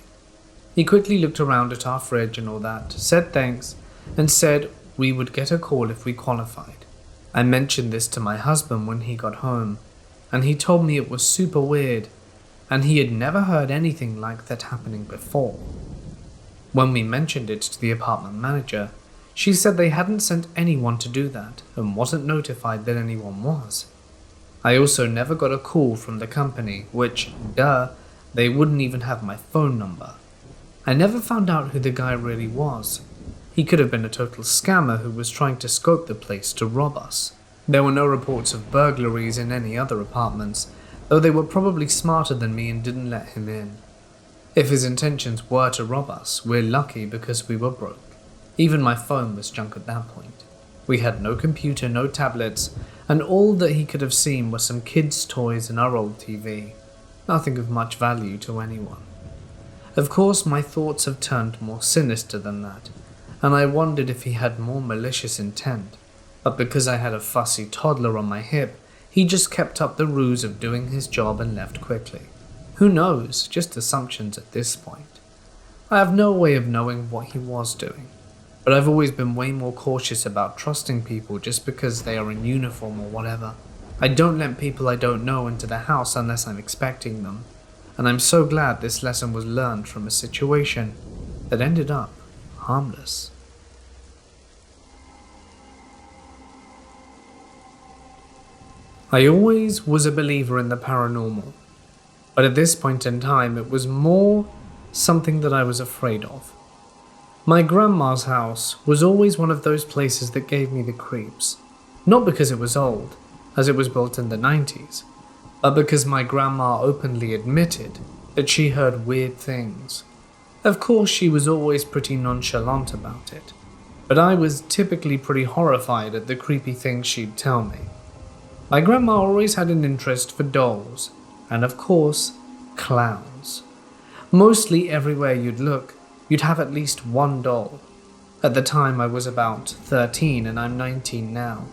He quickly looked around at our fridge and all that, said thanks, and said we would get a call if we qualified. I mentioned this to my husband when he got home, and he told me it was super weird, and he had never heard anything like that happening before. When we mentioned it to the apartment manager, she said they hadn't sent anyone to do that and wasn't notified that anyone was. I also never got a call from the company, which, they wouldn't even have my phone number. I never found out who the guy really was. He could have been a total scammer who was trying to scope the place to rob us. There were no reports of burglaries in any other apartments, though they were probably smarter than me and didn't let him in. If his intentions were to rob us, we're lucky because we were broke. Even my phone was junk at that point. We had no computer, no tablets, and all that he could have seen were some kids' toys and our old TV. Nothing of much value to anyone. Of course, my thoughts have turned more sinister than that, and I wondered if he had more malicious intent, but because I had a fussy toddler on my hip, he just kept up the ruse of doing his job and left quickly. Who knows, just assumptions at this point. I have no way of knowing what he was doing, but I've always been way more cautious about trusting people just because they are in uniform or whatever. I don't let people I don't know into the house unless I'm expecting them, and I'm so glad this lesson was learned from a situation that ended up harmless. I always was a believer in the paranormal, but at this point in time it was more something that I was afraid of. My grandma's house was always one of those places that gave me the creeps, not because it was old, as it was built in the 90s, but because my grandma openly admitted that she heard weird things. Of course, she was always pretty nonchalant about it, but I was typically pretty horrified at the creepy things she'd tell me. My grandma always had an interest for dolls, and of course, clowns. Mostly everywhere you'd look, you'd have at least one doll. At the time I was about 13 and I'm 19 now,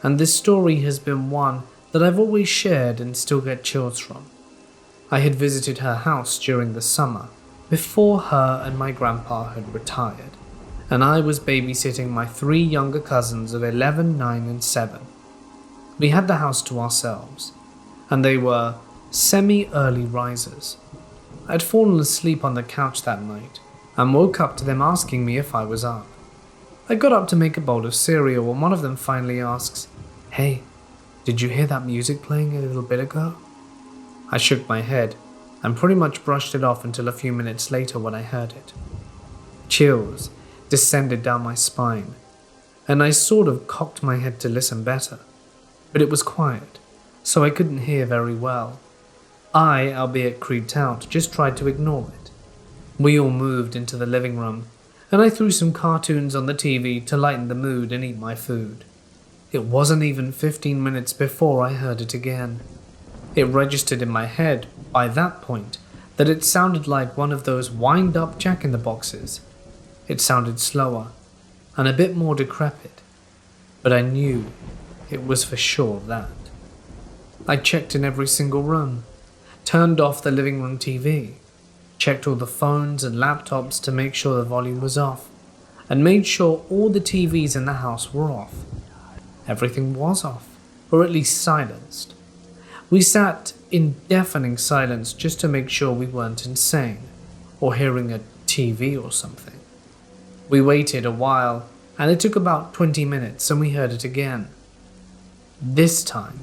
and this story has been one that I've always shared and still get chills from. I had visited her house during the summer, before her and my grandpa had retired, and I was babysitting my 3 younger cousins of 11, 9 and 7. We had the house to ourselves, and they were semi-early risers. I'd fallen asleep on the couch that night, and woke up to them asking me if I was up. I got up to make a bowl of cereal when one of them finally asks, "Hey, did you hear that music playing a little bit ago?" I shook my head and pretty much brushed it off until a few minutes later when I heard it. Chills descended down my spine, and I sort of cocked my head to listen better, but it was quiet, so I couldn't hear very well. I, albeit creeped out, just tried to ignore it. We all moved into the living room, and I threw some cartoons on the TV to lighten the mood and eat my food. It wasn't even 15 minutes before I heard it again. It registered in my head, by that point, that it sounded like one of those wind-up jack-in-the-boxes. It sounded slower, and a bit more decrepit, but I knew it was for sure that. I checked in every single room, turned off the living room TV, checked all the phones and laptops to make sure the volume was off, and made sure all the TVs in the house were off. Everything was off, or at least silenced. We sat in deafening silence just to make sure we weren't insane, or hearing a TV or something. We waited a while, and it took about 20 minutes and we heard it again. This time,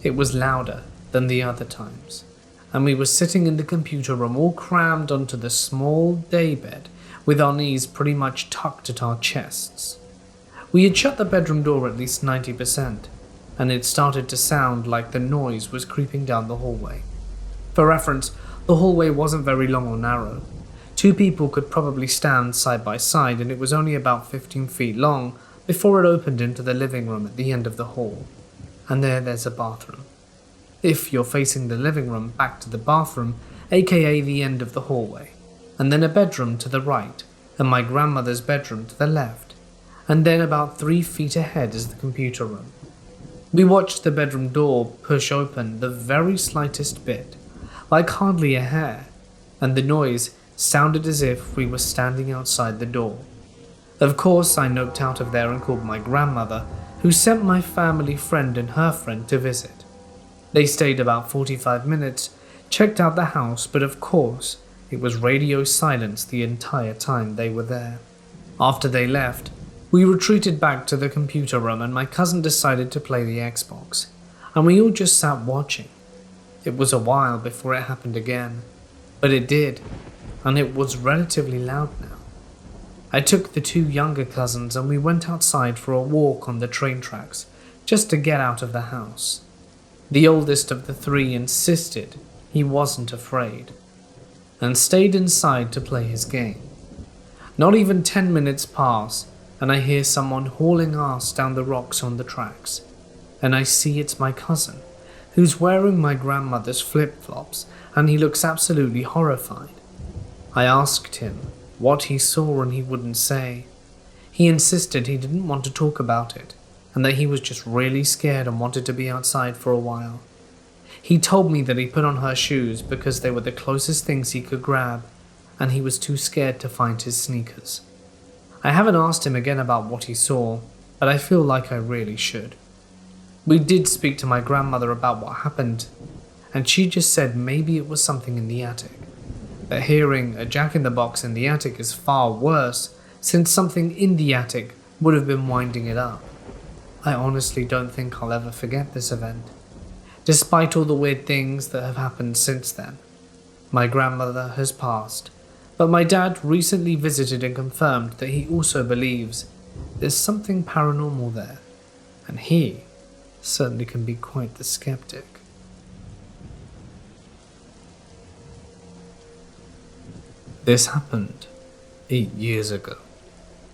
it was louder than the other times, and we were sitting in the computer room all crammed onto the small daybed with our knees pretty much tucked at our chests. We had shut the bedroom door at least 90%, and it started to sound like the noise was creeping down the hallway. For reference, the hallway wasn't very long or narrow. 2 people could probably stand side by side, and it was only about 15 feet long before it opened into the living room at the end of the hall. And there's a bathroom. If you're facing the living room back to the bathroom, aka the end of the hallway, and then a bedroom to the right, and my grandmother's bedroom to the left, and then about 3 feet ahead is the computer room. We watched the bedroom door push open the very slightest bit, like hardly a hair, and the noise sounded as if we were standing outside the door. Of course, I noped out of there and called my grandmother, who sent my family friend and her friend to visit. They stayed about 45 minutes, checked out the house, but of course, it was radio silence the entire time they were there. After they left, we retreated back to the computer room and my cousin decided to play the Xbox, and we all just sat watching. It was a while before it happened again, but it did, and it was relatively loud now. I took the 2 younger cousins and we went outside for a walk on the train tracks, just to get out of the house. The oldest of the 3 insisted he wasn't afraid, and stayed inside to play his game. Not even 10 minutes pass, and I hear someone hauling ass down the rocks on the tracks, and I see it's my cousin, who's wearing my grandmother's flip-flops, and he looks absolutely horrified. I asked him what he saw and he wouldn't say. He insisted he didn't want to talk about it, and that he was just really scared and wanted to be outside for a while. He told me that he put on her shoes because they were the closest things he could grab, and he was too scared to find his sneakers. I haven't asked him again about what he saw, but I feel like I really should. We did speak to my grandmother about what happened, and she just said maybe it was something in the attic. But hearing a jack-in-the-box in the attic is far worse, since something in the attic would have been winding it up. I honestly don't think I'll ever forget this event, despite all the weird things that have happened since then. My grandmother has passed, but my dad recently visited and confirmed that he also believes there's something paranormal there, and he certainly can be quite the skeptic. This happened 8 years ago,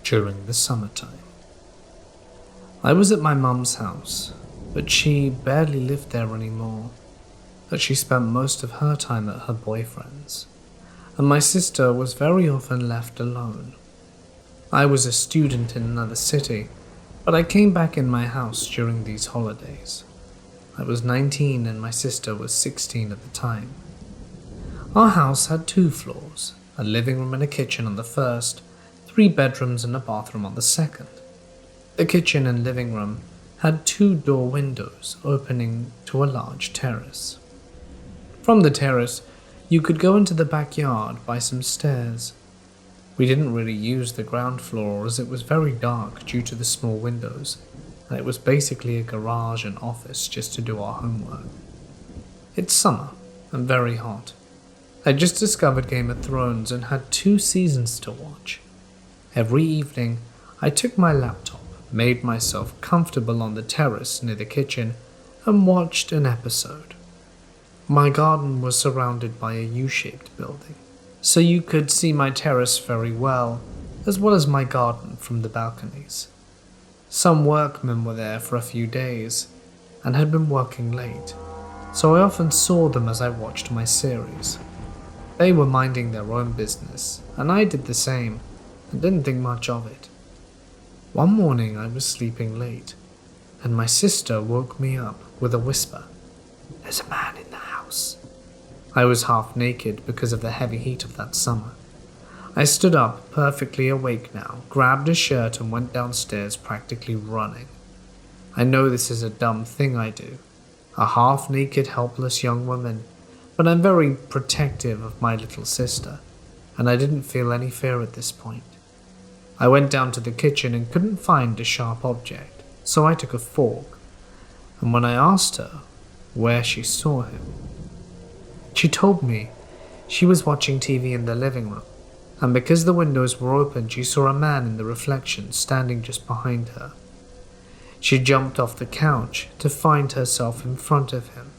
during the summertime. I was at my mum's house, but she barely lived there anymore, as she spent most of her time at her boyfriend's, and my sister was very often left alone. I was a student in another city, but I came back in my house during these holidays. I was 19 and my sister was 16 at the time. Our house had 2 floors, a living room and a kitchen on the first, 3 bedrooms and a bathroom on the second. The kitchen and living room had 2 door windows opening to a large terrace. From the terrace, you could go into the backyard by some stairs. We didn't really use the ground floor as it was very dark due to the small windows, and it was basically a garage and office just to do our homework. It's summer and very hot. I just discovered Game of Thrones and had 2 seasons to watch. Every evening, I took my laptop, made myself comfortable on the terrace near the kitchen, and watched an episode. My garden was surrounded by a U-shaped building, so you could see my terrace very well as my garden from the balconies. Some workmen were there for a few days, and had been working late, so I often saw them as I watched my series. They were minding their own business, and I did the same, and didn't think much of it. One morning I was sleeping late, and my sister woke me up with a whisper. "There's a man in the house." I was half naked because of the heavy heat of that summer. I stood up, perfectly awake now, grabbed a shirt and went downstairs practically running. I know this is a dumb thing I do, a half-naked, helpless young woman, but I'm very protective of my little sister, and I didn't feel any fear at this point. I went down to the kitchen and couldn't find a sharp object, so I took a fork, and when I asked her where she saw him, she told me she was watching TV in the living room, and because the windows were open, she saw a man in the reflection standing just behind her. She jumped off the couch to find herself in front of him.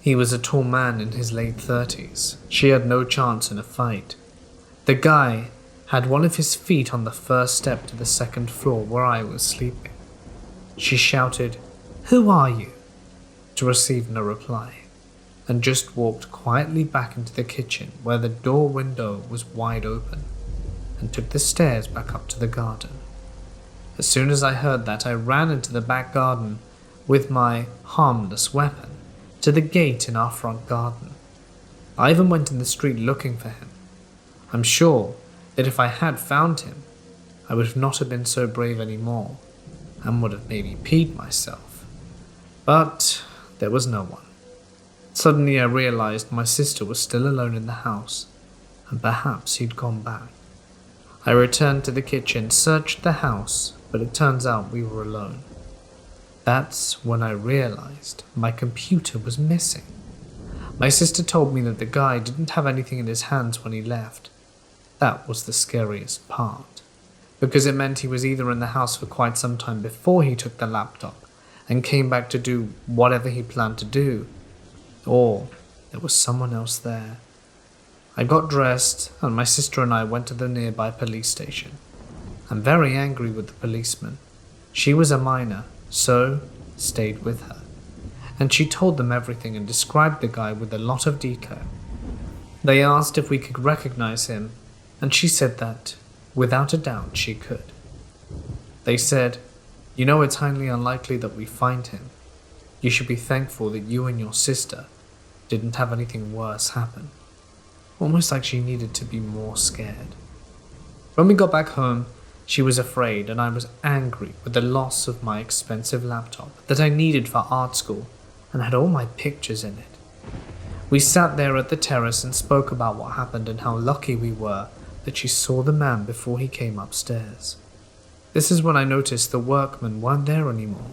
He was a tall man in his late 30s. She had no chance in a fight. The guy had one of his feet on the first step to the second floor where I was sleeping. She shouted, "Who are you?" to receive no reply, and just walked quietly back into the kitchen where the door window was wide open, and took the stairs back up to the garden. As soon as I heard that, I ran into the back garden with my harmless weapon to the gate in our front garden. I even went in the street looking for him. I'm sure that if I had found him, I would not have been so brave anymore, and would have maybe peed myself. But there was no one. Suddenly I realized my sister was still alone in the house, and perhaps he'd gone back. I returned to the kitchen, searched the house, but it turns out we were alone. That's when I realized my computer was missing. My sister told me that the guy didn't have anything in his hands when he left. That was the scariest part, because it meant he was either in the house for quite some time before he took the laptop and came back to do whatever he planned to do, or there was someone else there. I got dressed, and my sister and I went to the nearby police station. I'm very angry with the policeman. She was a minor, so stayed with her, and she told them everything and described the guy with a lot of detail. They asked if we could recognize him, and she said that, without a doubt, she could. They said, "You know, it's highly unlikely that we find him. You should be thankful that you and your sister didn't have anything worse happen." Almost like she needed to be more scared. When we got back home, she was afraid, and I was angry with the loss of my expensive laptop that I needed for art school and had all my pictures in it. We sat there at the terrace and spoke about what happened and how lucky we were that she saw the man before he came upstairs. This is when I noticed the workmen weren't there anymore.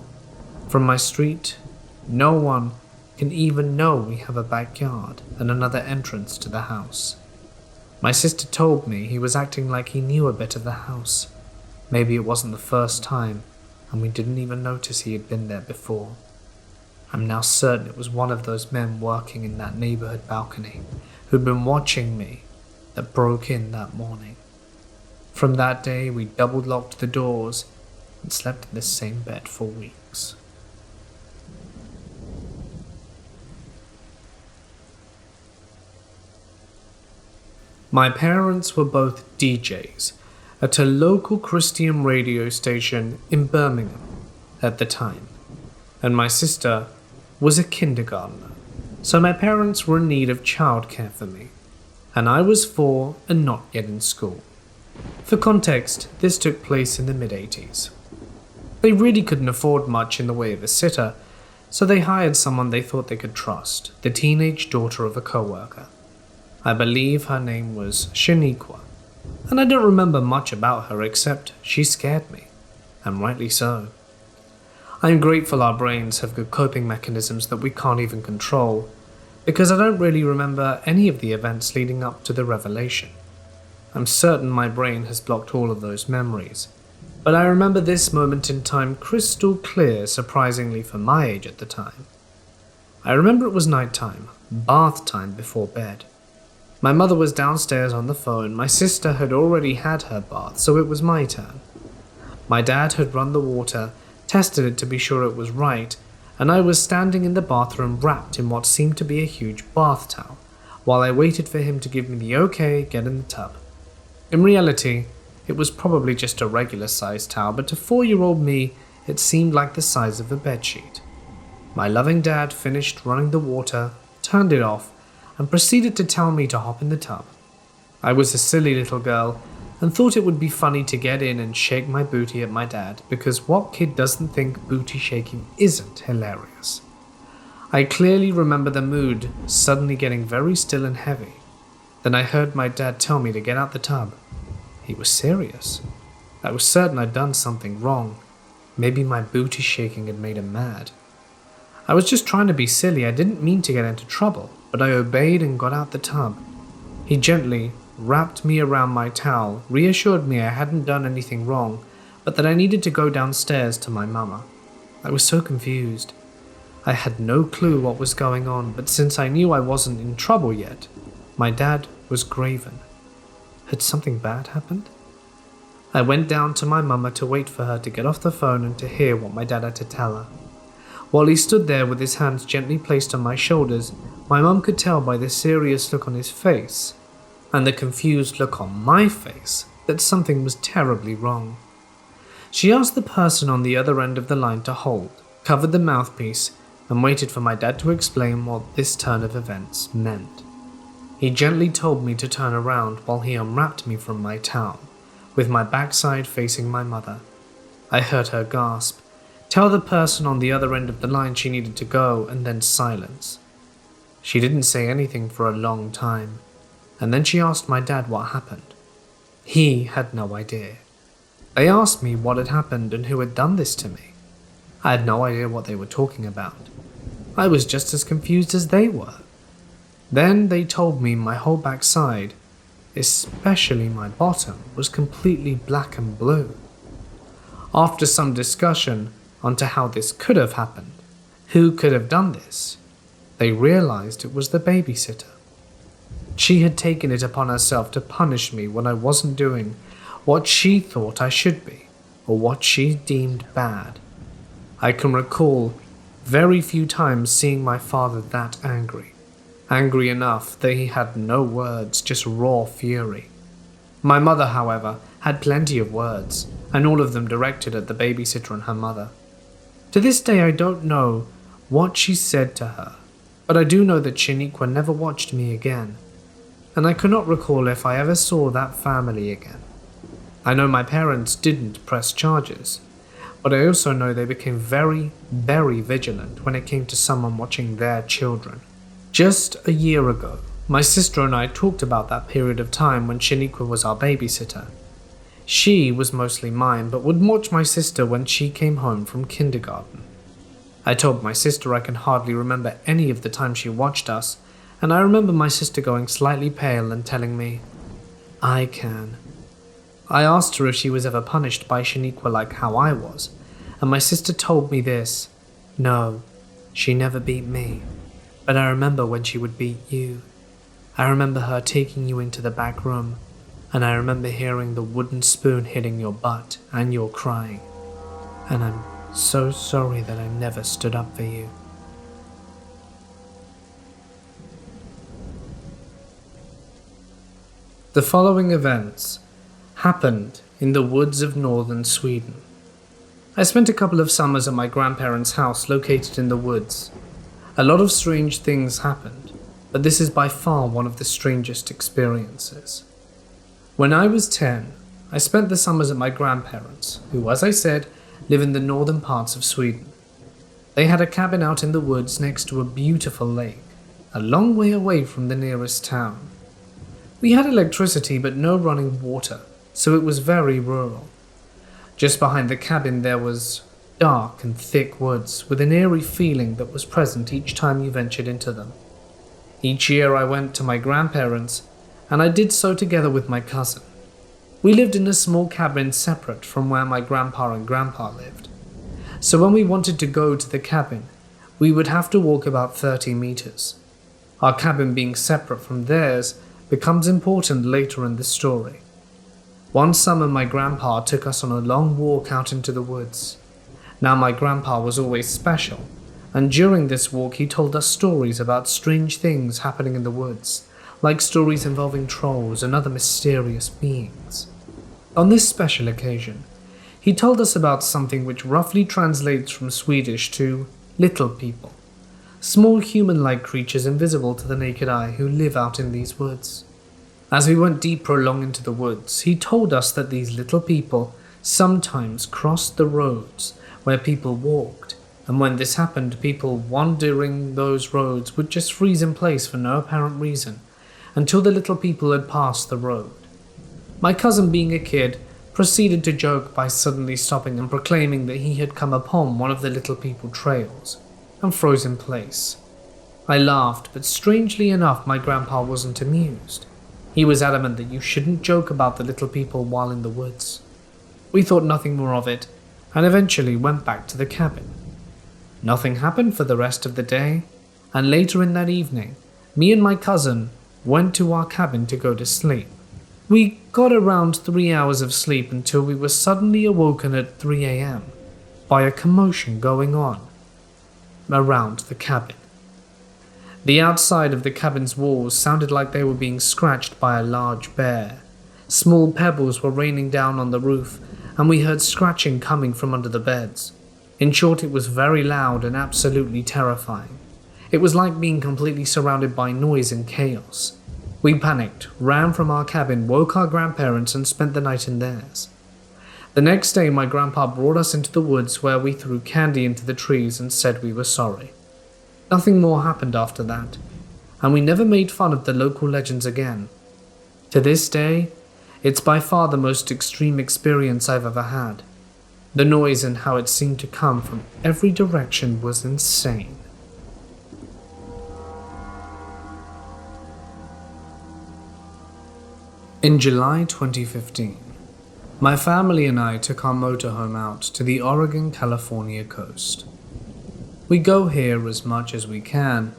From my street, no one can even know we have a backyard and another entrance to the house. My sister told me he was acting like he knew a bit of the house. Maybe it wasn't the first time, and we didn't even notice he had been there before. I'm now certain it was one of those men working in that neighborhood balcony who'd been watching me that broke in that morning. From that day, we double-locked the doors and slept in the same bed for weeks. My parents were both DJs at a local Christian radio station in Birmingham at the time, and my sister was a kindergartner, so my parents were in need of childcare for me, and I was 4 and not yet in school. For context, this took place in the mid-80s. They really couldn't afford much in the way of a sitter, so they hired someone they thought they could trust, the teenage daughter of a co-worker. I believe her name was Shaniqua, and I don't remember much about her except she scared me, and rightly so. I am grateful our brains have good coping mechanisms that we can't even control, because I don't really remember any of the events leading up to the revelation. I'm certain my brain has blocked all of those memories, but I remember this moment in time crystal clear, surprisingly for my age at the time. I remember it was nighttime, bath time before bed. My mother was downstairs on the phone. My sister had already had her bath, so it was my turn. My dad had run the water, tested it to be sure it was right, and I was standing in the bathroom wrapped in what seemed to be a huge bath towel, while I waited for him to give me the okay, get in the tub. In reality, it was probably just a regular-sized towel, but to 4-year-old me, it seemed like the size of a bedsheet. My loving dad finished running the water, turned it off, and proceeded to tell me to hop in the tub. I was a silly little girl and thought it would be funny to get in and shake my booty at my dad, because what kid doesn't think booty shaking isn't hilarious? I clearly remember the mood suddenly getting very still and heavy. Then I heard my dad tell me to get out the tub. He was serious. I was certain I'd done something wrong. Maybe my booty shaking had made him mad. I was just trying to be silly. I didn't mean to get into trouble, but I obeyed and got out the tub. He gently wrapped me around my towel, reassured me I hadn't done anything wrong, but that I needed to go downstairs to my mama. I was so confused. I had no clue what was going on, but since I knew I wasn't in trouble yet, my dad was graven. Had something bad happened? I went down to my mama to wait for her to get off the phone and to hear what my dad had to tell her. While he stood there with his hands gently placed on my shoulders, my mum could tell by the serious look on his face and the confused look on my face that something was terribly wrong. She asked the person on the other end of the line to hold, covered the mouthpiece, and waited for my dad to explain what this turn of events meant. He gently told me to turn around while he unwrapped me from my towel, with my backside facing my mother. I heard her gasp, tell the person on the other end of the line she needed to go, and then silence. She didn't say anything for a long time, and then she asked my dad what happened. He had no idea. They asked me what had happened and who had done this to me. I had no idea what they were talking about. I was just as confused as they were. Then they told me my whole backside, especially my bottom, was completely black and blue. After some discussion onto how this could have happened, who could have done this, they realized it was the babysitter. She had taken it upon herself to punish me when I wasn't doing what she thought I should be, or what she deemed bad. I can recall very few times seeing my father that angry. Angry enough that he had no words, just raw fury. My mother, however, had plenty of words, and all of them directed at the babysitter and her mother. To this day I don't know what she said to her, but I do know that Shaniqua never watched me again, and I cannot recall if I ever saw that family again. I know my parents didn't press charges, but I also know they became very, very vigilant when it came to someone watching their children. Just a year ago, my sister and I talked about that period of time when Shaniqua was our babysitter. She was mostly mine, but would watch my sister when she came home from kindergarten. I told my sister I can hardly remember any of the time she watched us, and I remember my sister going slightly pale and telling me, "I can." I asked her if she was ever punished by Shaniqua like how I was, and my sister told me this: "No, she never beat me, but I remember when she would beat you. I remember her taking you into the back room, and I remember hearing the wooden spoon hitting your butt and your crying, and I'm so sorry that I never stood up for you." The following events happened in the woods of northern Sweden. I spent a couple of summers at my grandparents' house located in the woods. A lot of strange things happened, but this is by far one of the strangest experiences. When I was 10, I spent the summers at my grandparents, who, as I said, live in the northern parts of Sweden. They had a cabin out in the woods next to a beautiful lake, a long way away from the nearest town. We had electricity but no running water, so it was very rural. Just behind the cabin there was dark and thick woods with an eerie feeling that was present each time you ventured into them. Each year I went to my grandparents', and I did so together with my cousin. We lived in a small cabin separate from where my grandpa and grandpa lived. So when we wanted to go to the cabin, we would have to walk about 30 meters. Our cabin being separate from theirs becomes important later in the story. One summer my grandpa took us on a long walk out into the woods. Now my grandpa was always special, and during this walk he told us stories about strange things happening in the woods, like stories involving trolls and other mysterious beings. On this special occasion, he told us about something which roughly translates from Swedish to little people, small human-like creatures invisible to the naked eye who live out in these woods. As we went deeper along into the woods, he told us that these little people sometimes crossed the roads where people walked, and when this happened, people wandering those roads would just freeze in place for no apparent reason, until the little people had passed the road. My cousin, being a kid, proceeded to joke by suddenly stopping and proclaiming that he had come upon one of the little people trails and froze in place. I laughed, but strangely enough, my grandpa wasn't amused. He was adamant that you shouldn't joke about the little people while in the woods. We thought nothing more of it, and eventually went back to the cabin. Nothing happened for the rest of the day, and later in that evening, me and my cousin went to our cabin to go to sleep. We got around 3 hours of sleep until we were suddenly awoken at 3 a.m. by a commotion going on around the cabin. The outside of the cabin's walls sounded like they were being scratched by a large bear. Small pebbles were raining down on the roof, and we heard scratching coming from under the beds. In short, it was very loud and absolutely terrifying. It was like being completely surrounded by noise and chaos. We panicked, ran from our cabin, woke our grandparents, and spent the night in theirs. The next day, my grandpa brought us into the woods where we threw candy into the trees and said we were sorry. Nothing more happened after that, and we never made fun of the local legends again. To this day, it's by far the most extreme experience I've ever had. The noise and how it seemed to come from every direction was insane. In July 2015, my family and I took our motorhome out to the Oregon-California coast. We go here as much as we can,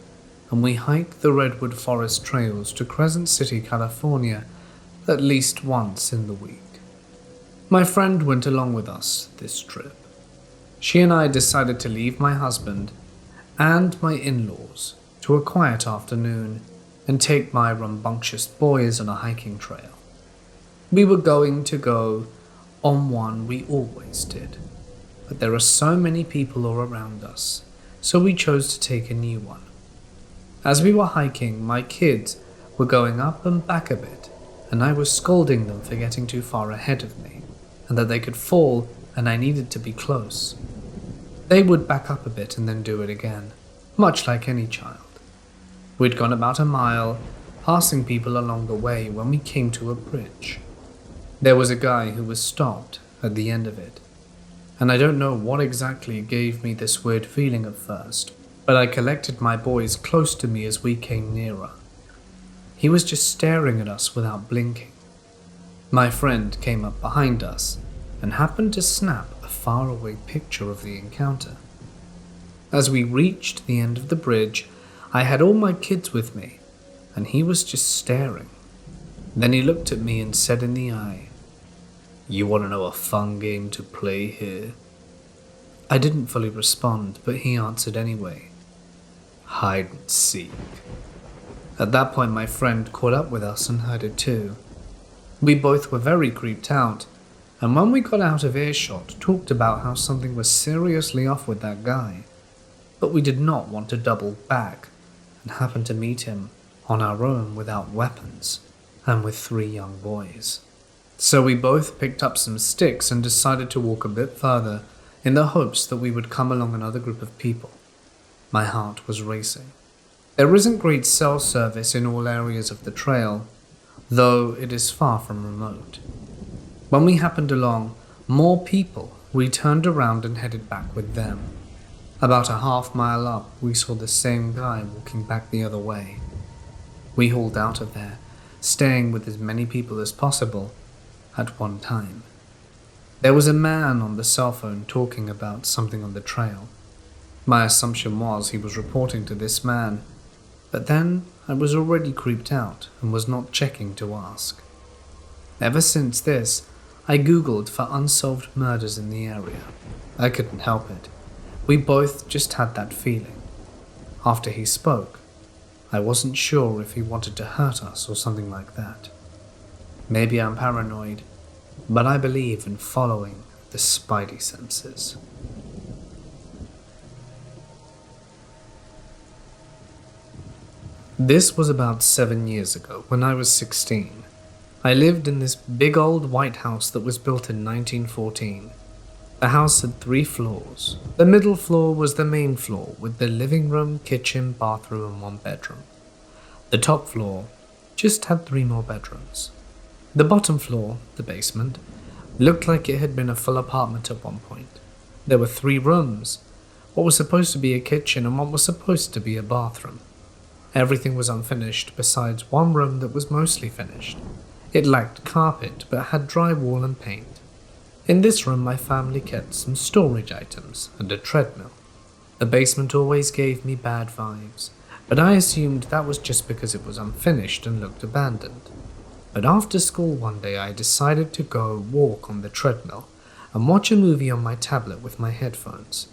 and we hike the redwood forest trails to Crescent City, California, at least once in the week. My friend went along with us this trip. She and I decided to leave my husband and my in-laws to a quiet afternoon and take my rambunctious boys on a hiking trail. We were going to go on one we always did, but there are so many people all around us, so we chose to take a new one. As we were hiking, my kids were going up and back a bit, and I was scolding them for getting too far ahead of me, and that they could fall and I needed to be close. They would back up a bit and then do it again, much like any child. We'd gone about a mile, passing people along the way when we came to a bridge. There was a guy who was stopped at the end of it, and I don't know what exactly gave me this weird feeling at first, but I collected my boys close to me as we came nearer. He was just staring at us without blinking. My friend came up behind us and happened to snap a faraway picture of the encounter. As we reached the end of the bridge, I had all my kids with me, and he was just staring. Then he looked at me and said in the eye, "You want to know a fun game to play here?" I didn't fully respond, but he answered anyway. "Hide and seek." At that point, my friend caught up with us and heard it too. We both were very creeped out, and when we got out of earshot, talked about how something was seriously off with that guy. But we did not want to double back, and happened to meet him on our own without weapons, and with 3 young boys. So we both picked up some sticks and decided to walk a bit further in the hopes that we would come along another group of people. My heart was racing. There isn't great cell service in all areas of the trail, though it is far from remote. When we happened along more people, we turned around and headed back with them. About a half-mile up, we saw the same guy walking back the other way. We hauled out of there, staying with as many people as possible at one time. There was a man on the cell phone talking about something on the trail. My assumption was he was reporting to this man, but then I was already creeped out and was not checking to ask. Ever since this, I googled for unsolved murders in the area. I couldn't help it. We both just had that feeling. After he spoke, I wasn't sure if he wanted to hurt us or something like that. Maybe I'm paranoid, but I believe in following the spidey senses. This was about 7 years ago, when I was 16. I lived in this big old white house that was built in 1914. The house had 3 floors. The middle floor was the main floor, with the living room, kitchen, bathroom, and 1 bedroom. The top floor just had 3 more bedrooms. The bottom floor, the basement, It looked like it had been a full apartment at one point. There were 3 rooms, what was supposed to be a kitchen and what was supposed to be a bathroom. Everything was unfinished besides one room that was mostly finished. It lacked carpet but had drywall and paint. In this room my family kept some storage items and a treadmill. The basement always gave me bad vibes, but I assumed that was just because it was unfinished and looked abandoned. But after school one day I decided to go walk on the treadmill and watch a movie on my tablet with my headphones.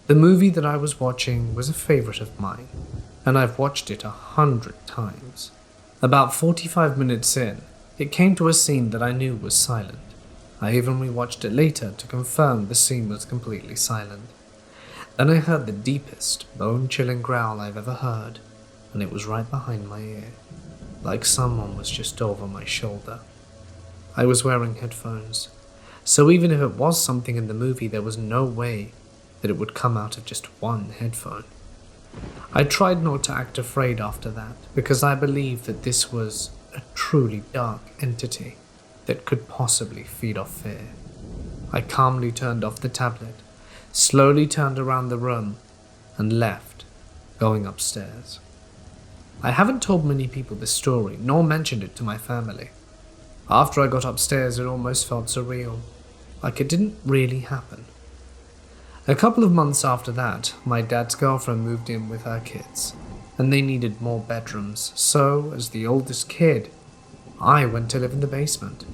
The movie that I was watching was a favorite of mine, and I've watched it 100 times. About 45 minutes in, it came to a scene that I knew was silent. I even rewatched it later to confirm the scene was completely silent. Then I heard the deepest, bone-chilling growl I've ever heard, and it was right behind my ear, like someone was just over my shoulder. I was wearing headphones, so even if it was something in the movie, there was no way that it would come out of just one headphone. I tried not to act afraid after that, because I believed that this was a truly dark entity that could possibly feed off fear. I calmly turned off the tablet, slowly turned around the room, and left, going upstairs. I haven't told many people this story, nor mentioned it to my family. After I got upstairs, it almost felt surreal, like it didn't really happen. A couple of months after that, my dad's girlfriend moved in with her kids, and they needed more bedrooms, so, as the oldest kid, I went to live in the basement.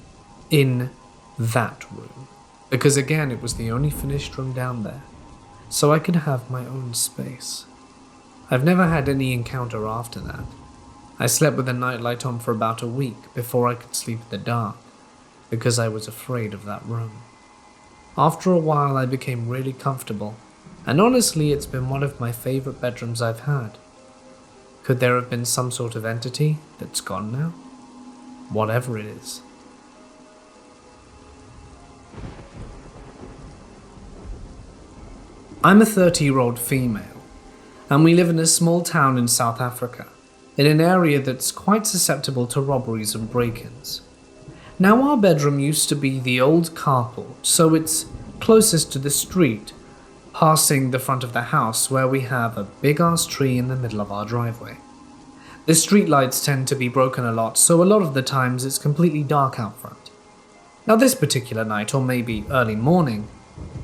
In that room. Because again, it was the only finished room down there, so I could have my own space. I've never had any encounter after that. I slept with a nightlight on for about a week before I could sleep in the dark, because I was afraid of that room. After a while, I became really comfortable, and honestly, it's been one of my favorite bedrooms I've had. Could there have been some sort of entity that's gone now? Whatever it is. I'm a 30-year-old female, and we live in a small town in South Africa, in an area that's quite susceptible to robberies and break-ins. Now, our bedroom used to be the old carport, so it's closest to the street, passing the front of the house where we have a big-ass tree in the middle of our driveway. The streetlights tend to be broken a lot, so a lot of the times it's completely dark out front. Now, this particular night, or maybe early morning,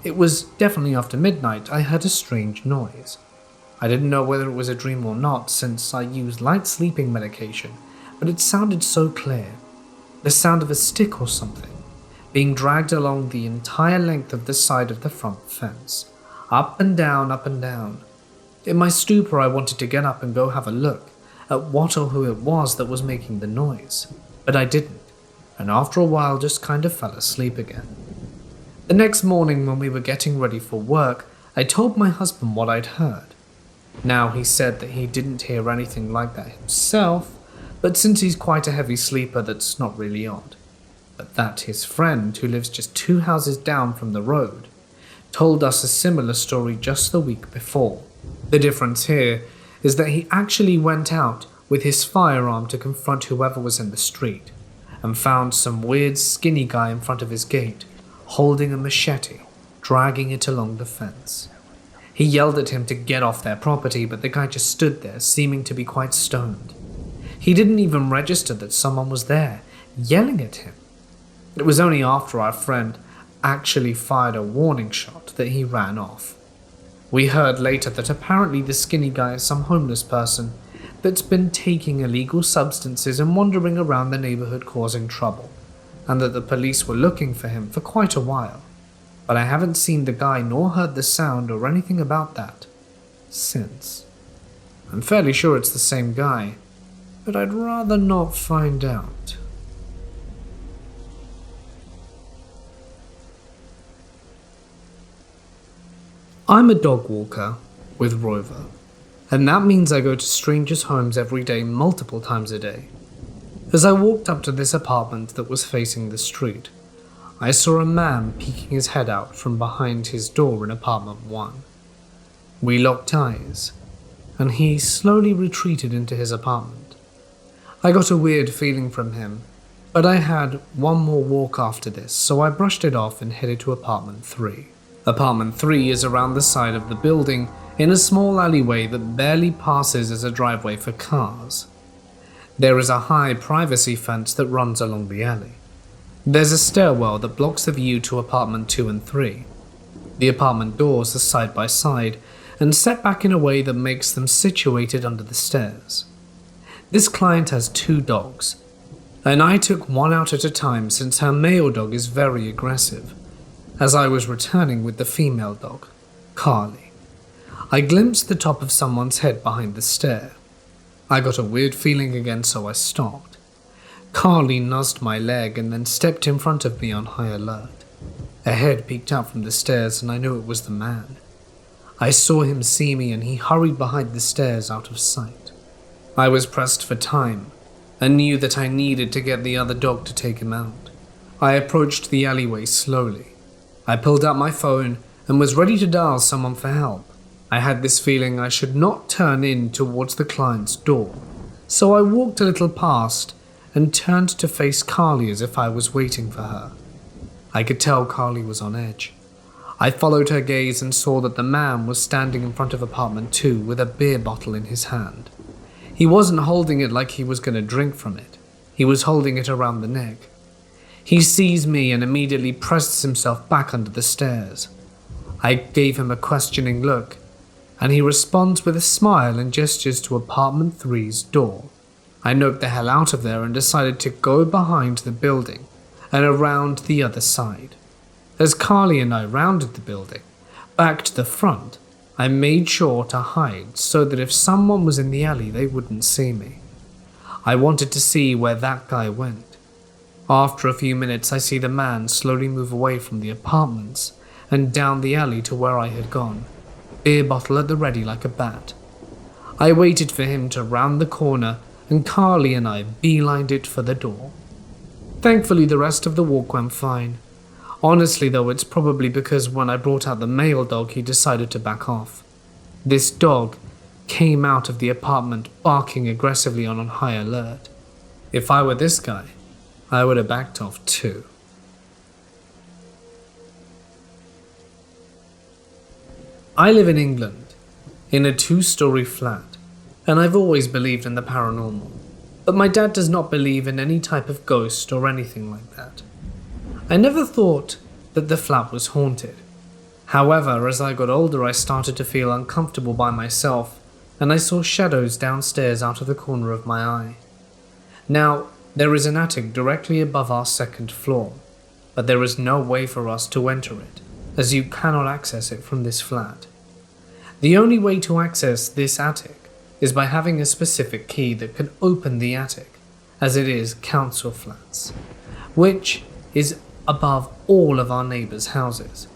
it was definitely after midnight, I heard a strange noise. I didn't know whether it was a dream or not since I used light sleeping medication, but it sounded so clear. The sound of a stick or something being dragged along the entire length of the side of the front fence, up and down, up and down. In my stupor, I wanted to get up and go have a look at what or who it was that was making the noise, but I didn't, and after a while just kind of fell asleep again. The next morning when we were getting ready for work, I told my husband what I'd heard. Now, he said that he didn't hear anything like that himself, but since he's quite a heavy sleeper, that's not really odd. But that his friend, who lives just 2 houses down from the road, told us a similar story just the week before. The difference here is that he actually went out with his firearm to confront whoever was in the street, and found some weird skinny guy in front of his gate, holding a machete, dragging it along the fence. He yelled at him to get off their property, but the guy just stood there, seeming to be quite stoned. He didn't even register that someone was there, yelling at him. It was only after our friend actually fired a warning shot that he ran off. We heard later that apparently the skinny guy is some homeless person that's been taking illegal substances and wandering around the neighborhood causing trouble, and that the police were looking for him for quite a while. But I haven't seen the guy nor heard the sound or anything about that since. I'm fairly sure it's the same guy, but I'd rather not find out. I'm a dog walker with Rover, and that means I go to strangers' homes every day multiple times a day. As I walked up to this apartment that was facing the street, I saw a man peeking his head out from behind his door in apartment 1. We locked eyes, and he slowly retreated into his apartment. I got a weird feeling from him, But I had one more walk after this, so I brushed it off and headed to apartment 3. Apartment 3 is around the side of the building in a small alleyway that barely passes as a driveway for cars. There is a high privacy fence that runs along the alley. There's a stairwell that blocks the view to apartment 2 and 3. The apartment doors are side by side and set back in a way that makes them situated under the stairs. This client has 2 dogs, and I took one out at a time since her male dog is very aggressive. As I was returning with the female dog, Carly, I glimpsed the top of someone's head behind the stair. I got a weird feeling again, so I stopped. Carly nuzzed my leg and then stepped in front of me on high alert. A head peeked out from the stairs and I knew it was the man. I saw him see me and he hurried behind the stairs out of sight. I was pressed for time and knew that I needed to get the other dog to take him out. I approached the alleyway slowly. I pulled out my phone and was ready to dial someone for help. I had this feeling I should not turn in towards the client's door, so I walked a little past and turned to face Carly as if I was waiting for her. I could tell Carly was on edge. I followed her gaze and saw that the man was standing in front of apartment 2 with a beer bottle in his hand. He wasn't holding it like he was going to drink from it. He was holding it around the neck. He sees me and immediately presses himself back under the stairs. I gave him a questioning look, and he responds with a smile and gestures to apartment 3's door. I knocked the hell out of there and decided to go behind the building and around the other side. As Carly and I rounded the building, back to the front, I made sure to hide so that if someone was in the alley they wouldn't see me. I wanted to see where that guy went. After a few minutes I see the man slowly move away from the apartments and down the alley to where I had gone, beer bottle at the ready like a bat. I waited for him to round the corner and Carly and I beelined it for the door. Thankfully the rest of the walk went fine. Honestly though, it's probably because when I brought out the male dog he decided to back off. This dog came out of the apartment barking aggressively on high alert. If I were this guy, I would have backed off too. I live in England, in a 2-story flat, and I've always believed in the paranormal, but my dad does not believe in any type of ghost or anything like that. I never thought that the flat was haunted. However, as I got older I started to feel uncomfortable by myself, and I saw shadows downstairs out of the corner of my eye. Now, there is an attic directly above our 2nd floor, but there is no way for us to enter it, as you cannot access it from this flat. The only way to access this attic is by having a specific key that can open the attic, as it is council flats, which is above all of our neighbours' houses.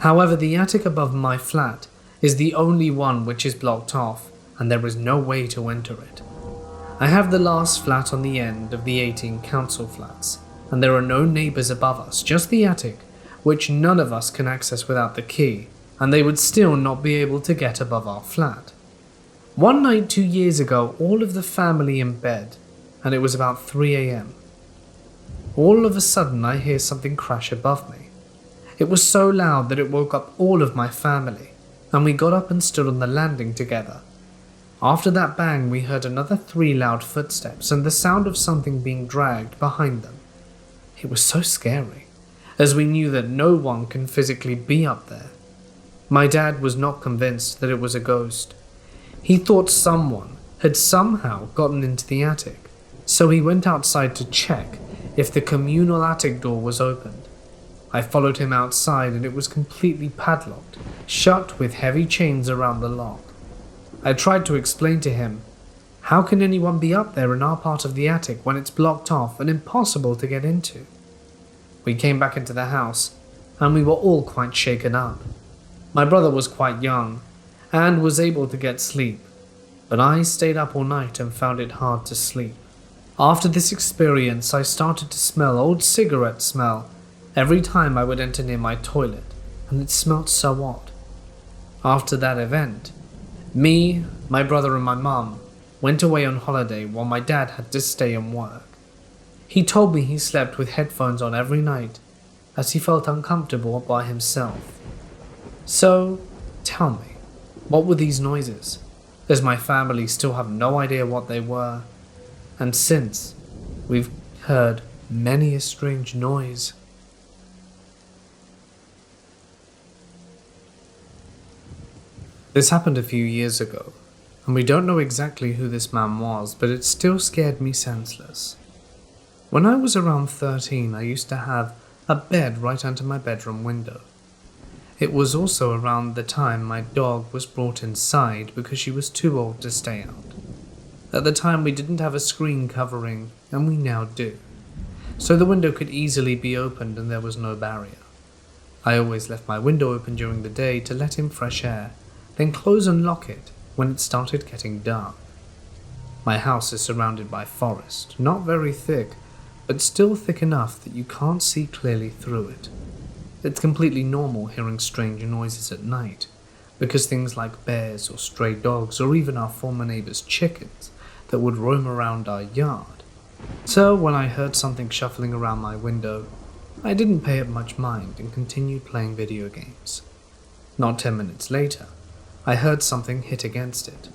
However, the attic above my flat is the only one which is blocked off, and there is no way to enter it. I have the last flat on the end of the 18 council flats, and there are no neighbours above us, just the attic, which none of us can access without the key, and they would still not be able to get above our flat. One night 2 years ago, all of the family in bed, and it was about 3 a.m. All of a sudden I hear something crash above me. It was so loud that it woke up all of my family, and we got up and stood on the landing together. After that bang we heard another 3 loud footsteps and the sound of something being dragged behind them. It was so scary, as we knew that no one can physically be up there. My dad was not convinced that it was a ghost. He thought someone had somehow gotten into the attic, so he went outside to check if the communal attic door was opened. I followed him outside and it was completely padlocked, shut with heavy chains around the lock. I tried to explain to him, how can anyone be up there in our part of the attic when it's blocked off and impossible to get into? We came back into the house and we were all quite shaken up. My brother was quite young and was able to get sleep, but I stayed up all night and found it hard to sleep. After this experience, I started to smell old cigarette smell every time I would enter near my toilet, and it smelled so odd. After that event, me, my brother and my mum went away on holiday while my dad had to stay and work. He told me he slept with headphones on every night, as he felt uncomfortable by himself. So, tell me, what were these noises? Does my family still have no idea what they were? And since, we've heard many a strange noise. This happened a few years ago, and we don't know exactly who this man was, but it still scared me senseless. When I was around 13, I used to have a bed right under my bedroom window. It was also around the time my dog was brought inside because she was too old to stay out. At the time we didn't have a screen covering, and we now do, so the window could easily be opened and there was no barrier. I always left my window open during the day to let in fresh air, then close and lock it when it started getting dark. My house is surrounded by forest, not very thick, but still thick enough that you can't see clearly through it. It's completely normal hearing strange noises at night, because things like bears or stray dogs or even our former neighbor's chickens that would roam around our yard. So when I heard something shuffling around my window, I didn't pay it much mind and continued playing video games. Not 10 minutes later, I heard something hit against it.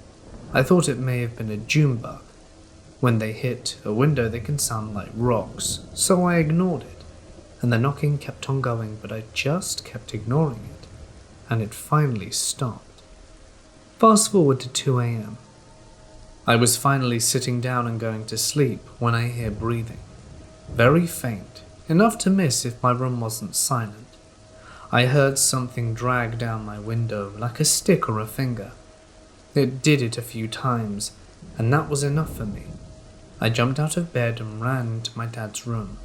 I thought it may have been a June bug. When they hit a window, they can sound like rocks, so I ignored it, and the knocking kept on going, but I just kept ignoring it, and it finally stopped. Fast forward to 2 a.m. I was finally sitting down and going to sleep when I hear breathing. Very faint, enough to miss if my room wasn't silent. I heard something drag down my window like a stick or a finger. It did it a few times, and that was enough for me. I jumped out of bed and ran into my dad's room.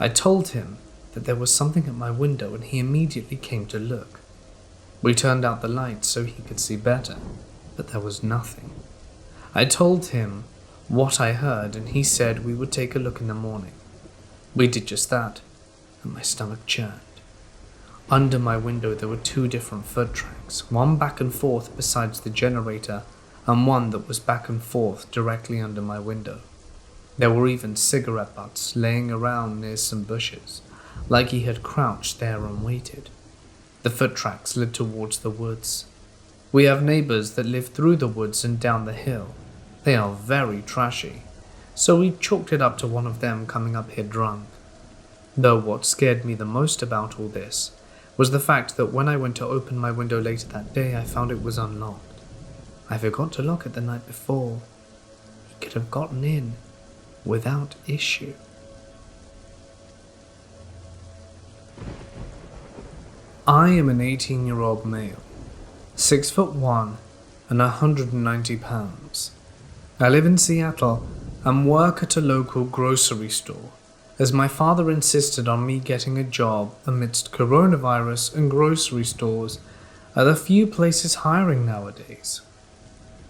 I told him that there was something at my window, and he immediately came to look. We turned out the light so he could see better, but there was nothing. I told him what I heard, and he said we would take a look in the morning. We did just that, and my stomach churned. Under my window there were 2 different foot tracks, one back and forth besides the generator, and one that was back and forth directly under my window. There were even cigarette butts laying around near some bushes, like he had crouched there and waited. The foot tracks led towards the woods. We have neighbors that live through the woods and down the hill. They are very trashy, so we chalked it up to one of them coming up here drunk. Though what scared me the most about all this was the fact that when I went to open my window later that day, I found it was unlocked. I forgot to lock it the night before. He could have gotten in without issue. I am an 18-year-old male, 6'1" and 190 pounds. I live in Seattle and work at a local grocery store, as my father insisted on me getting a job amidst coronavirus, and grocery stores are the few places hiring nowadays.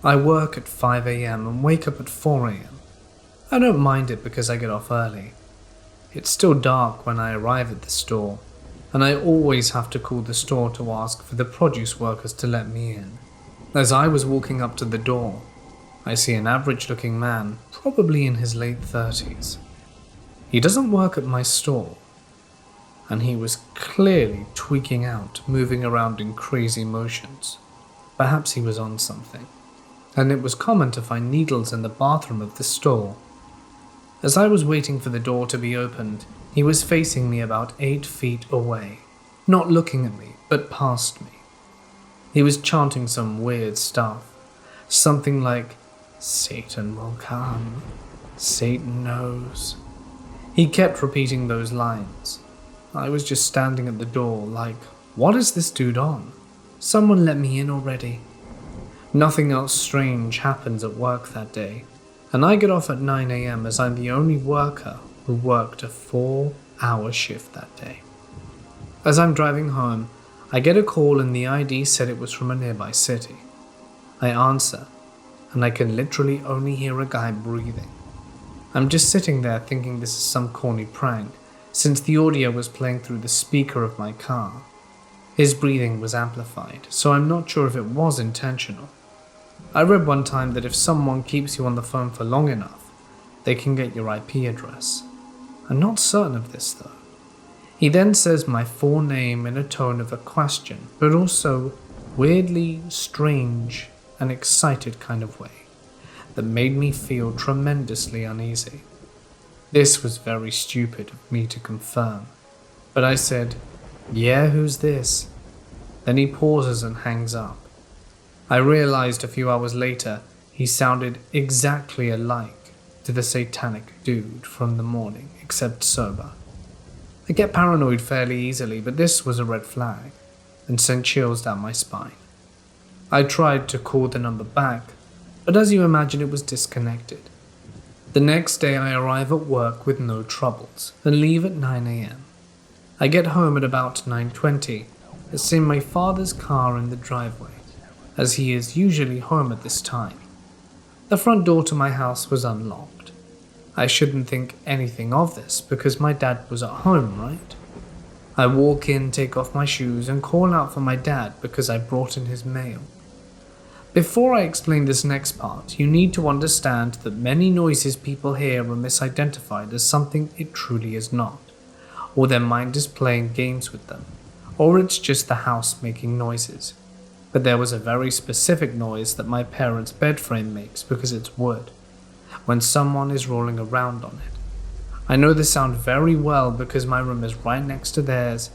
I work at 5 a.m. and wake up at 4 a.m. I don't mind it because I get off early. It's still dark when I arrive at the store, and I always have to call the store to ask for the produce workers to let me in. As I was walking up to the door, I see an average-looking man, probably in his late 30s. He doesn't work at my store, and he was clearly tweaking out, moving around in crazy motions. Perhaps he was on something, and it was common to find needles in the bathroom of the store. As I was waiting for the door to be opened, he was facing me about 8 feet away, not looking at me, but past me. He was chanting some weird stuff, something like, "Satan will come, Satan knows." He kept repeating those lines. I was just standing at the door like, what is this dude on? Someone let me in already. Nothing else strange happens at work that day, and I get off at 9 a.m. as I'm the only worker who worked a 4-hour shift that day. As I'm driving home, I get a call and the ID said it was from a nearby city. I answer, and I can literally only hear a guy breathing. I'm just sitting there thinking this is some corny prank, since the audio was playing through the speaker of my car. His breathing was amplified, so I'm not sure if it was intentional. I read one time that if someone keeps you on the phone for long enough, they can get your IP address. I'm not certain of this though. He then says my full name in a tone of a question, but also weirdly strange and excited kind of way that made me feel tremendously uneasy. This was very stupid of me to confirm, but I said, "Yeah, who's this?" Then he pauses and hangs up. I realized a few hours later he sounded exactly alike to the satanic dude from the morning, except sober. I get paranoid fairly easily, but this was a red flag and sent chills down my spine. I tried to call the number back, but as you imagine, it was disconnected. The next day I arrive at work with no troubles and leave at 9 a.m. I get home at about 9:20 and see my father's car in the driveway, as he is usually home at this time. The front door to my house was unlocked. I shouldn't think anything of this because my dad was at home, right? I walk in, take off my shoes, and call out for my dad because I brought in his mail. Before I explain this next part, you need to understand that many noises people hear are misidentified as something it truly is not, or their mind is playing games with them, or it's just the house making noises. But there was a very specific noise that my parents' bed frame makes because it's wood, when someone is rolling around on it. I know this sound very well because my room is right next to theirs,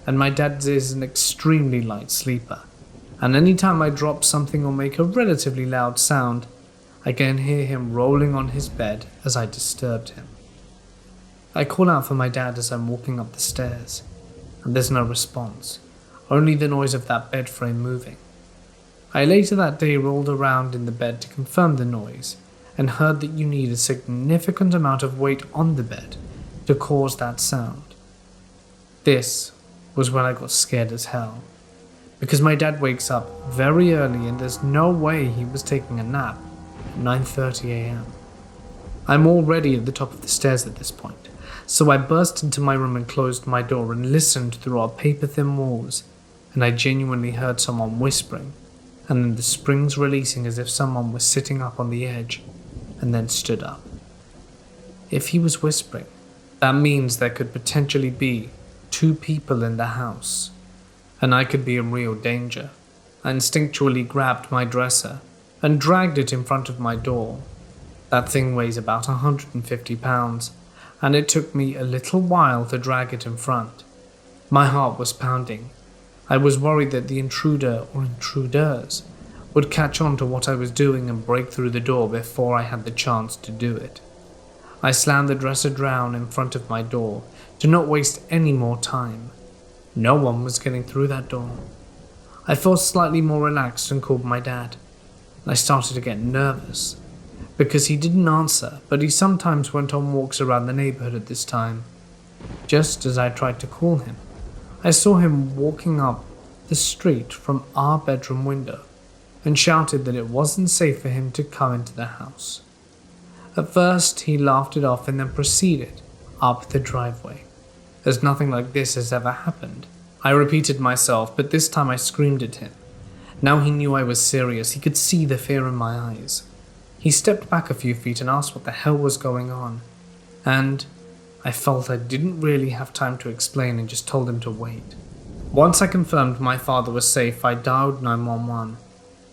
and my dad is an extremely light sleeper, and anytime I drop something or make a relatively loud sound, I can hear him rolling on his bed as I disturbed him. I call out for my dad as I'm walking up the stairs, and there's no response, only the noise of that bed frame moving. I later that day rolled around in the bed to confirm the noise, and heard that you need a significant amount of weight on the bed to cause that sound. This was when I got scared as hell, because my dad wakes up very early and there's no way he was taking a nap at 9:30 a.m. I'm already at the top of the stairs at this point, so I burst into my room and closed my door and listened through our paper-thin walls, and I genuinely heard someone whispering, and then the springs releasing as if someone was sitting up on the edge, and then stood up. If he was whispering, that means there could potentially be 2 people in the house, and I could be in real danger. I instinctually grabbed my dresser and dragged it in front of my door. That thing weighs about 150 pounds, and it took me a little while to drag it in front. My heart was pounding. I was worried that the intruder or intruders would catch on to what I was doing and break through the door before I had the chance to do it. I slammed the dresser down in front of my door to not waste any more time. No one was getting through that door. I felt slightly more relaxed and called my dad. I started to get nervous because he didn't answer, but he sometimes went on walks around the neighborhood at this time. Just as I tried to call him, I saw him walking up the street from our bedroom window and shouted that it wasn't safe for him to come into the house. At first, he laughed it off and then proceeded up the driveway, as nothing like this has ever happened. I repeated myself, but this time I screamed at him. Now he knew I was serious. He could see the fear in my eyes. He stepped back a few feet and asked what the hell was going on, and I felt I didn't really have time to explain and just told him to wait. Once I confirmed my father was safe, I dialed 911.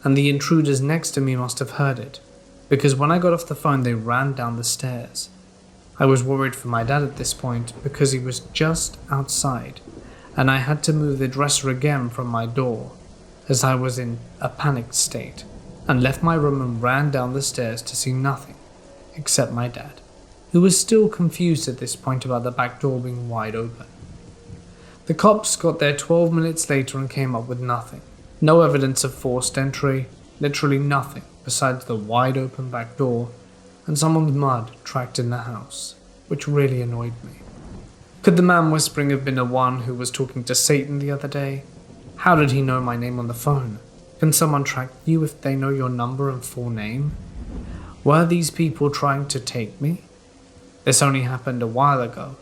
And the intruders next to me must have heard it, because when I got off the phone they ran down the stairs. I was worried for my dad at this point because he was just outside, and I had to move the dresser again from my door, as I was in a panicked state, and left my room and ran down the stairs to see nothing, except my dad, who was still confused at this point about the back door being wide open. The cops got there 12 minutes later and came up with nothing. No evidence of forced entry, literally nothing besides the wide open back door and someone's mud tracked in the house, which really annoyed me. Could the man whispering have been the one who was talking to Satan the other day? How did he know my name on the phone? Can someone track you if they know your number and full name? Were these people trying to take me? This only happened a while ago,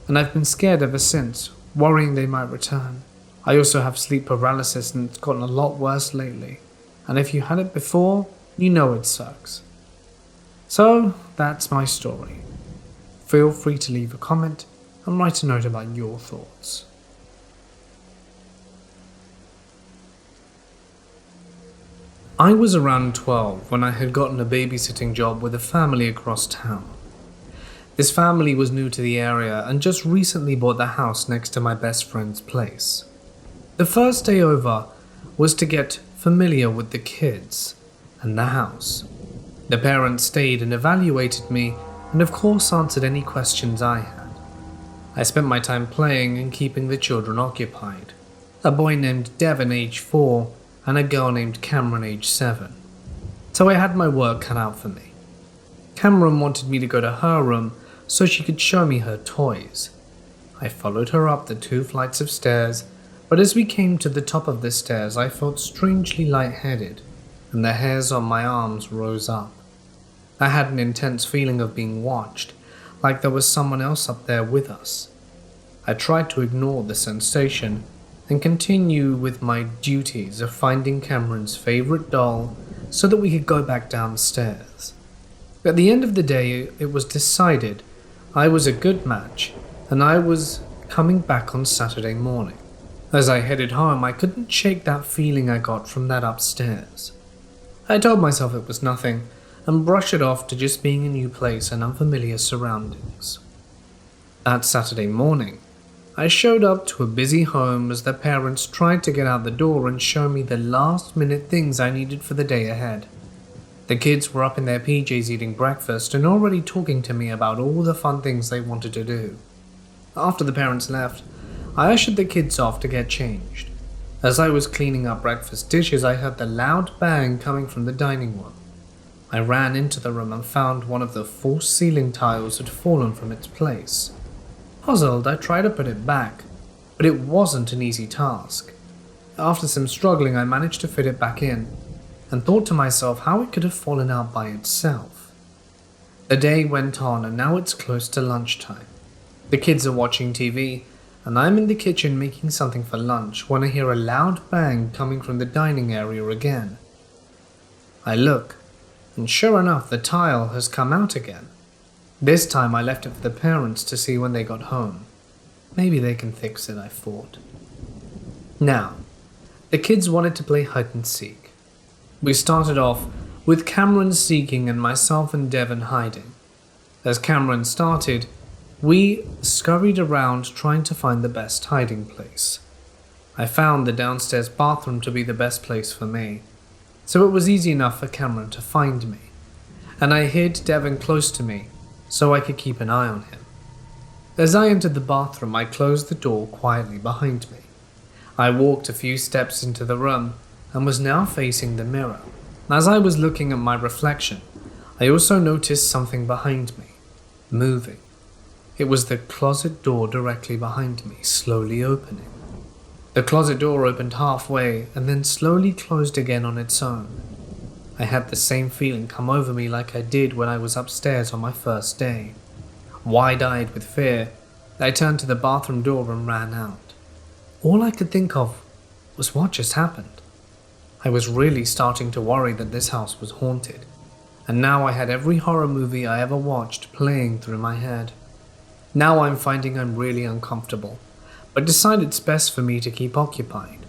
and I've been scared ever since, worrying they might return. I also have sleep paralysis and it's gotten a lot worse lately, and if you had it before, you know it sucks. So, that's my story. Feel free to leave a comment and write a note about your thoughts. I was around 12 when I had gotten a babysitting job with a family across town. This family was new to the area and just recently bought the house next to my best friend's place. The first day over was to get familiar with the kids and the house. The parents stayed and evaluated me and of course answered any questions I had. I spent my time playing and keeping the children occupied. A boy named Devon, age 4, and a girl named Cameron, age 7. So I had my work cut out for me. Cameron wanted me to go to her room so she could show me her toys. I followed her up the 2 flights of stairs, but as we came to the top of the stairs I felt strangely lightheaded, and the hairs on my arms rose up. I had an intense feeling of being watched, like there was someone else up there with us. I tried to ignore the sensation and continue with my duties of finding Cameron's favorite doll so that we could go back downstairs. At the end of the day, it was decided I was a good match and I was coming back on Saturday morning. As I headed home, I couldn't shake that feeling I got from that upstairs. I told myself it was nothing and brushed it off to just being a new place and unfamiliar surroundings. That Saturday morning, I showed up to a busy home as the parents tried to get out the door and show me the last-minute things I needed for the day ahead. The kids were up in their PJs eating breakfast and already talking to me about all the fun things they wanted to do. After the parents left, I ushered the kids off to get changed. As I was cleaning up breakfast dishes, I heard the loud bang coming from the dining room. I ran into the room and found one of the false ceiling tiles had fallen from its place. Puzzled, I tried to put it back, but it wasn't an easy task. After some struggling, I managed to fit it back in, and thought to myself how it could have fallen out by itself. The day went on, and now it's close to lunchtime. The kids are watching TV, and I'm in the kitchen making something for lunch when I hear a loud bang coming from the dining area again. I look, and sure enough, the tile has come out again. This time I left it for the parents to see when they got home. Maybe they can fix it, I thought. Now, the kids wanted to play hide and seek. We started off with Cameron seeking and myself and Devon hiding. As Cameron started, we scurried around trying to find the best hiding place. I found the downstairs bathroom to be the best place for me, so it was easy enough for Cameron to find me, and I hid Devon close to me so I could keep an eye on him. As I entered the bathroom, I closed the door quietly behind me. I walked a few steps into the room and was now facing the mirror. As I was looking at my reflection, I also noticed something behind me, moving. It was the closet door directly behind me, slowly opening. The closet door opened halfway and then slowly closed again on its own. I had the same feeling come over me like I did when I was upstairs on my first day. Wide-eyed with fear, I turned to the bathroom door and ran out. All I could think of was what just happened. I was really starting to worry that this house was haunted, and now I had every horror movie I ever watched playing through my head. Now I'm finding I'm really uncomfortable, but decide it's best for me to keep occupied.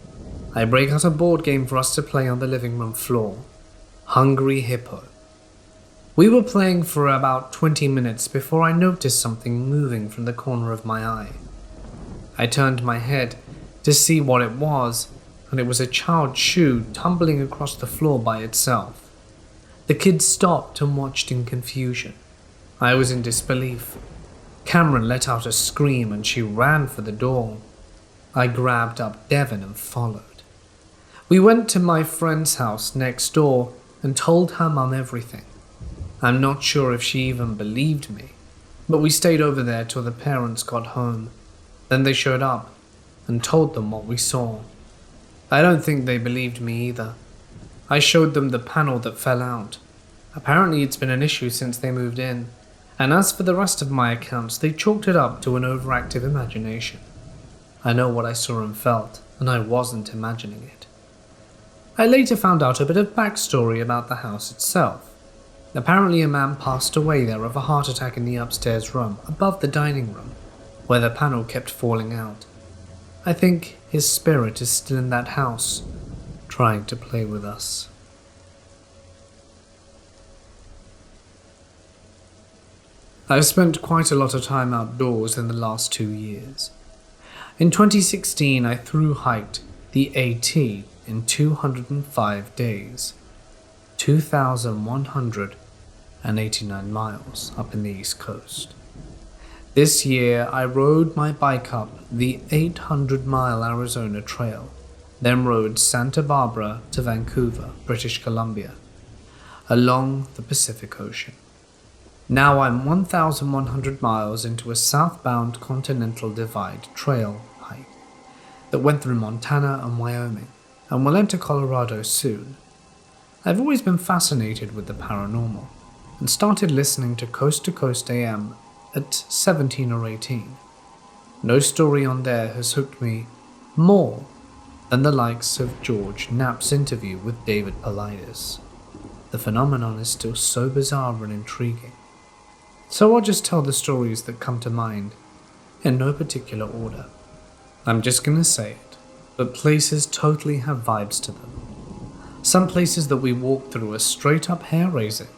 I break out a board game for us to play on the living room floor. Hungry Hippo. We were playing for about 20 minutes before I noticed something moving from the corner of my eye. I turned my head to see what it was, and it was a child's shoe tumbling across the floor by itself. The kids stopped and watched in confusion. I was in disbelief. Cameron let out a scream and she ran for the door. I grabbed up Devon and followed. We went to my friend's house next door and told her mum everything. I'm not sure if she even believed me, but we stayed over there till the parents got home. Then they showed up and told them what we saw. I don't think they believed me either. I showed them the panel that fell out. Apparently it's been an issue since they moved in, and as for the rest of my accounts, they chalked it up to an overactive imagination. I know what I saw and felt, and I wasn't imagining it. I later found out a bit of backstory about the house itself. Apparently a man passed away there of a heart attack in the upstairs room, above the dining room, where the panel kept falling out. I think his spirit is still in that house, trying to play with us. I've spent quite a lot of time outdoors in the last 2 years. In 2016, I thru-hiked the AT in 205 days, 2,189 miles up in the East Coast. This year, I rode my bike up the 800-mile Arizona Trail, then rode Santa Barbara to Vancouver, British Columbia, along the Pacific Ocean. Now I'm 1,100 miles into a southbound Continental Divide Trail hike that went through Montana and Wyoming and will enter Colorado soon. I've always been fascinated with the paranormal and started listening to Coast to Coast AM at 17 or 18. No story on there has hooked me more than the likes of George Knapp's interview with David Paulides. The phenomenon is still so bizarre and intriguing. So I'll just tell the stories that come to mind in no particular order. I'm just gonna say it, but places totally have vibes to them. Some places that we walk through are straight up hair-raising,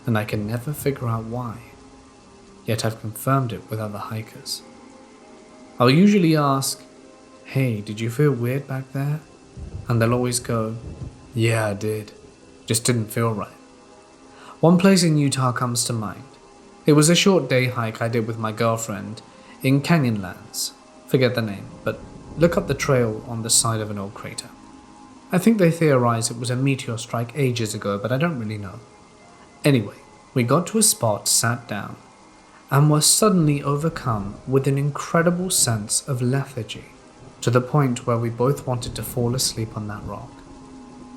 and I can never figure out why. Yet I've confirmed it with other hikers. I'll usually ask, "Hey, did you feel weird back there?" And they'll always go, "Yeah, I did. Just didn't feel right." One place in Utah comes to mind. It was a short day hike I did with my girlfriend in Canyonlands. Forget the name, but look up the trail on the side of an old crater. I think they theorize it was a meteor strike ages ago, but I don't really know. Anyway, we got to a spot, sat down, and were suddenly overcome with an incredible sense of lethargy, to the point where we both wanted to fall asleep on that rock.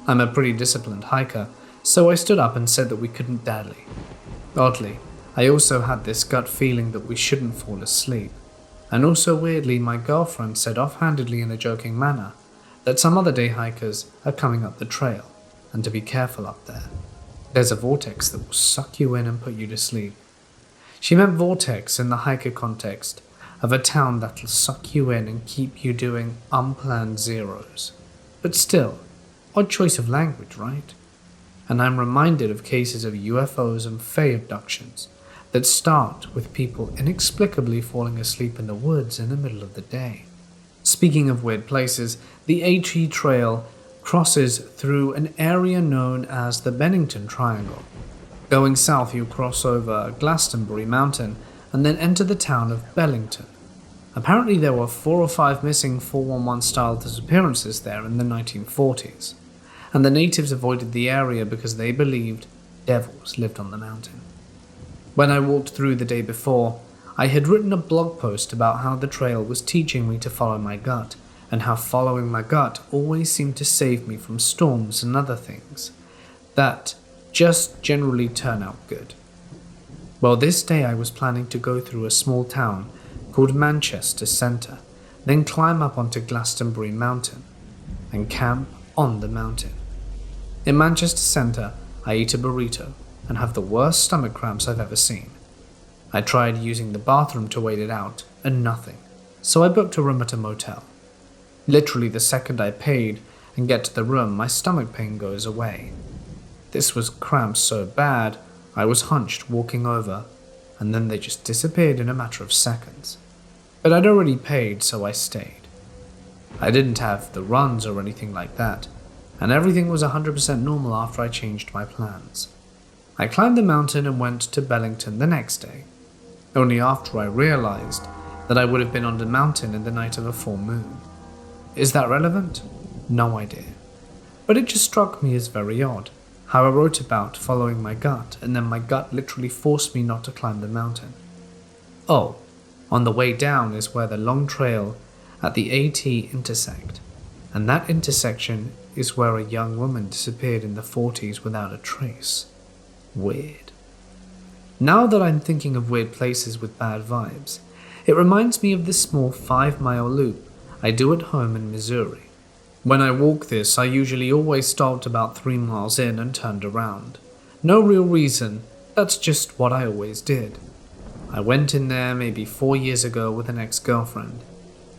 I'm a pretty disciplined hiker, so I stood up and said that we couldn't dally. Oddly, I also had this gut feeling that we shouldn't fall asleep, and also weirdly my girlfriend said offhandedly in a joking manner that some other day hikers are coming up the trail, and to be careful up there. There's a vortex that will suck you in and put you to sleep. She meant vortex in the hiker context of a town that'll suck you in and keep you doing unplanned zeros. But still, odd choice of language, right? And I'm reminded of cases of UFOs and Fae abductions that start with people inexplicably falling asleep in the woods in the middle of the day. Speaking of weird places, the AT Trail crosses through an area known as the Bennington Triangle. Going south, you cross over Glastonbury Mountain and then enter the town of Bellington. Apparently there were 4 or 5 missing 411-style disappearances there in the 1940s, and the natives avoided the area because they believed devils lived on the mountain. When I walked through the day before, I had written a blog post about how the trail was teaching me to follow my gut, and how following my gut always seemed to save me from storms and other things that just generally turn out good. Well, this day I was planning to go through a small town called Manchester Centre, then climb up onto Glastonbury Mountain, and camp on the mountain. In Manchester Centre, I eat a burrito and have the worst stomach cramps I've ever seen. I tried using the bathroom to wait it out, and nothing, so I booked a room at a motel. Literally the second I paid and get to the room, my stomach pain goes away. This was cramps so bad, I was hunched walking over, and then they just disappeared in a matter of seconds. But I'd already paid, so I stayed. I didn't have the runs or anything like that, and everything was 100% normal after I changed my plans. I climbed the mountain and went to Bellington the next day, only after I realized that I would have been on the mountain in the night of a full moon. Is that relevant? No idea. But it just struck me as very odd, how I wrote about following my gut, and then my gut literally forced me not to climb the mountain. Oh, on the way down is where the long trail at the AT intersect, and that intersection is where a young woman disappeared in the 40s without a trace. Weird. Now that I'm thinking of weird places with bad vibes, it reminds me of the small 5-mile loop I do at home in Missouri. When I walk this, I usually always stopped about 3 miles in and turned around, No real reason, that's just what I always did. I went in there maybe 4 years ago with an ex-girlfriend.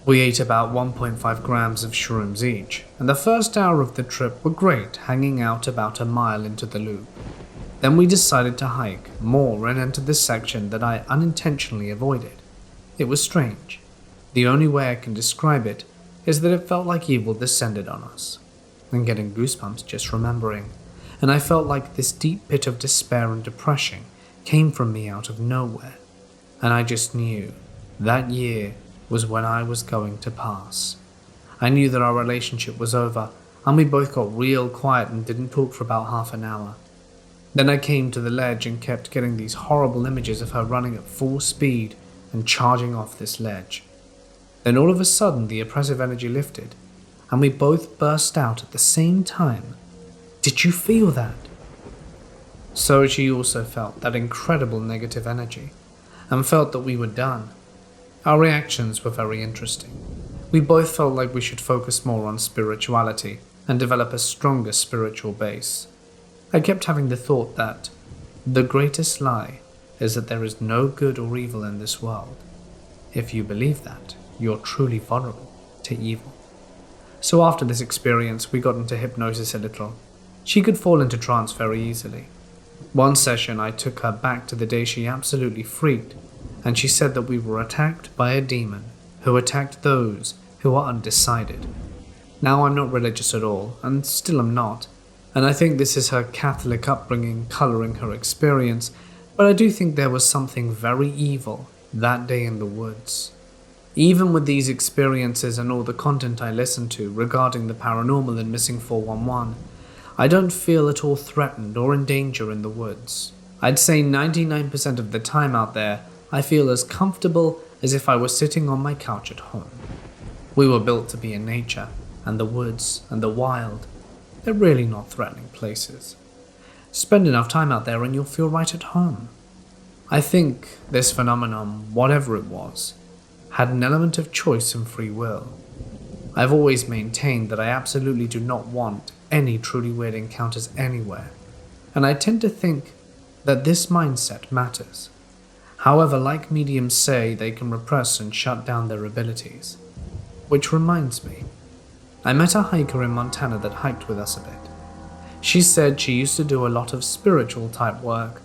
We ate about 1.5 grams of shrooms each, and the first hour of the trip were great, hanging out about a mile into the loop. Then we decided to hike more and entered this section that I unintentionally avoided. It was strange. The only way I can describe it is that it felt like evil descended on us. I'm getting goosebumps just remembering, and I felt like this deep pit of despair and depression came from me out of nowhere, and I just knew that year was when I was going to pass. I knew that our relationship was over, and we both got real quiet and didn't talk for about half an hour. Then I came to the ledge and kept getting these horrible images of her running at full speed and charging off this ledge. Then all of a sudden the oppressive energy lifted, and we both burst out at the same time. Did you feel that? So she also felt that incredible negative energy, and felt that we were done. Our reactions were very interesting. We both felt like we should focus more on spirituality and develop a stronger spiritual base. I kept having the thought that the greatest lie is that there is no good or evil in this world. If you believe that, you're truly vulnerable to evil. So after this experience, we got into hypnosis a little. She could fall into trance very easily. One session, I took her back to the day she absolutely freaked, and she said that we were attacked by a demon who attacked those who are undecided. Now, I'm not religious at all, and still am not, and I think this is her Catholic upbringing coloring her experience, but I do think there was something very evil that day in the woods. Even with these experiences and all the content I listened to regarding the paranormal and missing 411, I don't feel at all threatened or in danger in the woods. I'd say 99% of the time out there, I feel as comfortable as if I was sitting on my couch at home. We were built to be in nature, and the woods and the wild, they're really not threatening places. Spend enough time out there and you'll feel right at home. I think this phenomenon, whatever it was, had an element of choice and free will. I've always maintained that I absolutely do not want any truly weird encounters anywhere, and I tend to think that this mindset matters. However, like mediums say, they can repress and shut down their abilities. Which reminds me, I met a hiker in Montana that hiked with us a bit. She said she used to do a lot of spiritual type work,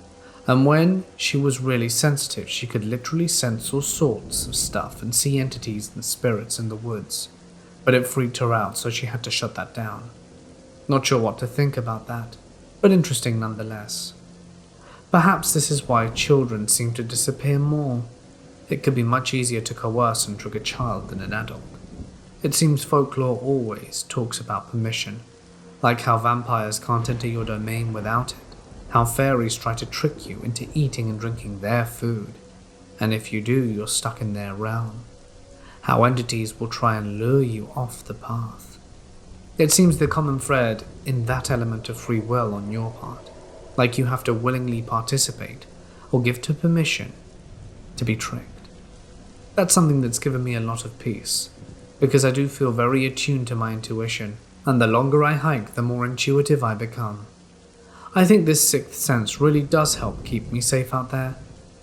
and when she was really sensitive, she could literally sense all sorts of stuff and see entities and spirits in the woods. But it freaked her out, so she had to shut that down. Not sure what to think about that, but interesting nonetheless. Perhaps this is why children seem to disappear more. It could be much easier to coerce and trick a child than an adult. It seems folklore always talks about permission, like how vampires can't enter your domain without it, how fairies try to trick you into eating and drinking their food, and if you do, you're stuck in their realm, how entities will try and lure you off the path. It seems the common thread in that element of free will on your part, like you have to willingly participate or give to permission to be tricked. That's something that's given me a lot of peace, because I do feel very attuned to my intuition, and the longer I hike, the more intuitive I become. I think this sixth sense really does help keep me safe out there,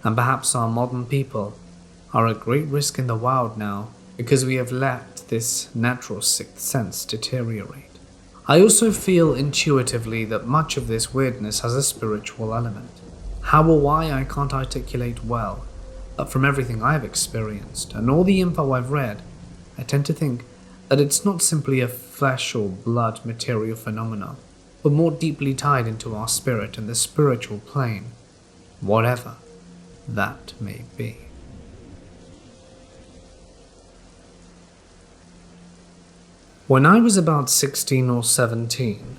and perhaps our modern people are at great risk in the wild now because we have let this natural sixth sense deteriorate. I also feel intuitively that much of this weirdness has a spiritual element. How or why I can't articulate well, but from everything I've experienced and all the info I've read, I tend to think that it's not simply a flesh or blood material phenomenon, but more deeply tied into our spirit and the spiritual plane, whatever that may be. When I was about 16 or 17,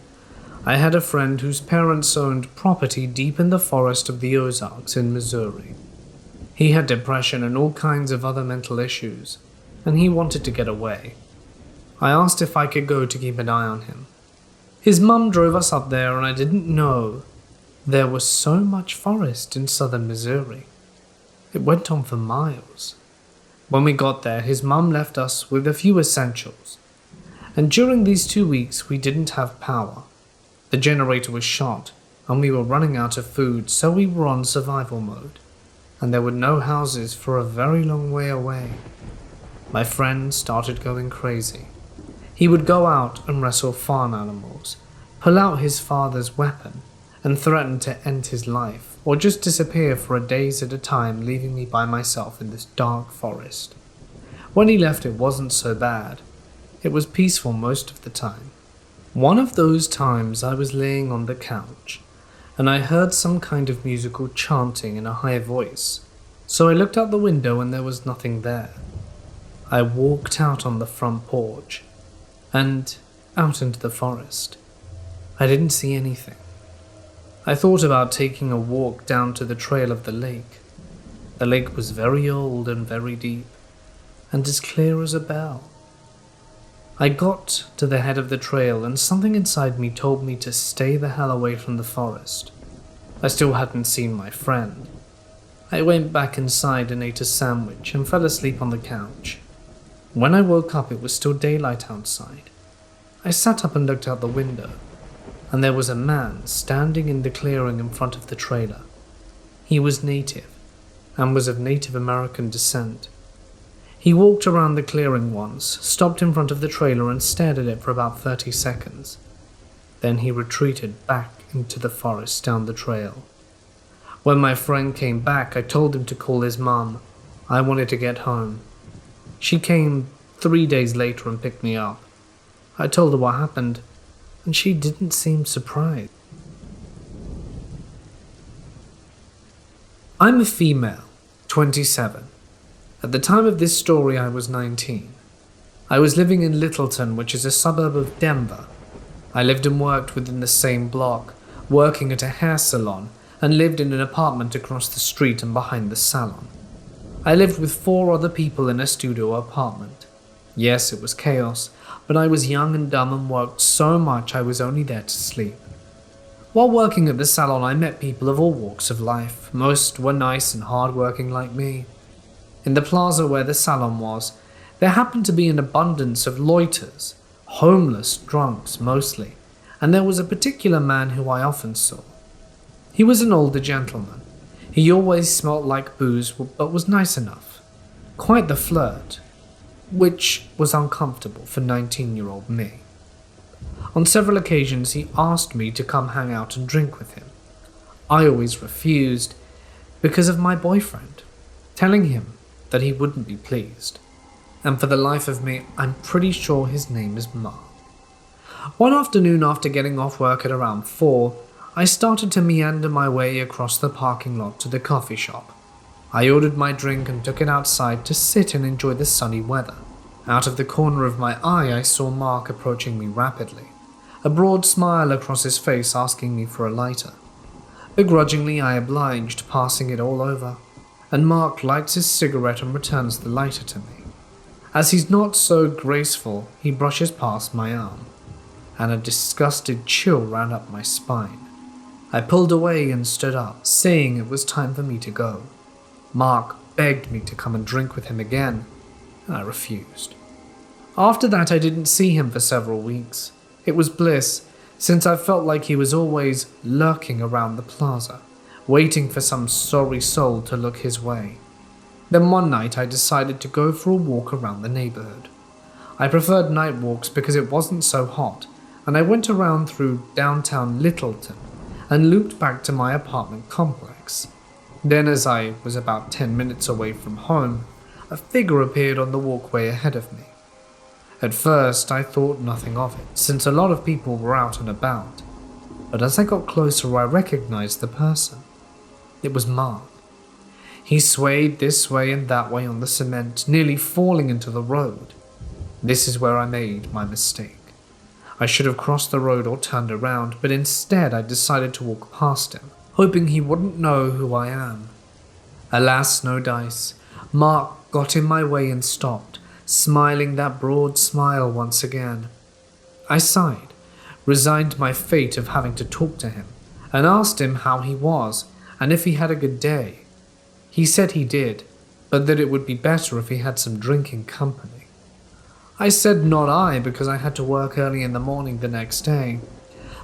I had a friend whose parents owned property deep in the forest of the Ozarks in Missouri. He had depression and all kinds of other mental issues, and he wanted to get away. I asked if I could go to keep an eye on him. His mum drove us up there, and I didn't know there was so much forest in southern Missouri. It went on for miles. When we got there, his mum left us with a few essentials, and during these 2 weeks we didn't have power. The generator was shot, and we were running out of food, so we were on survival mode, and there were no houses for a very long way away. My friend started going crazy. He would go out and wrestle farm animals, pull out his father's weapon, and threaten to end his life, or just disappear for days at a time, leaving me by myself in this dark forest. When he left, it wasn't so bad. It was peaceful most of the time. One of those times I was laying on the couch, and I heard some kind of musical chanting in a high voice, so I looked out the window and there was nothing there. I walked out on the front porch, and out into the forest. I didn't see anything. I thought about taking a walk down to the trail of the lake. The lake was very old and very deep, and as clear as a bell. I got to the head of the trail and something inside me told me to stay the hell away from the forest. I still hadn't seen my friend. I went back inside and ate a sandwich and fell asleep on the couch. When I woke up, it was still daylight outside. I sat up and looked out the window, and there was a man standing in the clearing in front of the trailer. He was native, and was of Native American descent. He walked around the clearing once, stopped in front of the trailer and stared at it for about 30 seconds. Then he retreated back into the forest down the trail. When my friend came back, I told him to call his mum. I wanted to get home. She came 3 days later and picked me up. I told her what happened, and she didn't seem surprised. I'm a female, 27. At the time of this story, I was 19. I was living in Littleton, which is a suburb of Denver. I lived and worked within the same block, working at a hair salon, and lived in an apartment across the street and behind the salon. I lived with 4 other people in a studio apartment. Yes, it was chaos, but I was young and dumb and worked so much I was only there to sleep. While working at the salon, I met people of all walks of life. Most were nice and hard-working like me. In the plaza where the salon was, there happened to be an abundance of loiterers, homeless drunks mostly, and there was a particular man who I often saw. He was an older gentleman. He always smelt like booze, but was nice enough. Quite the flirt, which was uncomfortable for 19-year-old me. On several occasions, he asked me to come hang out and drink with him. I always refused because of my boyfriend, telling him that he wouldn't be pleased. And for the life of me, I'm pretty sure his name is Mark. One afternoon after getting off work at around 4, I started to meander my way across the parking lot to the coffee shop. I ordered my drink and took it outside to sit and enjoy the sunny weather. Out of the corner of my eye, I saw Mark approaching me rapidly, a broad smile across his face asking me for a lighter. Begrudgingly, I obliged, passing it all over, and Mark lights his cigarette and returns the lighter to me. As he's not so graceful, he brushes past my arm, and a disgusted chill ran up my spine. I pulled away and stood up, saying it was time for me to go. Mark begged me to come and drink with him again, and I refused. After that, I didn't see him for several weeks. It was bliss, since I felt like he was always lurking around the plaza, waiting for some sorry soul to look his way. Then one night I decided to go for a walk around the neighborhood. I preferred night walks because it wasn't so hot, and I went around through downtown Littleton and looped back to my apartment complex. Then, as I was about 10 minutes away from home, a figure appeared on the walkway ahead of me. At first, I thought nothing of it, since a lot of people were out and about, but as I got closer, I recognized the person. It was Mark. He swayed this way and that way on the cement, nearly falling into the road. This is where I made my mistake. I should have crossed the road or turned around, but instead I decided to walk past him, hoping he wouldn't know who I am. Alas, no dice. Mark got in my way and stopped, smiling that broad smile once again. I sighed, resigned my fate of having to talk to him, and asked him how he was and if he had a good day. He said he did, but that it would be better if he had some drinking company. I said not I, because I had to work early in the morning the next day,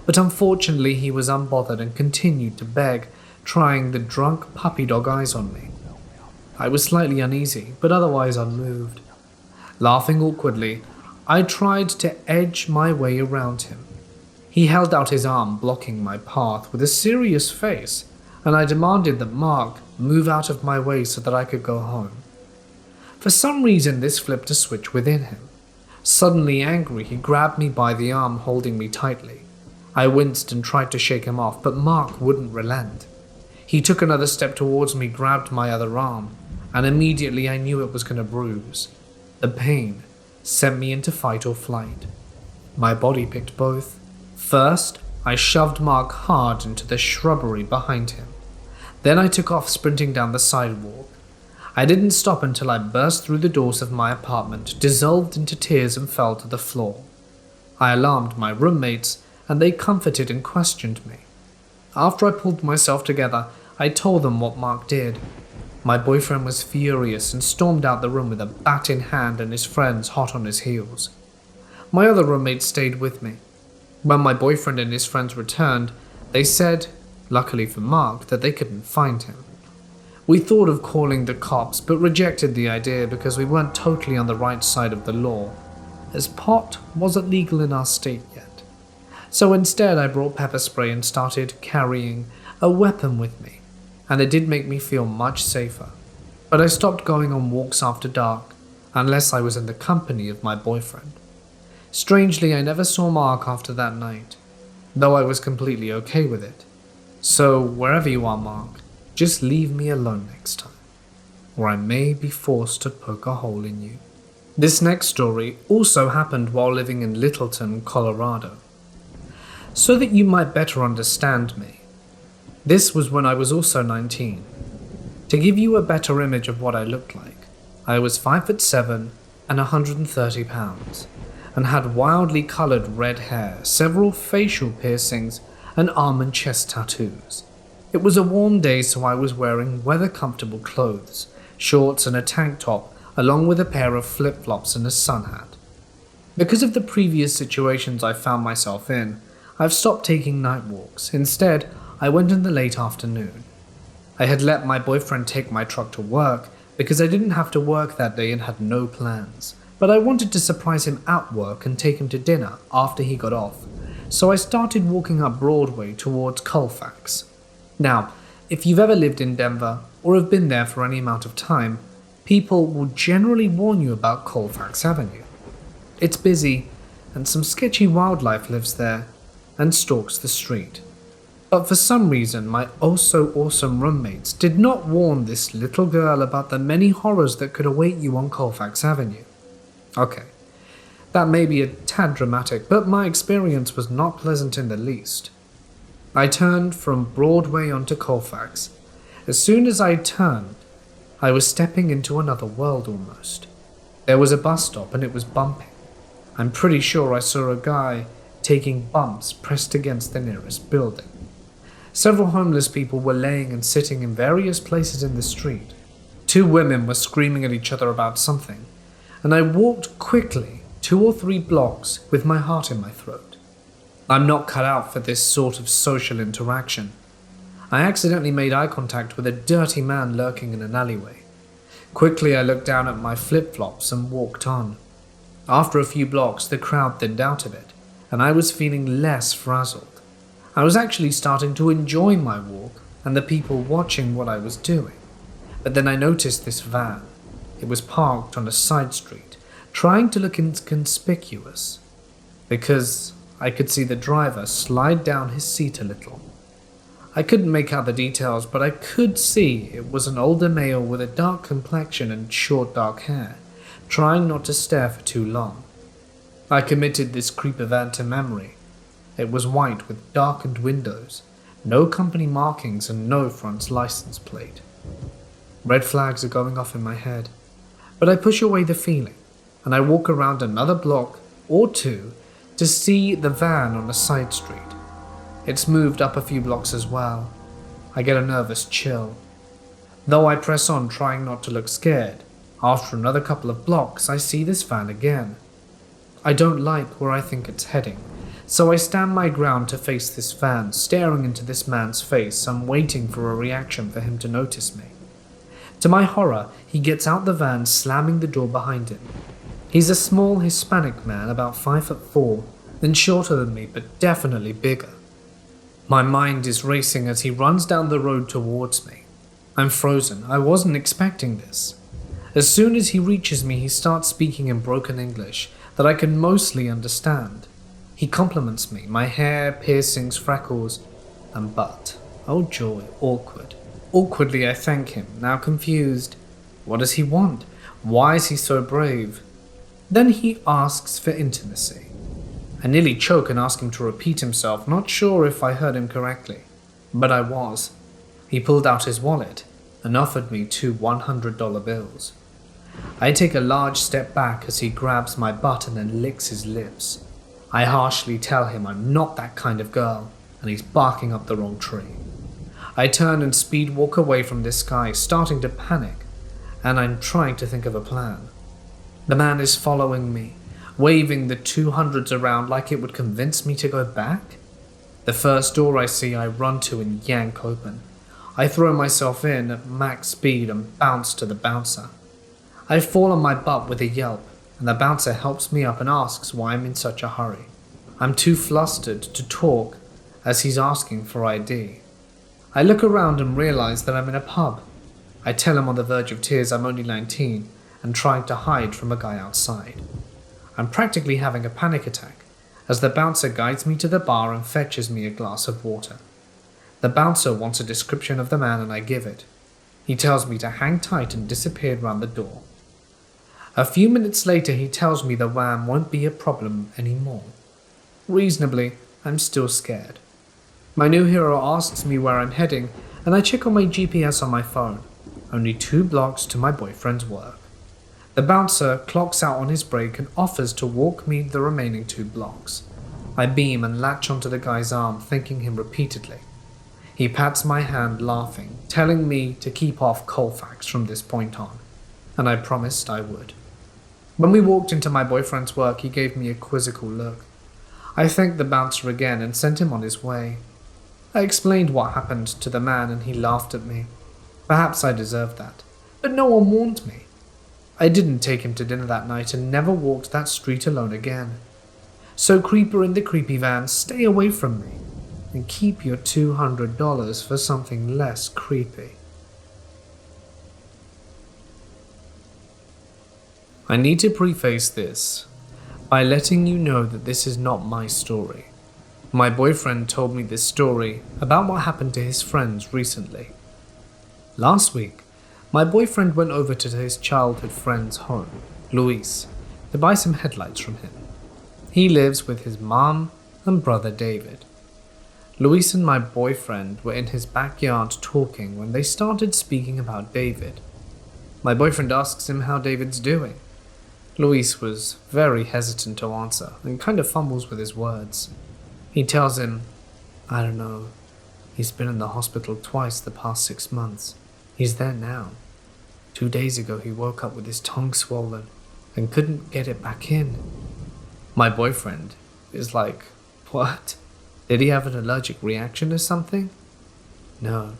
but unfortunately he was unbothered and continued to beg, trying the drunk puppy dog eyes on me. I was slightly uneasy, but otherwise unmoved. Laughing awkwardly, I tried to edge my way around him. He held out his arm, blocking my path with a serious face, and I demanded that Mark move out of my way so that I could go home. For some reason, this flipped a switch within him. Suddenly angry, he grabbed me by the arm, holding me tightly. I winced and tried to shake him off, but Mark wouldn't relent. He took another step towards me, grabbed my other arm, and immediately I knew it was going to bruise. The pain sent me into fight or flight. My body picked both. First, I shoved Mark hard into the shrubbery behind him. Then I took off, sprinting down the sidewalk. I didn't stop until I burst through the doors of my apartment, dissolved into tears, and fell to the floor. I alarmed my roommates, and they comforted and questioned me. After I pulled myself together, I told them what Mark did. My boyfriend was furious and stormed out the room with a bat in hand and his friends hot on his heels. My other roommates stayed with me. When my boyfriend and his friends returned, they said, luckily for Mark, that they couldn't find him. We thought of calling the cops, but rejected the idea because we weren't totally on the right side of the law, as pot wasn't legal in our state yet. So instead I brought pepper spray and started carrying a weapon with me, and it did make me feel much safer. But I stopped going on walks after dark, unless I was in the company of my boyfriend. Strangely, I never saw Mark after that night, though I was completely okay with it. So wherever you are, Mark, just leave me alone next time, or I may be forced to poke a hole in you. This next story also happened while living in Littleton, Colorado. So that you might better understand me, this was when I was also 19. To give you a better image of what I looked like, I was 5'7" and 130 pounds, and had wildly colored red hair, several facial piercings, and arm and chest tattoos. It was a warm day, so I was wearing weather-comfortable clothes, shorts and a tank top, along with a pair of flip-flops and a sun hat. Because of the previous situations I found myself in, I've stopped taking night walks. Instead, I went in the late afternoon. I had let my boyfriend take my truck to work because I didn't have to work that day and had no plans, but I wanted to surprise him at work and take him to dinner after he got off, so I started walking up Broadway towards Colfax. Now, if you've ever lived in Denver or have been there for any amount of time, people will generally warn you about Colfax Avenue. It's busy, and some sketchy wildlife lives there and stalks the street. But for some reason, my oh-so-awesome roommates did not warn this little girl about the many horrors that could await you on Colfax Avenue. Okay, that may be a tad dramatic, but my experience was not pleasant in the least. I turned from Broadway onto Colfax. As soon as I turned, I was stepping into another world almost. There was a bus stop and it was bumping. I'm pretty sure I saw a guy taking bumps pressed against the nearest building. Several homeless people were laying and sitting in various places in the street. Two women were screaming at each other about something, and I walked quickly 2 or 3 blocks with my heart in my throat. I'm not cut out for this sort of social interaction. I accidentally made eye contact with a dirty man lurking in an alleyway. Quickly I looked down at my flip-flops and walked on. After a few blocks, the crowd thinned out a bit, and I was feeling less frazzled. I was actually starting to enjoy my walk and the people watching what I was doing. But then I noticed this van. It was parked on a side street, trying to look inconspicuous, because I could see the driver slide down his seat a little. I couldn't make out the details, but I could see it was an older male with a dark complexion and short dark hair, trying not to stare for too long. I committed this creeper van to memory. It was white with darkened windows, no company markings and no front license plate. Red flags are going off in my head, but I push away the feeling, and I walk around another block or 2 to see the van on a side street. It's moved up a few blocks as well. I get a nervous chill. Though I press on, trying not to look scared, after another couple of blocks I see this van again. I don't like where I think it's heading, So I stand my ground to face this van, staring into this man's face and waiting for a reaction for him to notice me. To my horror, he gets out the van, slamming the door behind him. He's a small Hispanic man, about 5'4", and shorter than me, but definitely bigger. My mind is racing as he runs down the road towards me. I'm frozen. I wasn't expecting this. As soon as he reaches me, he starts speaking in broken English that I can mostly understand. He compliments me, my hair, piercings, freckles, and butt. Oh joy, awkward. Awkwardly I thank him, now confused. What does he want? Why is he so brave? Then he asks for intimacy. I nearly choke and ask him to repeat himself, not sure if I heard him correctly. But I was. He pulled out his wallet and offered me 2 $100 bills. I take a large step back as he grabs my butt and then licks his lips. I harshly tell him I'm not that kind of girl, and he's barking up the wrong tree. I turn and speed walk away from this guy, starting to panic, and I'm trying to think of a plan. The man is following me, waving the 200s around like it would convince me to go back. The first door I see I run to and yank open. I throw myself in at max speed and bounce to the bouncer. I fall on my butt with a yelp, and the bouncer helps me up and asks why I'm in such a hurry. I'm too flustered to talk as he's asking for ID. I look around and realize that I'm in a pub. I tell him on the verge of tears I'm only 19 and trying to hide from a guy outside. I'm practically having a panic attack as the bouncer guides me to the bar and fetches me a glass of water. The bouncer wants a description of the man and I give it. He tells me to hang tight and disappeared round the door. A few minutes later he tells me the van won't be a problem anymore. Reasonably, I'm still scared. My new hero asks me where I'm heading and I check on my GPS on my phone. Only 2 blocks to my boyfriend's work. The bouncer clocks out on his break and offers to walk me the remaining 2 blocks. I beam and latch onto the guy's arm, thanking him repeatedly. He pats my hand, laughing, telling me to keep off Colfax from this point on, and I promised I would. When we walked into my boyfriend's work, he gave me a quizzical look. I thanked the bouncer again and sent him on his way. I explained what happened to the man and he laughed at me. Perhaps I deserved that, but no one warned me. I didn't take him to dinner that night and never walked that street alone again. So creeper in the creepy van, stay away from me and keep your $200 for something less creepy. I need to preface this by letting you know that this is not my story. My boyfriend told me this story about what happened to his friends recently. Last week, my boyfriend went over to his childhood friend's home, Luis, to buy some headlights from him. He lives with his mom and brother David. Luis and my boyfriend were in his backyard talking when they started speaking about David. My boyfriend asks him how David's doing. Luis was very hesitant to answer and kind of fumbles with his words. He tells him, I don't know, he's been in the hospital twice the past 6 months. He's there now. 2 days ago he woke up with his tongue swollen and couldn't get it back in. My boyfriend is like, what? Did he have an allergic reaction to something? No,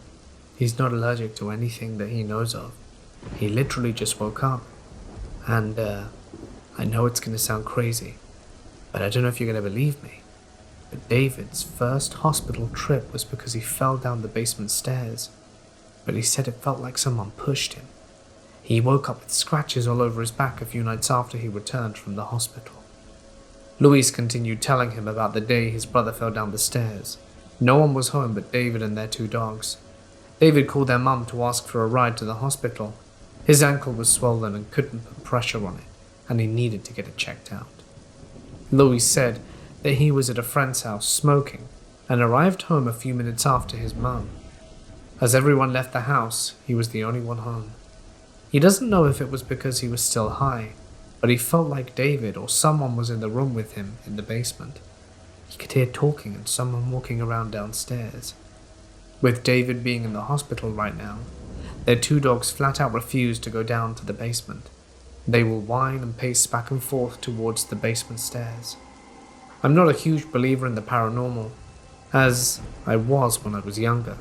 he's not allergic to anything that he knows of. He literally just woke up. And I know it's going to sound crazy, but I don't know if you're going to believe me. But David's first hospital trip was because he fell down the basement stairs. But he said it felt like someone pushed him. He woke up with scratches all over his back a few nights after he returned from the hospital. Luis continued telling him about the day his brother fell down the stairs. No one was home but David and their 2 dogs. David called their mum to ask for a ride to the hospital. His ankle was swollen and couldn't put pressure on it, and he needed to get it checked out. Luis said that he was at a friend's house smoking and arrived home a few minutes after his mum. As everyone left the house, he was the only one home. He doesn't know if it was because he was still high, but he felt like David or someone was in the room with him in the basement. He could hear talking and someone walking around downstairs. With David being in the hospital right now, their 2 dogs flat out refused to go down to the basement. They will whine and pace back and forth towards the basement stairs. I'm not a huge believer in the paranormal, as I was when I was younger.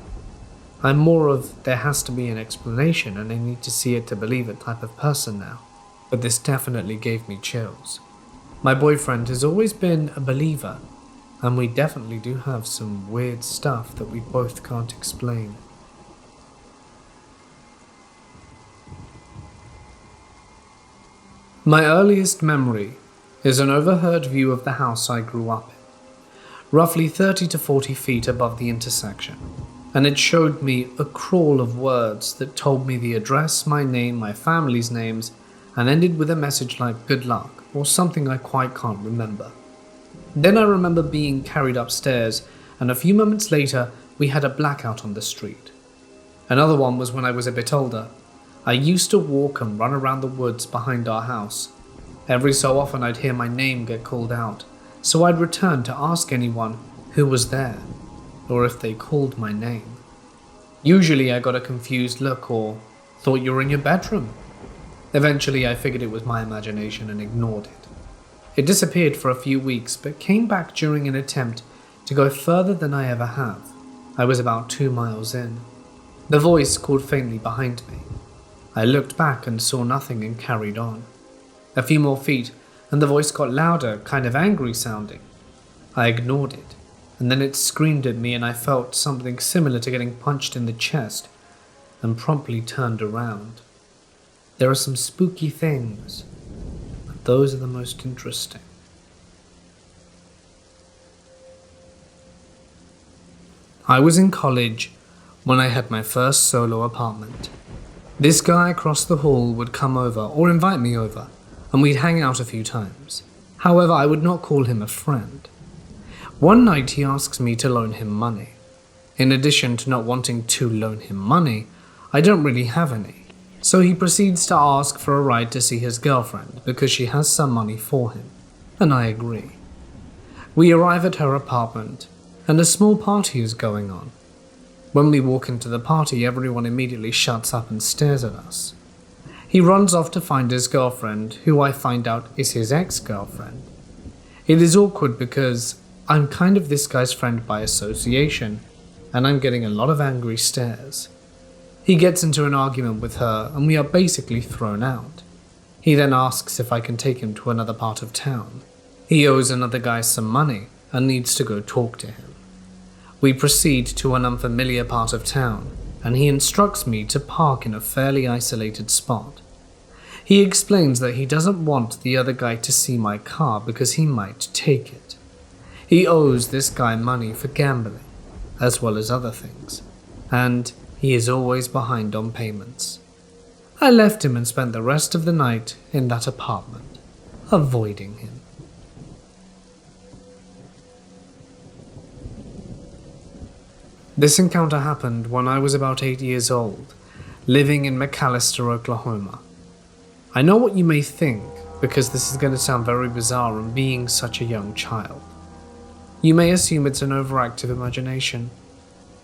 I'm more of there has to be an explanation and I need to see it to believe it type of person now, but this definitely gave me chills. My boyfriend has always been a believer, and we definitely do have some weird stuff that we both can't explain. My earliest memory is an overheard view of the house I grew up in, roughly 30 to 40 feet above the intersection, and it showed me a crawl of words that told me the address, my name, my family's names, and ended with a message like good luck or something I quite can't remember. Then I remember being carried upstairs, and a few moments later we had a blackout on the street. Another one was when I was a bit older. I used to walk and run around the woods behind our house. Every so often I'd hear my name get called out, so I'd return to ask anyone who was there, or if they called my name. Usually I got a confused look or thought you were in your bedroom. Eventually I figured it was my imagination and ignored it. It disappeared for a few weeks but came back during an attempt to go further than I ever have. I was about 2 miles in. The voice called faintly behind me. I looked back and saw nothing and carried on. A few more feet, and the voice got louder, kind of angry sounding. I ignored it, and then it screamed at me and I felt something similar to getting punched in the chest, and promptly turned around. There are some spooky things, but those are the most interesting. I was in college when I had my first solo apartment. This guy across the hall would come over or invite me over, and we'd hang out a few times. However, I would not call him a friend. One night he asks me to loan him money. In addition to not wanting to loan him money, I don't really have any. So he proceeds to ask for a ride to see his girlfriend because she has some money for him, and I agree. We arrive at her apartment, and a small party is going on. When we walk into the party, everyone immediately shuts up and stares at us. He runs off to find his girlfriend, who I find out is his ex-girlfriend. It is awkward because I'm kind of this guy's friend by association, and I'm getting a lot of angry stares. He gets into an argument with her, and we are basically thrown out. He then asks if I can take him to another part of town. He owes another guy some money and needs to go talk to him. We proceed to an unfamiliar part of town, and he instructs me to park in a fairly isolated spot. He explains that he doesn't want the other guy to see my car because he might take it. He owes this guy money for gambling, as well as other things, and he is always behind on payments. I left him and spent the rest of the night in that apartment, avoiding him. This encounter happened when I was about 8 years old, living in McAlester, Oklahoma. I know what you may think, because this is going to sound very bizarre and being such a young child. You may assume it's an overactive imagination.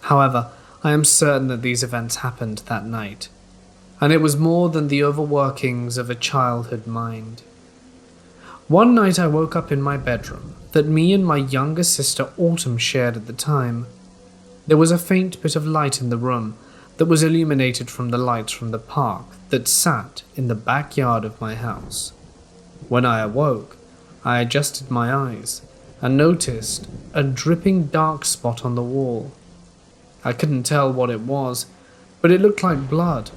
However, I am certain that these events happened that night, and it was more than the overworkings of a childhood mind. One night I woke up in my bedroom that me and my younger sister Autumn shared at the time. There was a faint bit of light in the room that was illuminated from the lights from the park that sat in the backyard of my house. When I awoke, I adjusted my eyes and noticed a dripping dark spot on the wall. I couldn't tell what it was, but it looked like blood,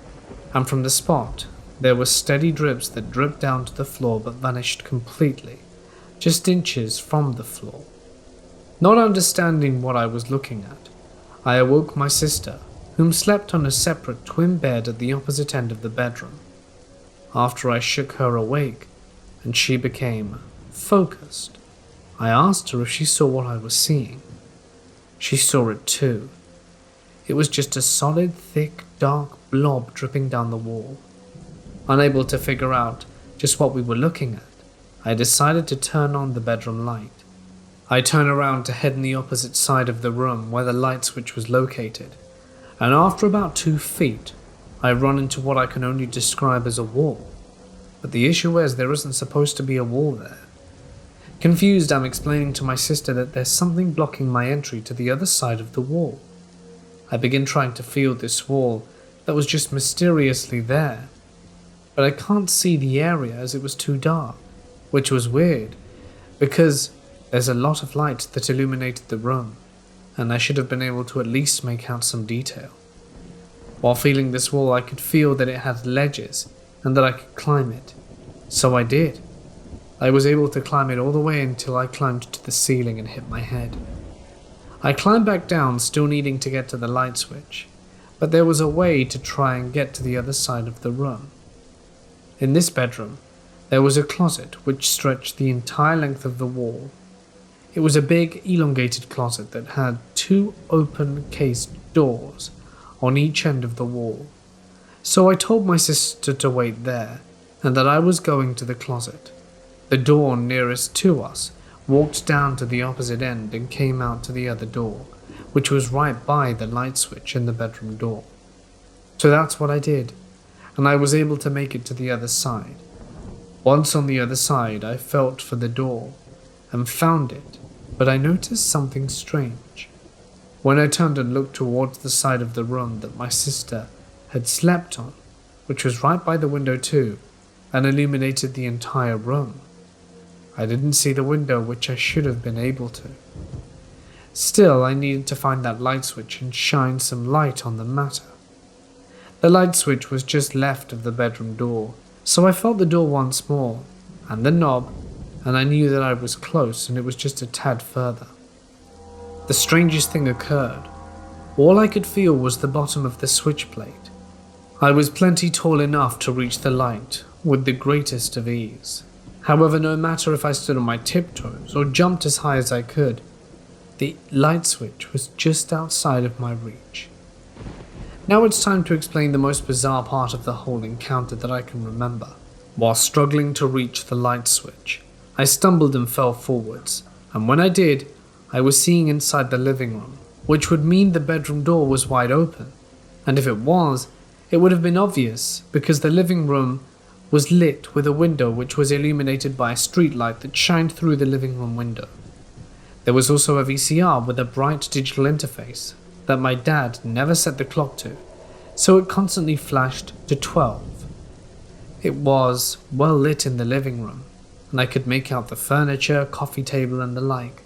and from the spot, there were steady drips that dripped down to the floor but vanished completely, just inches from the floor. Not understanding what I was looking at, I awoke my sister, whom slept on a separate twin bed at the opposite end of the bedroom. After I shook her awake, and she became focused, I asked her if she saw what I was seeing. She saw it too. It was just a solid, thick, dark blob dripping down the wall. Unable to figure out just what we were looking at, I decided to turn on the bedroom light. I turn around to head in the opposite side of the room where the light switch was located, and after about 2 feet, I run into what I can only describe as a wall. But the issue is there isn't supposed to be a wall there. Confused, I'm explaining to my sister that there's something blocking my entry to the other side of the wall. I begin trying to feel this wall that was just mysteriously there, but I can't see the area as it was too dark, which was weird, because there's a lot of light that illuminated the room, and I should have been able to at least make out some detail. While feeling this wall, I could feel that it had ledges and that I could climb it, so I did. I was able to climb it all the way until I climbed to the ceiling and hit my head. I climbed back down, still needing to get to the light switch, but there was a way to try and get to the other side of the room. In this bedroom, there was a closet which stretched the entire length of the wall. It was a big, elongated closet that had 2 open cased doors on each end of the wall. So I told my sister to wait there, and that I was going to the closet. The door nearest to us walked down to the opposite end and came out to the other door, which was right by the light switch in the bedroom door. So that's what I did, and I was able to make it to the other side. Once on the other side, I felt for the door and found it, but I noticed something strange. When I turned and looked towards the side of the room that my sister had slept on, which was right by the window too, and illuminated the entire room, I didn't see the window, which I should have been able to. Still, I needed to find that light switch and shine some light on the matter. The light switch was just left of the bedroom door, so I felt the door once more, and the knob, and I knew that I was close and it was just a tad further. The strangest thing occurred. All I could feel was the bottom of the switch plate. I was plenty tall enough to reach the light with the greatest of ease. However, no matter if I stood on my tiptoes or jumped as high as I could, the light switch was just outside of my reach. Now it's time to explain the most bizarre part of the whole encounter that I can remember. While struggling to reach the light switch, I stumbled and fell forwards, and when I did, I was seeing inside the living room, which would mean the bedroom door was wide open, and if it was, it would have been obvious because the living room was lit with a window which was illuminated by a street light that shined through the living room window. There was also a VCR with a bright digital interface that my dad never set the clock to, so it constantly flashed to 12. It was well lit in the living room, and I could make out the furniture, coffee table, and the like.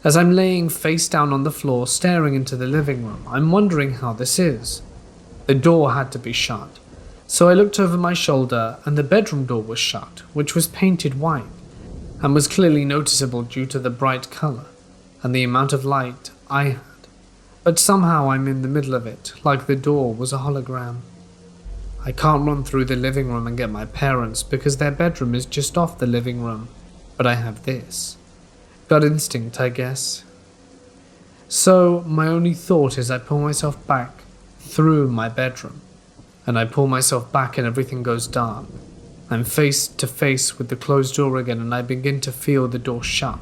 As I'm laying face down on the floor staring into the living room, I'm wondering how this is. The door had to be shut, so I looked over my shoulder and the bedroom door was shut, which was painted white, and was clearly noticeable due to the bright colour and the amount of light I had. But somehow I'm in the middle of it, like the door was a hologram. I can't run through the living room and get my parents because their bedroom is just off the living room, but I have this. Gut instinct, I guess. So my only thought is I pull myself back through my bedroom, and I pull myself back and everything goes dark. I'm face to face with the closed door again and I begin to feel the door shut.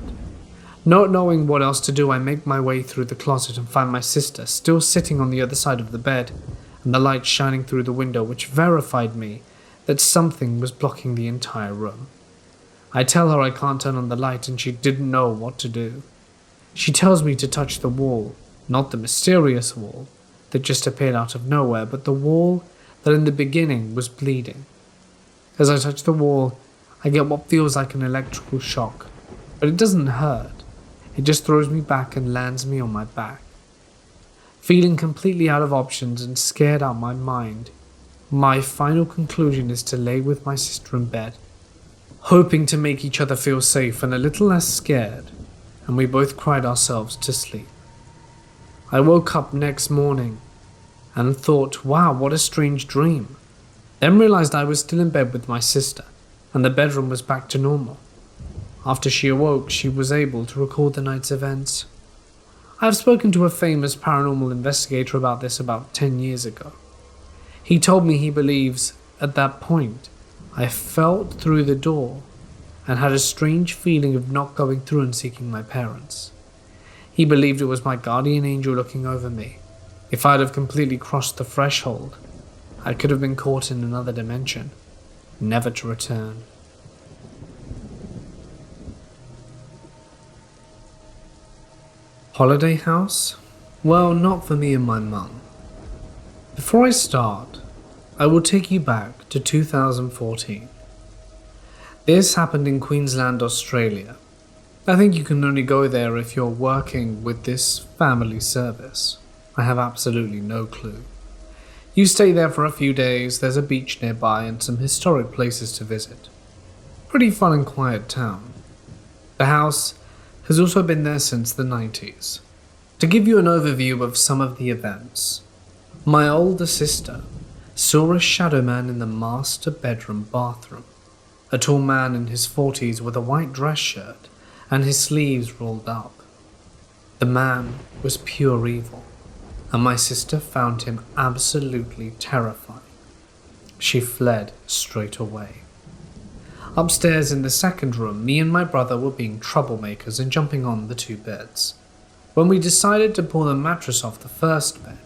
Not knowing what else to do, I make my way through the closet and find my sister still sitting on the other side of the bed, and the light shining through the window, which verified me that something was blocking the entire room. I tell her I can't turn on the light and she didn't know what to do. She tells me to touch the wall, not the mysterious wall that just appeared out of nowhere, but the wall that in the beginning was bleeding. As I touch the wall, I get what feels like an electrical shock, but it doesn't hurt. It just throws me back and lands me on my back. Feeling completely out of options and scared out my mind, my final conclusion is to lay with my sister in bed, hoping to make each other feel safe and a little less scared, and we both cried ourselves to sleep. I woke up next morning and thought, wow, what a strange dream. Then realized I was still in bed with my sister, and the bedroom was back to normal. After she awoke, she was able to recall the night's events. I have spoken to a famous paranormal investigator about this about 10 years ago. He told me he believes, at that point, I felt through the door and had a strange feeling of not going through and seeking my parents. He believed it was my guardian angel looking over me. If I'd have completely crossed the threshold, I could have been caught in another dimension, never to return. Holiday house? Well, not for me and my mum. Before I start, I will take you back to 2014. This happened in Queensland, Australia. I think you can only go there if you're working with this family service. I have absolutely no clue. You stay there for a few days, there's a beach nearby and some historic places to visit. Pretty fun and quiet town. The house has also been there since the 90s. To give you an overview of some of the events, my older sister saw a shadow man in the master bedroom bathroom. A tall man in his 40s with a white dress shirt and his sleeves rolled up. The man was pure evil, and my sister found him absolutely terrifying. She fled straight away. Upstairs in the second room, me and my brother were being troublemakers and jumping on the two beds. When we decided to pull the mattress off the first bed,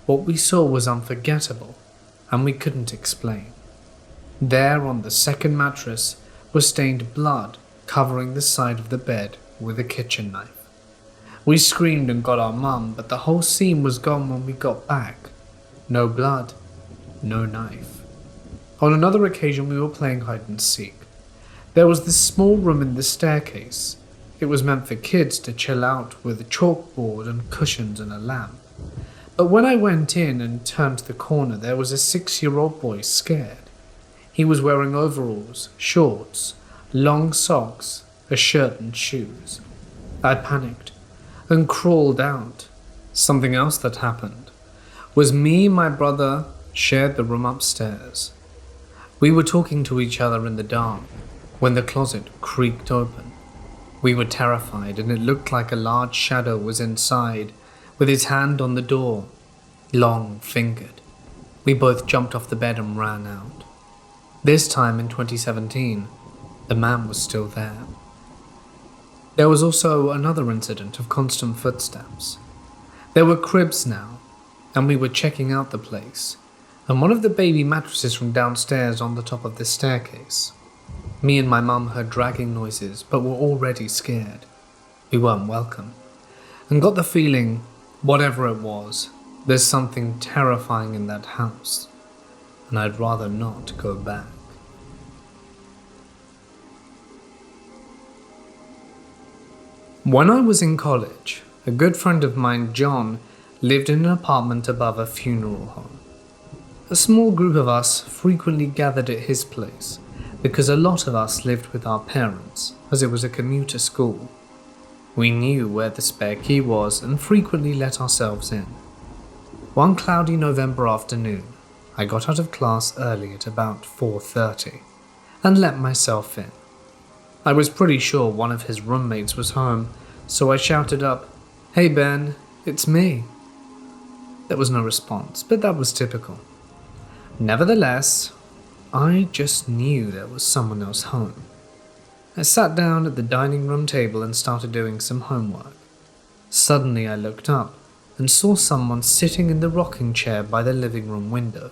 what we saw was unforgettable, and we couldn't explain. There on the second mattress was stained blood covering the side of the bed with a kitchen knife. We screamed and got our mum, but the whole scene was gone when we got back. No blood, no knife. On another occasion we were playing hide and seek. There was this small room in the staircase. It was meant for kids to chill out with a chalkboard and cushions and a lamp. But when I went in and turned the corner, there was a 6-year-old boy scared. He was wearing overalls, shorts, long socks, a shirt and shoes. I panicked and crawled out. Something else that happened was me and my brother shared the room upstairs. We were talking to each other in the dark when the closet creaked open. We were terrified and it looked like a large shadow was inside with his hand on the door, long-fingered. We both jumped off the bed and ran out. This time in 2017, the man was still there. There was also another incident of constant footsteps. There were cribs now, and we were checking out the place, and one of the baby mattresses from downstairs on the top of the staircase. Me and my mum heard dragging noises, but were already scared. We weren't welcome, and got the feeling, whatever it was, there's something terrifying in that house, and I'd rather not go back. When I was in college, a good friend of mine, John, lived in an apartment above a funeral home. A small group of us frequently gathered at his place because a lot of us lived with our parents, as it was a commuter school. We knew where the spare key was and frequently let ourselves in. One cloudy November afternoon, I got out of class early at about 4:30 and let myself in. I was pretty sure one of his roommates was home, so I shouted up, "Hey Ben, it's me." There was no response, but that was typical. Nevertheless, I just knew there was someone else home. I sat down at the dining room table and started doing some homework. Suddenly I looked up and saw someone sitting in the rocking chair by the living room window.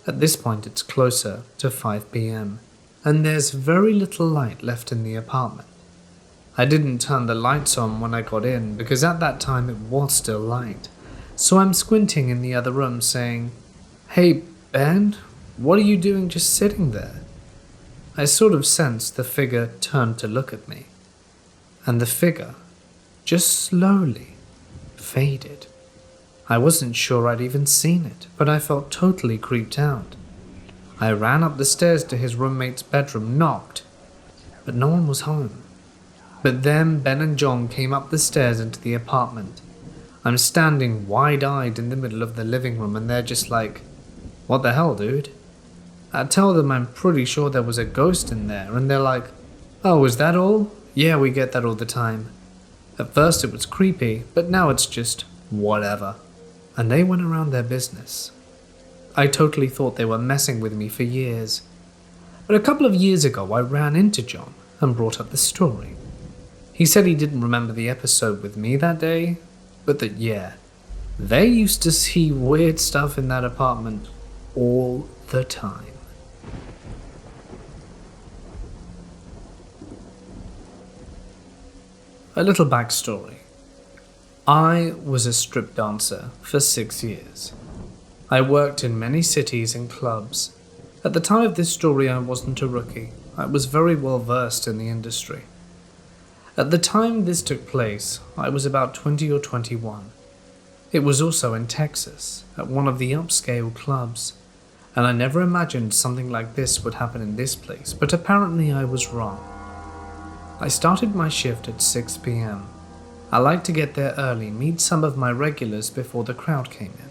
At this point it's closer to 5 p.m. and there's very little light left in the apartment. I didn't turn the lights on when I got in because at that time it was still light, so I'm squinting in the other room saying, "Hey Ben, what are you doing just sitting there?" I sort of sensed the figure turned to look at me, and the figure just slowly faded. I wasn't sure I'd even seen it, but I felt totally creeped out. I ran up the stairs to his roommate's bedroom, knocked, but no one was home. But then Ben and John came up the stairs into the apartment. I'm standing wide-eyed in the middle of the living room and they're just like, "What the hell, dude?" I tell them I'm pretty sure there was a ghost in there and they're like, "Oh, is that all? Yeah, we get that all the time." At first it was creepy, but now it's just whatever. And they went around their business. I totally thought they were messing with me for years. But a couple of years ago I ran into John and brought up the story. He said he didn't remember the episode with me that day, but that yeah, they used to see weird stuff in that apartment all the time. A little backstory. I was a strip dancer for 6 years. I worked in many cities and clubs. At the time of this story, I wasn't a rookie. I was very well versed in the industry. At the time this took place, I was about 20 or 21. It was also in Texas, at one of the upscale clubs, and I never imagined something like this would happen in this place, but apparently I was wrong. I started my shift at 6 p.m. I liked to get there early, meet some of my regulars before the crowd came in.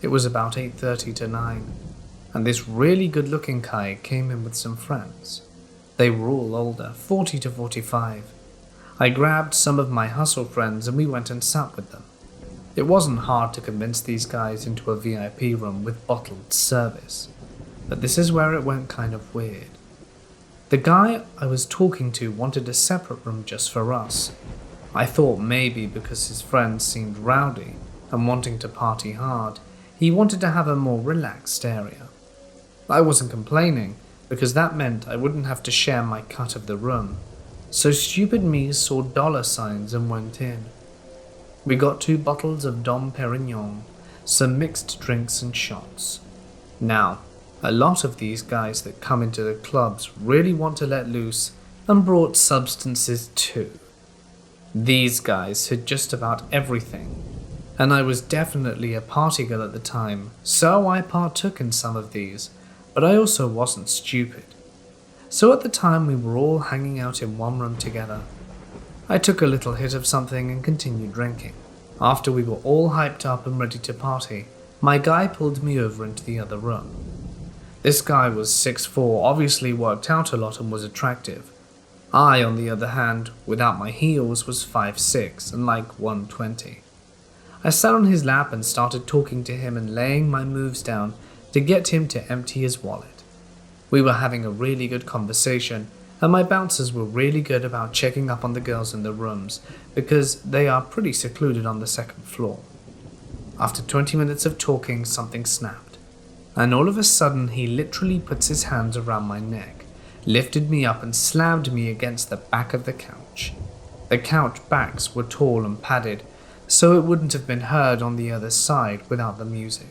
It was about 8:30 to 9, and this really good-looking guy came in with some friends. They were all older, 40 to 45. I grabbed some of my hustle friends and we went and sat with them. It wasn't hard to convince these guys into a VIP room with bottled service, but this is where it went kind of weird. The guy I was talking to wanted a separate room just for us. I thought maybe because his friends seemed rowdy and wanting to party hard, he wanted to have a more relaxed area. I wasn't complaining because that meant I wouldn't have to share my cut of the room. So stupid me saw dollar signs and went in. We got 2 bottles of Dom Perignon, some mixed drinks and shots. Now, a lot of these guys that come into the clubs really want to let loose and brought substances too. These guys had just about everything, and I was definitely a party girl at the time, so I partook in some of these, but I also wasn't stupid. So at the time we were all hanging out in one room together. I took a little hit of something and continued drinking. After we were all hyped up and ready to party, my guy pulled me over into the other room. This guy was 6'4", obviously worked out a lot and was attractive. I, on the other hand, without my heels, was 5'6" and like 120. I sat on his lap and started talking to him and laying my moves down to get him to empty his wallet. We were having a really good conversation, and my bouncers were really good about checking up on the girls in the rooms because they are pretty secluded on the second floor. After 20 minutes of talking, something snapped, and all of a sudden he literally puts his hands around my neck, lifted me up and slammed me against the back of the couch. The couch backs were tall and padded, so it wouldn't have been heard on the other side without the music.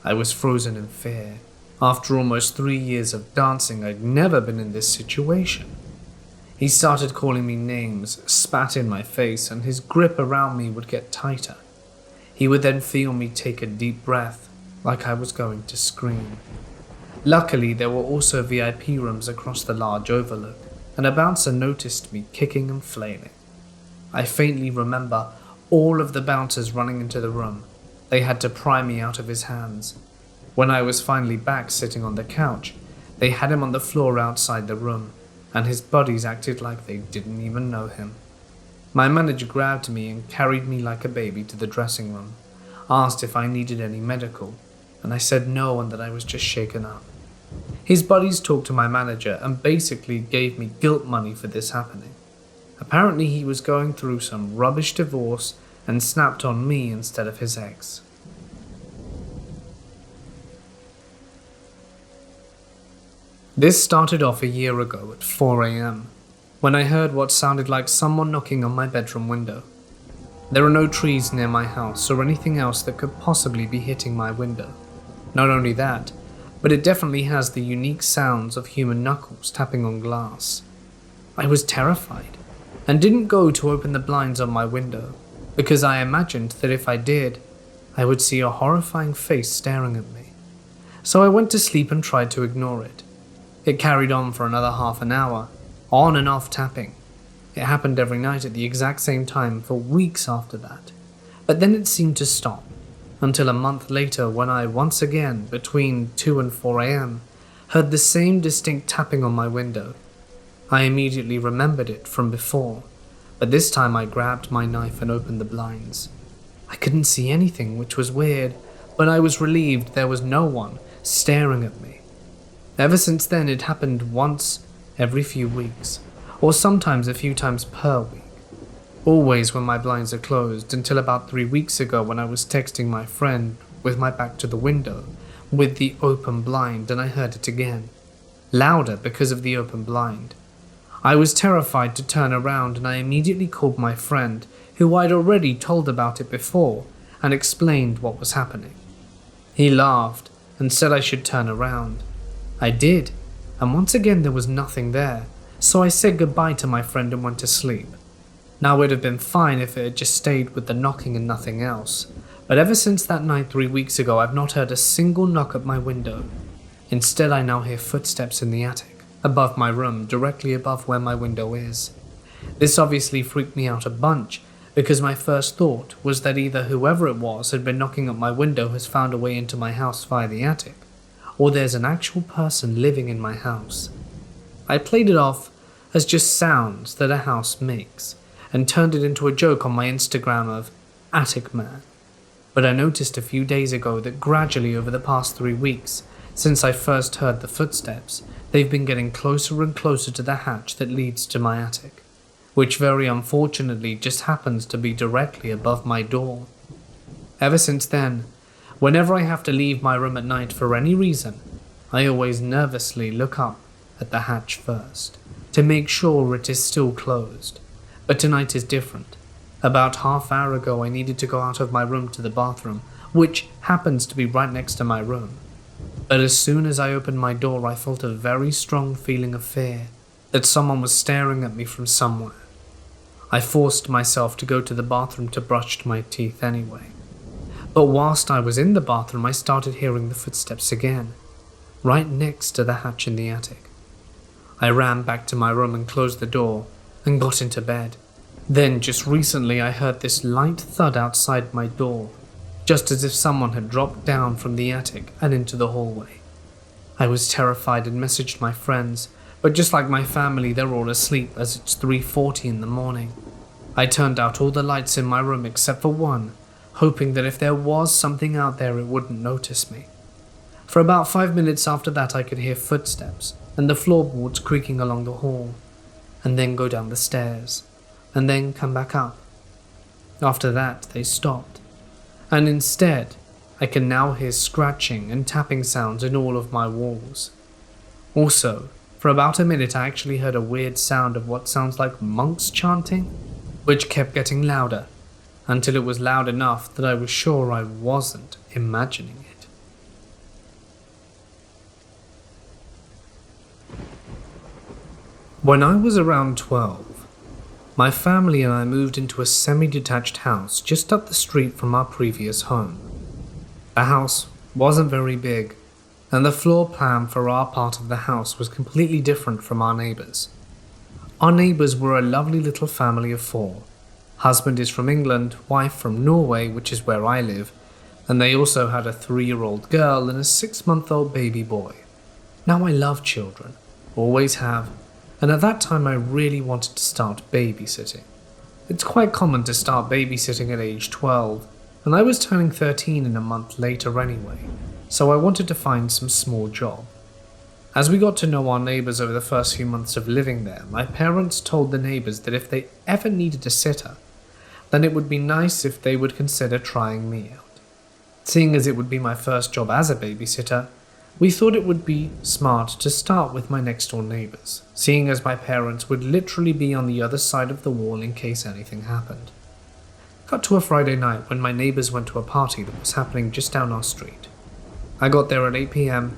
I was frozen in fear. After almost 3 years of dancing, I'd never been in this situation. He started calling me names, spat in my face, and his grip around me would get tighter. He would then feel me take a deep breath, like I was going to scream. Luckily, there were also VIP rooms across the large overlook, and a bouncer noticed me kicking and flailing. I faintly remember all of the bouncers running into the room. They had to pry me out of his hands. When I was finally back sitting on the couch, they had him on the floor outside the room, and his buddies acted like they didn't even know him. My manager grabbed me and carried me like a baby to the dressing room, asked if I needed any medical, and I said no and that I was just shaken up. His buddies talked to my manager and basically gave me guilt money for this happening. Apparently he was going through some rubbish divorce and snapped on me instead of his ex. This started off a year ago at 4 a.m. when I heard what sounded like someone knocking on my bedroom window. There are no trees near my house or anything else that could possibly be hitting my window. Not only that, but it definitely has the unique sounds of human knuckles tapping on glass. I was terrified and didn't go to open the blinds on my window because I imagined that if I did, I would see a horrifying face staring at me. So I went to sleep and tried to ignore it. It carried on for another half an hour, on and off tapping. It happened every night at the exact same time for weeks after that. But then it seemed to stop, until a month later when I once again, between 2 and 4 a.m., heard the same distinct tapping on my window. I immediately remembered it from before, but this time I grabbed my knife and opened the blinds. I couldn't see anything, which was weird, but I was relieved there was no one staring at me. Ever since then, it happened once every few weeks, or sometimes a few times per week. Always when my blinds are closed, until about 3 weeks ago when I was texting my friend with my back to the window, with the open blind, and I heard it again. Louder because of the open blind. I was terrified to turn around, and I immediately called my friend, who I'd already told about it before, and explained what was happening. He laughed and said I should turn around. I did, and once again there was nothing there, so I said goodbye to my friend and went to sleep. Now it would have been fine if it had just stayed with the knocking and nothing else, but ever since that night 3 weeks ago I've not heard a single knock at my window. Instead I now hear footsteps in the attic, above my room, directly above where my window is. This obviously freaked me out a bunch, because my first thought was that either whoever it was had been knocking at my window has found a way into my house via the attic, or there's an actual person living in my house. I played it off as just sounds that a house makes, and turned it into a joke on my Instagram of Attic Man. But I noticed a few days ago that gradually over the past 3 weeks, since I first heard the footsteps, they've been getting closer and closer to the hatch that leads to my attic, which very unfortunately just happens to be directly above my door. Ever since then, whenever I have to leave my room at night for any reason, I always nervously look up at the hatch first, to make sure it is still closed. But tonight is different. About half hour ago I needed to go out of my room to the bathroom, which happens to be right next to my room. But as soon as I opened my door I felt a very strong feeling of fear, that someone was staring at me from somewhere. I forced myself to go to the bathroom to brush my teeth anyway. But whilst I was in the bathroom I started hearing the footsteps again, right next to the hatch in the attic. I ran back to my room and closed the door and got into bed. Then just recently I heard this light thud outside my door, just as if someone had dropped down from the attic and into the hallway. I was terrified and messaged my friends, but just like my family, they're all asleep as it's 3:40 in the morning. I turned out all the lights in my room except for one, hoping that if there was something out there it wouldn't notice me. For about 5 minutes after that I could hear footsteps and the floorboards creaking along the hall, and then go down the stairs, and then come back up. After that they stopped, and instead I can now hear scratching and tapping sounds in all of my walls. Also, for about a minute I actually heard a weird sound of what sounds like monks chanting, which kept getting louder, until it was loud enough that I was sure I wasn't imagining it. When I was around 12, my family and I moved into a semi-detached house just up the street from our previous home. The house wasn't very big, and the floor plan for our part of the house was completely different from our neighbours. Our neighbours were a lovely little family of 4. Husband is from England, wife from Norway, which is where I live, and they also had a 3-year-old girl and a 6-month-old baby boy. Now I love children, always have, and at that time I really wanted to start babysitting. It's quite common to start babysitting at age 12, and I was turning 13 in a month later anyway, so I wanted to find some small job. As we got to know our neighbours over the first few months of living there, my parents told the neighbours that if they ever needed a sitter, then it would be nice if they would consider trying me out. Seeing as it would be my first job as a babysitter, we thought it would be smart to start with my next door neighbours, seeing as my parents would literally be on the other side of the wall in case anything happened. Got to a Friday night when my neighbours went to a party that was happening just down our street. I got there at 8 p.m,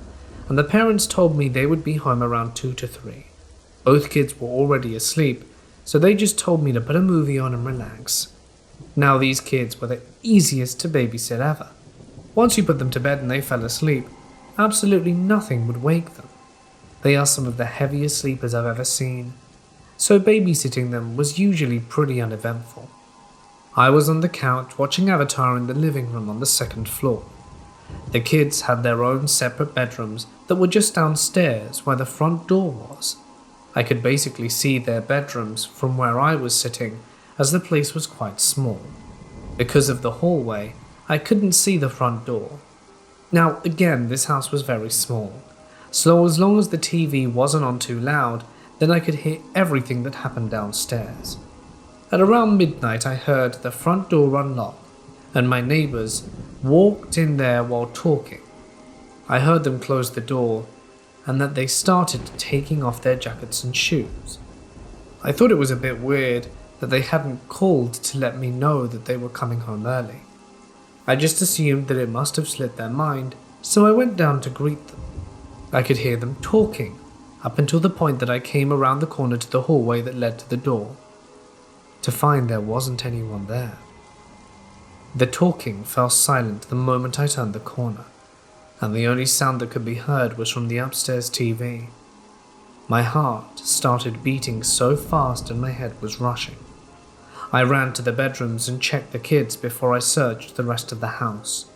and the parents told me they would be home around 2 to 3. Both kids were already asleep, so they just told me to put a movie on and relax. Now these kids were the easiest to babysit ever. Once you put them to bed and they fell asleep, absolutely nothing would wake them. They are some of the heaviest sleepers I've ever seen, so babysitting them was usually pretty uneventful. I was on the couch watching Avatar in the living room on the 2nd floor. The kids had their own separate bedrooms that were just downstairs where the front door was. I could basically see their bedrooms from where I was sitting, as the place was quite small. Because of the hallway, I couldn't see the front door. Now again, this house was very small, so as long as the TV wasn't on too loud, then I could hear everything that happened downstairs. At around midnight I heard the front door unlock, and my neighbours walked in there while talking. I heard them close the door, and that they started taking off their jackets and shoes. I thought it was a bit weird that they hadn't called to let me know that they were coming home early. I just assumed that it must have slipped their mind, so I went down to greet them. I could hear them talking, up until the point that I came around the corner to the hallway that led to the door, to find there wasn't anyone there. The talking fell silent the moment I turned the corner, and the only sound that could be heard was from the upstairs TV. My heart started beating so fast and my head was rushing. I ran to the bedrooms and checked the kids before I searched the rest of the house.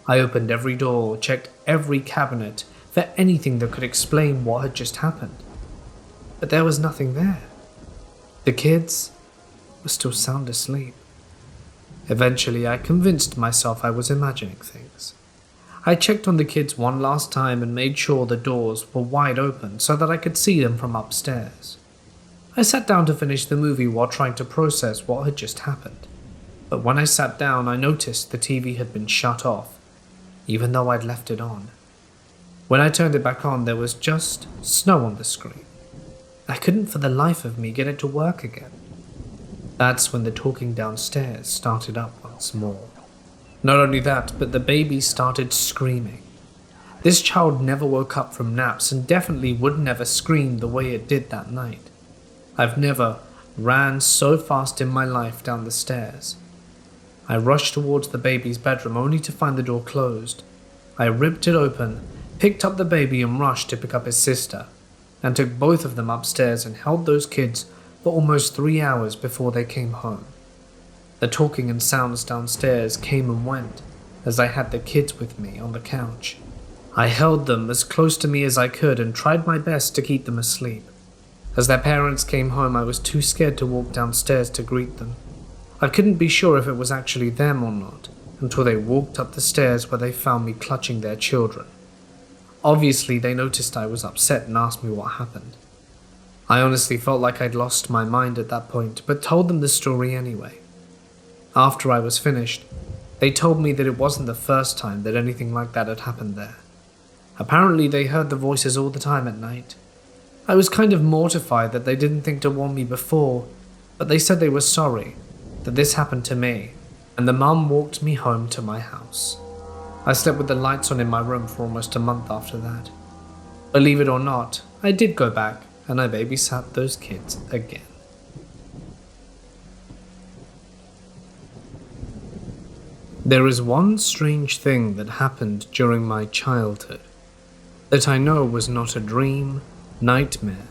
I opened every door, checked every cabinet for anything that could explain what had just happened. But there was nothing there. The kids were still sound asleep. Eventually, I convinced myself I was imagining things. I checked on the kids one last time and made sure the doors were wide open so that I could see them from upstairs. I sat down to finish the movie while trying to process what had just happened. But when I sat down, I noticed the TV had been shut off, even though I'd left it on. When I turned it back on, there was just snow on the screen. I couldn't for the life of me get it to work again. That's when the talking downstairs started up once more. Not only that, but the baby started screaming. This child never woke up from naps and definitely would never scream the way it did that night. I've never ran so fast in my life down the stairs. I rushed towards the baby's bedroom only to find the door closed. I ripped it open, picked up the baby and rushed to pick up his sister, and took both of them upstairs and held those kids for almost 3 hours before they came home. The talking and sounds downstairs came and went as I had the kids with me on the couch. I held them as close to me as I could and tried my best to keep them asleep. As their parents came home, I was too scared to walk downstairs to greet them. I couldn't be sure if it was actually them or not until they walked up the stairs where they found me clutching their children. Obviously, they noticed I was upset and asked me what happened. I honestly felt like I'd lost my mind at that point, but told them the story anyway. After I was finished, they told me that it wasn't the first time that anything like that had happened there. Apparently, they heard the voices all the time at night. I was kind of mortified that they didn't think to warn me before, but they said they were sorry that this happened to me, and the mum walked me home to my house. I slept with the lights on in my room for almost a month after that. Believe it or not, I did go back and I babysat those kids again. There is one strange thing that happened during my childhood that I know was not a dream, nightmare,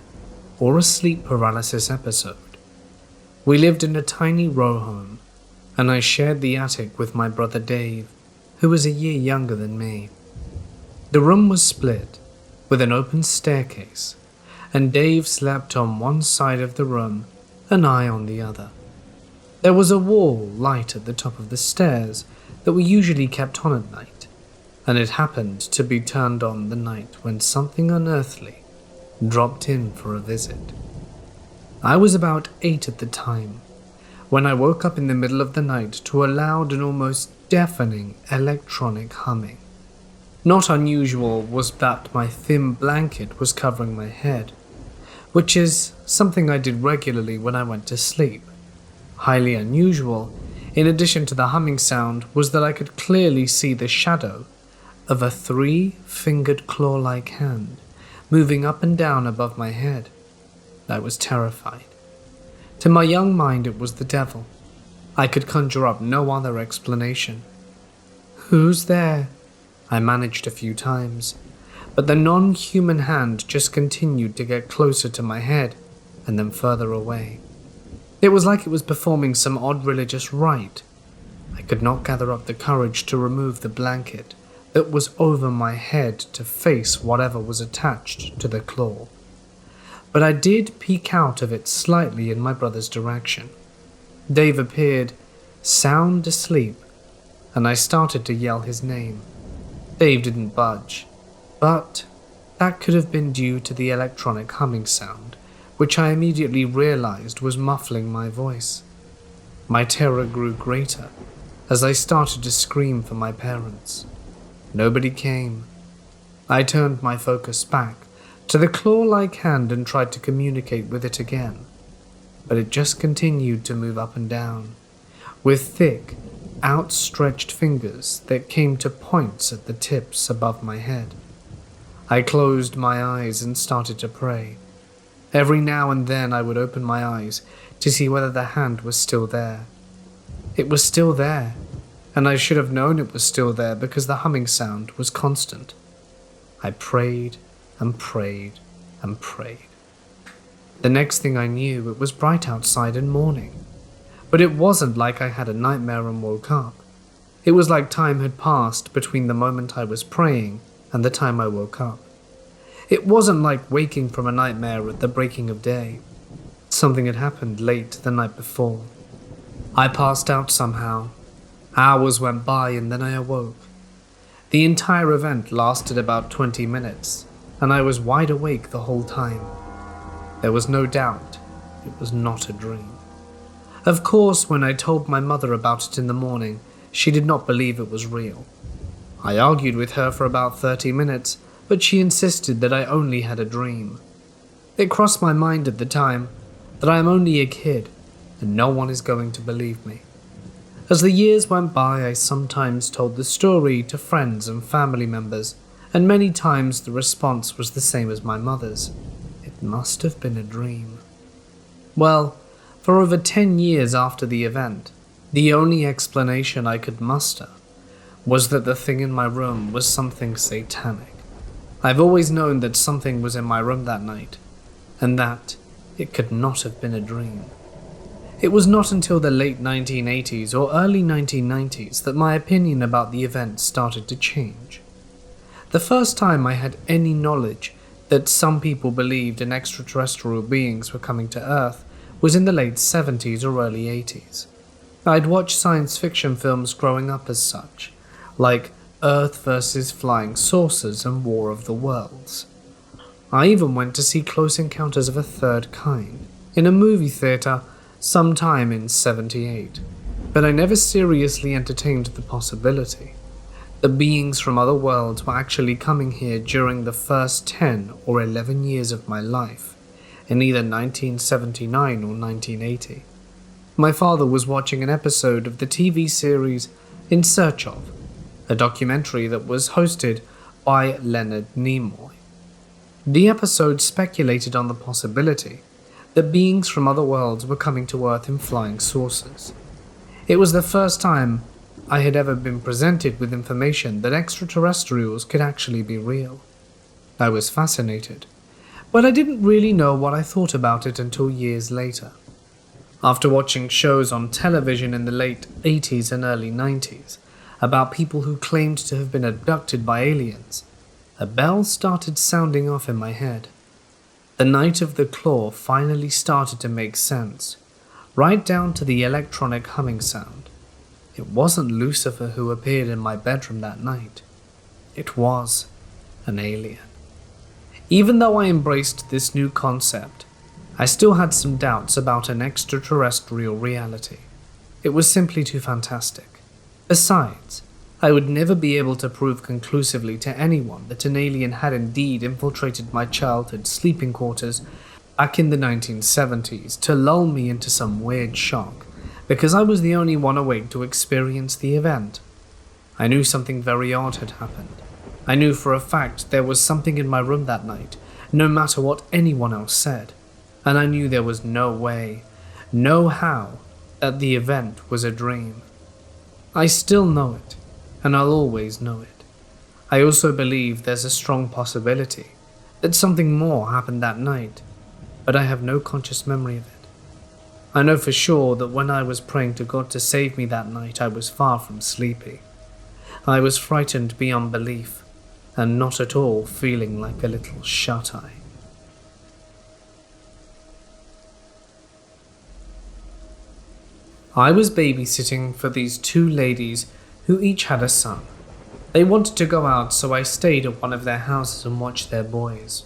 or a sleep paralysis episode. We lived in a tiny row home, and I shared the attic with my brother Dave, who was a year younger than me. The room was split, with an open staircase, and Dave slept on one side of the room and I on the other. There was a wall light at the top of the stairs that we usually kept on at night, and it happened to be turned on the night when something unearthly dropped in for a visit. I was about 8 at the time, when I woke up in the middle of the night to a loud and almost deafening electronic humming. Not unusual was that my thin blanket was covering my head, which is something I did regularly when I went to sleep. Highly unusual, in addition to the humming sound, was that I could clearly see the shadow of a 3-fingered claw-like hand moving up and down above my head. I was terrified. To my young mind, it was the devil. I could conjure up no other explanation. "Who's there?" I managed a few times, but the non-human hand just continued to get closer to my head and then further away. It was like it was performing some odd religious rite. I could not gather up the courage to remove the blanket that was over my head to face whatever was attached to the claw. But I did peek out of it slightly in my brother's direction. Dave appeared, sound asleep, and I started to yell his name. Dave didn't budge, but that could have been due to the electronic humming sound, which I immediately realized was muffling my voice. My terror grew greater as I started to scream for my parents. Nobody came. I turned my focus back to the claw-like hand and tried to communicate with it again. but it just continued to move up and down, with thick, outstretched fingers that came to points at the tips above my head. I closed my eyes and started to pray. Every now and then I would open my eyes to see whether the hand was still there. It was still there, and I should have known it was still there because the humming sound was constant. I prayed and prayed and prayed. The next thing I knew, it was bright outside and morning. But it wasn't like I had a nightmare and woke up. It was like time had passed between the moment I was praying and the time I woke up. It wasn't like waking from a nightmare at the breaking of day. Something had happened late the night before. I passed out somehow. Hours went by and then I awoke. The entire event lasted about 20 minutes, and I was wide awake the whole time. There was no doubt it was not a dream. Of course, when I told my mother about it in the morning, she did not believe it was real. I argued with her for about 30 minutes, but she insisted that I only had a dream. It crossed my mind at the time that I am only a kid and no one is going to believe me. As the years went by, I sometimes told the story to friends and family members, and many times the response was the same as my mother's. It must have been a dream. Well, for over 10 years after the event, the only explanation I could muster was that the thing in my room was something satanic. I've always known that something was in my room that night, and that it could not have been a dream. It was not until the late 1980s or early 1990s that my opinion about the event started to change. The first time I had any knowledge that some people believed in extraterrestrial beings were coming to Earth was in the late 70s or early 80s. I'd watched science fiction films growing up as such, like Earth vs. Flying Saucers and War of the Worlds. I even went to see Close Encounters of a Third Kind in a movie theater sometime in '78, but I never seriously entertained the possibility that beings from other worlds were actually coming here during the first 10 or 11 years of my life, in either 1979 or 1980. My father was watching an episode of the TV series In Search Of, a documentary that was hosted by Leonard Nimoy. The episode speculated on the possibility that beings from other worlds were coming to Earth in flying saucers. It was the first time I had ever been presented with information that extraterrestrials could actually be real. I was fascinated, but I didn't really know what I thought about it until years later. After watching shows on television in the late 80s and early 90s about people who claimed to have been abducted by aliens, a bell started sounding off in my head. The Night of the Claw finally started to make sense, right down to the electronic humming sound. It wasn't Lucifer who appeared in my bedroom that night. It was an alien. Even though I embraced this new concept, I still had some doubts about an extraterrestrial reality. It was simply too fantastic. Besides, I would never be able to prove conclusively to anyone that an alien had indeed infiltrated my childhood sleeping quarters back in the 1970s to lull me into some weird shock, because I was the only one awake to experience the event. I knew something very odd had happened. I knew for a fact there was something in my room that night, no matter what anyone else said, and I knew there was no way, no how, that the event was a dream. I still know it, and I'll always know it. I also believe there's a strong possibility that something more happened that night, but I have no conscious memory of it. I know for sure that when I was praying to God to save me that night, I was far from sleepy. I was frightened beyond belief, and not at all feeling like a little shut-eye. I was babysitting for these two ladies who each had a son. They wanted to go out, so I stayed at one of their houses and watched their boys.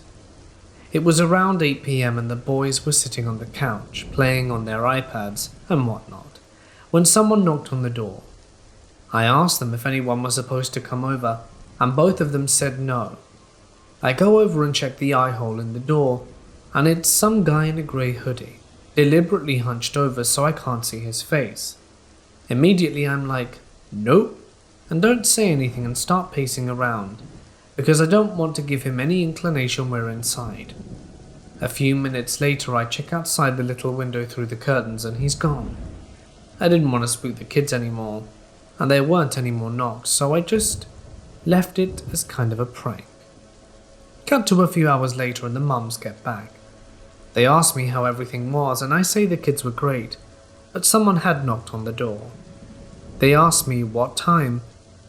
It was around 8 p.m. and the boys were sitting on the couch, playing on their iPads and whatnot, when someone knocked on the door. I asked them if anyone was supposed to come over, and both of them said no. I go over and check the eye hole in the door, and it's some guy in a grey hoodie, deliberately hunched over so I can't see his face. Immediately I'm like, nope, and don't say anything and start pacing around, because I don't want to give him any inclination we're inside. A few minutes later I check outside the little window through the curtains and he's gone. I didn't want to spook the kids anymore, and there weren't any more knocks, so I just left it as kind of a prank. Cut to a few hours later and the mums get back. They ask me how everything was and I say the kids were great, but someone had knocked on the door. They ask me what time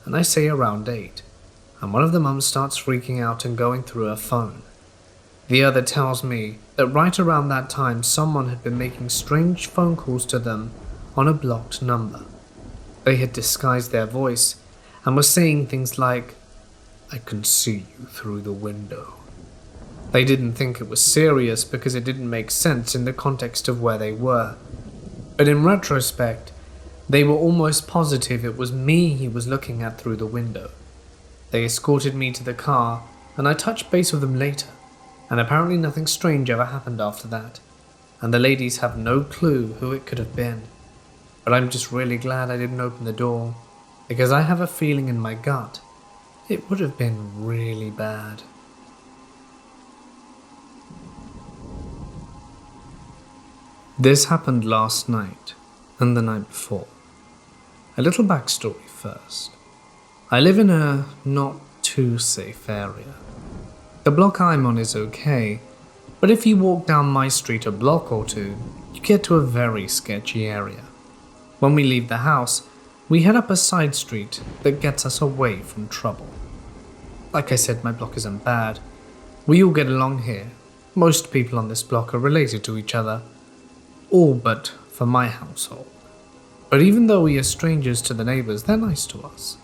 and I say around 8, and one of the mums starts freaking out and going through her phone. The other tells me that right around that time someone had been making strange phone calls to them on a blocked number. They had disguised their voice and were saying things like, "I can see you through the window." They didn't think it was serious because it didn't make sense in the context of where they were. But in retrospect, they were almost positive it was me he was looking at through the window. They escorted me to the car and I touched base with them later, and apparently nothing strange ever happened after that, and the ladies have no clue who it could have been. But I'm just really glad I didn't open the door, because I have a feeling in my gut it would have been really bad. This happened last night and the night before. A little backstory first. I live in a not too safe area. The block I'm on is okay, but if you walk down my street a block or two, you get to a very sketchy area. When we leave the house, we head up a side street that gets us away from trouble. Like I said, my block isn't bad. We all get along here. Most people on this block are related to each other, all but for my household. But even though we are strangers to the neighbors, they're nice to us.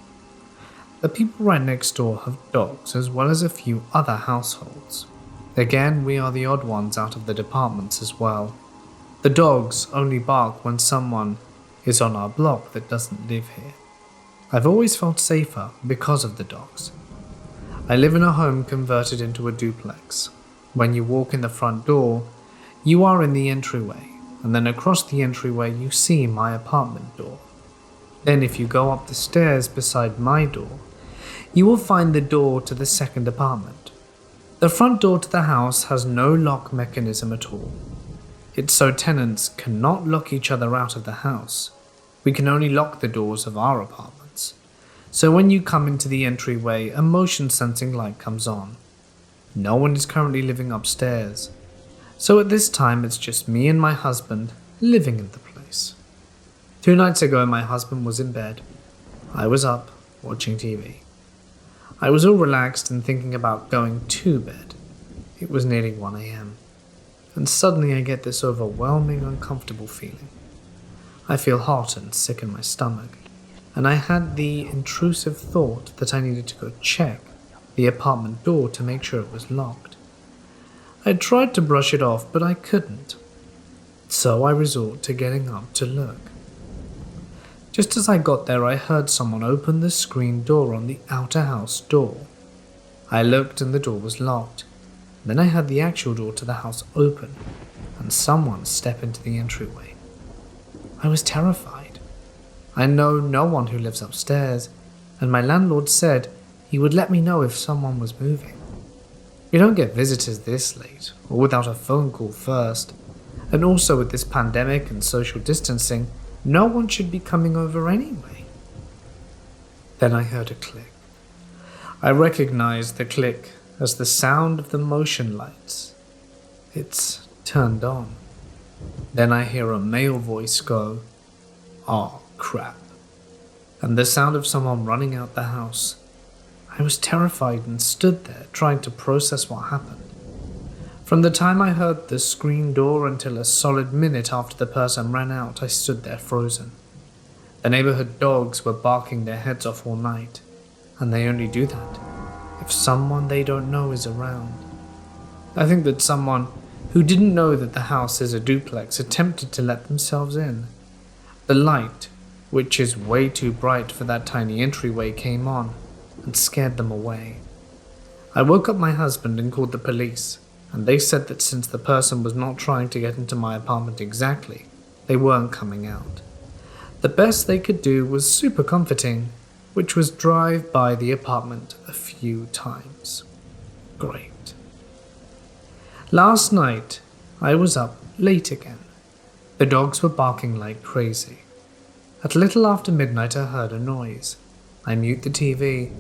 The people right next door have dogs as well as a few other households. Again, we are the odd ones out of the departments as well. The dogs only bark when someone is on our block that doesn't live here. I've always felt safer because of the dogs. I live in a home converted into a duplex. When you walk in the front door, you are in the entryway, and then across the entryway you see my apartment door. Then if you go up the stairs beside my door, you will find the door to the second apartment. The front door to the house has no lock mechanism at all. It's so tenants cannot lock each other out of the house. We can only lock the doors of our apartments. So when you come into the entryway, a motion sensing light comes on. No one is currently living upstairs. So at this time it's just me and my husband living in the place. 2 nights ago my husband was in bed. I was up watching TV. I was all relaxed and thinking about going to bed. It was nearly 1 a.m. and suddenly I get this overwhelming uncomfortable feeling. I feel hot and sick in my stomach, and I had the intrusive thought that I needed to go check the apartment door to make sure it was locked. I tried to brush it off, but I couldn't, so I resort to getting up to look. Just as I got there, I heard someone open the screen door on the outer house door. I looked and the door was locked. Then I heard the actual door to the house open and someone step into the entryway. I was terrified. I know no one who lives upstairs, and my landlord said he would let me know if someone was moving. You don't get visitors this late, or without a phone call first, and also with this pandemic and social distancing, no one should be coming over anyway. Then I heard a click. I recognized the click as the sound of the motion lights. It's turned on. Then I hear a male voice go, "Oh crap," and the sound of someone running out the house. I was terrified and stood there trying to process what happened. From the time I heard the screen door until a solid minute after the person ran out, I stood there frozen. The neighborhood dogs were barking their heads off all night, and they only do that if someone they don't know is around. I think that someone who didn't know that the house is a duplex attempted to let themselves in. The light, which is way too bright for that tiny entryway, came on and scared them away. I woke up my husband and called the police, and they said that since the person was not trying to get into my apartment exactly, they weren't coming out. The best they could do was super comforting, which was drive by the apartment a few times. Great. Last night, I was up late again. The dogs were barking like crazy. At a little after midnight, I heard a noise. I mute the TV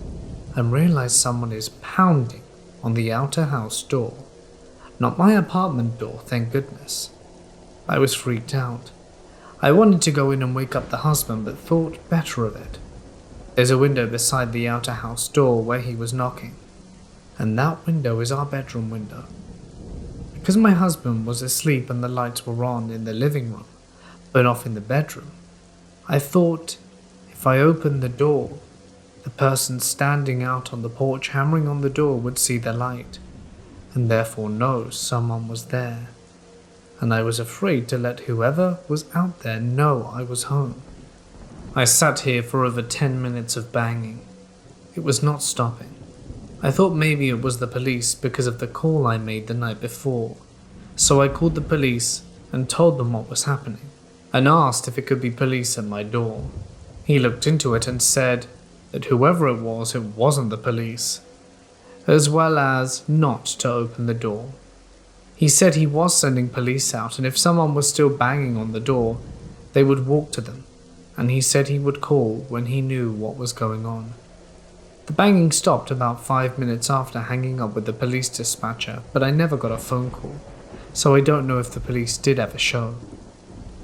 and realize someone is pounding on the outer house door. Not my apartment door, thank goodness. I was freaked out. I wanted to go in and wake up the husband, but thought better of it. There's a window beside the outer house door where he was knocking, and that window is our bedroom window. Because my husband was asleep and the lights were on in the living room, but off in the bedroom, I thought if I opened the door, the person standing out on the porch hammering on the door would see the light, and therefore know someone was there. And I was afraid to let whoever was out there know I was home. I sat here for over 10 minutes of banging. It was not stopping. I thought maybe it was the police because of the call I made the night before, so I called the police and told them what was happening, and asked if it could be police at my door. He looked into it and said that whoever it wasn't the police, as well as not to open the door. He said he was sending police out, and if someone was still banging on the door, they would walk to them, and he said he would call when he knew what was going on. The banging stopped about 5 minutes after hanging up with the police dispatcher, but I never got a phone call, so I don't know if the police did ever show.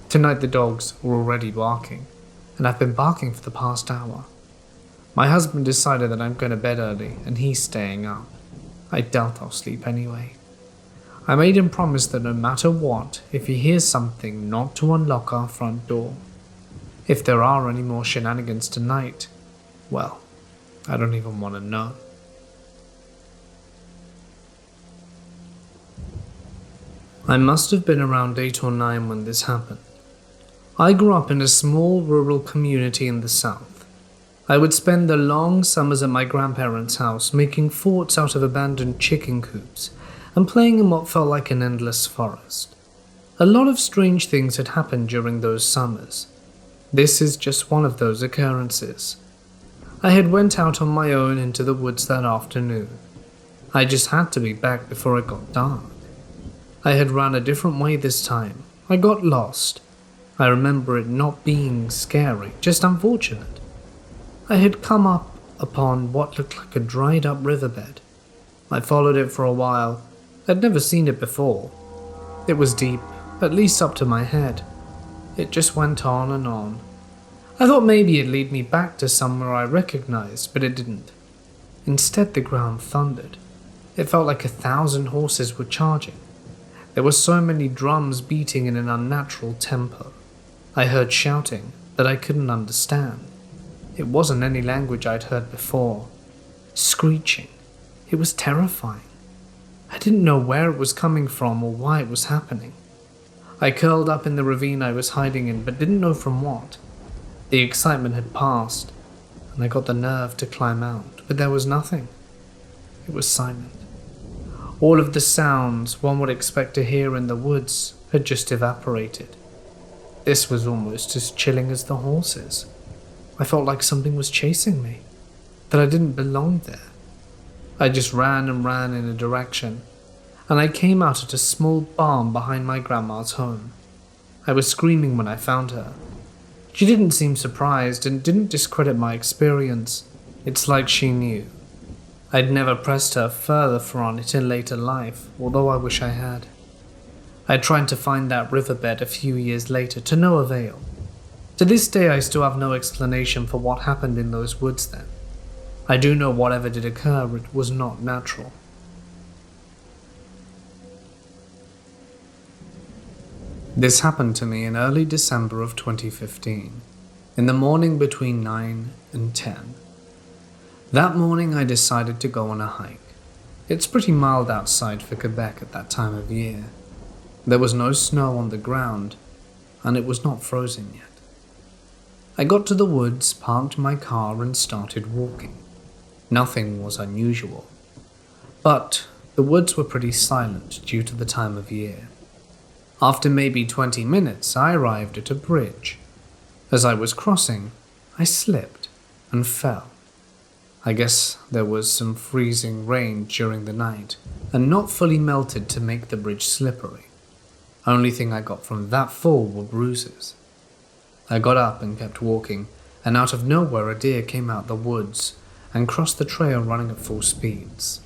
Tonight the dogs were already barking, and I've been barking for the past hour. My husband decided that I'm going to bed early, and he's staying up. I doubt I'll sleep anyway. I made him promise that no matter what, if he hears something, not to unlock our front door. If there are any more shenanigans tonight, well, I don't even want to know. I must have been around 8 or 9 when this happened. I grew up in a small rural community in the south. I would spend the long summers at my grandparents' house making forts out of abandoned chicken coops and playing in what felt like an endless forest. A lot of strange things had happened during those summers. This is just one of those occurrences. I had went out on my own into the woods that afternoon. I just had to be back before it got dark. I had run a different way this time. I got lost. I remember it not being scary, just unfortunate. I had come up upon what looked like a dried up riverbed. I followed it for a while. I'd never seen it before. It was deep, at least up to my head. It just went on and on. I thought maybe it'd lead me back to somewhere I recognized, but it didn't. Instead, the ground thundered. It felt like 1,000 horses were charging. There were so many drums beating in an unnatural tempo. I heard shouting that I couldn't understand. It wasn't any language I'd heard before. Screeching. It was terrifying. I didn't know where it was coming from or why it was happening. I curled up in the ravine I was hiding in, but didn't know from what. The excitement had passed, and I got the nerve to climb out, but there was nothing. It was silent. All of the sounds one would expect to hear in the woods had just evaporated. This was almost as chilling as the horses. I felt like something was chasing me, that I didn't belong there. I just ran and ran in a direction, and I came out at a small barn behind my grandma's home. I was screaming when I found her. She didn't seem surprised and didn't discredit my experience. It's like she knew. I'd never pressed her further on it in later life, although I wish I had. I tried to find that riverbed a few years later to no avail. To this day I still have no explanation for what happened in those woods then. I do know whatever did occur, it was not natural. This happened to me in early December of 2015, in the morning between 9 and 10. That morning I decided to go on a hike. It's pretty mild outside for Quebec at that time of year. There was no snow on the ground, and it was not frozen yet. I got to the woods, parked my car and started walking. Nothing was unusual. But The woods were pretty silent due to the time of year. After maybe 20 minutes, I arrived at a bridge. As I was crossing, I slipped and fell. I guess there was some freezing rain during the night, and not fully melted to make the bridge slippery. Only thing I got from that fall were bruises. I got up and kept walking, and out of nowhere a deer came out the woods and crossed the trail running at full speeds.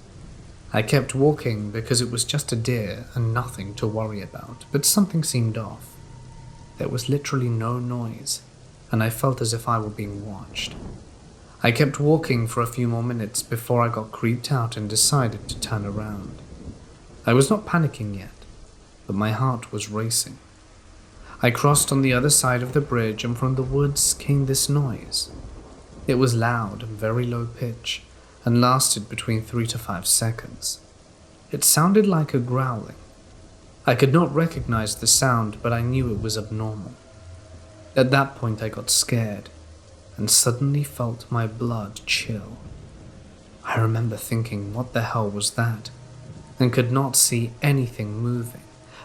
I kept walking because it was just a deer and nothing to worry about, but something seemed off. There was literally no noise, and I felt as if I were being watched. I kept walking for a few more minutes before I got creeped out and decided to turn around. I was not panicking yet, but my heart was racing. I crossed on the other side of the bridge, and from the woods came this noise. It was loud and very low pitch, and lasted between 3 to 5 seconds. It sounded like a growling. I could not recognize the sound, but I knew it was abnormal. At that point I got scared, and suddenly felt my blood chill. I remember thinking, what the hell was that? And could not see anything moving,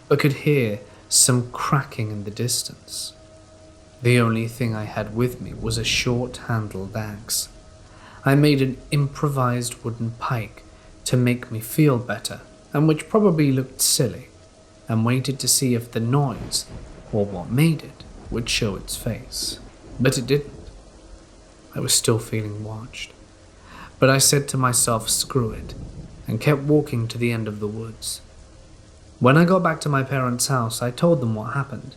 but could hear some cracking in the distance. The only thing I had with me was a short-handled axe. I made an improvised wooden pike to make me feel better, and which probably looked silly, and waited to see if the noise, or what made it, would show its face. But it didn't. I was still feeling watched. But I said to myself, screw it, and kept walking to the end of the woods. When I got back to my parents' house, I told them what happened,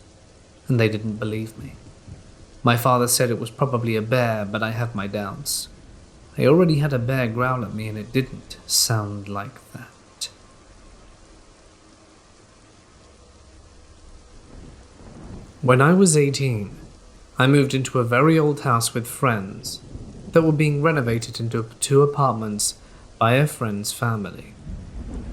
and they didn't believe me. My father said it was probably a bear, but I had my doubts. I already had a bear growl at me, and it didn't sound like that. When I was 18, I moved into a very old house with friends that were being renovated into 2 apartments by a friend's family.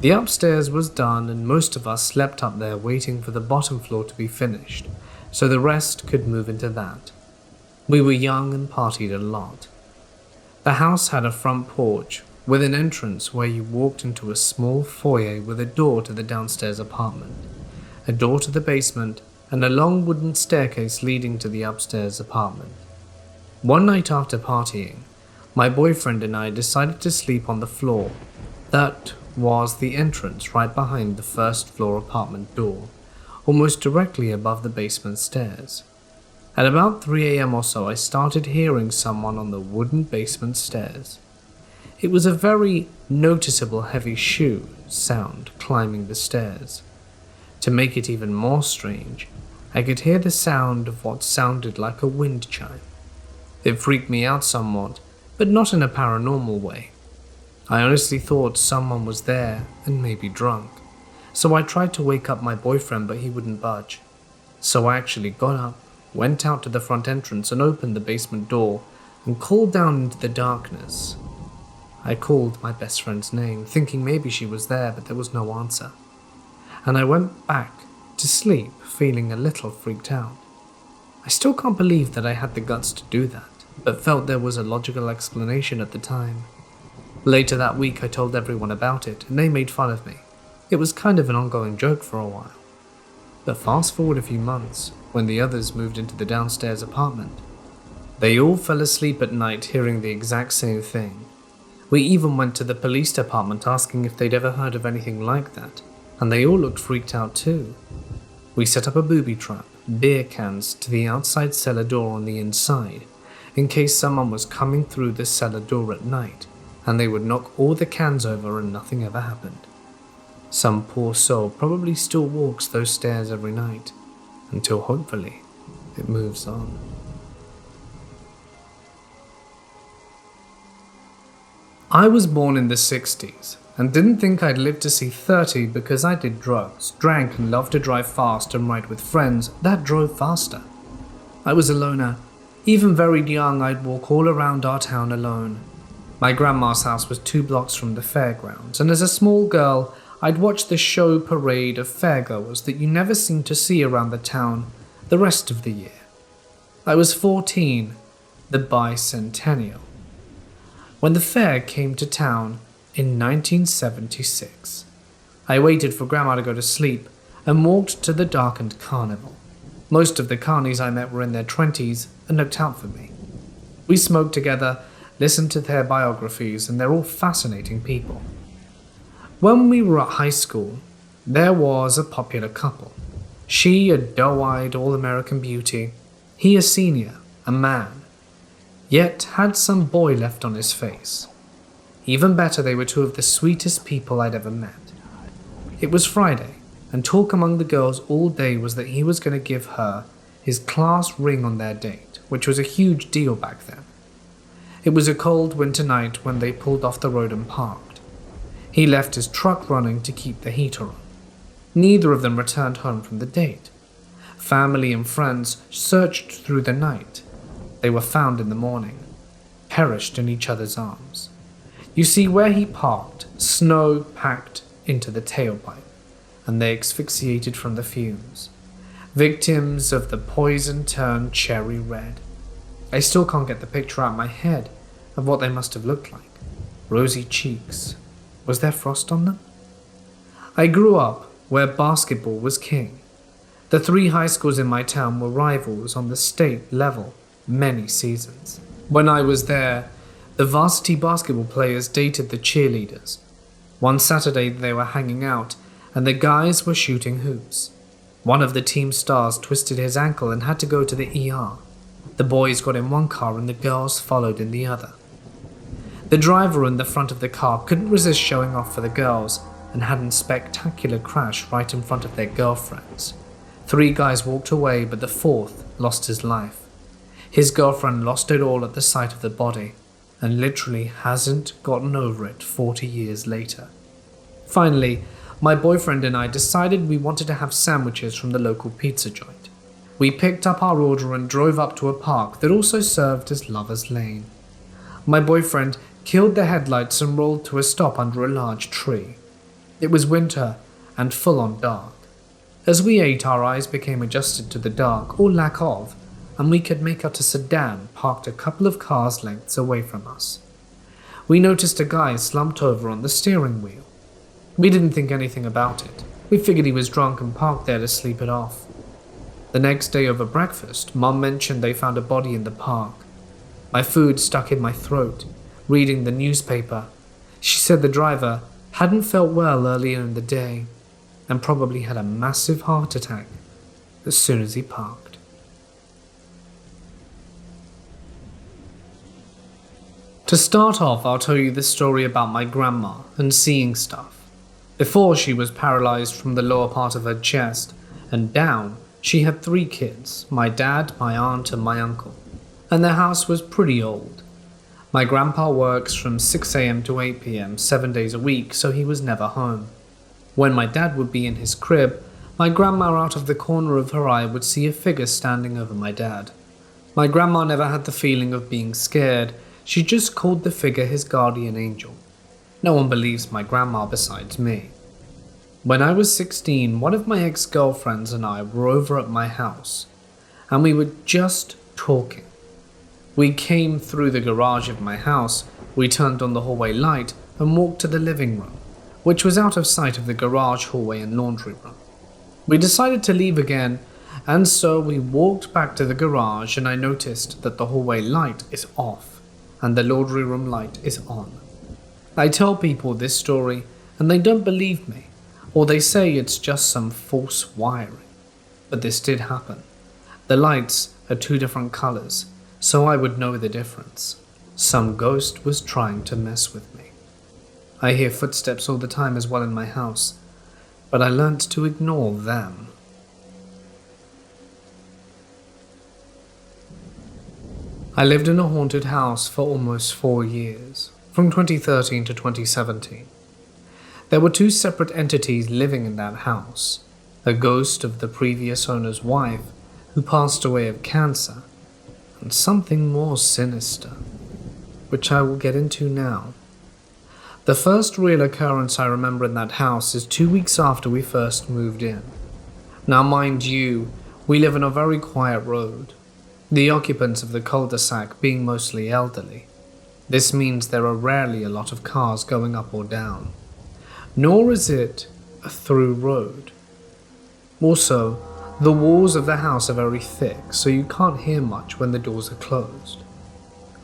The upstairs was done, and most of us slept up there waiting for the bottom floor to be finished, so the rest could move into that. We were young and partied a lot. The house had a front porch with an entrance where you walked into a small foyer with a door to the downstairs apartment, a door to the basement, and a long wooden staircase leading to the upstairs apartment. One night after partying, my boyfriend and I decided to sleep on the floor. That was the entrance right behind the first floor apartment door, almost directly above the basement stairs. At about 3 a.m. or so, I started hearing someone on the wooden basement stairs. It was a very noticeable heavy shoe sound climbing the stairs. To make it even more strange, I could hear the sound of what sounded like a wind chime. It freaked me out somewhat, but not in a paranormal way. I honestly thought someone was there and maybe drunk, so I tried to wake up my boyfriend, but he wouldn't budge. So I actually got up, went out to the front entrance and opened the basement door and called down into the darkness. I called my best friend's name, thinking maybe she was there, but there was no answer. And I went back to sleep, feeling a little freaked out. I still can't believe that I had the guts to do that, but felt there was a logical explanation at the time. Later that week I told everyone about it, and they made fun of me. It was kind of an ongoing joke for a while. But fast forward a few months, when the others moved into the downstairs apartment. They all fell asleep at night hearing the exact same thing. We even went to the police department asking if they'd ever heard of anything like that, and they all looked freaked out too. We set up a booby trap, beer cans to the outside cellar door on the inside, in case someone was coming through the cellar door at night, and they would knock all the cans over and nothing ever happened. Some poor soul probably still walks those stairs every night, until hopefully it moves on. I was born in the 60s and didn't think I'd live to see 30 because I did drugs, drank and loved to drive fast and ride with friends that drove faster. I was a loner. Even very young, I'd walk all around our town alone. My grandma's house was 2 blocks from the fairgrounds, and as a small girl, I'd watch the show parade of fairgoers that you never seemed to see around the town the rest of the year. I was 14, the bicentennial, when the fair came to town in 1976. I waited for Grandma to go to sleep and walked to the darkened carnival. Most of the carnies I met were in their 20s and looked out for me. We smoked together, listened to their biographies, and they're all fascinating people. When we were at high school, there was a popular couple. She a doe-eyed all-American beauty, he a senior, a man, yet had some boy left on his face. Even better, they were two of the sweetest people I'd ever met. It was Friday, and talk among the girls all day was that he was going to give her his class ring on their date, which was a huge deal back then. It was a cold winter night when they pulled off the road and parked. He left his truck running to keep the heater on. Neither of them returned home from the date. Family and friends searched through the night. They were found in the morning, perished in each other's arms. You see, where he parked, snow packed into the tailpipe, and they asphyxiated from the fumes. Victims of the poison turned cherry red. I still can't get the picture out of my head of what they must have looked like. Rosy cheeks. Was there frost on them? I grew up where basketball was king. The 3 high schools in my town were rivals on the state level many seasons. When I was there, the varsity basketball players dated the cheerleaders. One Saturday they were hanging out and the guys were shooting hoops. One of the team stars twisted his ankle and had to go to the ER. The boys got in one car and the girls followed in the other. The driver in the front of the car couldn't resist showing off for the girls and had a spectacular crash right in front of their girlfriends. 3 guys walked away, but the 4th lost his life. His girlfriend lost it all at the sight of the body and literally hasn't gotten over it 40 years later. Finally, my boyfriend and I decided we wanted to have sandwiches from the local pizza joint. We picked up our order and drove up to a park that also served as Lover's Lane. My boyfriend killed the headlights and rolled to a stop under a large tree. It was winter and full on dark. As we ate, our eyes became adjusted to the dark, or lack of, and we could make out a sedan parked a couple of cars' lengths away from us. We noticed a guy slumped over on the steering wheel. We didn't think anything about it. We figured he was drunk and parked there to sleep it off. The next day over breakfast, Mom mentioned they found a body in the park. My food stuck in my throat, reading the newspaper. She said the driver hadn't felt well earlier in the day and probably had a massive heart attack as soon as he parked. To start off, I'll tell you the story about my grandma and seeing stuff. Before, she was paralyzed from the lower part of her chest, and down, she had 3 kids, my dad, my aunt, and my uncle, and their house was pretty old. My grandpa works from 6 a.m. to 8 p.m. 7 days a week, so he was never home. When my dad would be in his crib, my grandma out of the corner of her eye would see a figure standing over my dad. My grandma never had the feeling of being scared, she just called the figure his guardian angel. No one believes my grandma besides me. When I was 16, one of my ex-girlfriends and I were over at my house, and we were just talking. We came through the garage of my house, we turned on the hallway light and walked to the living room, which was out of sight of the garage, hallway and laundry room. We decided to leave again, and so we walked back to the garage and I noticed that the hallway light is off and the laundry room light is on. I tell people this story and they don't believe me, or they say it's just some false wiring. But this did happen. The lights are 2 different colors, so I would know the difference. Some ghost was trying to mess with me. I hear footsteps all the time as well in my house, but I learnt to ignore them. I lived in a haunted house for almost 4 years, from 2013 to 2017. There were 2 separate entities living in that house, a ghost of the previous owner's wife who passed away of cancer, and something more sinister, which I will get into now. The first real occurrence I remember in that house is 2 weeks after we first moved in. Now mind you, we live on a very quiet road, the occupants of the cul-de-sac being mostly elderly. This means there are rarely a lot of cars going up or down. Nor is it a through road. Also, the walls of the house are very thick, so you can't hear much when the doors are closed.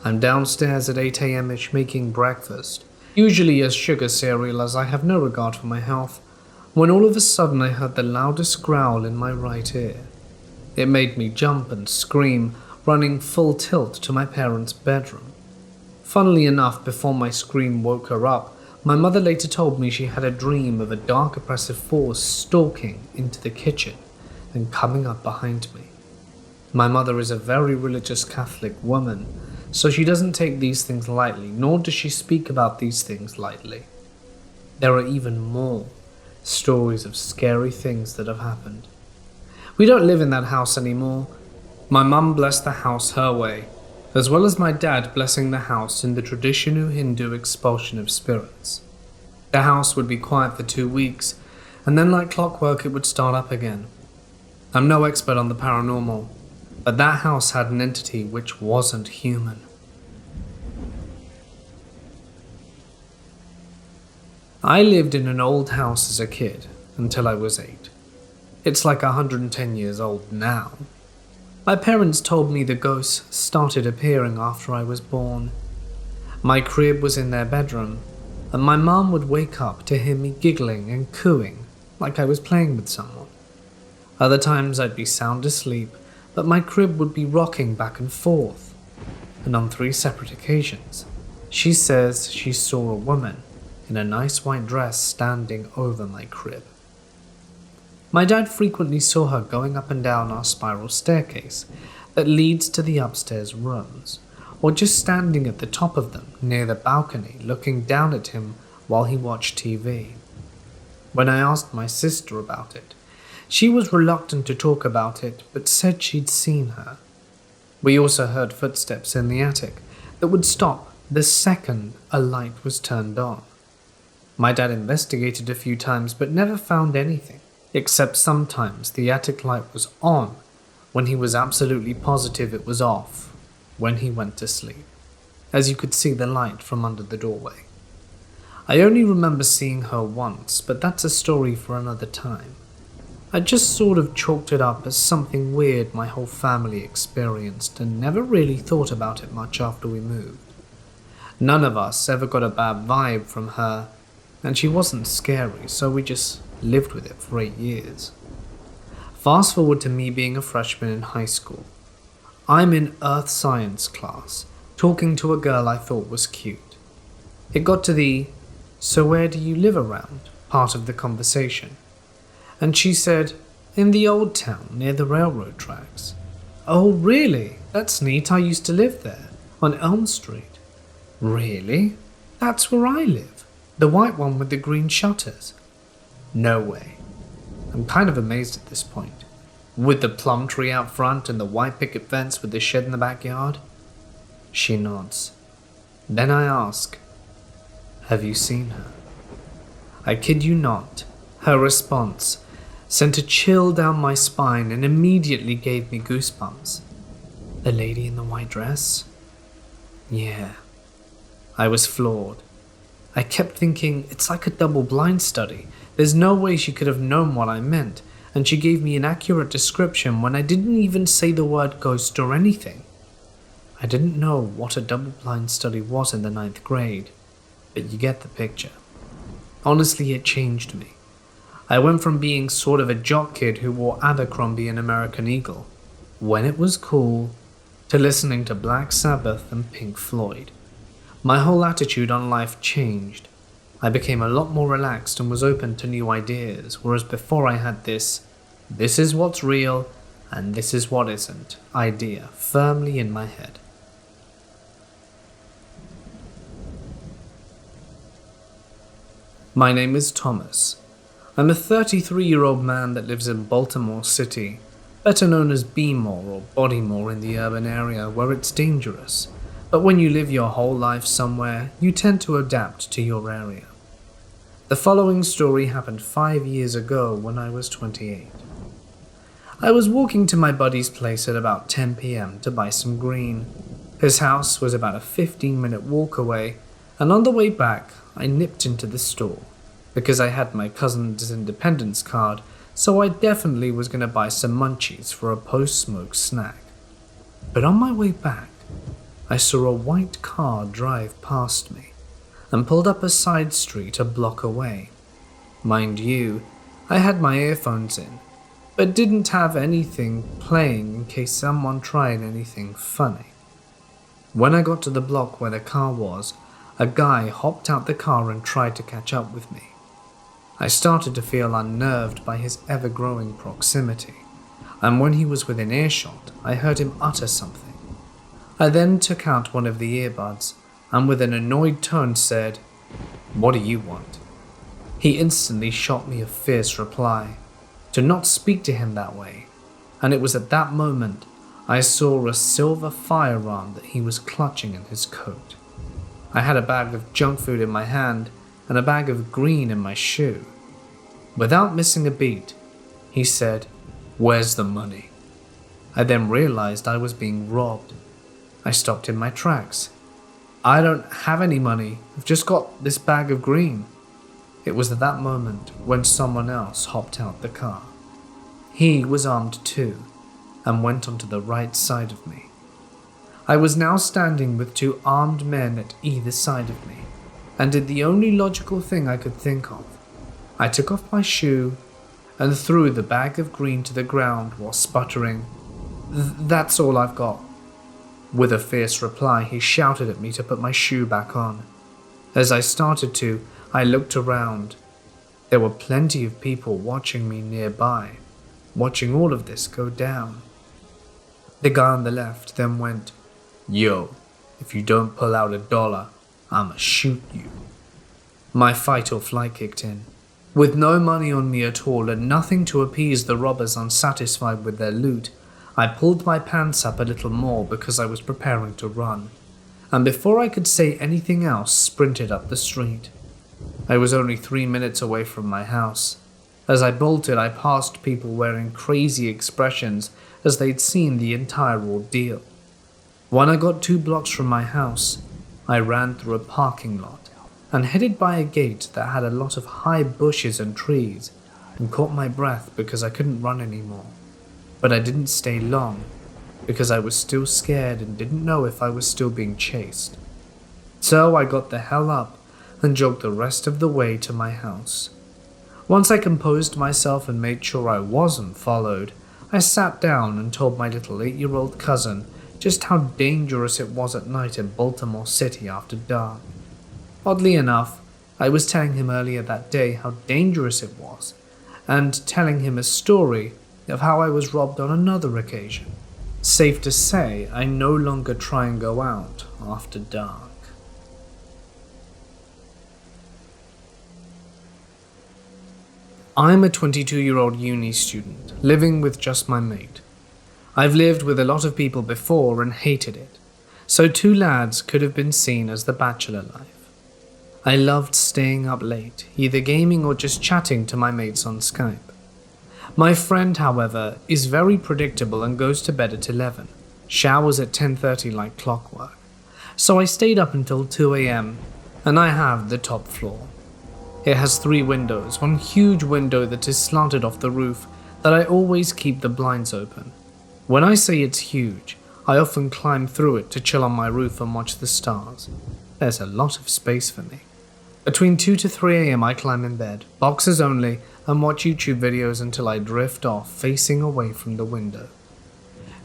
I'm downstairs at 8 a.m.-ish making breakfast, usually a sugar cereal as I have no regard for my health, when all of a sudden I heard the loudest growl in my right ear. It made me jump and scream, running full tilt to my parents' bedroom. Funnily enough, before my scream woke her up, my mother later told me she had a dream of a dark oppressive force stalking into the kitchen and coming up behind me. My mother is a very religious Catholic woman, so she doesn't take these things lightly, nor does she speak about these things lightly. There are even more stories of scary things that have happened. We don't live in that house anymore. My mum blessed the house her way, as well as my dad blessing the house in the traditional Hindu expulsion of spirits. The house would be quiet for 2 weeks, and then like clockwork it would start up again. I'm no expert on the paranormal, but that house had an entity which wasn't human. I lived in an old house as a kid until I was 8. It's like 110 years old now. My parents told me the ghosts started appearing after I was born. My crib was in their bedroom, and my mum would wake up to hear me giggling and cooing like I was playing with someone. Other times I'd be sound asleep, but my crib would be rocking back and forth. And on 3 separate occasions, she says she saw a woman in a nice white dress standing over my crib. My dad frequently saw her going up and down our spiral staircase that leads to the upstairs rooms, or just standing at the top of them near the balcony looking down at him while he watched TV. When I asked my sister about it, she was reluctant to talk about it but said she'd seen her. We also heard footsteps in the attic that would stop the second a light was turned on. My dad investigated a few times but never found anything, except sometimes the attic light was on when he was absolutely positive it was off when he went to sleep, as you could see the light from under the doorway. I only remember seeing her once, but that's a story for another time. I just sort of chalked it up as something weird my whole family experienced and never really thought about it much after we moved. None of us ever got a bad vibe from her, and she wasn't scary, so we just lived with it for 8 years. Fast forward to me being a freshman in high school. I'm in earth science class, talking to a girl I thought was cute. It got to the "so where do you live around?" part of the conversation, and she said, "in the old town near the railroad tracks." "Oh really? That's neat, I used to live there, on Elm Street." "Really? That's where I live, the white one with the green shutters." "No way." I'm kind of amazed at this point. "With the plum tree out front and the white picket fence with the shed in the backyard?" She nods. Then I ask, "Have you seen her?" I kid you not, her response sent a chill down my spine and immediately gave me goosebumps. "The lady in the white dress?" "Yeah." I was floored. I kept thinking, it's like a double-blind study. There's no way she could have known what I meant, and she gave me an accurate description when I didn't even say the word ghost or anything. I didn't know what a double-blind study was in the 9th grade, but you get the picture. Honestly, it changed me. I went from being sort of a jock kid who wore Abercrombie and American Eagle, when it was cool, to listening to Black Sabbath and Pink Floyd. My whole attitude on life changed. I became a lot more relaxed and was open to new ideas, whereas before I had this is what's real and this is what isn't idea firmly in my head. My name is Thomas. I'm a 33-year-old man that lives in Baltimore City, better known as Beemore or Bodymore in the urban area where it's dangerous. But when you live your whole life somewhere, you tend to adapt to your area. The following story happened 5 years ago when I was 28. I was walking to my buddy's place at about 10 p.m. to buy some green. His house was about a 15-minute walk away, and on the way back, I nipped into the store. because I had my cousin's independence card, so I definitely was going to buy some munchies for a post-smoke snack. But on my way back, I saw a white car drive past me and pulled up a side street a block away. Mind you, I had my earphones in, but didn't have anything playing in case someone tried anything funny. When I got to the block where the car was, a guy hopped out the car and tried to catch up with me. I started to feel unnerved by his ever-growing proximity, and when he was within earshot, I heard him utter something. I then took out one of the earbuds and with an annoyed tone said, "What do you want?" He instantly shot me a fierce reply, to not speak to him that way, and it was at that moment I saw a silver firearm that he was clutching in his coat. I had a bag of junk food in my hand and a bag of green in my shoe. Without missing a beat, he said, "Where's the money?" I then realized I was being robbed. I stopped in my tracks. "I don't have any money, I've just got this bag of green." It was at that moment when someone else hopped out the car. He was armed too, and went onto the right side of me. I was now standing with two armed men at either side of me, and did the only logical thing I could think of. I took off my shoe and threw the bag of green to the ground while sputtering, "That's all I've got." With a fierce reply, he shouted at me to put my shoe back on. As I started to, I looked around. There were plenty of people watching me nearby, watching all of this go down. The guy on the left then went, "Yo, if you don't pull out $1, I'ma shoot you." My fight or flight kicked in. With no money on me at all and nothing to appease the robbers unsatisfied with their loot, I pulled my pants up a little more because I was preparing to run, and before I could say anything else, sprinted up the street. I was only 3 minutes away from my house. As I bolted, I passed people wearing crazy expressions as they'd seen the entire ordeal. When I got 2 blocks from my house, I ran through a parking lot and headed by a gate that had a lot of high bushes and trees, and caught my breath because I couldn't run anymore. But I didn't stay long, because I was still scared and didn't know if I was still being chased. So I got the hell up and jogged the rest of the way to my house. Once I composed myself and made sure I wasn't followed, I sat down and told my little 8-year-old cousin just how dangerous it was at night in Baltimore City after dark. Oddly enough, I was telling him earlier that day how dangerous it was, and telling him a story of how I was robbed on another occasion. Safe to say, I no longer try and go out after dark. I'm a 22-year-old uni student, living with just my mate. I've lived with a lot of people before and hated it, so 2 lads could have been seen as the bachelor life. I loved staying up late, either gaming or just chatting to my mates on Skype. My friend, however, is very predictable and goes to bed at 11, showers at 10:30 like clockwork. So I stayed up until 2 a.m, and I have the top floor. It has 3 windows, one huge window that is slanted off the roof that I always keep the blinds open. When I say it's huge, I often climb through it to chill on my roof and watch the stars. There's a lot of space for me. Between 2 to 3 a.m. I climb in bed, boxers only, and watch YouTube videos until I drift off, facing away from the window.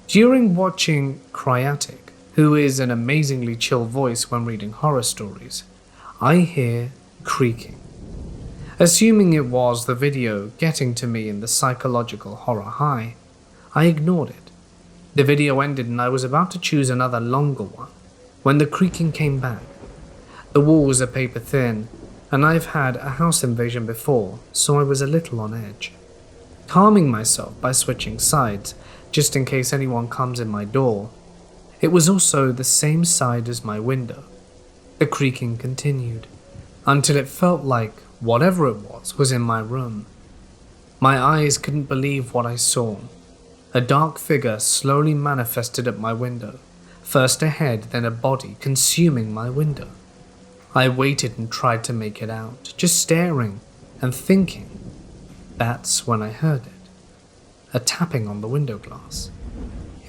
During watching Cryatic, who is an amazingly chill voice when reading horror stories, I hear creaking. Assuming it was the video getting to me in the psychological horror high, I ignored it. The video ended and I was about to choose another longer one when the creaking came back. The walls are paper thin, and I've had a house invasion before, so I was a little on edge. Calming myself by switching sides, just in case anyone comes in my door. It was also the same side as my window. The creaking continued, until it felt like whatever it was in my room. My eyes couldn't believe what I saw. A dark figure slowly manifested at my window, first a head, then a body consuming my window. I waited and tried to make it out, just staring, and thinking. That's when I heard it. A tapping on the window glass.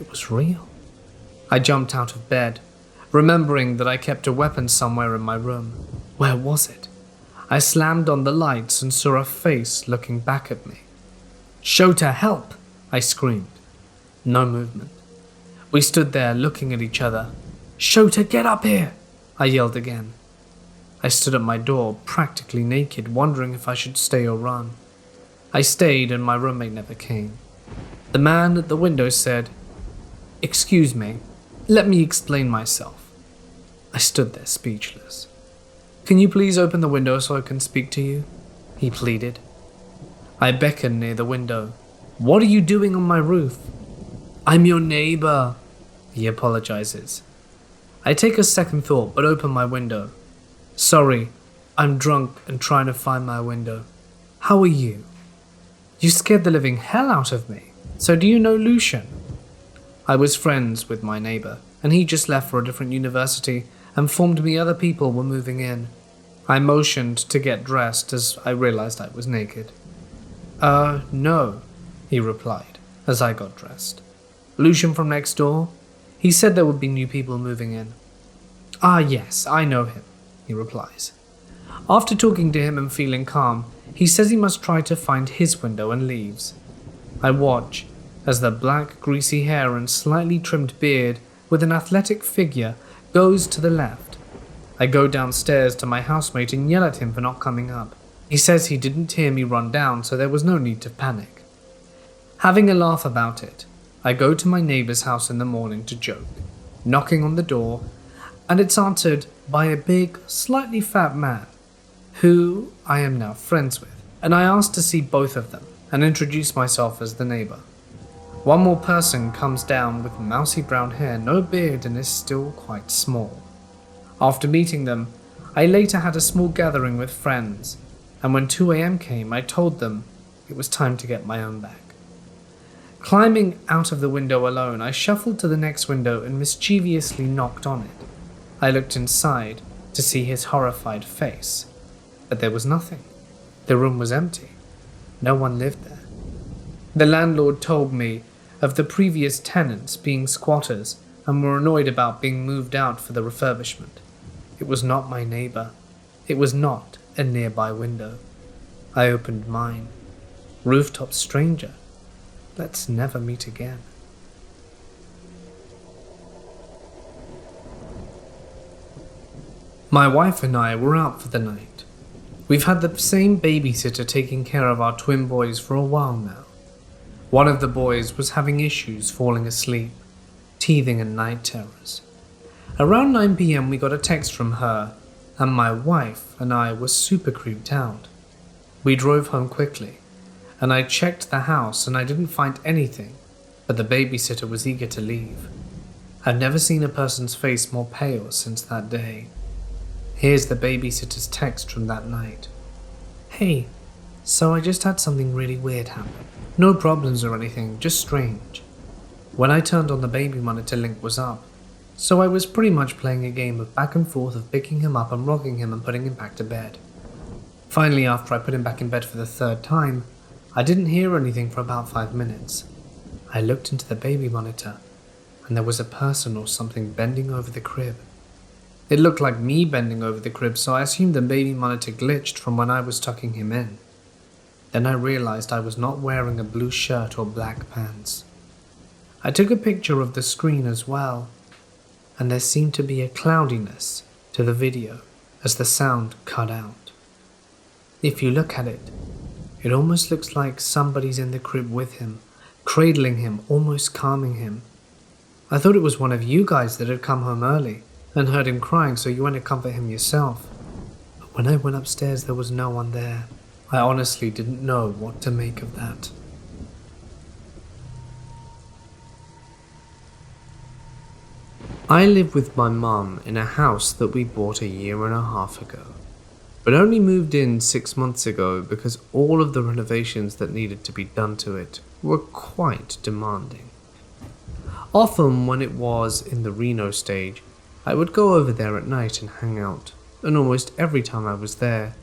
It was real. I jumped out of bed, remembering that I kept a weapon somewhere in my room. Where was it? I slammed on the lights and saw a face looking back at me. "Shota, help!" I screamed. No movement. We stood there looking at each other. "Shota, get up here!" I yelled again. I stood at my door, practically naked, wondering if I should stay or run. I stayed and my roommate never came. The man at the window said, "Excuse me, let me explain myself." I stood there speechless. "Can you please open the window so I can speak to you?" he pleaded. I beckoned near the window. "What are you doing on my roof?" "I'm your neighbor," he apologizes. I take a second thought but open my window. "Sorry, I'm drunk and trying to find my window. How are you?" "You scared the living hell out of me. So do you know Lucian?" I was friends with my neighbor, and he just left for a different university and informed me other people were moving in. I motioned to get dressed as I realized I was naked. No," he replied as I got dressed. "Lucian from next door? He said there would be new people moving in." "Ah, yes, I know him," he replies. After talking to him and feeling calm, he says he must try to find his window and leaves. I watch as the black, greasy hair and slightly trimmed beard with an athletic figure goes to the left. I go downstairs to my housemate and yell at him for not coming up. He says he didn't hear me run down, so there was no need to panic. Having a laugh about it, I go to my neighbor's house in the morning to joke, knocking on the door, and it's answered by a big, slightly fat man, who I am now friends with, and I ask to see both of them and introduce myself as the neighbor. One more person comes down with mousy brown hair, no beard, and is still quite small. After meeting them, I later had a small gathering with friends, and when 2 a.m. came, I told them it was time to get my own back. Climbing out of the window alone, I shuffled to the next window and mischievously knocked on it. I looked inside to see his horrified face, but there was nothing. The room was empty. No one lived there. The landlord told me of the previous tenants being squatters and were annoyed about being moved out for the refurbishment. It was not my neighbor. It was not a nearby window. I opened mine. Rooftop stranger. Let's never meet again. My wife and I were out for the night. We've had the same babysitter taking care of our twin boys for a while now. One of the boys was having issues falling asleep, teething in night terrors. Around 9 p.m. we got a text from her, and my wife and I were super creeped out. We drove home quickly, and I checked the house and I didn't find anything, but the babysitter was eager to leave. I've never seen a person's face more pale since that day. Here's the babysitter's text from that night. "Hey, so I just had something really weird happen. No problems or anything, just strange. When I turned on the baby monitor, Link was up, so I was pretty much playing a game of back and forth of picking him up and rocking him and putting him back to bed. Finally, after I put him back in bed for the 3rd time, I didn't hear anything for about 5 minutes. I looked into the baby monitor, and there was a person or something bending over the crib. It looked like me bending over the crib, so I assumed the baby monitor glitched from when I was tucking him in. Then I realized I was not wearing a blue shirt or black pants. I took a picture of the screen as well, and there seemed to be a cloudiness to the video as the sound cut out. If you look at it, it almost looks like somebody's in the crib with him, cradling him, almost calming him. I thought it was one of you guys that had come home early and heard him crying, so you went to comfort him yourself. But when I went upstairs, there was no one there. I honestly didn't know what to make of that. I live with my mum in a house that we bought a year and a half ago, but only moved in 6 months ago because all of the renovations that needed to be done to it were quite demanding. Often when it was in the Reno stage, I would go over there at night and hang out, and almost every time I was there,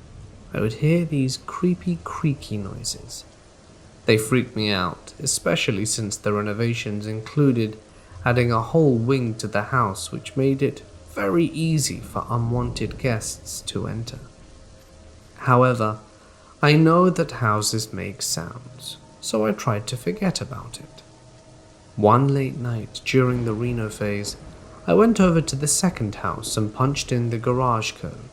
I would hear these creepy, creaky noises. They freaked me out, especially since the renovations included adding a whole wing to the house, which made it very easy for unwanted guests to enter. However, I know that houses make sounds, so I tried to forget about it. One late night during the reno phase, I went over to the second house and punched in the garage code.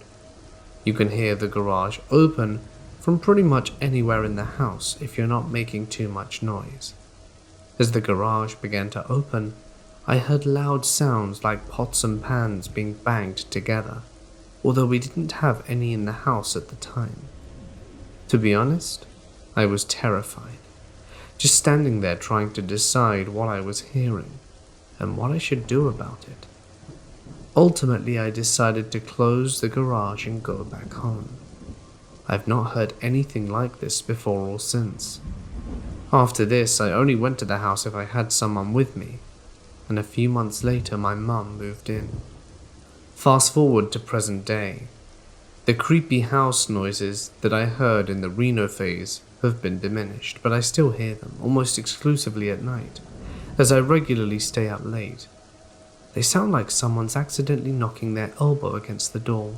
You can hear the garage open from pretty much anywhere in the house if you're not making too much noise. As the garage began to open, I heard loud sounds like pots and pans being banged together, although we didn't have any in the house at the time. To be honest, I was terrified, just standing there trying to decide what I was hearing and what I should do about it. Ultimately, I decided to close the garage and go back home. I've not heard anything like this before or since. After this, I only went to the house if I had someone with me, and a few months later my mum moved in. Fast forward to present day. The creepy house noises that I heard in the reno phase have been diminished, but I still hear them almost exclusively at night, as I regularly stay up late. They sound like someone's accidentally knocking their elbow against the door.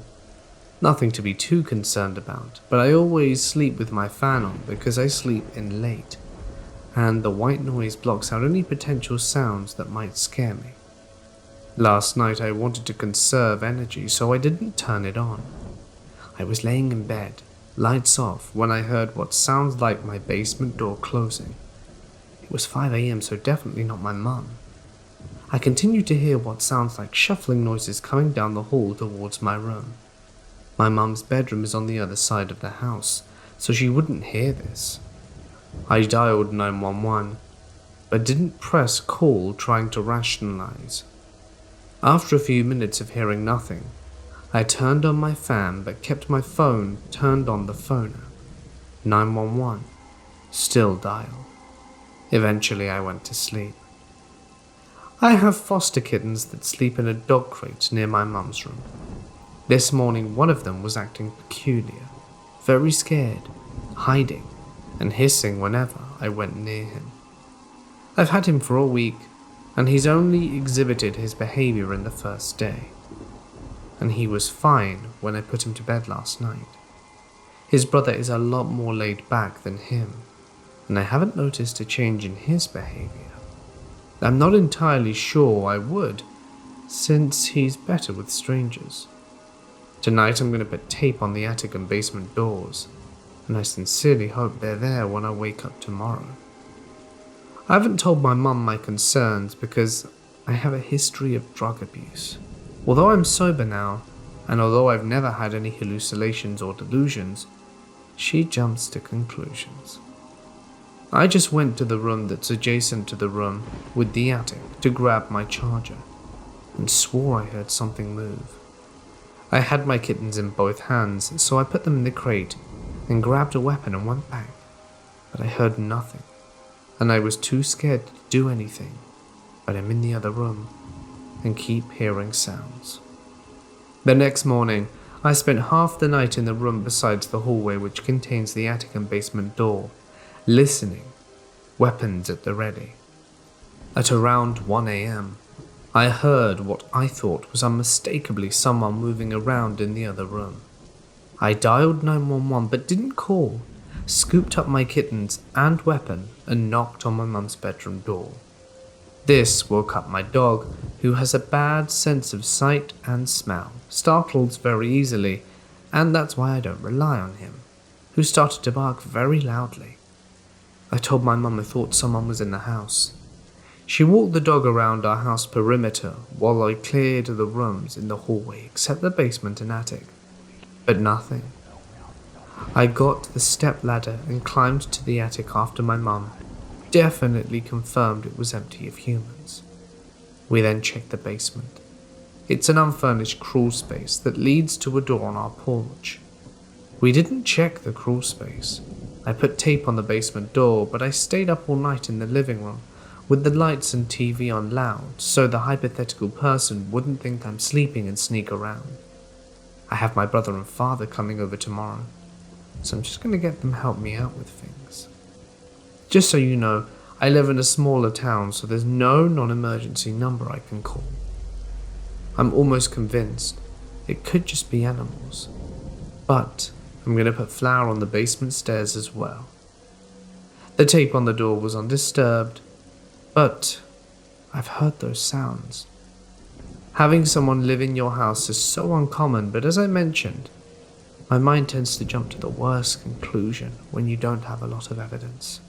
Nothing to be too concerned about, but I always sleep with my fan on because I sleep in late, and the white noise blocks out any potential sounds that might scare me. Last night I wanted to conserve energy, so I didn't turn it on. I was laying in bed, lights off, when I heard what sounds like my basement door closing. It was 5 a.m, so definitely not my mum. I continued to hear what sounds like shuffling noises coming down the hall towards my room. My mum's bedroom is on the other side of the house, so she wouldn't hear this. I dialed 911, but didn't press call trying to rationalize. After a few minutes of hearing nothing, I turned on my fan but kept my phone turned on the phone app. 911, still dialed. Eventually I went to sleep. I have foster kittens that sleep in a dog crate near my mum's room. This morning one of them was acting peculiar, very scared, hiding, and hissing whenever I went near him. I've had him for a week, and he's only exhibited his behavior in the first day. And he was fine when I put him to bed last night. His brother is a lot more laid back than him, and I haven't noticed a change in his behavior. I'm not entirely sure I would, since he's better with strangers. Tonight I'm going to put tape on the attic and basement doors, and I sincerely hope they're there when I wake up tomorrow. I haven't told my mum my concerns because I have a history of drug abuse. Although I'm sober now, and although I've never had any hallucinations or delusions, she jumps to conclusions. I just went to the room that's adjacent to the room with the attic to grab my charger, and swore I heard something move. I had my kittens in both hands, so I put them in the crate and grabbed a weapon and went back, but I heard nothing, and I was too scared to do anything, but I'm in the other room and keep hearing sounds. The next morning, I spent half the night in the room besides the hallway which contains the attic and basement door, listening, weapons at the ready. At around 1 a.m, I heard what I thought was unmistakably someone moving around in the other room. I dialed 911 but didn't call, scooped up my kittens and weapon and knocked on my mum's bedroom door. This woke up my dog, who has a bad sense of sight and smell, startles very easily, and that's why I don't rely on him, who started to bark very loudly. I told my mum I thought someone was in the house. She walked the dog around our house perimeter while I cleared the rooms in the hallway except the basement and attic, but nothing. I got the step ladder and climbed to the attic after my mum definitely confirmed it was empty of humans. We then checked the basement. It's an unfurnished crawl space that leads to a door on our porch. We didn't check the crawl space. I put tape on the basement door, but I stayed up all night in the living room with the lights and TV on loud so the hypothetical person wouldn't think I'm sleeping and sneak around. I have my brother and father coming over tomorrow, so I'm just going to get them to help me out with things. Just so you know, I live in a smaller town, so there's no non-emergency number I can call. I'm almost convinced it could just be animals, but I'm going to put flour on the basement stairs as well. The tape on the door was undisturbed, but I've heard those sounds. Having someone live in your house is so uncommon, but as I mentioned, my mind tends to jump to the worst conclusion when you don't have a lot of evidence.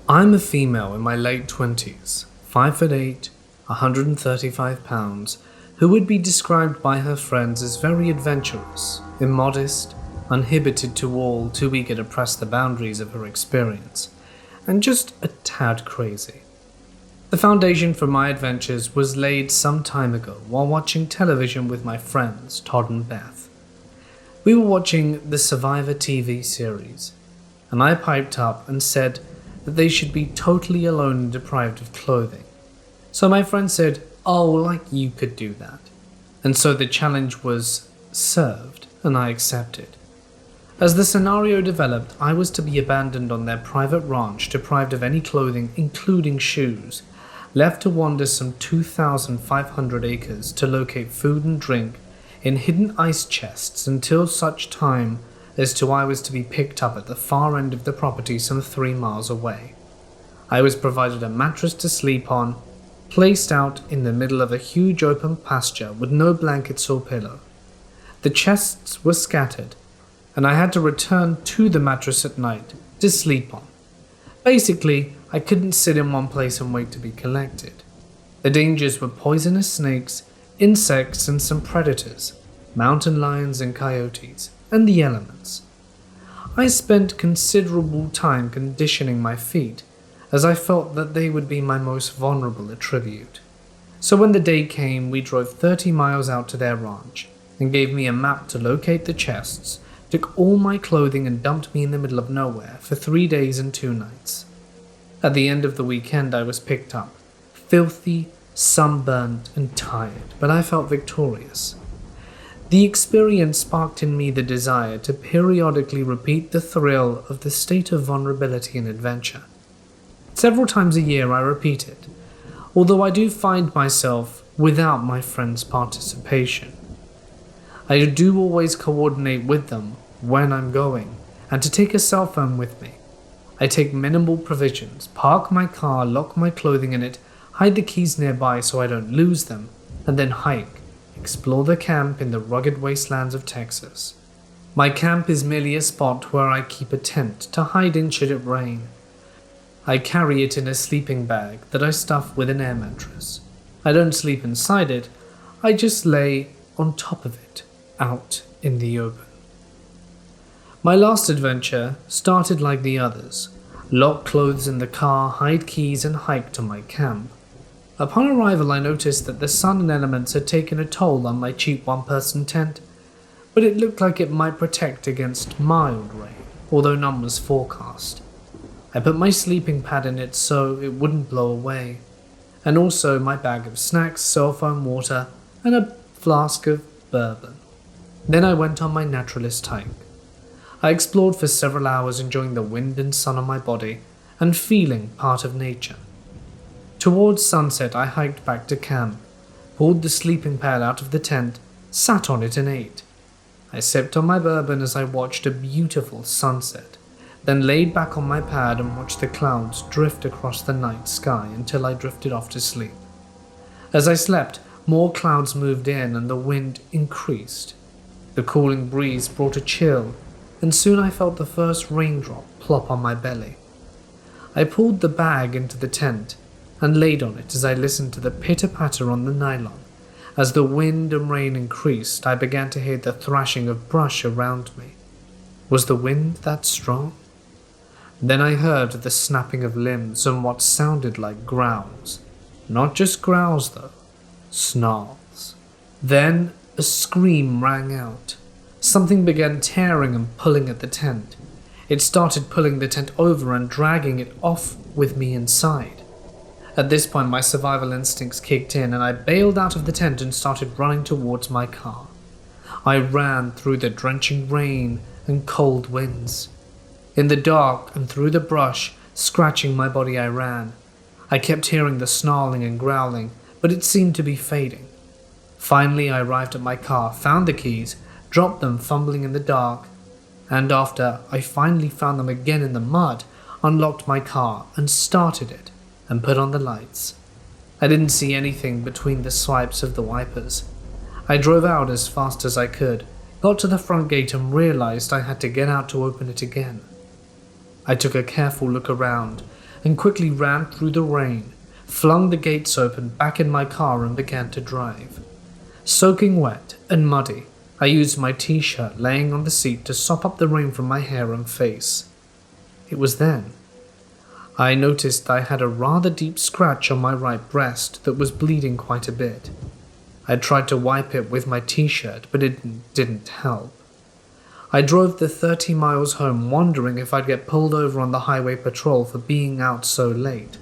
I'm a female in my late 20s, 5'8", 135 pounds, who would be described by her friends as very adventurous, immodest, uninhibited to all, too eager to press the boundaries of her experience, and just a tad crazy. The foundation for my adventures was laid some time ago while watching television with my friends, Todd and Beth. We were watching the Survivor TV series, and I piped up and said that they should be totally alone and deprived of clothing. So my friend said, "Oh, like you could do that." And so the challenge was served, and I accepted. As the scenario developed, I was to be abandoned on their private ranch, deprived of any clothing, including shoes, left to wander some 2,500 acres to locate food and drink in hidden ice chests until such time as to I was to be picked up at the far end of the property some 3 miles away. I was provided a mattress to sleep on, placed out in the middle of a huge open pasture with no blankets or pillow. The chests were scattered, and I had to return to the mattress at night to sleep on. Basically, I couldn't sit in one place and wait to be collected. The dangers were poisonous snakes, insects, and some predators, mountain lions and coyotes, and the elements. I spent considerable time conditioning my feet, as I felt that they would be my most vulnerable attribute. So when the day came, we drove 30 miles out to their ranch, and gave me a map to locate the chests, took all my clothing and dumped me in the middle of nowhere for 3 days and 2 nights. At the end of the weekend I was picked up, filthy, sunburnt and tired, but I felt victorious. The experience sparked in me the desire to periodically repeat the thrill of the state of vulnerability and adventure. Several times a year I repeat it, although I do find myself without my friends' participation. I do always coordinate with them when I'm going, and to take a cell phone with me. I take minimal provisions, park my car, lock my clothing in it, hide the keys nearby so I don't lose them, and then hike, explore the camp in the rugged wastelands of Texas. My camp is merely a spot where I keep a tent to hide in should it rain. I carry it in a sleeping bag that I stuff with an air mattress. I don't sleep inside it, I just lay on top of it, out in the open. My last adventure started like the others. Lock clothes in the car, hide keys, and hike to my camp. Upon arrival I noticed that the sun and elements had taken a toll on my cheap one-person tent, but it looked like it might protect against mild rain, although none was forecast. I put my sleeping pad in it so it wouldn't blow away, and also my bag of snacks, cell phone, water, and a flask of bourbon. Then I went on my naturalist hike. I explored for several hours, enjoying the wind and sun on my body, and feeling part of nature. Towards sunset I hiked back to camp, pulled the sleeping pad out of the tent, sat on it and ate. I sipped on my bourbon as I watched a beautiful sunset, then laid back on my pad and watched the clouds drift across the night sky until I drifted off to sleep. As I slept, more clouds moved in and the wind increased. The cooling breeze brought a chill, and soon I felt the first raindrop plop on my belly. I pulled the bag into the tent and laid on it as I listened to the pitter-patter on the nylon. As the wind and rain increased, I began to hear the thrashing of brush around me. Was the wind that strong? Then I heard the snapping of limbs and what sounded like growls. Not just growls though, snarls. Then a scream rang out. Something began tearing and pulling at the tent. It started pulling the tent over and dragging it off with me inside. At this point, my survival instincts kicked in and I bailed out of the tent and started running towards my car. I ran through the drenching rain and cold winds. In the dark and through the brush, scratching my body, I ran. I kept hearing the snarling and growling, but it seemed to be fading. Finally, I arrived at my car, found the keys, dropped them fumbling in the dark, and after I finally found them again in the mud, unlocked my car and started it and put on the lights. I didn't see anything between the swipes of the wipers. I drove out as fast as I could, got to the front gate and realized I had to get out to open it again. I took a careful look around and quickly ran through the rain, flung the gates open back in my car and began to drive. Soaking wet and muddy, I used my t-shirt laying on the seat to sop up the rain from my hair and face. It was then I noticed I had a rather deep scratch on my right breast that was bleeding quite a bit. I tried to wipe it with my t-shirt, but it didn't help. I drove the 30 miles home wondering if I'd get pulled over on the highway patrol for being out so late,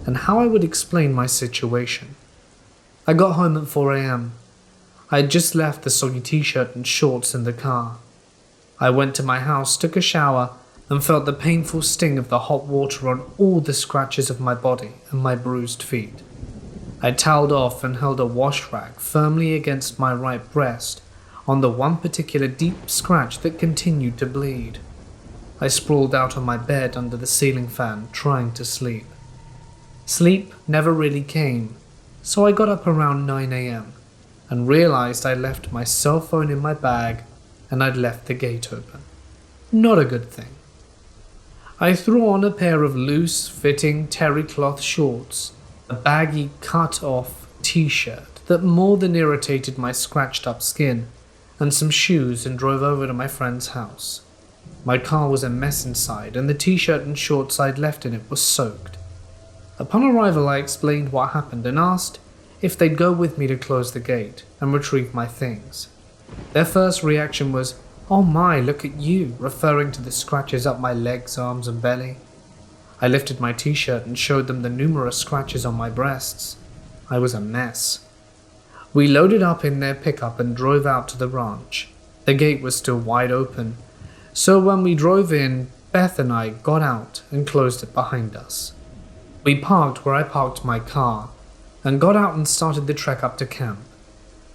and how I would explain my situation. I got home at 4 a.m. I had just left the soggy t-shirt and shorts in the car. I went to my house, took a shower, and felt the painful sting of the hot water on all the scratches of my body and my bruised feet. I toweled off and held a wash rag firmly against my right breast on the one particular deep scratch that continued to bleed. I sprawled out on my bed under the ceiling fan, trying to sleep. Sleep never really came, so I got up around 9 a.m. and realized I left my cell phone in my bag and I'd left the gate open. Not a good thing. I threw on a pair of loose-fitting terry cloth shorts, a baggy cut-off t-shirt that more than irritated my scratched-up skin, and some shoes and drove over to my friend's house. My car was a mess inside, and the t-shirt and shorts I'd left in it were soaked. Upon arrival, I explained what happened and asked if they'd go with me to close the gate and retrieve my things. Their first reaction was, "Oh my, look at you," referring to the scratches up my legs, arms and belly. I lifted my t-shirt and showed them the numerous scratches on my breasts. I was a mess. We loaded up in their pickup and drove out to the ranch. The gate was still wide open, so when we drove in, Beth and I got out and closed it behind us. We parked where I parked my car and got out and started the trek up to camp.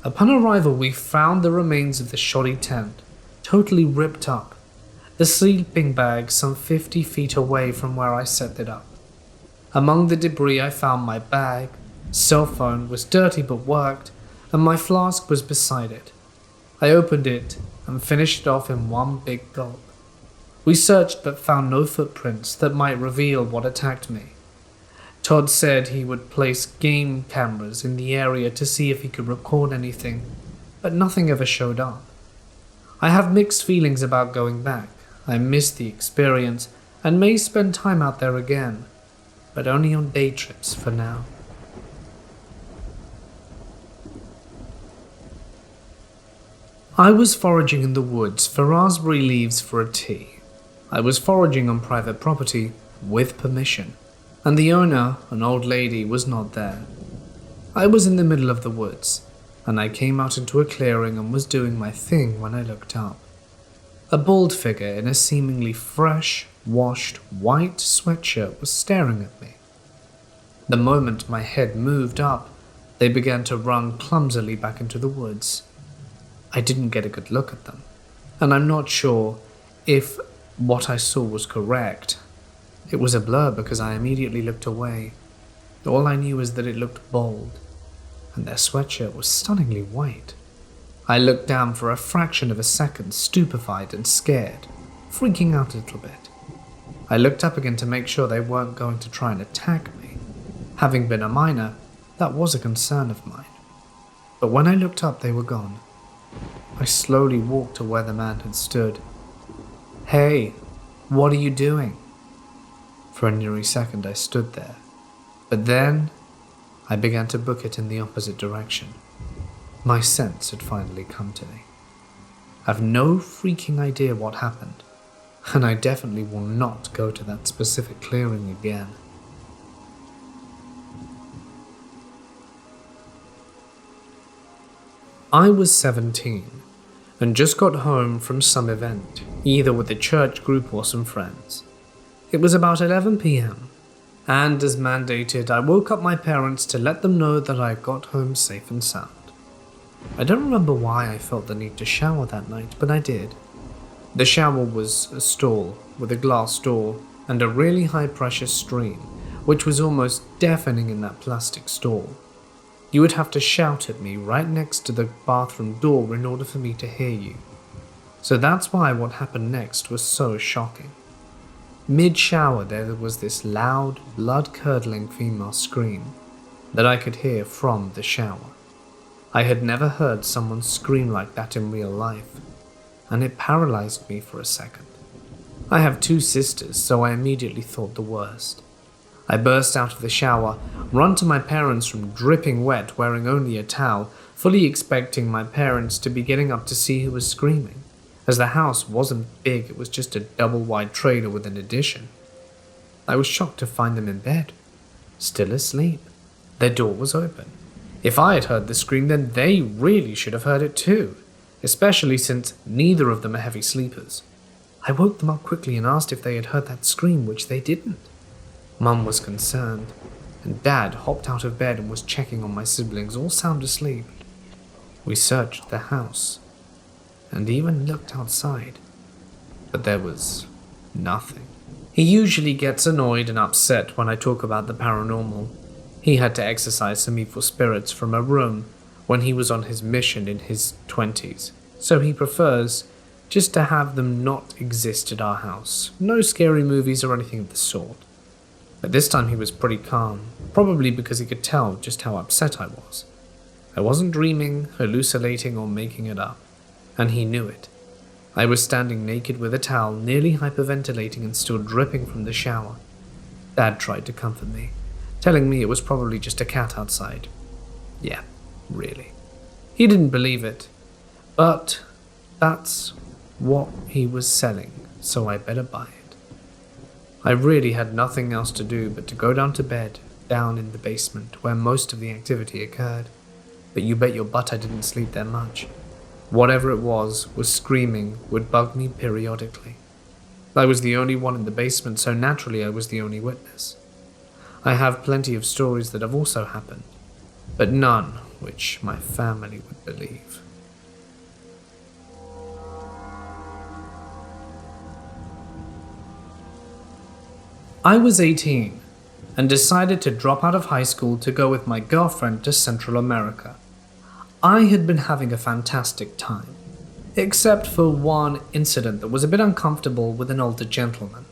Upon arrival, we found the remains of the shoddy tent, totally ripped up, the sleeping bag some 50 feet away from where I set it up. Among the debris I found my bag, cell phone was dirty but worked, and my flask was beside it. I opened it and finished it off in one big gulp. We searched but found no footprints that might reveal what attacked me. Todd said he would place game cameras in the area to see if he could record anything, but nothing ever showed up. I have mixed feelings about going back. I miss the experience and may spend time out there again, but only on day trips for now. I was foraging in the woods for raspberry leaves for a tea. I was foraging on private property with permission, and the owner, an old lady, was not there. I was in the middle of the woods, and I came out into a clearing and was doing my thing when I looked up. A bald figure in a seemingly fresh, washed, white sweatshirt was staring at me. The moment my head moved up, they began to run clumsily back into the woods. I didn't get a good look at them, and I'm not sure if what I saw was correct. It was a blur because I immediately looked away. All I knew was that it looked bald, and their sweatshirt was stunningly white. I looked down for a fraction of a second, stupefied and scared, freaking out a little bit. I looked up again to make sure they weren't going to try and attack me. Having been a miner, that was a concern of mine. But when I looked up, they were gone. I slowly walked to where the man had stood. "Hey, what are you doing?" For a near second I stood there, but then I began to book it in the opposite direction. My sense had finally come to me. I've no freaking idea what happened, and I definitely will not go to that specific clearing again. I was 17 and just got home from some event, either with a church group or some friends. It was about 11 p.m, and as mandated, I woke up my parents to let them know that I got home safe and sound. I don't remember why I felt the need to shower that night, but I did. The shower was a stall with a glass door and a really high-pressure stream, which was almost deafening in that plastic stall. You would have to shout at me right next to the bathroom door in order for me to hear you. So that's why what happened next was so shocking. Mid-shower there was this loud, blood-curdling female scream that I could hear from the shower. I had never heard someone scream like that in real life, and it paralyzed me for a second. I have 2 sisters, so I immediately thought the worst. I burst out of the shower, run to my parents' room dripping wet, wearing only a towel, fully expecting my parents to be getting up to see who was screaming, as the house wasn't big, it was just a double-wide trailer with an addition. I was shocked to find them in bed, still asleep. Their door was open. If I had heard the scream, then they really should have heard it too, especially since neither of them are heavy sleepers. I woke them up quickly and asked if they had heard that scream, which they didn't. Mum was concerned, and Dad hopped out of bed and was checking on my siblings, all sound asleep. We searched the house, and even looked outside, but there was nothing. He usually gets annoyed and upset when I talk about the paranormal. He had to exorcise some evil spirits from a room when he was on his mission in his 20s, so he prefers just to have them not exist at our house. No scary movies or anything of the sort. But this time he was pretty calm, probably because he could tell just how upset I was. I wasn't dreaming, hallucinating, or making it up, and he knew it. I was standing naked with a towel, nearly hyperventilating and still dripping from the shower. Dad tried to comfort me, telling me it was probably just a cat outside. Yeah, really. He didn't believe it, but that's what he was selling, so I better buy it. I really had nothing else to do but to go down to bed, down in the basement where most of the activity occurred. But you bet your butt I didn't sleep there much. Whatever it was screaming would bug me periodically. I was the only one in the basement, so naturally I was the only witness. I have plenty of stories that have also happened, but none which my family would believe. I was 18 and decided to drop out of high school to go with my girlfriend to Central America. I had been having a fantastic time, except for one incident that was a bit uncomfortable with an older gentleman.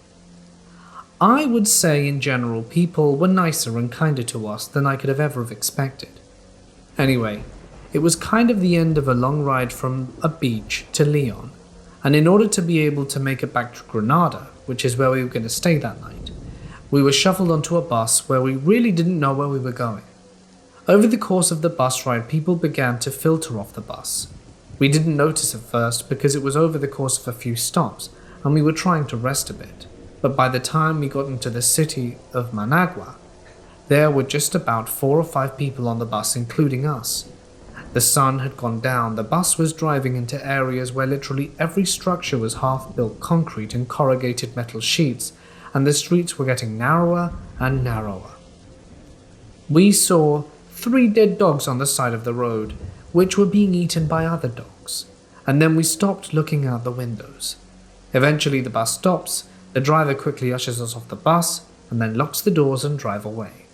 I would say in general people were nicer and kinder to us than I could have ever have expected. Anyway, it was kind of the end of a long ride from a beach to Leon, and in order to be able to make it back to Granada, which is where we were going to stay that night, we were shuffled onto a bus where we really didn't know where we were going. Over the course of the bus ride, people began to filter off the bus. We didn't notice at first because it was over the course of a few stops and we were trying to rest a bit, but by the time we got into the city of Managua, there were just about 4 or 5 people on the bus, including us. The sun had gone down, the bus was driving into areas where literally every structure was half-built concrete and corrugated metal sheets, and the streets were getting narrower and narrower. We saw 3 dead dogs on the side of the road, which were being eaten by other dogs, and then we stopped looking out the windows. Eventually the bus stops, the driver quickly ushers us off the bus, and then locks the doors and drive away.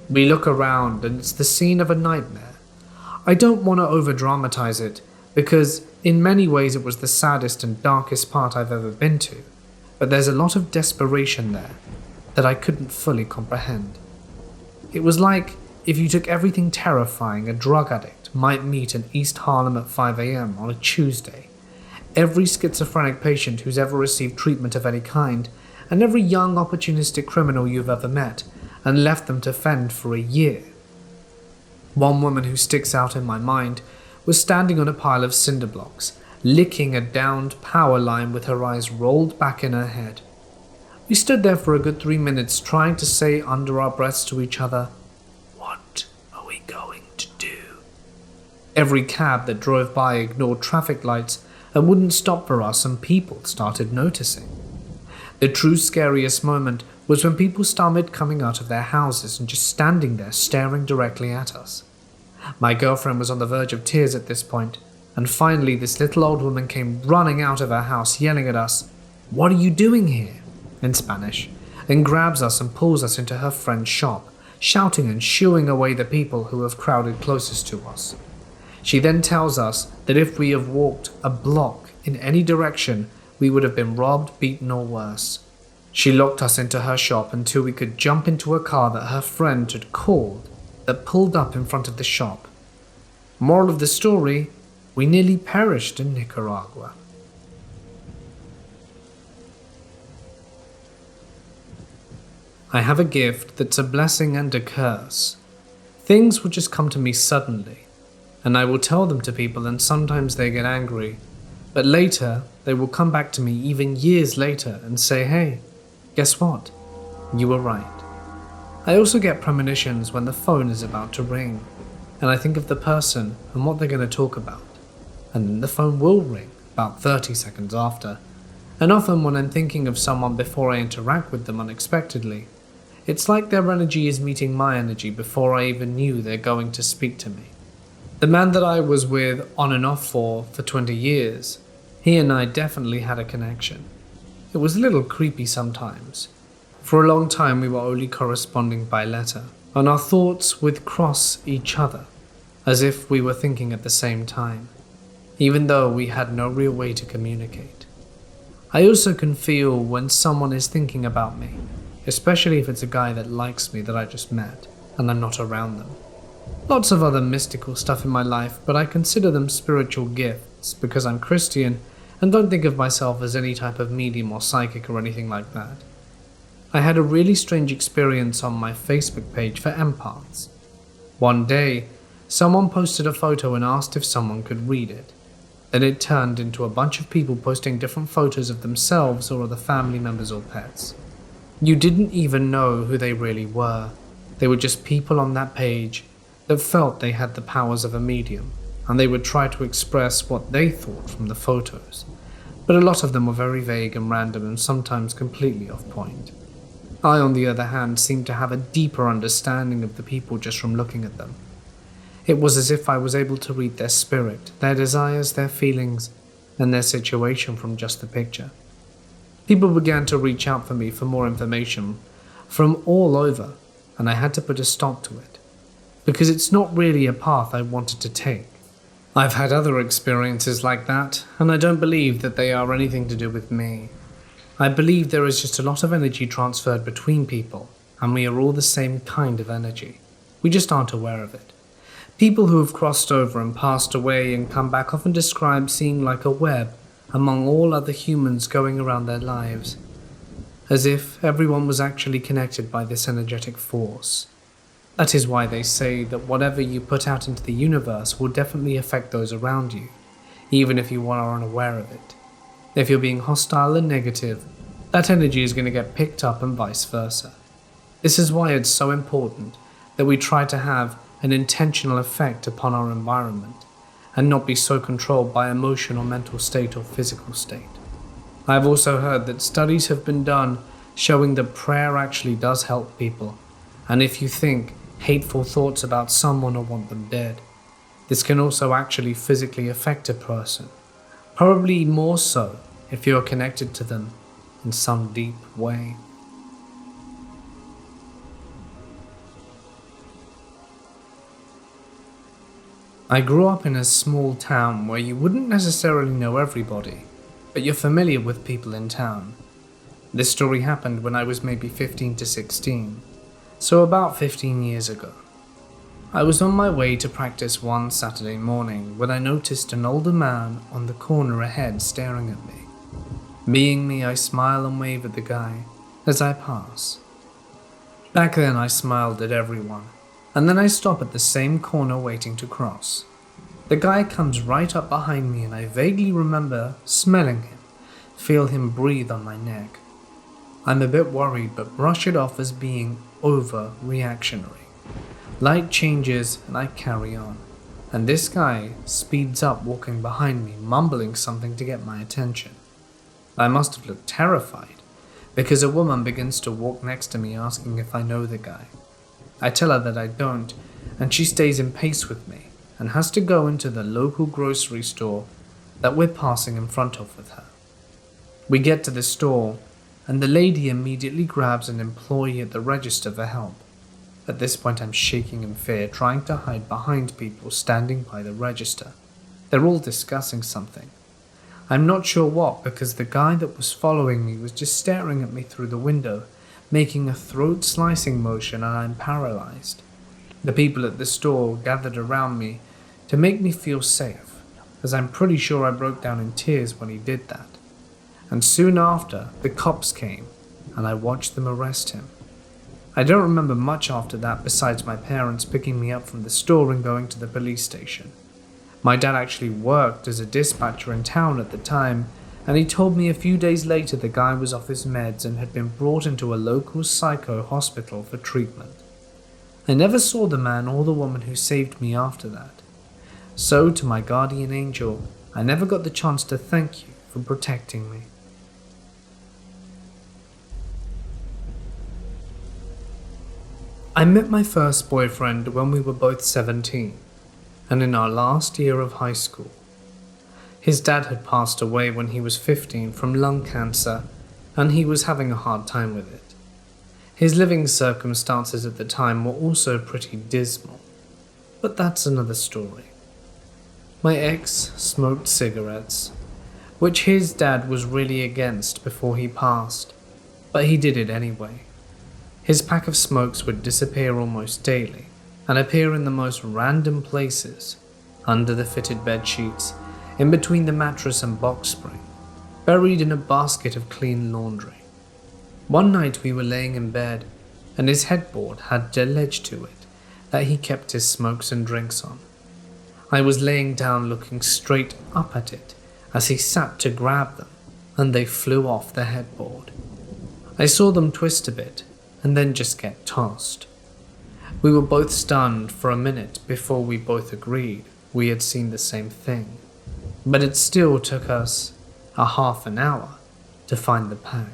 We look around and it's the scene of a nightmare. I don't want to over-dramatize it, because in many ways it was the saddest and darkest part I've ever been to, but there's a lot of desperation there that I couldn't fully comprehend. It was like if you took everything terrifying a drug addict might meet in East Harlem at 5 a.m. on a Tuesday, every schizophrenic patient who's ever received treatment of any kind, and every young opportunistic criminal you've ever met, and left them to fend for a year. One woman who sticks out in my mind was standing on a pile of cinder blocks, licking a downed power line with her eyes rolled back in her head. We stood there for a good 3 minutes trying to say under our breaths to each other, "What are we going to do?" Every cab that drove by ignored traffic lights and wouldn't stop for us, and people started noticing. The true scariest moment was when people started coming out of their houses and just standing there staring directly at us. My girlfriend was on the verge of tears at this point, and finally this little old woman came running out of her house yelling at us, "What are you doing here?" in Spanish, and grabs us and pulls us into her friend's shop, shouting and shooing away the people who have crowded closest to us. She then tells us that if we have walked a block in any direction, we would have been robbed, beaten, or worse. She locked us into her shop until we could jump into a car that her friend had called that pulled up in front of the shop. Moral of the story, we nearly perished in Nicaragua. I have a gift that's a blessing and a curse. Things will just come to me suddenly, and I will tell them to people, and sometimes they get angry, but later they will come back to me even years later and say, "Hey, guess what? You were right." I also get premonitions when the phone is about to ring, and I think of the person and what they're going to talk about, and then the phone will ring about 30 seconds after, and often when I'm thinking of someone before I interact with them unexpectedly, it's like their energy is meeting my energy before I even knew they're going to speak to me. The man that I was with on and off for 20 years, he and I definitely had a connection. It was a little creepy sometimes. For a long time we were only corresponding by letter, and our thoughts would cross each other, as if we were thinking at the same time, even though we had no real way to communicate. I also can feel when someone is thinking about me, especially if it's a guy that likes me that I just met, and I'm not around them. Lots of other mystical stuff in my life, but I consider them spiritual gifts because I'm Christian and don't think of myself as any type of medium or psychic or anything like that. I had a really strange experience on my Facebook page for empaths. One day, someone posted a photo and asked if someone could read it. Then it turned into a bunch of people posting different photos of themselves or other family members or pets. You didn't even know who they really were. They were just people on that page that felt they had the powers of a medium, and they would try to express what they thought from the photos. But a lot of them were very vague and random and sometimes completely off point. I, on the other hand, seemed to have a deeper understanding of the people just from looking at them. It was as if I was able to read their spirit, their desires, their feelings, and their situation from just the picture. People began to reach out for me for more information from all over, and I had to put a stop to it, because it's not really a path I wanted to take. I've had other experiences like that, and I don't believe that they are anything to do with me. I believe there is just a lot of energy transferred between people, and we are all the same kind of energy. We just aren't aware of it. People who have crossed over and passed away and come back often describe seeing like a web among all other humans going around their lives, as if everyone was actually connected by this energetic force. That is why they say that whatever you put out into the universe will definitely affect those around you, even if you are unaware of it. If you're being hostile and negative, that energy is going to get picked up and vice versa. This is why it's so important that we try to have an intentional effect upon our environment and not be so controlled by emotional, mental state or physical state. I've also heard that studies have been done showing that prayer actually does help people, and if you think hateful thoughts about someone or want them dead, this can also actually physically affect a person, probably more so if you're connected to them in some deep way. I grew up in a small town where you wouldn't necessarily know everybody, but you're familiar with people in town. This story happened when I was maybe 15 to 16, so about 15 years ago. I was on my way to practice one Saturday morning when I noticed an older man on the corner ahead staring at me. Being me, I smile and wave at the guy as I pass. Back then I smiled at everyone, and then I stop at the same corner waiting to cross. The guy comes right up behind me and I vaguely remember smelling him, feel him breathe on my neck. I'm a bit worried but brush it off as being overreactionary. Light changes and I carry on. and this guy speeds up walking behind me, mumbling something to get my attention. I must have looked terrified, because a woman begins to walk next to me asking if I know the guy. I tell her that I don't, and she stays in pace with me and has to go into the local grocery store that we're passing in front of with her. We get to the store, and the lady immediately grabs an employee at the register for help. At this point I'm shaking in fear, trying to hide behind people standing by the register. They're all discussing something. I'm not sure what, because the guy that was following me was just staring at me through the window, making a throat-slicing motion, and I'm paralyzed. The people at the store gathered around me to make me feel safe, as I'm pretty sure I broke down in tears when he did that. And soon after, the cops came, and I watched them arrest him. I don't remember much after that besides my parents picking me up from the store and going to the police station. My dad actually worked as a dispatcher in town at the time, and he told me a few days later the guy was off his meds and had been brought into a local psycho hospital for treatment. I never saw the man or the woman who saved me after that. So, to my guardian angel, I never got the chance to thank you for protecting me. I met my first boyfriend when we were both 17, and in our last year of high school. His dad had passed away when he was 15 from lung cancer, and he was having a hard time with it. His living circumstances at the time were also pretty dismal, but that's another story. My ex smoked cigarettes, which his dad was really against before he passed, but he did it anyway. His pack of smokes would disappear almost daily and appear in the most random places, under the fitted bed sheets, in between the mattress and box spring, buried in a basket of clean laundry. One night we were laying in bed, and his headboard had a ledge to it that he kept his smokes and drinks on. I was laying down looking straight up at it as he sat to grab them, and they flew off the headboard. I saw them twist a bit, and then just get tossed. We were both stunned for a minute before we both agreed we had seen the same thing, but it still took us a half an hour to find the pack,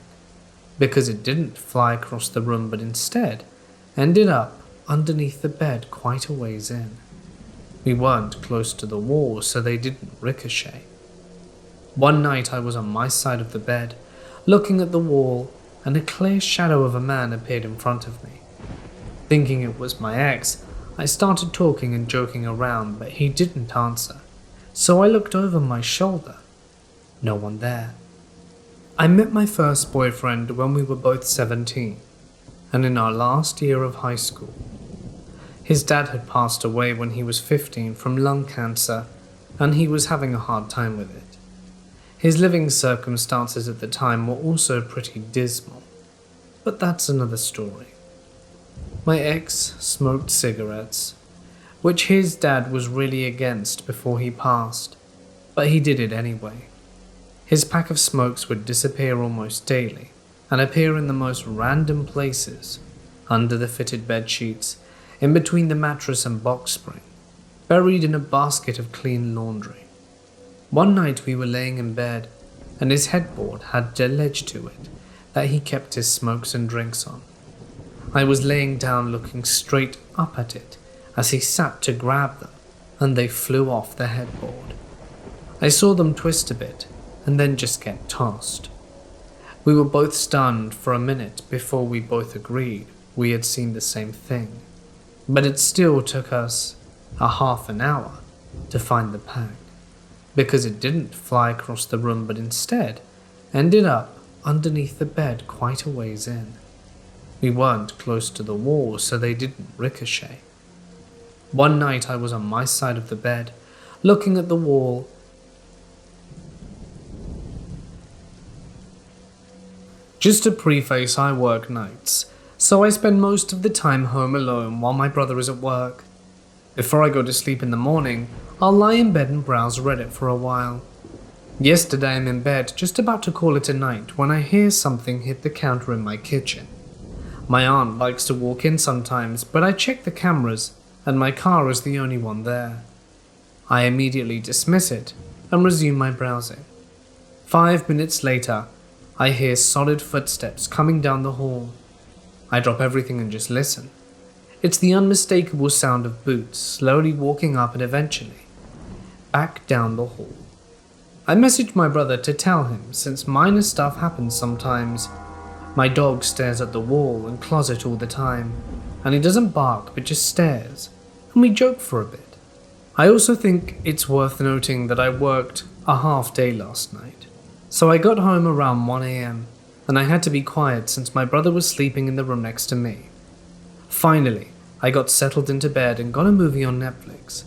because it didn't fly across the room but instead ended up underneath the bed quite a ways in. We weren't close to the wall, so they didn't ricochet. One night I was on my side of the bed, looking at the wall, and a clear shadow of a man appeared in front of me. Thinking it was my ex, I started talking and joking around, but he didn't answer, so I looked over my shoulder. No one there. I met my first boyfriend when we were both 17, and in our last year of high school. His dad had passed away when he was 15 from lung cancer, and he was having a hard time with it. His living circumstances at the time were also pretty dismal, but that's another story. My ex smoked cigarettes, which his dad was really against before he passed, but he did it anyway. His pack of smokes would disappear almost daily and appear in the most random places, under the fitted bed sheets, in between the mattress and box spring, buried in a basket of clean laundry. One night we were laying in bed, and his headboard had a ledge to it that he kept his smokes and drinks on. I was laying down looking straight up at it as he sat to grab them, and they flew off the headboard. I saw them twist a bit, and then just get tossed. We were both stunned for a minute before we both agreed we had seen the same thing, but it still took us a half an hour to find the pack, because it didn't fly across the room but instead ended up underneath the bed quite a ways in. We weren't close to the wall, so they didn't ricochet. One night I was on my side of the bed, looking at the wall. Just to preface, I work nights, so I spend most of the time home alone while my brother is at work. Before I go to sleep in the morning, I'll lie in bed and browse Reddit for a while. Yesterday I'm in bed, just about to call it a night, when I hear something hit the counter in my kitchen. My aunt likes to walk in sometimes, but I check the cameras, and my car is the only one there. I immediately dismiss it and resume my browsing. 5 minutes later, I hear solid footsteps coming down the hall. I drop everything and just listen. It's the unmistakable sound of boots slowly walking up and eventually back down the hall. I messaged my brother to tell him, since minor stuff happens sometimes. My dog stares at the wall and closet all the time, and he doesn't bark but just stares, and we joke for a bit. I also think it's worth noting that I worked a half day last night, so I got home around 1 AM, and I had to be quiet since my brother was sleeping in the room next to me. Finally, I got settled into bed and got a movie on Netflix.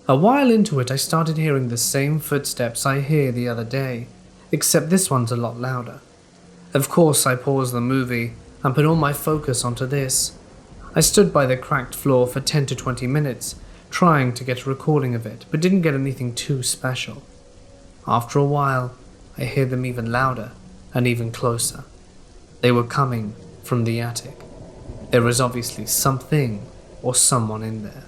A while into it, I started hearing the same footsteps I hear the other day, except this one's a lot louder. Of course, I paused the movie and put all my focus onto this. I stood by the cracked floor for 10 to 20 minutes, trying to get a recording of it, but didn't get anything too special. After a while, I hear them even louder and even closer. They were coming from the attic. There was obviously something or someone in there.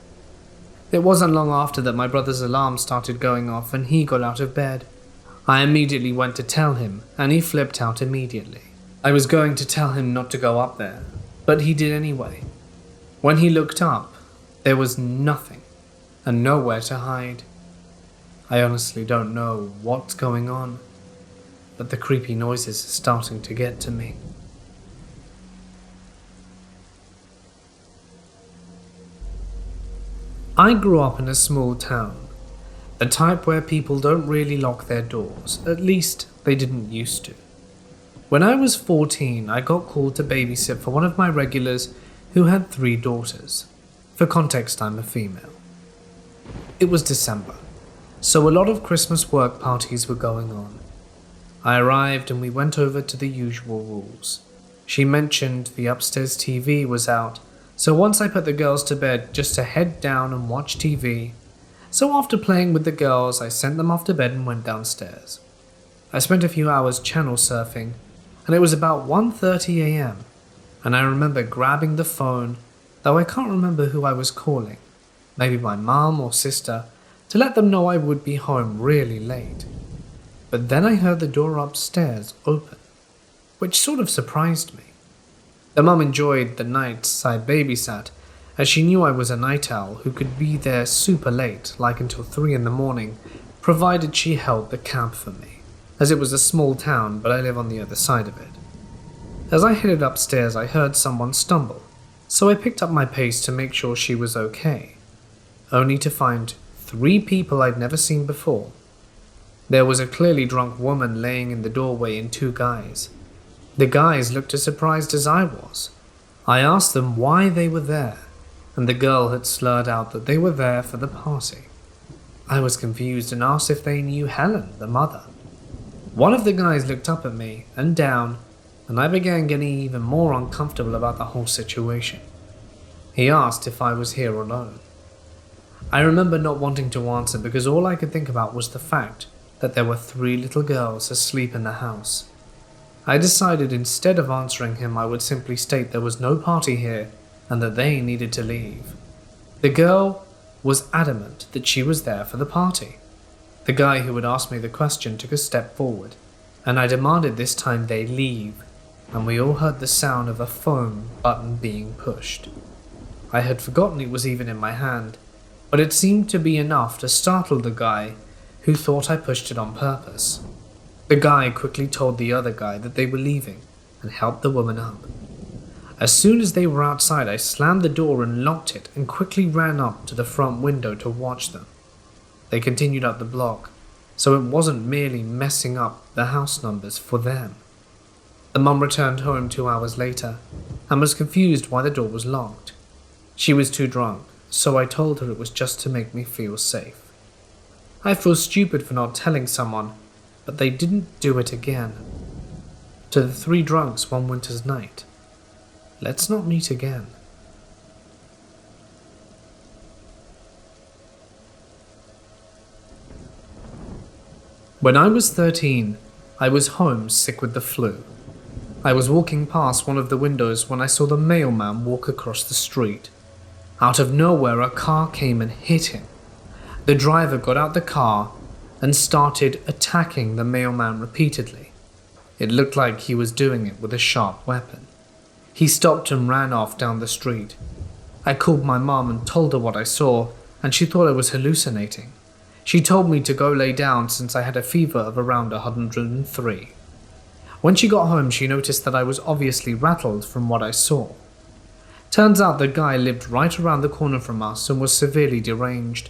It wasn't long after that my brother's alarm started going off and he got out of bed. I immediately went to tell him and he flipped out immediately. I was going to tell him not to go up there, but he did anyway. When he looked up, there was nothing and nowhere to hide. I honestly don't know what's going on, but the creepy noises are starting to get to me. I grew up in a small town, the type where people don't really lock their doors, at least they didn't used to. When I was 14, I got called to babysit for one of my regulars who had 3 daughters. For context, I'm a female. It was December, so a lot of Christmas work parties were going on. I arrived and we went over to the usual rules. She mentioned the upstairs TV was out, so once I put the girls to bed just to head down and watch TV. So after playing with the girls, I sent them off to bed and went downstairs. I spent a few hours channel surfing, and it was about 1:30 AM, and I remember grabbing the phone, though I can't remember who I was calling, maybe my mom or sister, to let them know I would be home really late. But then I heard the door upstairs open, which sort of surprised me. The mum enjoyed the nights I babysat, as she knew I was a night owl who could be there super late, like until 3 in the morning, provided she held the cab for me, as it was a small town but I live on the other side of it. As I headed upstairs, I heard someone stumble, so I picked up my pace to make sure she was okay, only to find 3 people I'd never seen before. There was a clearly drunk woman laying in the doorway and 2 guys. The guys looked as surprised as I was. I asked them why they were there, and the girl had slurred out that they were there for the party. I was confused and asked if they knew Helen, the mother. One of the guys looked up at me and down, and I began getting even more uncomfortable about the whole situation. He asked if I was here alone. I remember not wanting to answer because all I could think about was the fact that there were 3 little girls asleep in the house. I decided instead of answering him, I would simply state there was no party here and that they needed to leave. The girl was adamant that she was there for the party. The guy who had asked me the question took a step forward, and I demanded this time they leave, and we all heard the sound of a phone button being pushed. I had forgotten it was even in my hand, but it seemed to be enough to startle the guy who thought I pushed it on purpose. The guy quickly told the other guy that they were leaving and helped the woman up. As soon as they were outside, I slammed the door and locked it and quickly ran up to the front window to watch them. They continued up the block, so it wasn't merely messing up the house numbers for them. The mum returned home 2 hours later and was confused why the door was locked. She was too drunk, so I told her it was just to make me feel safe. I feel stupid for not telling someone, but they didn't do it again. To the 3 drunks one winter's night, let's not meet again. When I was 13, I was home sick with the flu. I was walking past one of the windows when I saw the mailman walk across the street. Out of nowhere, a car came and hit him. The driver got out the car and started attacking the mailman repeatedly. It looked like he was doing it with a sharp weapon. He stopped and ran off down the street. I called my mom and told her what I saw, and she thought I was hallucinating. She told me to go lay down since I had a fever of around 103. When she got home, she noticed that I was obviously rattled from what I saw. Turns out the guy lived right around the corner from us and was severely deranged.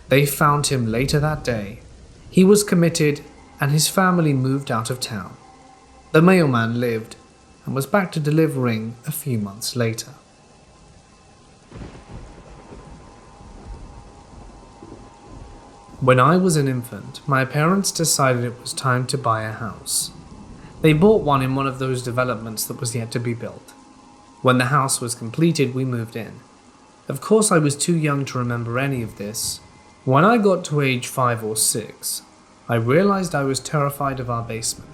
They found him later that day. He was committed and his family moved out of town. The mailman lived and was back to delivering a few months later. When I was an infant, my parents decided it was time to buy a house. They bought one in one of those developments that was yet to be built. When the house was completed, we moved in. Of course, I was too young to remember any of this. When I got to age 5 or 6, I realized I was terrified of our basement.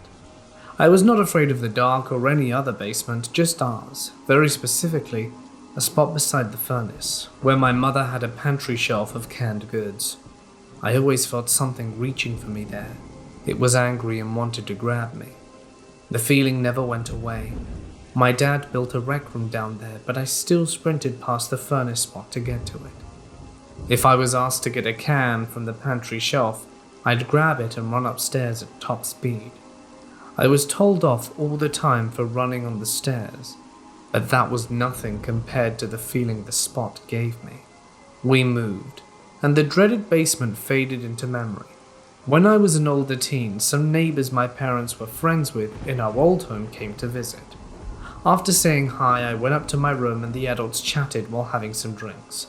I was not afraid of the dark or any other basement, just ours, very specifically, a spot beside the furnace, where my mother had a pantry shelf of canned goods. I always felt something reaching for me there. It was angry and wanted to grab me. The feeling never went away. My dad built a rec room down there, but I still sprinted past the furnace spot to get to it. If I was asked to get a can from the pantry shelf, I'd grab it and run upstairs at top speed. I was told off all the time for running on the stairs, but that was nothing compared to the feeling the spot gave me. We moved, and the dreaded basement faded into memory. When I was an older teen, some neighbors my parents were friends with in our old home came to visit. After saying hi, I went up to my room and the adults chatted while having some drinks.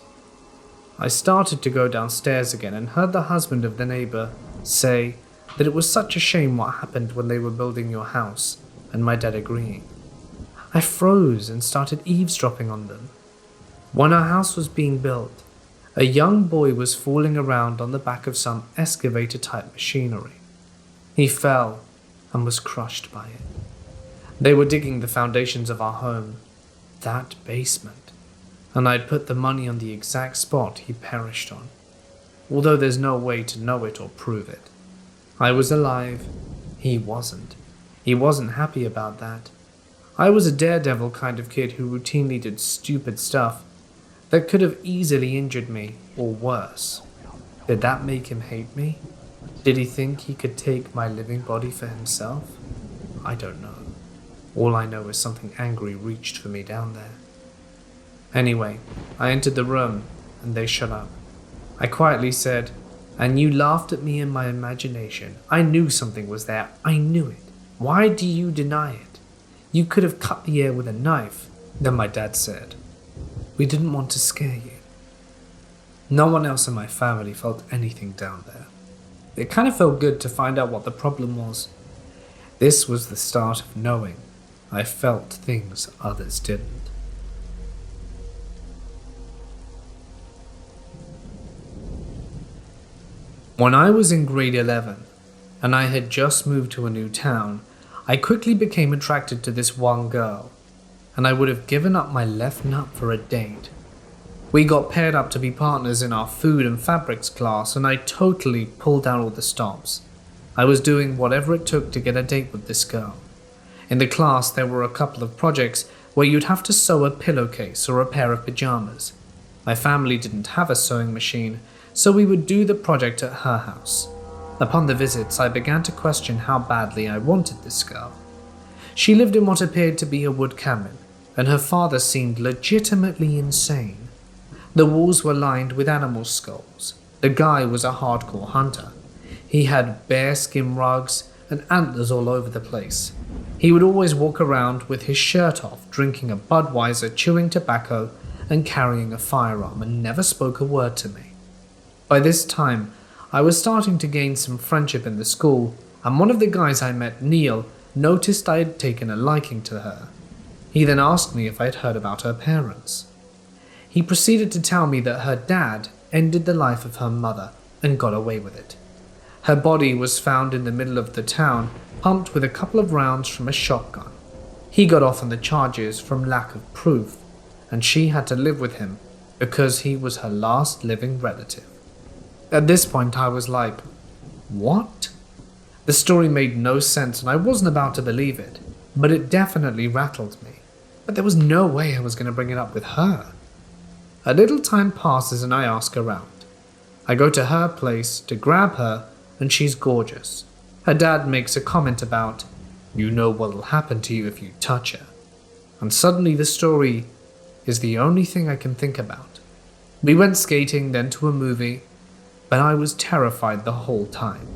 I started to go downstairs again and heard the husband of the neighbor say that it was such a shame what happened when they were building your house, and my dad agreeing. I froze and started eavesdropping on them. When our house was being built, a young boy was falling around on the back of some excavator-type machinery. He fell and was crushed by it. They were digging the foundations of our home, that basement, and I'd put the money on the exact spot he perished on, although there's no way to know it or prove it. I was alive, he wasn't. He wasn't happy about that. I was a daredevil kind of kid who routinely did stupid stuff that could have easily injured me, or worse. Did that make him hate me? Did he think he could take my living body for himself? I don't know. All I know is something angry reached for me down there. Anyway, I entered the room, and they shut up. I quietly said, "And you laughed at me in my imagination. I knew something was there. I knew it. Why do you deny it? You could have cut the air with a knife." Then my dad said, "We didn't want to scare you." No one else in my family felt anything down there. It kind of felt good to find out what the problem was. This was the start of knowing I felt things others didn't. When I was in grade 11, and I had just moved to a new town, I quickly became attracted to this one girl, and I would have given up my left nut for a date. We got paired up to be partners in our food and fabrics class, and I totally pulled out all the stops. I was doing whatever it took to get a date with this girl. In the class, there were a couple of projects where you'd have to sew a pillowcase or a pair of pajamas. My family didn't have a sewing machine, so we would do the project at her house. Upon the visits, I began to question how badly I wanted this girl. She lived in what appeared to be a wood cabin, and her father seemed legitimately insane. The walls were lined with animal skulls. The guy was a hardcore hunter. He had bearskin rugs and antlers all over the place. He would always walk around with his shirt off, drinking a Budweiser, chewing tobacco, and carrying a firearm, and never spoke a word to me. By this time, I was starting to gain some friendship in the school, and one of the guys I met, Neil, noticed I had taken a liking to her. He then asked me if I had heard about her parents. He proceeded to tell me that her dad ended the life of her mother and got away with it. Her body was found in the middle of the town, pumped with a couple of rounds from a shotgun. He got off on the charges from lack of proof, and she had to live with him because he was her last living relative. At this point, I was like, what? The story made no sense and I wasn't about to believe it, but it definitely rattled me. But there was no way I was going to bring it up with her. A little time passes and I ask her out. I go to her place to grab her and she's gorgeous. Her dad makes a comment about, you know what'll happen to you if you touch her. And suddenly the story is the only thing I can think about. We went skating, then to a movie, but I was terrified the whole time.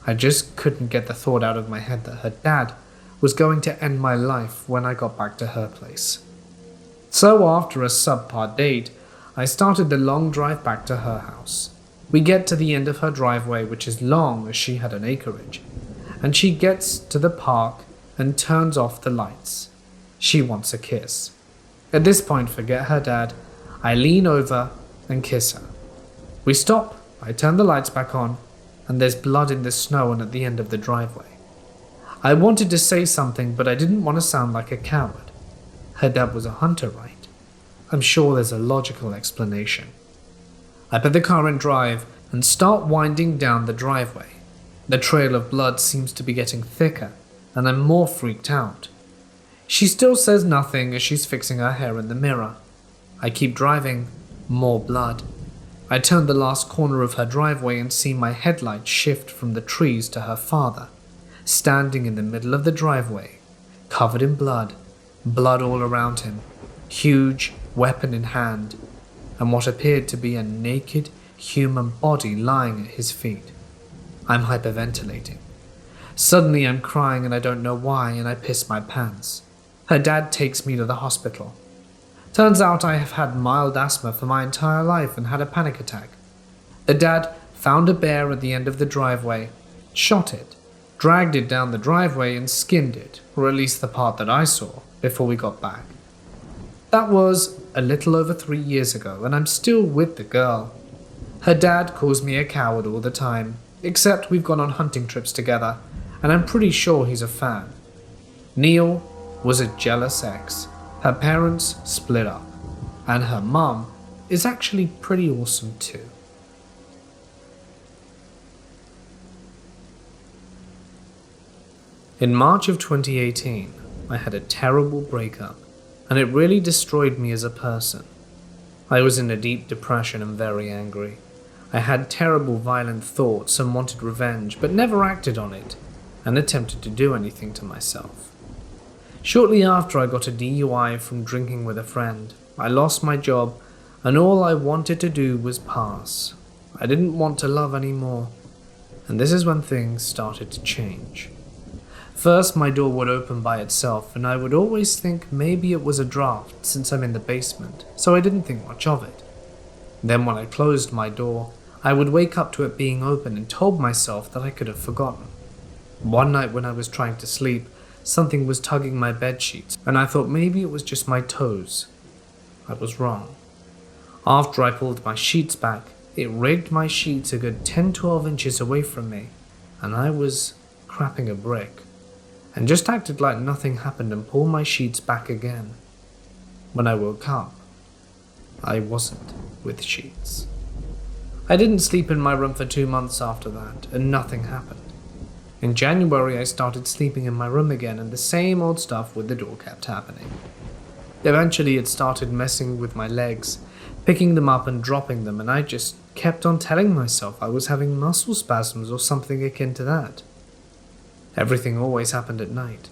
I just couldn't get the thought out of my head that her dad was going to end my life when I got back to her place. So after a subpar date, I started the long drive back to her house. We get to the end of her driveway, which is long as she had an acreage, and she gets to the park and turns off the lights. She wants a kiss. At this point, forget her dad, I lean over and kiss her. We stop, I turn the lights back on, and there's blood in the snow and at the end of the driveway. I wanted to say something, but I didn't want to sound like a coward. Her dad was a hunter, right? I'm sure there's a logical explanation. I put the car in drive and start winding down the driveway. The trail of blood seems to be getting thicker, and I'm more freaked out. She still says nothing as she's fixing her hair in the mirror. I keep driving, more blood. I turn the last corner of her driveway and see my headlight shift from the trees to her father, standing in the middle of the driveway, covered in blood all around him, huge weapon in hand, and what appeared to be a naked human body lying at his feet. I'm hyperventilating. Suddenly I'm crying and I don't know why, and I piss my pants. Her dad takes me to the hospital. Turns out I have had mild asthma for my entire life and had a panic attack. The dad found a bear at the end of the driveway, shot it, dragged it down the driveway and skinned it, or at least the part that I saw, before we got back. That was a little over 3 years ago, and I'm still with the girl. Her dad calls me a coward all the time, except we've gone on hunting trips together, and I'm pretty sure he's a fan. Neil was a jealous ex. Her parents split up, and her mum is actually pretty awesome too. In March of 2018, I had a terrible breakup, and it really destroyed me as a person. I was in a deep depression and very angry. I had terrible violent thoughts and wanted revenge, but never acted on it, and attempted to do anything to myself. Shortly after I got a DUI from drinking with a friend, I lost my job, and all I wanted to do was pass. I didn't want to love anymore, and this is when things started to change. First, my door would open by itself, and I would always think maybe it was a draft since I'm in the basement, so I didn't think much of it. Then when I closed my door, I would wake up to it being open and told myself that I could have forgotten. One night when I was trying to sleep, something was tugging my bedsheets, and I thought maybe it was just my toes. I was wrong. After I pulled my sheets back, it rigged my sheets a good 10-12 inches away from me, and I was crapping a brick, and just acted like nothing happened and pulled my sheets back again. When I woke up, I wasn't with sheets. I didn't sleep in my room for 2 months after that, and nothing happened. In January, I started sleeping in my room again, and the same old stuff with the door kept happening. Eventually, it started messing with my legs, picking them up and dropping them, and I just kept on telling myself I was having muscle spasms or something akin to that. Everything always happened at night.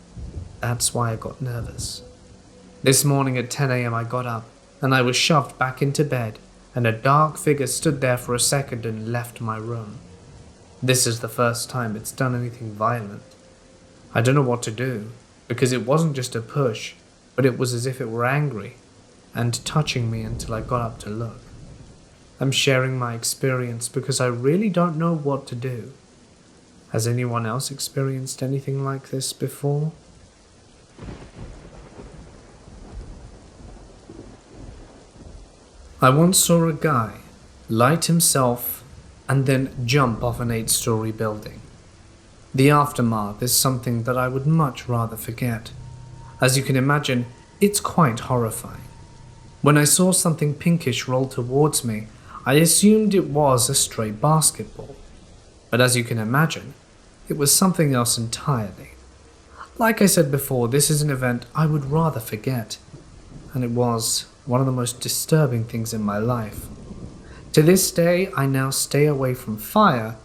That's why I got nervous. This morning at 10 a.m. I got up, and I was shoved back into bed, and a dark figure stood there for a second and left my room. This is the first time it's done anything violent. I don't know what to do, because it wasn't just a push, but it was as if it were angry, and touching me until I got up to look. I'm sharing my experience because I really don't know what to do. Has anyone else experienced anything like this before? I once saw a guy light himself and then jump off an 8-story building. The aftermath is something that I would much rather forget. As you can imagine, it's quite horrifying. When I saw something pinkish roll towards me, I assumed it was a stray basketball, but as you can imagine, it was something else entirely. Like I said before, this is an event I would rather forget, and it was one of the most disturbing things in my life. To this day, I now stay away from fire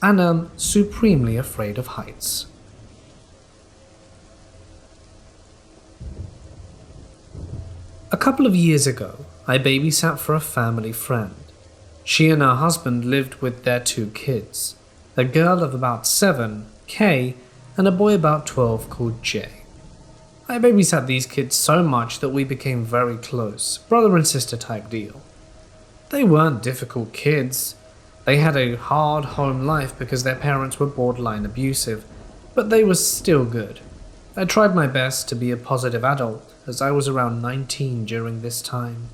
and am supremely afraid of heights. A couple of years ago, I babysat for a family friend. She and her husband lived with their 2 kids, a girl of about 7, Kay, and a boy about 12 called Jay. I babysat these kids so much that we became very close, brother and sister type deal. They weren't difficult kids. They had a hard home life because their parents were borderline abusive, but they were still good. I tried my best to be a positive adult, as I was around 19 during this time.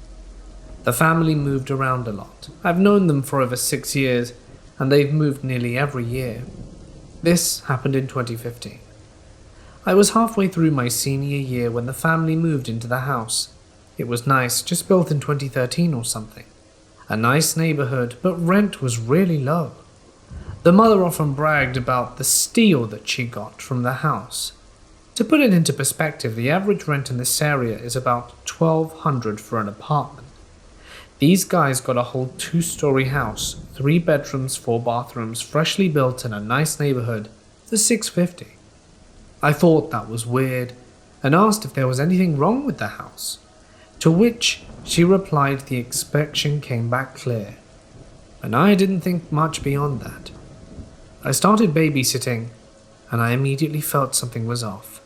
The family moved around a lot. I've known them for over 6 years, and they've moved nearly every year. This happened in 2015. I was halfway through my senior year when the family moved into the house. It was nice, just built in 2013 or something. A nice neighborhood, but rent was really low. The mother often bragged about the steal that she got from the house. To put it into perspective, the average rent in this area is about $1,200 for an apartment. These guys got a whole 2-story house, 3 bedrooms, 4 bathrooms, freshly built in a nice neighborhood for $650. I thought that was weird and asked if there was anything wrong with the house, to which she replied the inspection came back clear, and I didn't think much beyond that. I started babysitting, and I immediately felt something was off.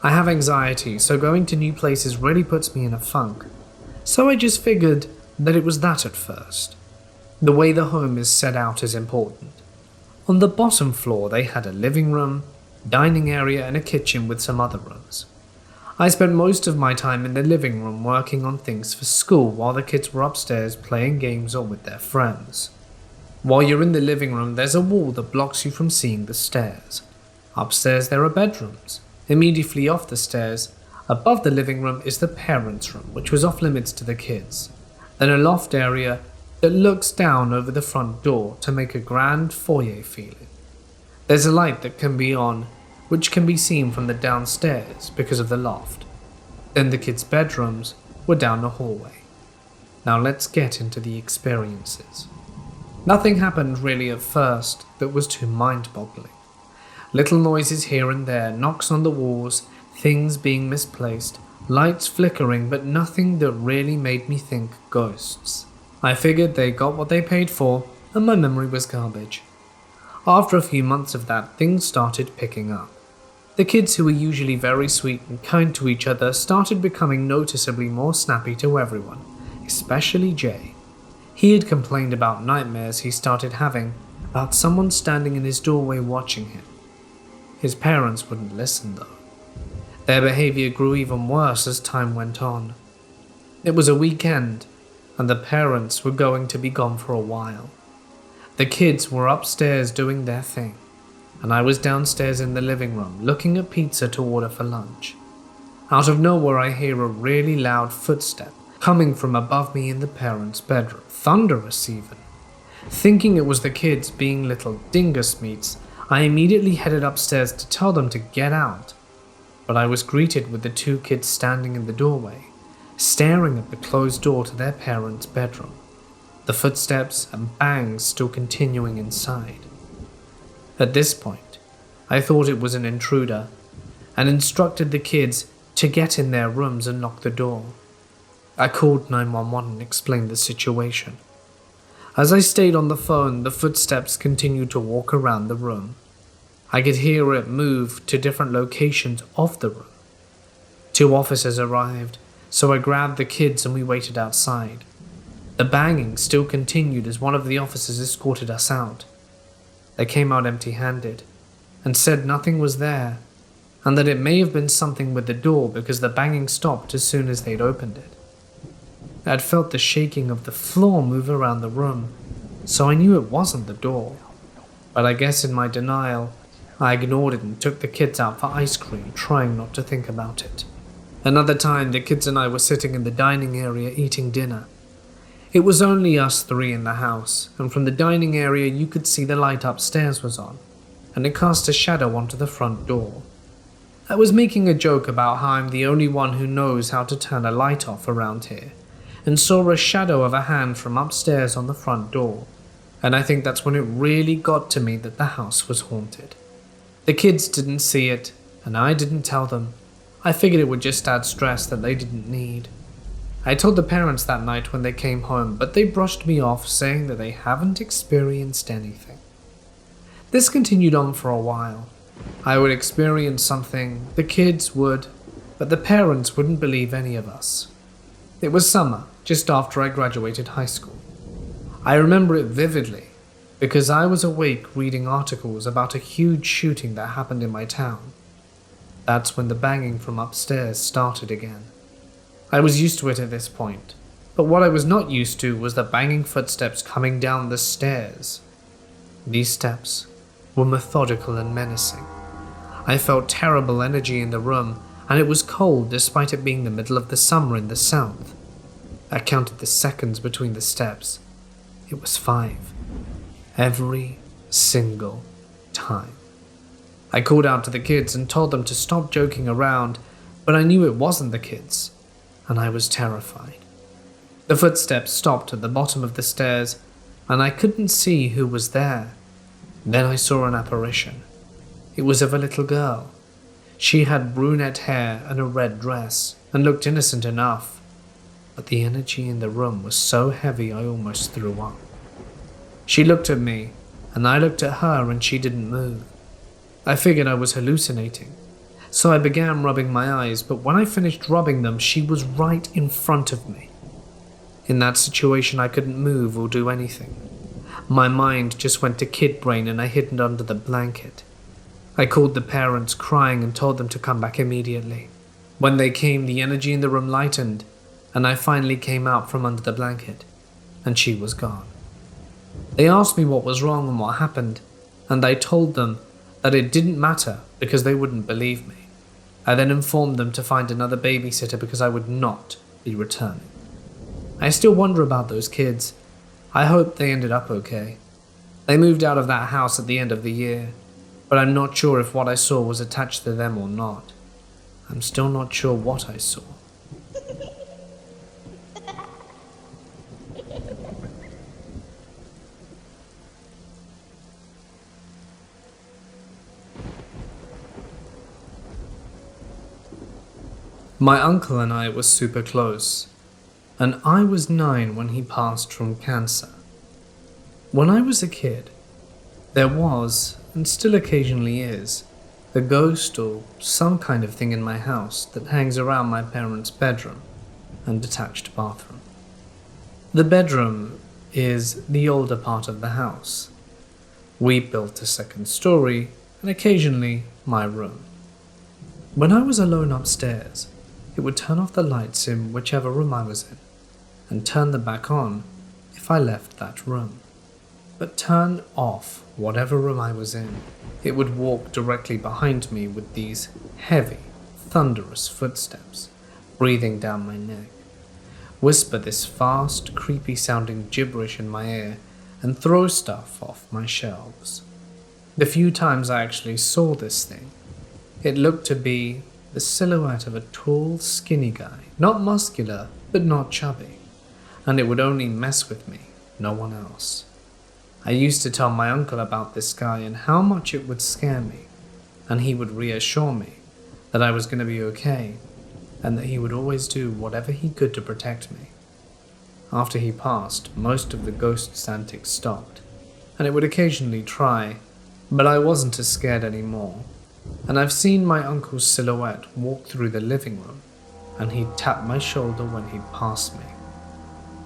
I have anxiety, so going to new places really puts me in a funk, so I just figured that it was that at first. The way the home is set out is important. On the bottom floor they had a living room, dining area and a kitchen with some other rooms. I spent most of my time in the living room working on things for school while the kids were upstairs playing games or with their friends. While you're in the living room, there's a wall that blocks you from seeing the stairs. Upstairs there are bedrooms. Immediately off the stairs, above the living room is the parents' room, which was off limits to the kids. Then a loft area that looks down over the front door to make a grand foyer feeling. There's a light that can be on, which can be seen from the downstairs because of the loft. Then the kids' bedrooms were down the hallway. Now let's get into the experiences. Nothing happened really at first that was too mind-boggling. Little noises here and there, knocks on the walls, things being misplaced, lights flickering, but nothing that really made me think ghosts. I figured they got what they paid for, and my memory was garbage. After a few months of that, things started picking up. The kids, who were usually very sweet and kind to each other, started becoming noticeably more snappy to everyone, especially Jay. He had complained about nightmares he started having, about someone standing in his doorway watching him. His parents wouldn't listen though. Their behavior grew even worse as time went on. It was a weekend, and the parents were going to be gone for a while. The kids were upstairs doing their thing, and I was downstairs in the living room looking at pizza to order for lunch. Out of nowhere I hear a really loud footstep coming from above me in the parents' bedroom, thunderous even. Thinking it was the kids being little dingus meats, I immediately headed upstairs to tell them to get out, but I was greeted with the 2 kids standing in the doorway, staring at the closed door to their parents' bedroom, the footsteps and bangs still continuing inside. At this point, I thought it was an intruder and instructed the kids to get in their rooms and lock the door. I called 911 and explained the situation. As I stayed on the phone, the footsteps continued to walk around the room. I could hear it move to different locations of the room. 2 officers arrived, so I grabbed the kids and we waited outside. The banging still continued as one of the officers escorted us out. They came out empty-handed and said nothing was there, and that it may have been something with the door because the banging stopped as soon as they'd opened it. I had felt the shaking of the floor move around the room, so I knew it wasn't the door. But I guess in my denial, I ignored it and took the kids out for ice cream, trying not to think about it. Another time, the kids and I were sitting in the dining area eating dinner. It was only us three in the house, and from the dining area you could see the light upstairs was on, and it cast a shadow onto the front door. I was making a joke about how I'm the only one who knows how to turn a light off around here, and saw a shadow of a hand from upstairs on the front door, and I think that's when it really got to me that the house was haunted. The kids didn't see it, and I didn't tell them. I figured it would just add stress that they didn't need. I told the parents that night when they came home, but they brushed me off, saying that they haven't experienced anything. This continued on for a while. I would experience something, the kids would, but the parents wouldn't believe any of us. It was summer, just after I graduated high school. I remember it vividly, because I was awake reading articles about a huge shooting that happened in my town. That's when the banging from upstairs started again. I was used to it at this point, but what I was not used to was the banging footsteps coming down the stairs. These steps were methodical and menacing. I felt terrible energy in the room, and it was cold despite it being the middle of the summer in the south. I counted the seconds between the steps. It was 5. Every single time. I called out to the kids and told them to stop joking around, but I knew it wasn't the kids, and I was terrified. The footsteps stopped at the bottom of the stairs, and I couldn't see who was there. Then I saw an apparition. It was of a little girl. She had brunette hair and a red dress, and looked innocent enough, but the energy in the room was so heavy I almost threw up. She looked at me, and I looked at her, and she didn't move. I figured I was hallucinating, so I began rubbing my eyes, but when I finished rubbing them, she was right in front of me. In that situation, I couldn't move or do anything. My mind just went to kid brain, and I hid under the blanket. I called the parents, crying, and told them to come back immediately. When they came, the energy in the room lightened, and I finally came out from under the blanket, and she was gone. They asked me what was wrong and what happened, and I told them that it didn't matter because they wouldn't believe me. I then informed them to find another babysitter because I would not be returning. I still wonder about those kids. I hope they ended up okay. They moved out of that house at the end of the year, but I'm not sure if what I saw was attached to them or not. I'm still not sure what I saw. My uncle and I were super close, and I was 9 when he passed from cancer. When I was a kid, there was, and still occasionally is, a ghost or some kind of thing in my house that hangs around my parents' bedroom and detached bathroom. The bedroom is the older part of the house. We built a second story, and occasionally my room. When I was alone upstairs, it would turn off the lights in whichever room I was in, and turn them back on if I left that room. But turn off whatever room I was in, it would walk directly behind me with these heavy, thunderous footsteps, breathing down my neck, whisper this fast, creepy-sounding gibberish in my ear, and throw stuff off my shelves. The few times I actually saw this thing, it looked to be the silhouette of a tall, skinny guy, not muscular, but not chubby, and it would only mess with me, no one else. I used to tell my uncle about this guy and how much it would scare me, and he would reassure me that I was going to be okay, and that he would always do whatever he could to protect me. After he passed, most of the ghost's antics stopped, and it would occasionally try, but I wasn't as scared anymore. And I've seen my uncle's silhouette walk through the living room, and he'd tap my shoulder when he'd pass me.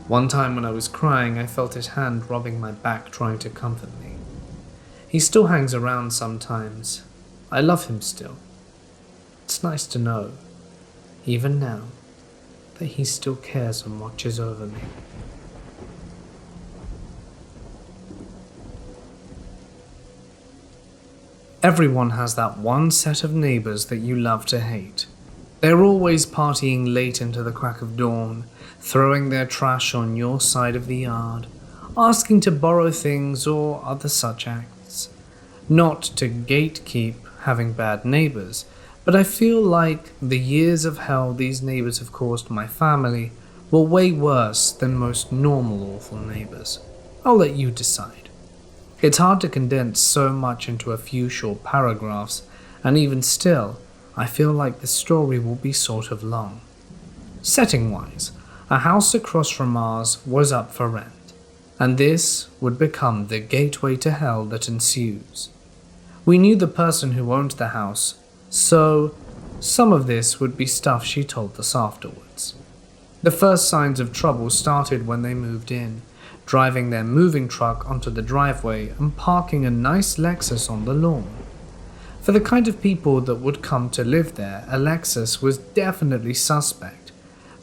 One time when I was crying, I felt his hand rubbing my back trying to comfort me. He still hangs around sometimes. I love him still. It's nice to know, even now, that he still cares and watches over me. Everyone has that one set of neighbors that you love to hate. They're always partying late into the crack of dawn, throwing their trash on your side of the yard, asking to borrow things or other such acts. Not to gatekeep having bad neighbors, but I feel like the years of hell these neighbors have caused my family were way worse than most normal awful neighbors. I'll let you decide. It's hard to condense so much into a few short paragraphs, and even still, I feel like the story will be sort of long. Setting-wise, a house across from ours was up for rent, and this would become the gateway to hell that ensues. We knew the person who owned the house, so some of this would be stuff she told us afterwards. The first signs of trouble started when they moved in, driving their moving truck onto the driveway and parking a nice Lexus on the lawn. For the kind of people that would come to live there, a Lexus was definitely suspect,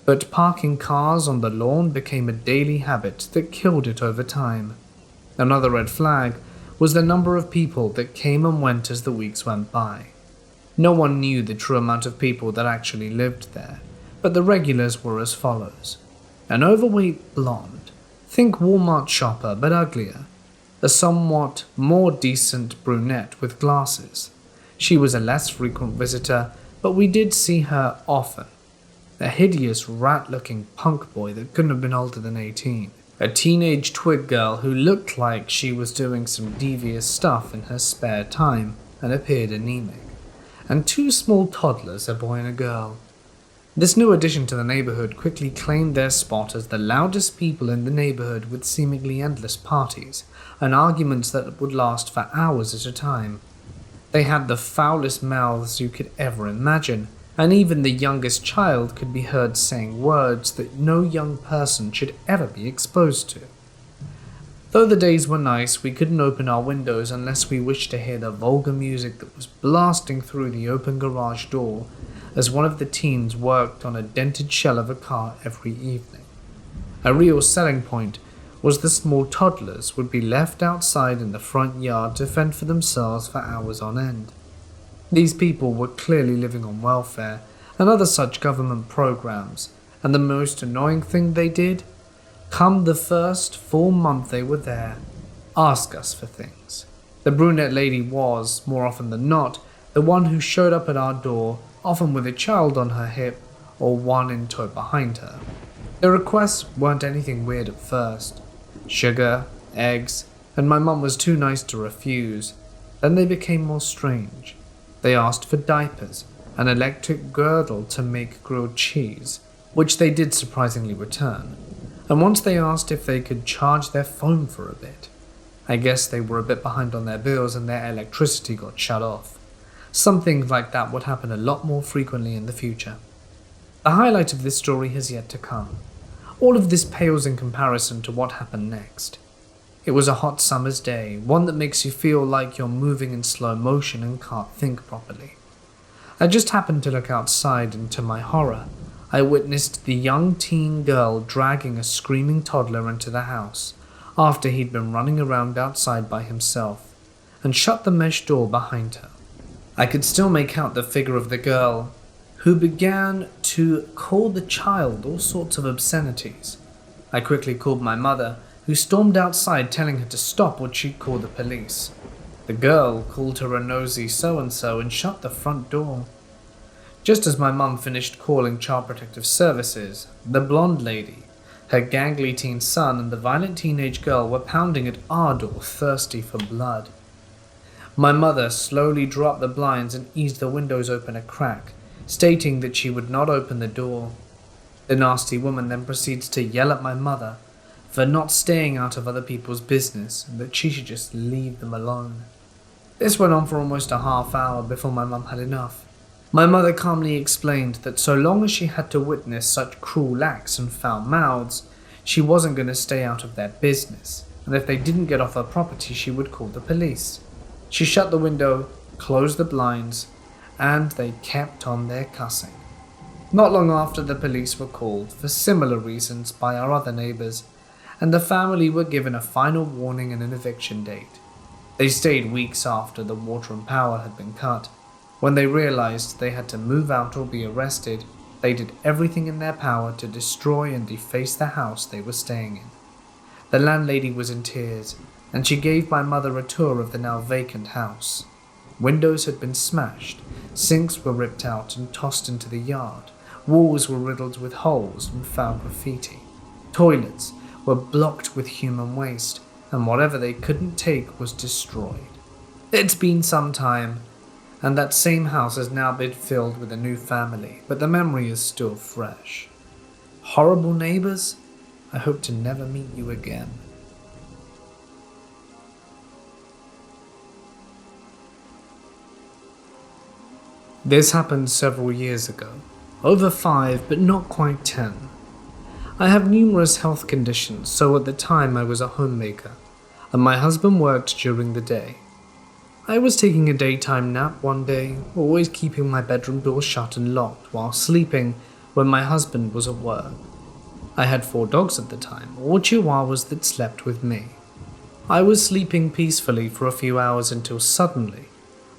but parking cars on the lawn became a daily habit that killed it over time. Another red flag was the number of people that came and went as the weeks went by. No one knew the true amount of people that actually lived there, but the regulars were as follows. An overweight blonde, think Walmart shopper but uglier, a somewhat more decent brunette with glasses. She was a less frequent visitor, but we did see her often. A hideous rat-looking punk boy that couldn't have been older than 18. A teenage twig girl who looked like she was doing some devious stuff in her spare time and appeared anemic. And two small toddlers, a boy and a girl. This new addition to the neighborhood quickly claimed their spot as the loudest people in the neighborhood with seemingly endless parties and arguments that would last for hours at a time. They had the foulest mouths you could ever imagine, and even the youngest child could be heard saying words that no young person should ever be exposed to. Though the days were nice, we couldn't open our windows unless we wished to hear the vulgar music that was blasting through the open garage door as one of the teens worked on a dented shell of a car every evening. A real selling point was the small toddlers would be left outside in the front yard to fend for themselves for hours on end. These people were clearly living on welfare and other such government programs, and the most annoying thing they did, come the first full month they were there, ask us for things. The brunette lady was, more often than not, the one who showed up at our door, often with a child on her hip or one in tow behind her. The requests weren't anything weird at first. Sugar, eggs, and my mum was too nice to refuse. Then they became more strange. They asked for diapers, an electric girdle to make grilled cheese, which they did surprisingly return. And once they asked if they could charge their phone for a bit. I guess they were a bit behind on their bills and their electricity got shut off. Something like that would happen a lot more frequently in the future. The highlight of this story has yet to come. All of this pales in comparison to what happened next. It was a hot summer's day, one that makes you feel like you're moving in slow motion and can't think properly. I just happened to look outside, and to my horror, I witnessed the young teen girl dragging a screaming toddler into the house after he'd been running around outside by himself, and shut the mesh door behind her. I could still make out the figure of the girl, who began to call the child all sorts of obscenities. I quickly called my mother, who stormed outside telling her to stop or she'd call the police. The girl called her a nosy so-and-so and shut the front door. Just as my mum finished calling Child Protective Services, the blonde lady, her gangly teen son, and the violent teenage girl were pounding at our door, thirsty for blood. My mother slowly drew up the blinds and eased the windows open a crack, stating that she would not open the door. The nasty woman then proceeds to yell at my mother for not staying out of other people's business and that she should just leave them alone. This went on for almost a half hour before my mum had enough. My mother calmly explained that so long as she had to witness such cruel acts and foul mouths, she wasn't going to stay out of their business, and if they didn't get off her property, she would call the police. She shut the window, closed the blinds, and they kept on their cussing. Not long after, the police were called for similar reasons by our other neighbors, and the family were given a final warning and an eviction date. They stayed weeks after the water and power had been cut. When they realized they had to move out or be arrested, they did everything in their power to destroy and deface the house they were staying in. The landlady was in tears, and she gave my mother a tour of the now vacant house. Windows had been smashed, sinks were ripped out and tossed into the yard, walls were riddled with holes and foul graffiti. Toilets were blocked with human waste, and whatever they couldn't take was destroyed. It's been some time, and that same house has now been filled with a new family, but the memory is still fresh. Horrible neighbors, I hope to never meet you again. This happened several years ago, over 5 but not quite 10. I have numerous health conditions, so at the time I was a homemaker, and my husband worked during the day. I was taking a daytime nap one day, always keeping my bedroom door shut and locked while sleeping when my husband was at work. I had 4 dogs at the time, all chihuahuas that slept with me. I was sleeping peacefully for a few hours until suddenly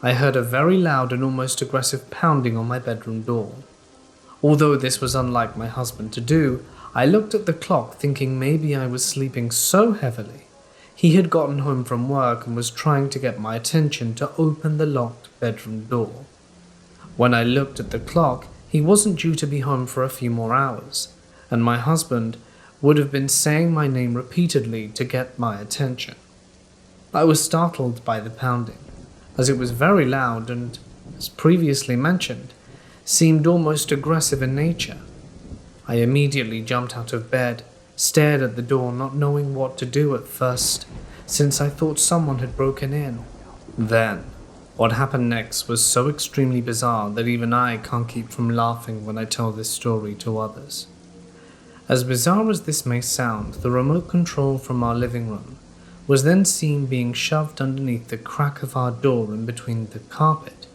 I heard a very loud and almost aggressive pounding on my bedroom door. Although this was unlike my husband to do, I looked at the clock thinking maybe I was sleeping so heavily he had gotten home from work and was trying to get my attention to open the locked bedroom door. When I looked at the clock, he wasn't due to be home for a few more hours, and my husband would have been saying my name repeatedly to get my attention. I was startled by the pounding, as it was very loud and, as previously mentioned, seemed almost aggressive in nature. I immediately jumped out of bed, stared at the door, not knowing what to do at first, since I thought someone had broken in. Then, what happened next was so extremely bizarre that even I can't keep from laughing when I tell this story to others. As bizarre as this may sound, the remote control from our living room was then seen being shoved underneath the crack of our door in between the carpet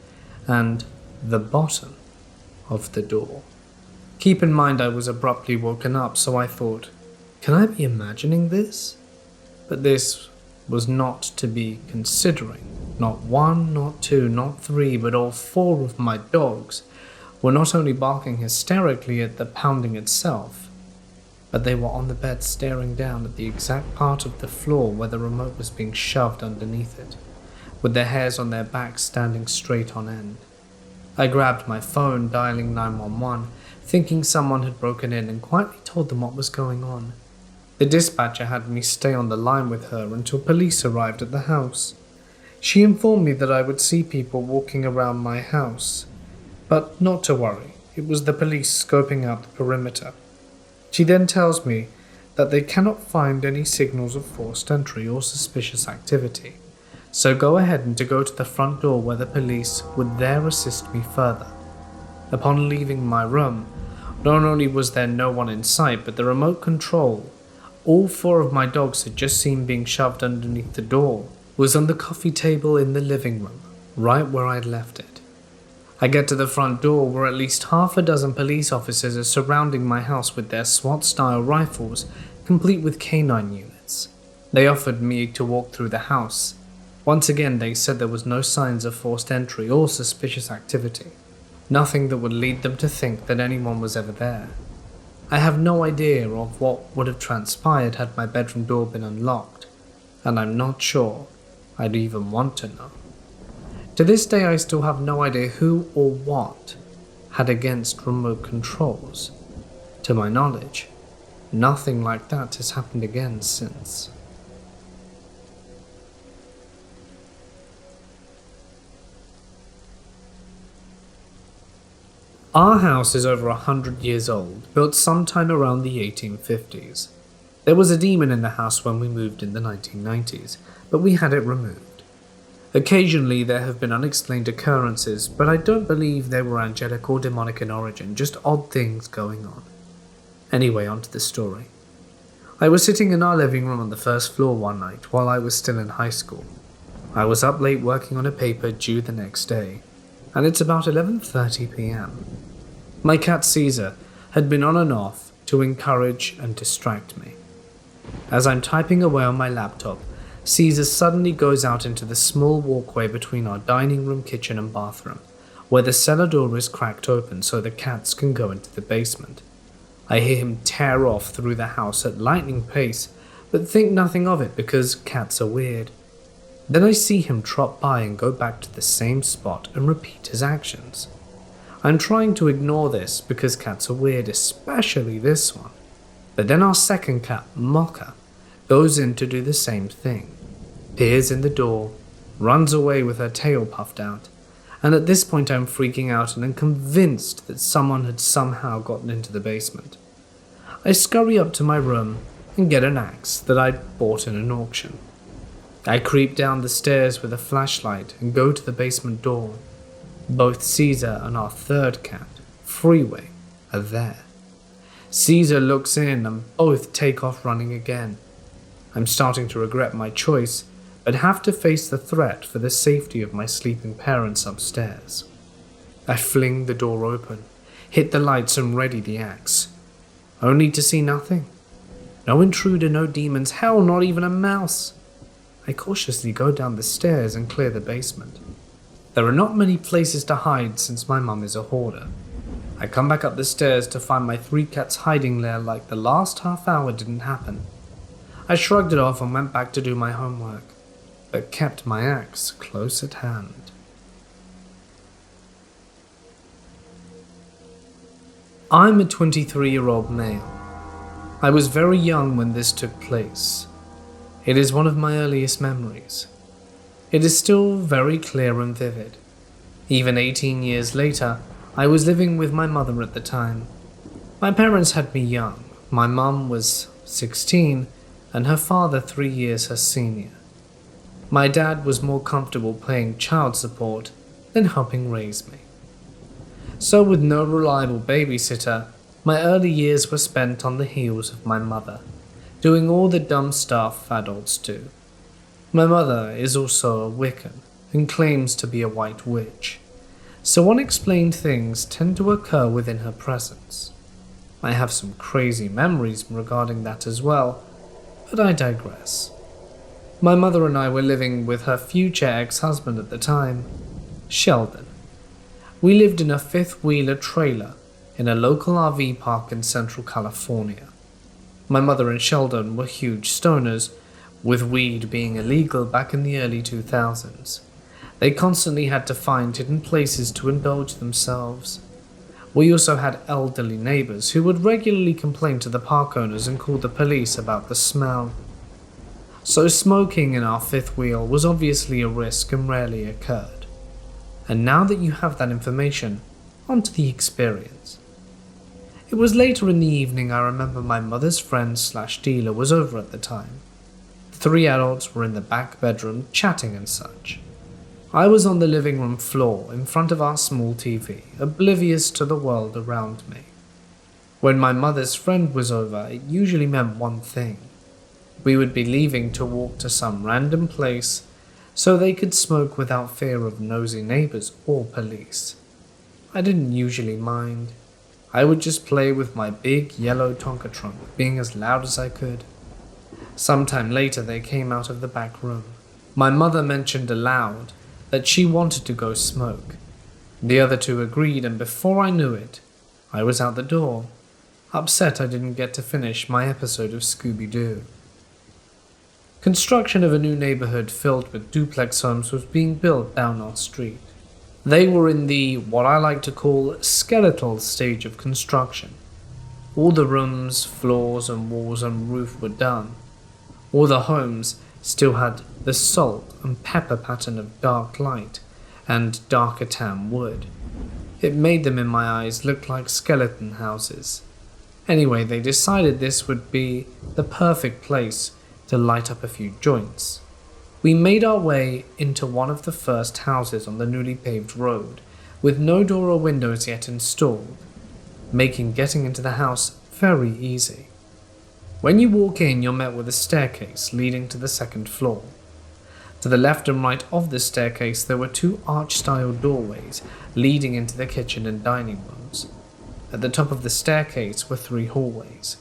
and the bottom of the door. Keep in mind I was abruptly woken up, so I thought, can I be imagining this? But this was not to be considering. Not 1, not 2, not 3, but all 4 of my dogs were not only barking hysterically at the pounding itself, but they were on the bed staring down at the exact part of the floor where the remote was being shoved underneath it, with their hairs on their backs standing straight on end. I grabbed my phone, dialing 911, thinking someone had broken in, and quietly told them what was going on. The dispatcher had me stay on the line with her until police arrived at the house. She informed me that I would see people walking around my house, but not to worry, it was the police scoping out the perimeter. She then tells me that they cannot find any signals of forced entry or suspicious activity, so go ahead and to go to the front door where the police would there assist me further. Upon leaving my room, not only was there no one in sight, but the remote control all 4 of my dogs had just seen being shoved underneath the door was on the coffee table in the living room, right where I'd left it. I get to the front door where at least half a dozen police officers are surrounding my house with their SWAT-style rifles, complete with canine units. They offered me to walk through the house. Once again, they said there was no signs of forced entry or suspicious activity. Nothing that would lead them to think that anyone was ever there. I have no idea of what would have transpired had my bedroom door been unlocked, and I'm not sure I'd even want to know. To this day, I still have no idea who or what had against remote controls. To my knowledge, nothing like that has happened again since. Our house is over 100 years old, built sometime around the 1850s. There was a demon in the house when we moved in the 1990s, but we had it removed. Occasionally there have been unexplained occurrences, but I don't believe they were angelic or demonic in origin, just odd things going on. Anyway, on to the story. I was sitting in our living room on the first floor one night while I was still in high school. I was up late working on a paper due the next day, and it's about 11:30 p.m. My cat Caesar had been on and off to encourage and distract me. As I'm typing away on my laptop, Caesar suddenly goes out into the small walkway between our dining room, kitchen and bathroom, where the cellar door is cracked open so the cats can go into the basement. I hear him tear off through the house at lightning pace, but think nothing of it because cats are weird. Then I see him trot by and go back to the same spot and repeat his actions. I'm trying to ignore this because cats are weird, especially this one. But then our second cat, Mocha, goes in to do the same thing, peers in the door, runs away with her tail puffed out, and at this point I'm freaking out and am convinced that someone had somehow gotten into the basement. I scurry up to my room and get an axe that I'd bought in an auction. I creep down the stairs with a flashlight and go to the basement door. Both Caesar and our third cat, Freeway, are there. Caesar looks in and both take off running again. I'm starting to regret my choice, but have to face the threat for the safety of my sleeping parents upstairs. I fling the door open, hit the lights and ready the axe, only to see nothing. No intruder, no demons, hell, not even a mouse. I cautiously go down the stairs and clear the basement. There are not many places to hide since my mum is a hoarder. I come back up the stairs to find my 3 cats hiding there like the last half hour didn't happen. I shrugged it off and went back to do my homework, but kept my axe close at hand. I'm a 23-year-old male. I was very young when this took place. It is one of my earliest memories. It is still very clear and vivid. Even 18 years later, I was living with my mother at the time. My parents had me young. My mum was 16 and her father 3 years her senior. My dad was more comfortable paying child support than helping raise me. So with no reliable babysitter, my early years were spent on the heels of my mother, doing all the dumb stuff adults do. My mother is also a Wiccan and claims to be a white witch, so unexplained things tend to occur within her presence. I have some crazy memories regarding that as well, but I digress. My mother and I were living with her future ex-husband at the time, Sheldon. We lived in a 5th-wheeler trailer in a local RV park in Central California. My mother and Sheldon were huge stoners, with weed being illegal back in the early 2000s. They constantly had to find hidden places to indulge themselves. We also had elderly neighbors who would regularly complain to the park owners and call the police about the smell. So smoking in our 5th wheel was obviously a risk and rarely occurred. And now that you have that information, onto the experience. It was later in the evening. I remember my mother's friend/dealer was over at the time. The 3 adults were in the back bedroom chatting and such. I was on the living room floor in front of our small TV, oblivious to the world around me. When my mother's friend was over, it usually meant one thing. We would be leaving to walk to some random place so they could smoke without fear of nosy neighbors or police. I didn't usually mind. I would just play with my big yellow Tonka trunk, being as loud as I could. Sometime later they came out of the back room. My mother mentioned aloud that she wanted to go smoke. The other 2 agreed, and before I knew it, I was out the door, upset I didn't get to finish my episode of Scooby-Doo. Construction of a new neighborhood filled with duplex homes was being built down our street. They were in the, what I like to call, skeletal stage of construction. All the rooms, floors and walls and roof were done. All the homes still had the salt and pepper pattern of dark light and darker tan wood. It made them, in my eyes, look like skeleton houses. Anyway, they decided this would be the perfect place to light up a few joints. We made our way into one of the first houses on the newly paved road, with no door or windows yet installed, making getting into the house very easy. When you walk in, you're met with a staircase leading to the 2nd floor. To the left and right of the staircase, there were 2 arch-style doorways leading into the kitchen and dining rooms. At the top of the staircase were 3 hallways,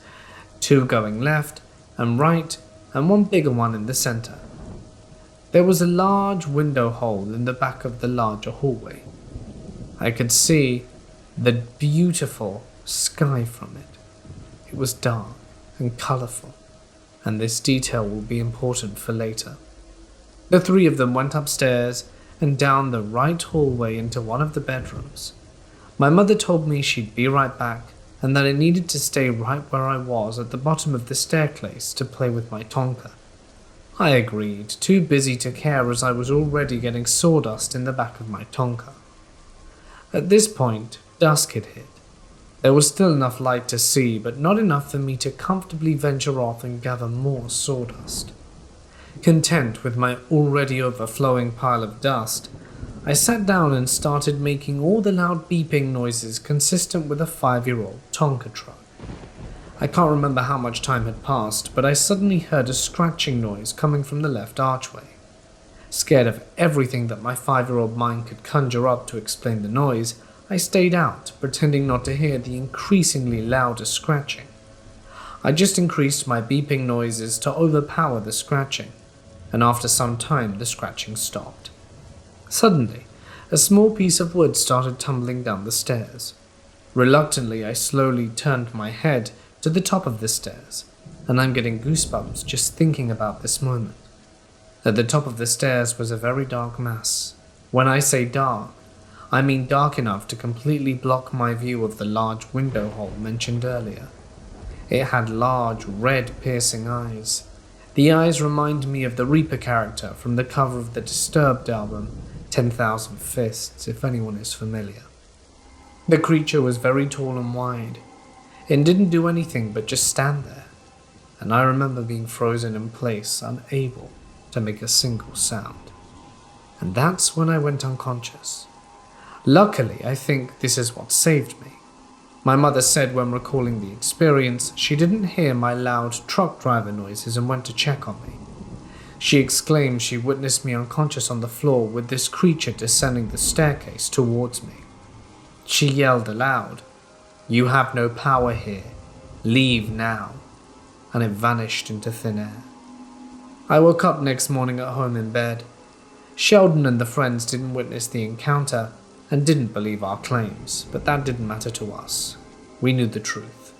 2 going left and right, and one bigger one in the center. There was a large window hole in the back of the larger hallway. I could see the beautiful sky from it. It was dark and colourful, and this detail will be important for later. The three of them went upstairs and down the right hallway into one of the bedrooms. My mother told me she'd be right back and that I needed to stay right where I was at the bottom of the staircase to play with my Tonka. I agreed, too busy to care as I was already getting sawdust in the back of my Tonka. At this point, dusk had hit. There was still enough light to see, but not enough for me to comfortably venture off and gather more sawdust. Content with my already overflowing pile of dust, I sat down and started making all the loud beeping noises consistent with a 5-year-old Tonka truck. I can't remember how much time had passed, but I suddenly heard a scratching noise coming from the left archway. Scared of everything that my 5-year-old mind could conjure up to explain the noise, I stayed out, pretending not to hear the increasingly louder scratching. I just increased my beeping noises to overpower the scratching, and after some time the scratching stopped. Suddenly, a small piece of wood started tumbling down the stairs. Reluctantly, I slowly turned my head to the top of the stairs, and I'm getting goosebumps just thinking about this moment. At the top of the stairs was a very dark mass. When I say dark, I mean dark enough to completely block my view of the large window hole mentioned earlier. It had large, red, piercing eyes. The eyes remind me of the Reaper character from the cover of the Disturbed album, 10,000 Fists, if anyone is familiar. The creature was very tall and wide. It didn't do anything but just stand there, and I remember being frozen in place, unable to make a single sound. And that's when I went unconscious. Luckily, I think this is what saved me. My mother said when recalling the experience, she didn't hear my loud truck driver noises and went to check on me. She exclaimed she witnessed me unconscious on the floor with this creature descending the staircase towards me. She yelled aloud, "You have no power here. Leave now," and it vanished into thin air. I woke up next morning at home in bed. Sheldon and the friends didn't witness the encounter and didn't believe our claims, but that didn't matter to us. We knew the truth.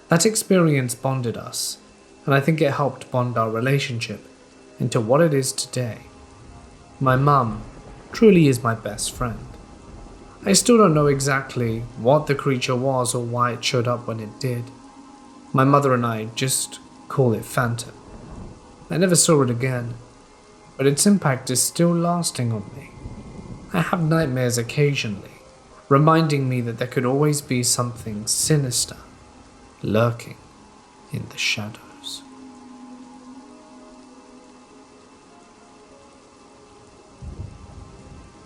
That experience bonded us, and I think it helped bond our relationship into what it is today. My mum truly is my best friend. I still don't know exactly what the creature was or why it showed up when it did. My mother and I just call it Phantom. I never saw it again, but its impact is still lasting on me. I have nightmares occasionally, reminding me that there could always be something sinister lurking in the shadows.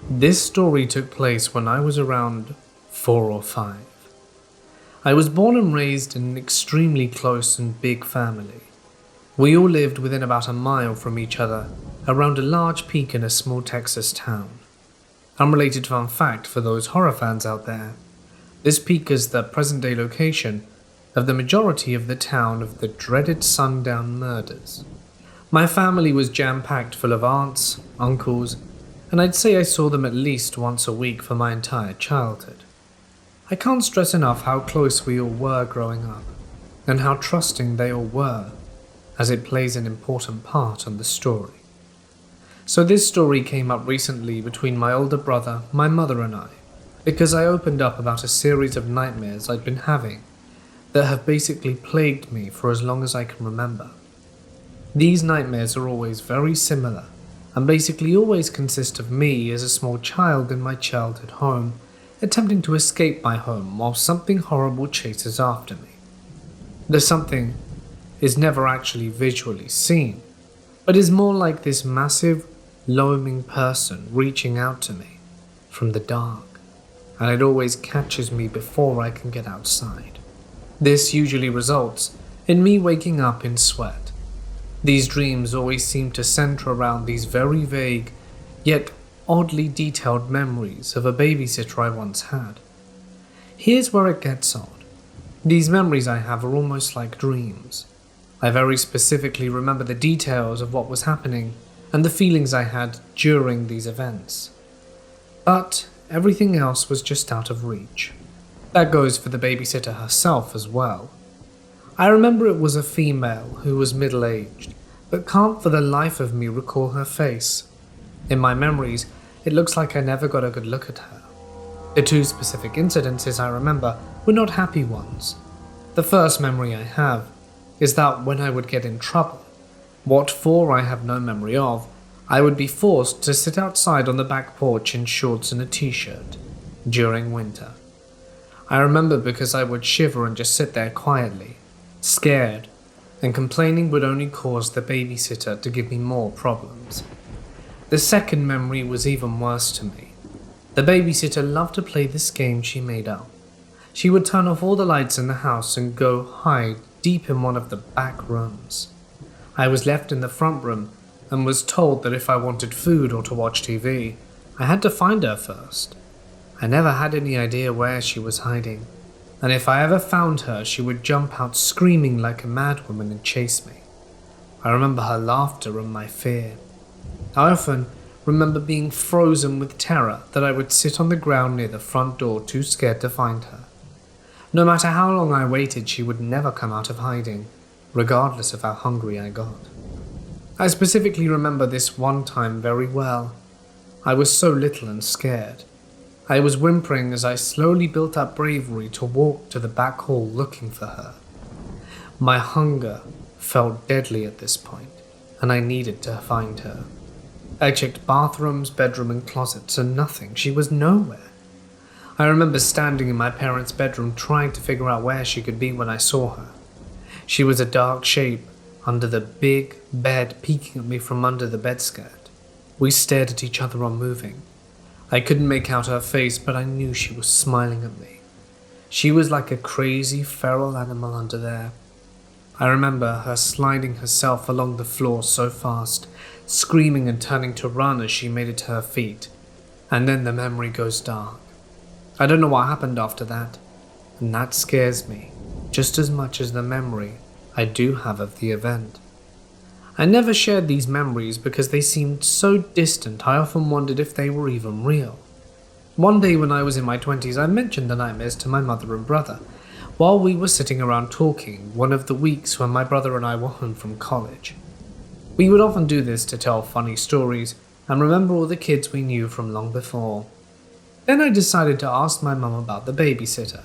This story took place when I was around 4 or 5. I was born and raised in an extremely close and big family. We all lived within about a mile from each other, around a large peak in a small Texas town. Unrelated fun fact for those horror fans out there, this peak is the present-day location of the majority of the town of the dreaded sundown murders. My family was jam-packed full of aunts, uncles, and I'd say I saw them at least once a week for my entire childhood. I can't stress enough how close we all were growing up, and how trusting they all were, as it plays an important part on the story. So this story came up recently between my older brother, my mother and I, because I opened up about a series of nightmares I'd been having that have basically plagued me for as long as I can remember. These nightmares are always very similar, and basically always consist of me as a small child in my childhood home, attempting to escape my home while something horrible chases after me. The something is never actually visually seen, but is more like this massive, looming person reaching out to me from the dark, and it always catches me before I can get outside. This usually results in me waking up in sweat. These dreams always seem to center around these very vague, yet oddly detailed memories of a babysitter I once had. Here's where it gets odd. These memories I have are almost like dreams. I very specifically remember the details of what was happening and the feelings I had during these events. But everything else was just out of reach. That goes for the babysitter herself as well. I remember it was a female who was middle-aged, but can't for the life of me recall her face. In my memories, it looks like I never got a good look at her. The two specific incidences I remember were not happy ones. The first memory I have is that when I would get in trouble, what for I have no memory of, I would be forced to sit outside on the back porch in shorts and a t-shirt during winter. I remember because I would shiver and just sit there quietly, scared, and complaining would only cause the babysitter to give me more problems. The second memory was even worse to me. The babysitter loved to play this game she made up. She would turn off all the lights in the house and go hide deep in one of the back rooms. I was left in the front room and was told that if I wanted food or to watch TV, I had to find her first. I never had any idea where she was hiding, and if I ever found her, she would jump out screaming like a madwoman and chase me. I remember her laughter and my fear. I often remember being frozen with terror that I would sit on the ground near the front door too scared to find her. No matter how long I waited, she would never come out of hiding, regardless of how hungry I got. I specifically remember this one time very well. I was so little and scared. I was whimpering as I slowly built up bravery to walk to the back hall looking for her. My hunger felt deadly at this point, and I needed to find her. I checked bathrooms, bedroom, and closets, and nothing. She was nowhere. I remember standing in my parents' bedroom trying to figure out where she could be when I saw her. She was a dark shape under the big bed peeking at me from under the bedskirt. We stared at each other unmoving. I couldn't make out her face, but I knew she was smiling at me. She was like a crazy feral animal under there. I remember her sliding herself along the floor so fast, screaming and turning to run as she made it to her feet, and then the memory goes dark. I don't know what happened after that, and that scares me just as much as the memory I do have of the event. I never shared these memories because they seemed so distant I often wondered if they were even real. One day when I was in my 20s, I mentioned the nightmares to my mother and brother, while we were sitting around talking one of the weeks when my brother and I were home from college. We would often do this to tell funny stories and remember all the kids we knew from long before. Then I decided to ask my mum about the babysitter.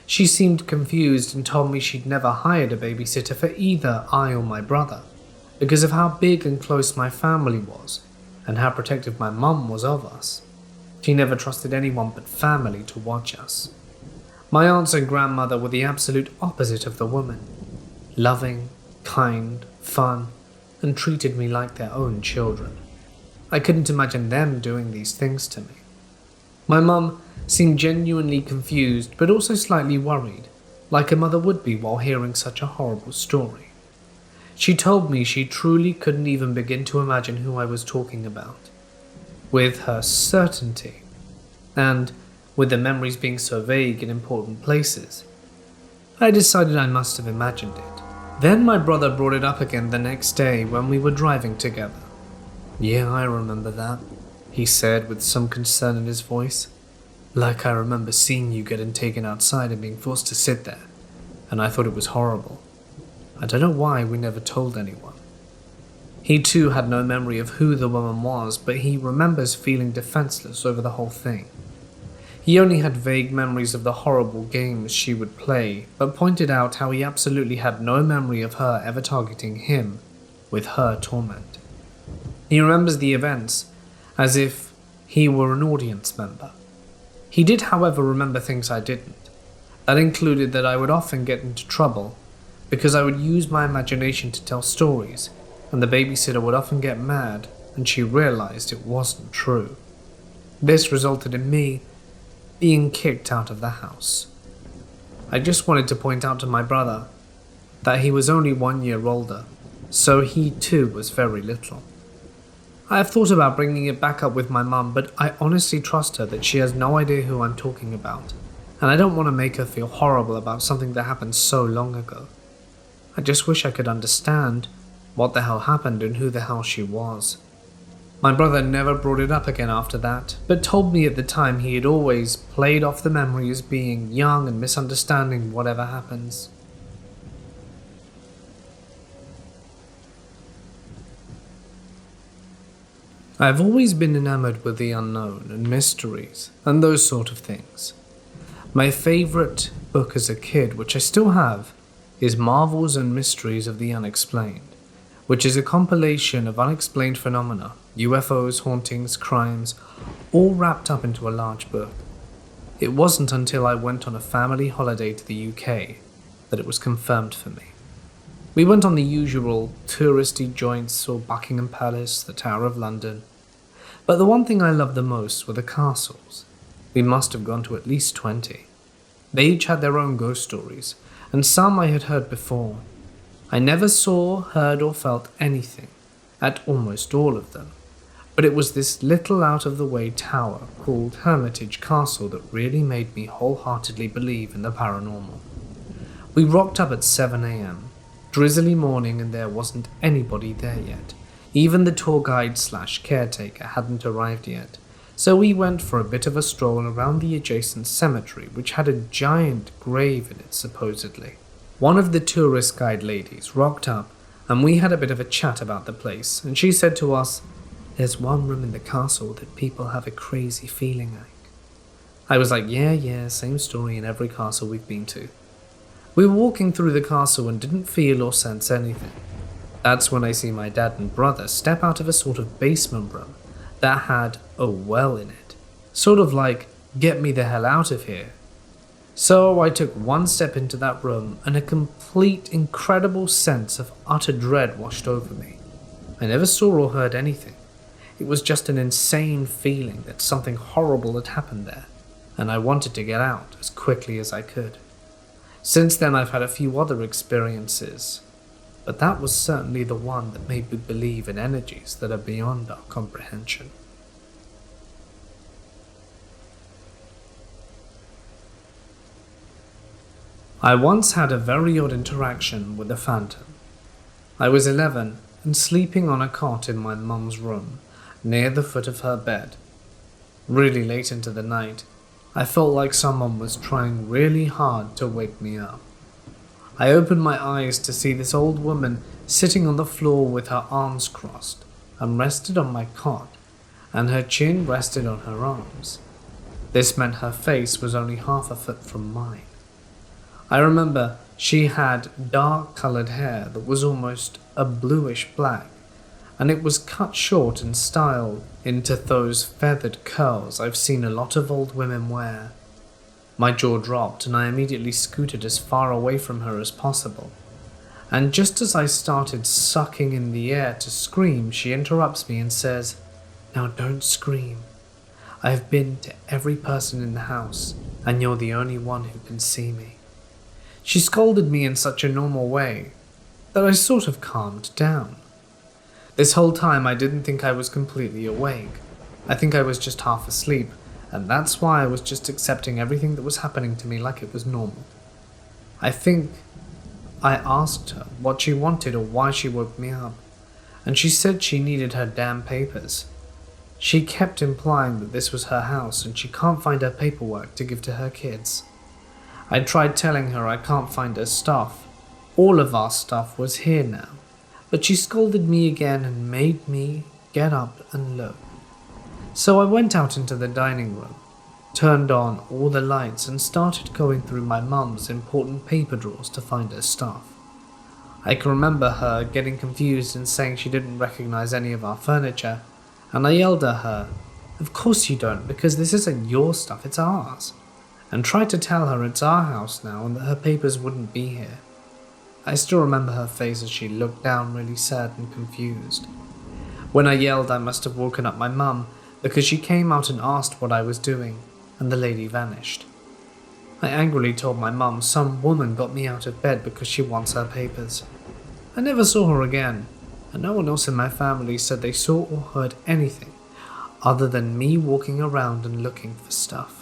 She seemed confused and told me she'd never hired a babysitter for either I or my brother, because of how big and close my family was, and how protective my mum was of us. She never trusted anyone but family to watch us. My aunts and grandmother were the absolute opposite of the woman. Loving, kind, fun, and treated me like their own children. I couldn't imagine them doing these things to me. My mum seemed genuinely confused, but also slightly worried, like a mother would be while hearing such a horrible story. She told me she truly couldn't even begin to imagine who I was talking about. With her certainty, and with the memories being so vague in important places, I decided I must have imagined it. Then my brother brought it up again the next day when we were driving together. "Yeah, I remember that," he said with some concern in his voice. "Like I remember seeing you getting taken outside and being forced to sit there, and I thought it was horrible. I don't know why we never told anyone." He too had no memory of who the woman was, but he remembers feeling defenseless over the whole thing. He only had vague memories of the horrible games she would play, but pointed out how he absolutely had no memory of her ever targeting him with her torment. He remembers the events as if he were an audience member. He did, however, remember things I didn't. That included that I would often get into trouble because I would use my imagination to tell stories, and the babysitter would often get mad and she realized it wasn't true. This resulted in me being kicked out of the house. I just wanted to point out to my brother that he was only 1 year older, so he too was very little. I have thought about bringing it back up with my mum, but I honestly trust her that she has no idea who I'm talking about, and I don't want to make her feel horrible about something that happened so long ago. I just wish I could understand what the hell happened and who the hell she was. My brother never brought it up again after that, but told me at the time he had always played off the memory as being young and misunderstanding whatever happens. I've always been enamored with the unknown and mysteries and those sort of things. My favorite book as a kid, which I still have, is Marvels and Mysteries of the Unexplained, which is a compilation of unexplained phenomena, UFOs, hauntings, crimes, all wrapped up into a large book. It wasn't until I went on a family holiday to the UK that it was confirmed for me. We went on the usual touristy joints, saw Buckingham Palace, the Tower of London, but the one thing I loved the most were the castles. We must have gone to at least 20. They each had their own ghost stories, and some I had heard before. I never saw, heard or felt anything at almost all of them, but it was this little out-of-the-way tower called Hermitage Castle that really made me wholeheartedly believe in the paranormal. We rocked up at 7 a.m, drizzly morning, and there wasn't anybody there yet. Even the tour guide / caretaker hadn't arrived yet, so we went for a bit of a stroll around the adjacent cemetery, which had a giant grave in it supposedly. One of the tourist guide ladies rocked up, and we had a bit of a chat about the place, and she said to us, "There's one room in the castle that people have a crazy feeling like." I was like, yeah, same story in every castle we've been to. We were walking through the castle and didn't feel or sense anything. That's when I see my dad and brother step out of a sort of basement room that had a well in it. Sort of like, get me the hell out of here. So I took one step into that room and a complete, incredible sense of utter dread washed over me. I never saw or heard anything. It was just an insane feeling that something horrible had happened there, and I wanted to get out as quickly as I could. Since then I've had a few other experiences, but that was certainly the one that made me believe in energies that are beyond our comprehension. I once had a very odd interaction with a phantom. I was 11 and sleeping on a cot in my mum's room, near the foot of her bed. Really late into the night, I felt like someone was trying really hard to wake me up. I opened my eyes to see this old woman sitting on the floor with her arms crossed and rested on my cot, and her chin rested on her arms. This meant her face was only half a foot from mine. I remember she had dark-colored hair that was almost a bluish black, and it was cut short and styled into those feathered curls I've seen a lot of old women wear. My jaw dropped and I immediately scooted as far away from her as possible. And just as I started sucking in the air to scream, she interrupts me and says, "Now don't scream. I've been to every person in the house, and you're the only one who can see me." She scolded me in such a normal way that I sort of calmed down. This whole time I didn't think I was completely awake. I think I was just half asleep, and that's why I was just accepting everything that was happening to me like it was normal. I think I asked her what she wanted or why she woke me up, and she said she needed her damn papers. She kept implying that this was her house and she can't find her paperwork to give to her kids. I tried telling her I can't find her stuff. All of our stuff was here now, but she scolded me again and made me get up and look. So I went out into the dining room, turned on all the lights and started going through my mum's important paper drawers to find her stuff. I can remember her getting confused and saying she didn't recognize any of our furniture, and I yelled at her, "Of course you don't, because this isn't your stuff, it's ours," and tried to tell her it's our house now and that her papers wouldn't be here. I still remember her face as she looked down really sad and confused. When I yelled, I must have woken up my mum, because she came out and asked what I was doing, and the lady vanished. I angrily told my mum some woman got me out of bed because she wants her papers. I never saw her again, and no one else in my family said they saw or heard anything other than me walking around and looking for stuff.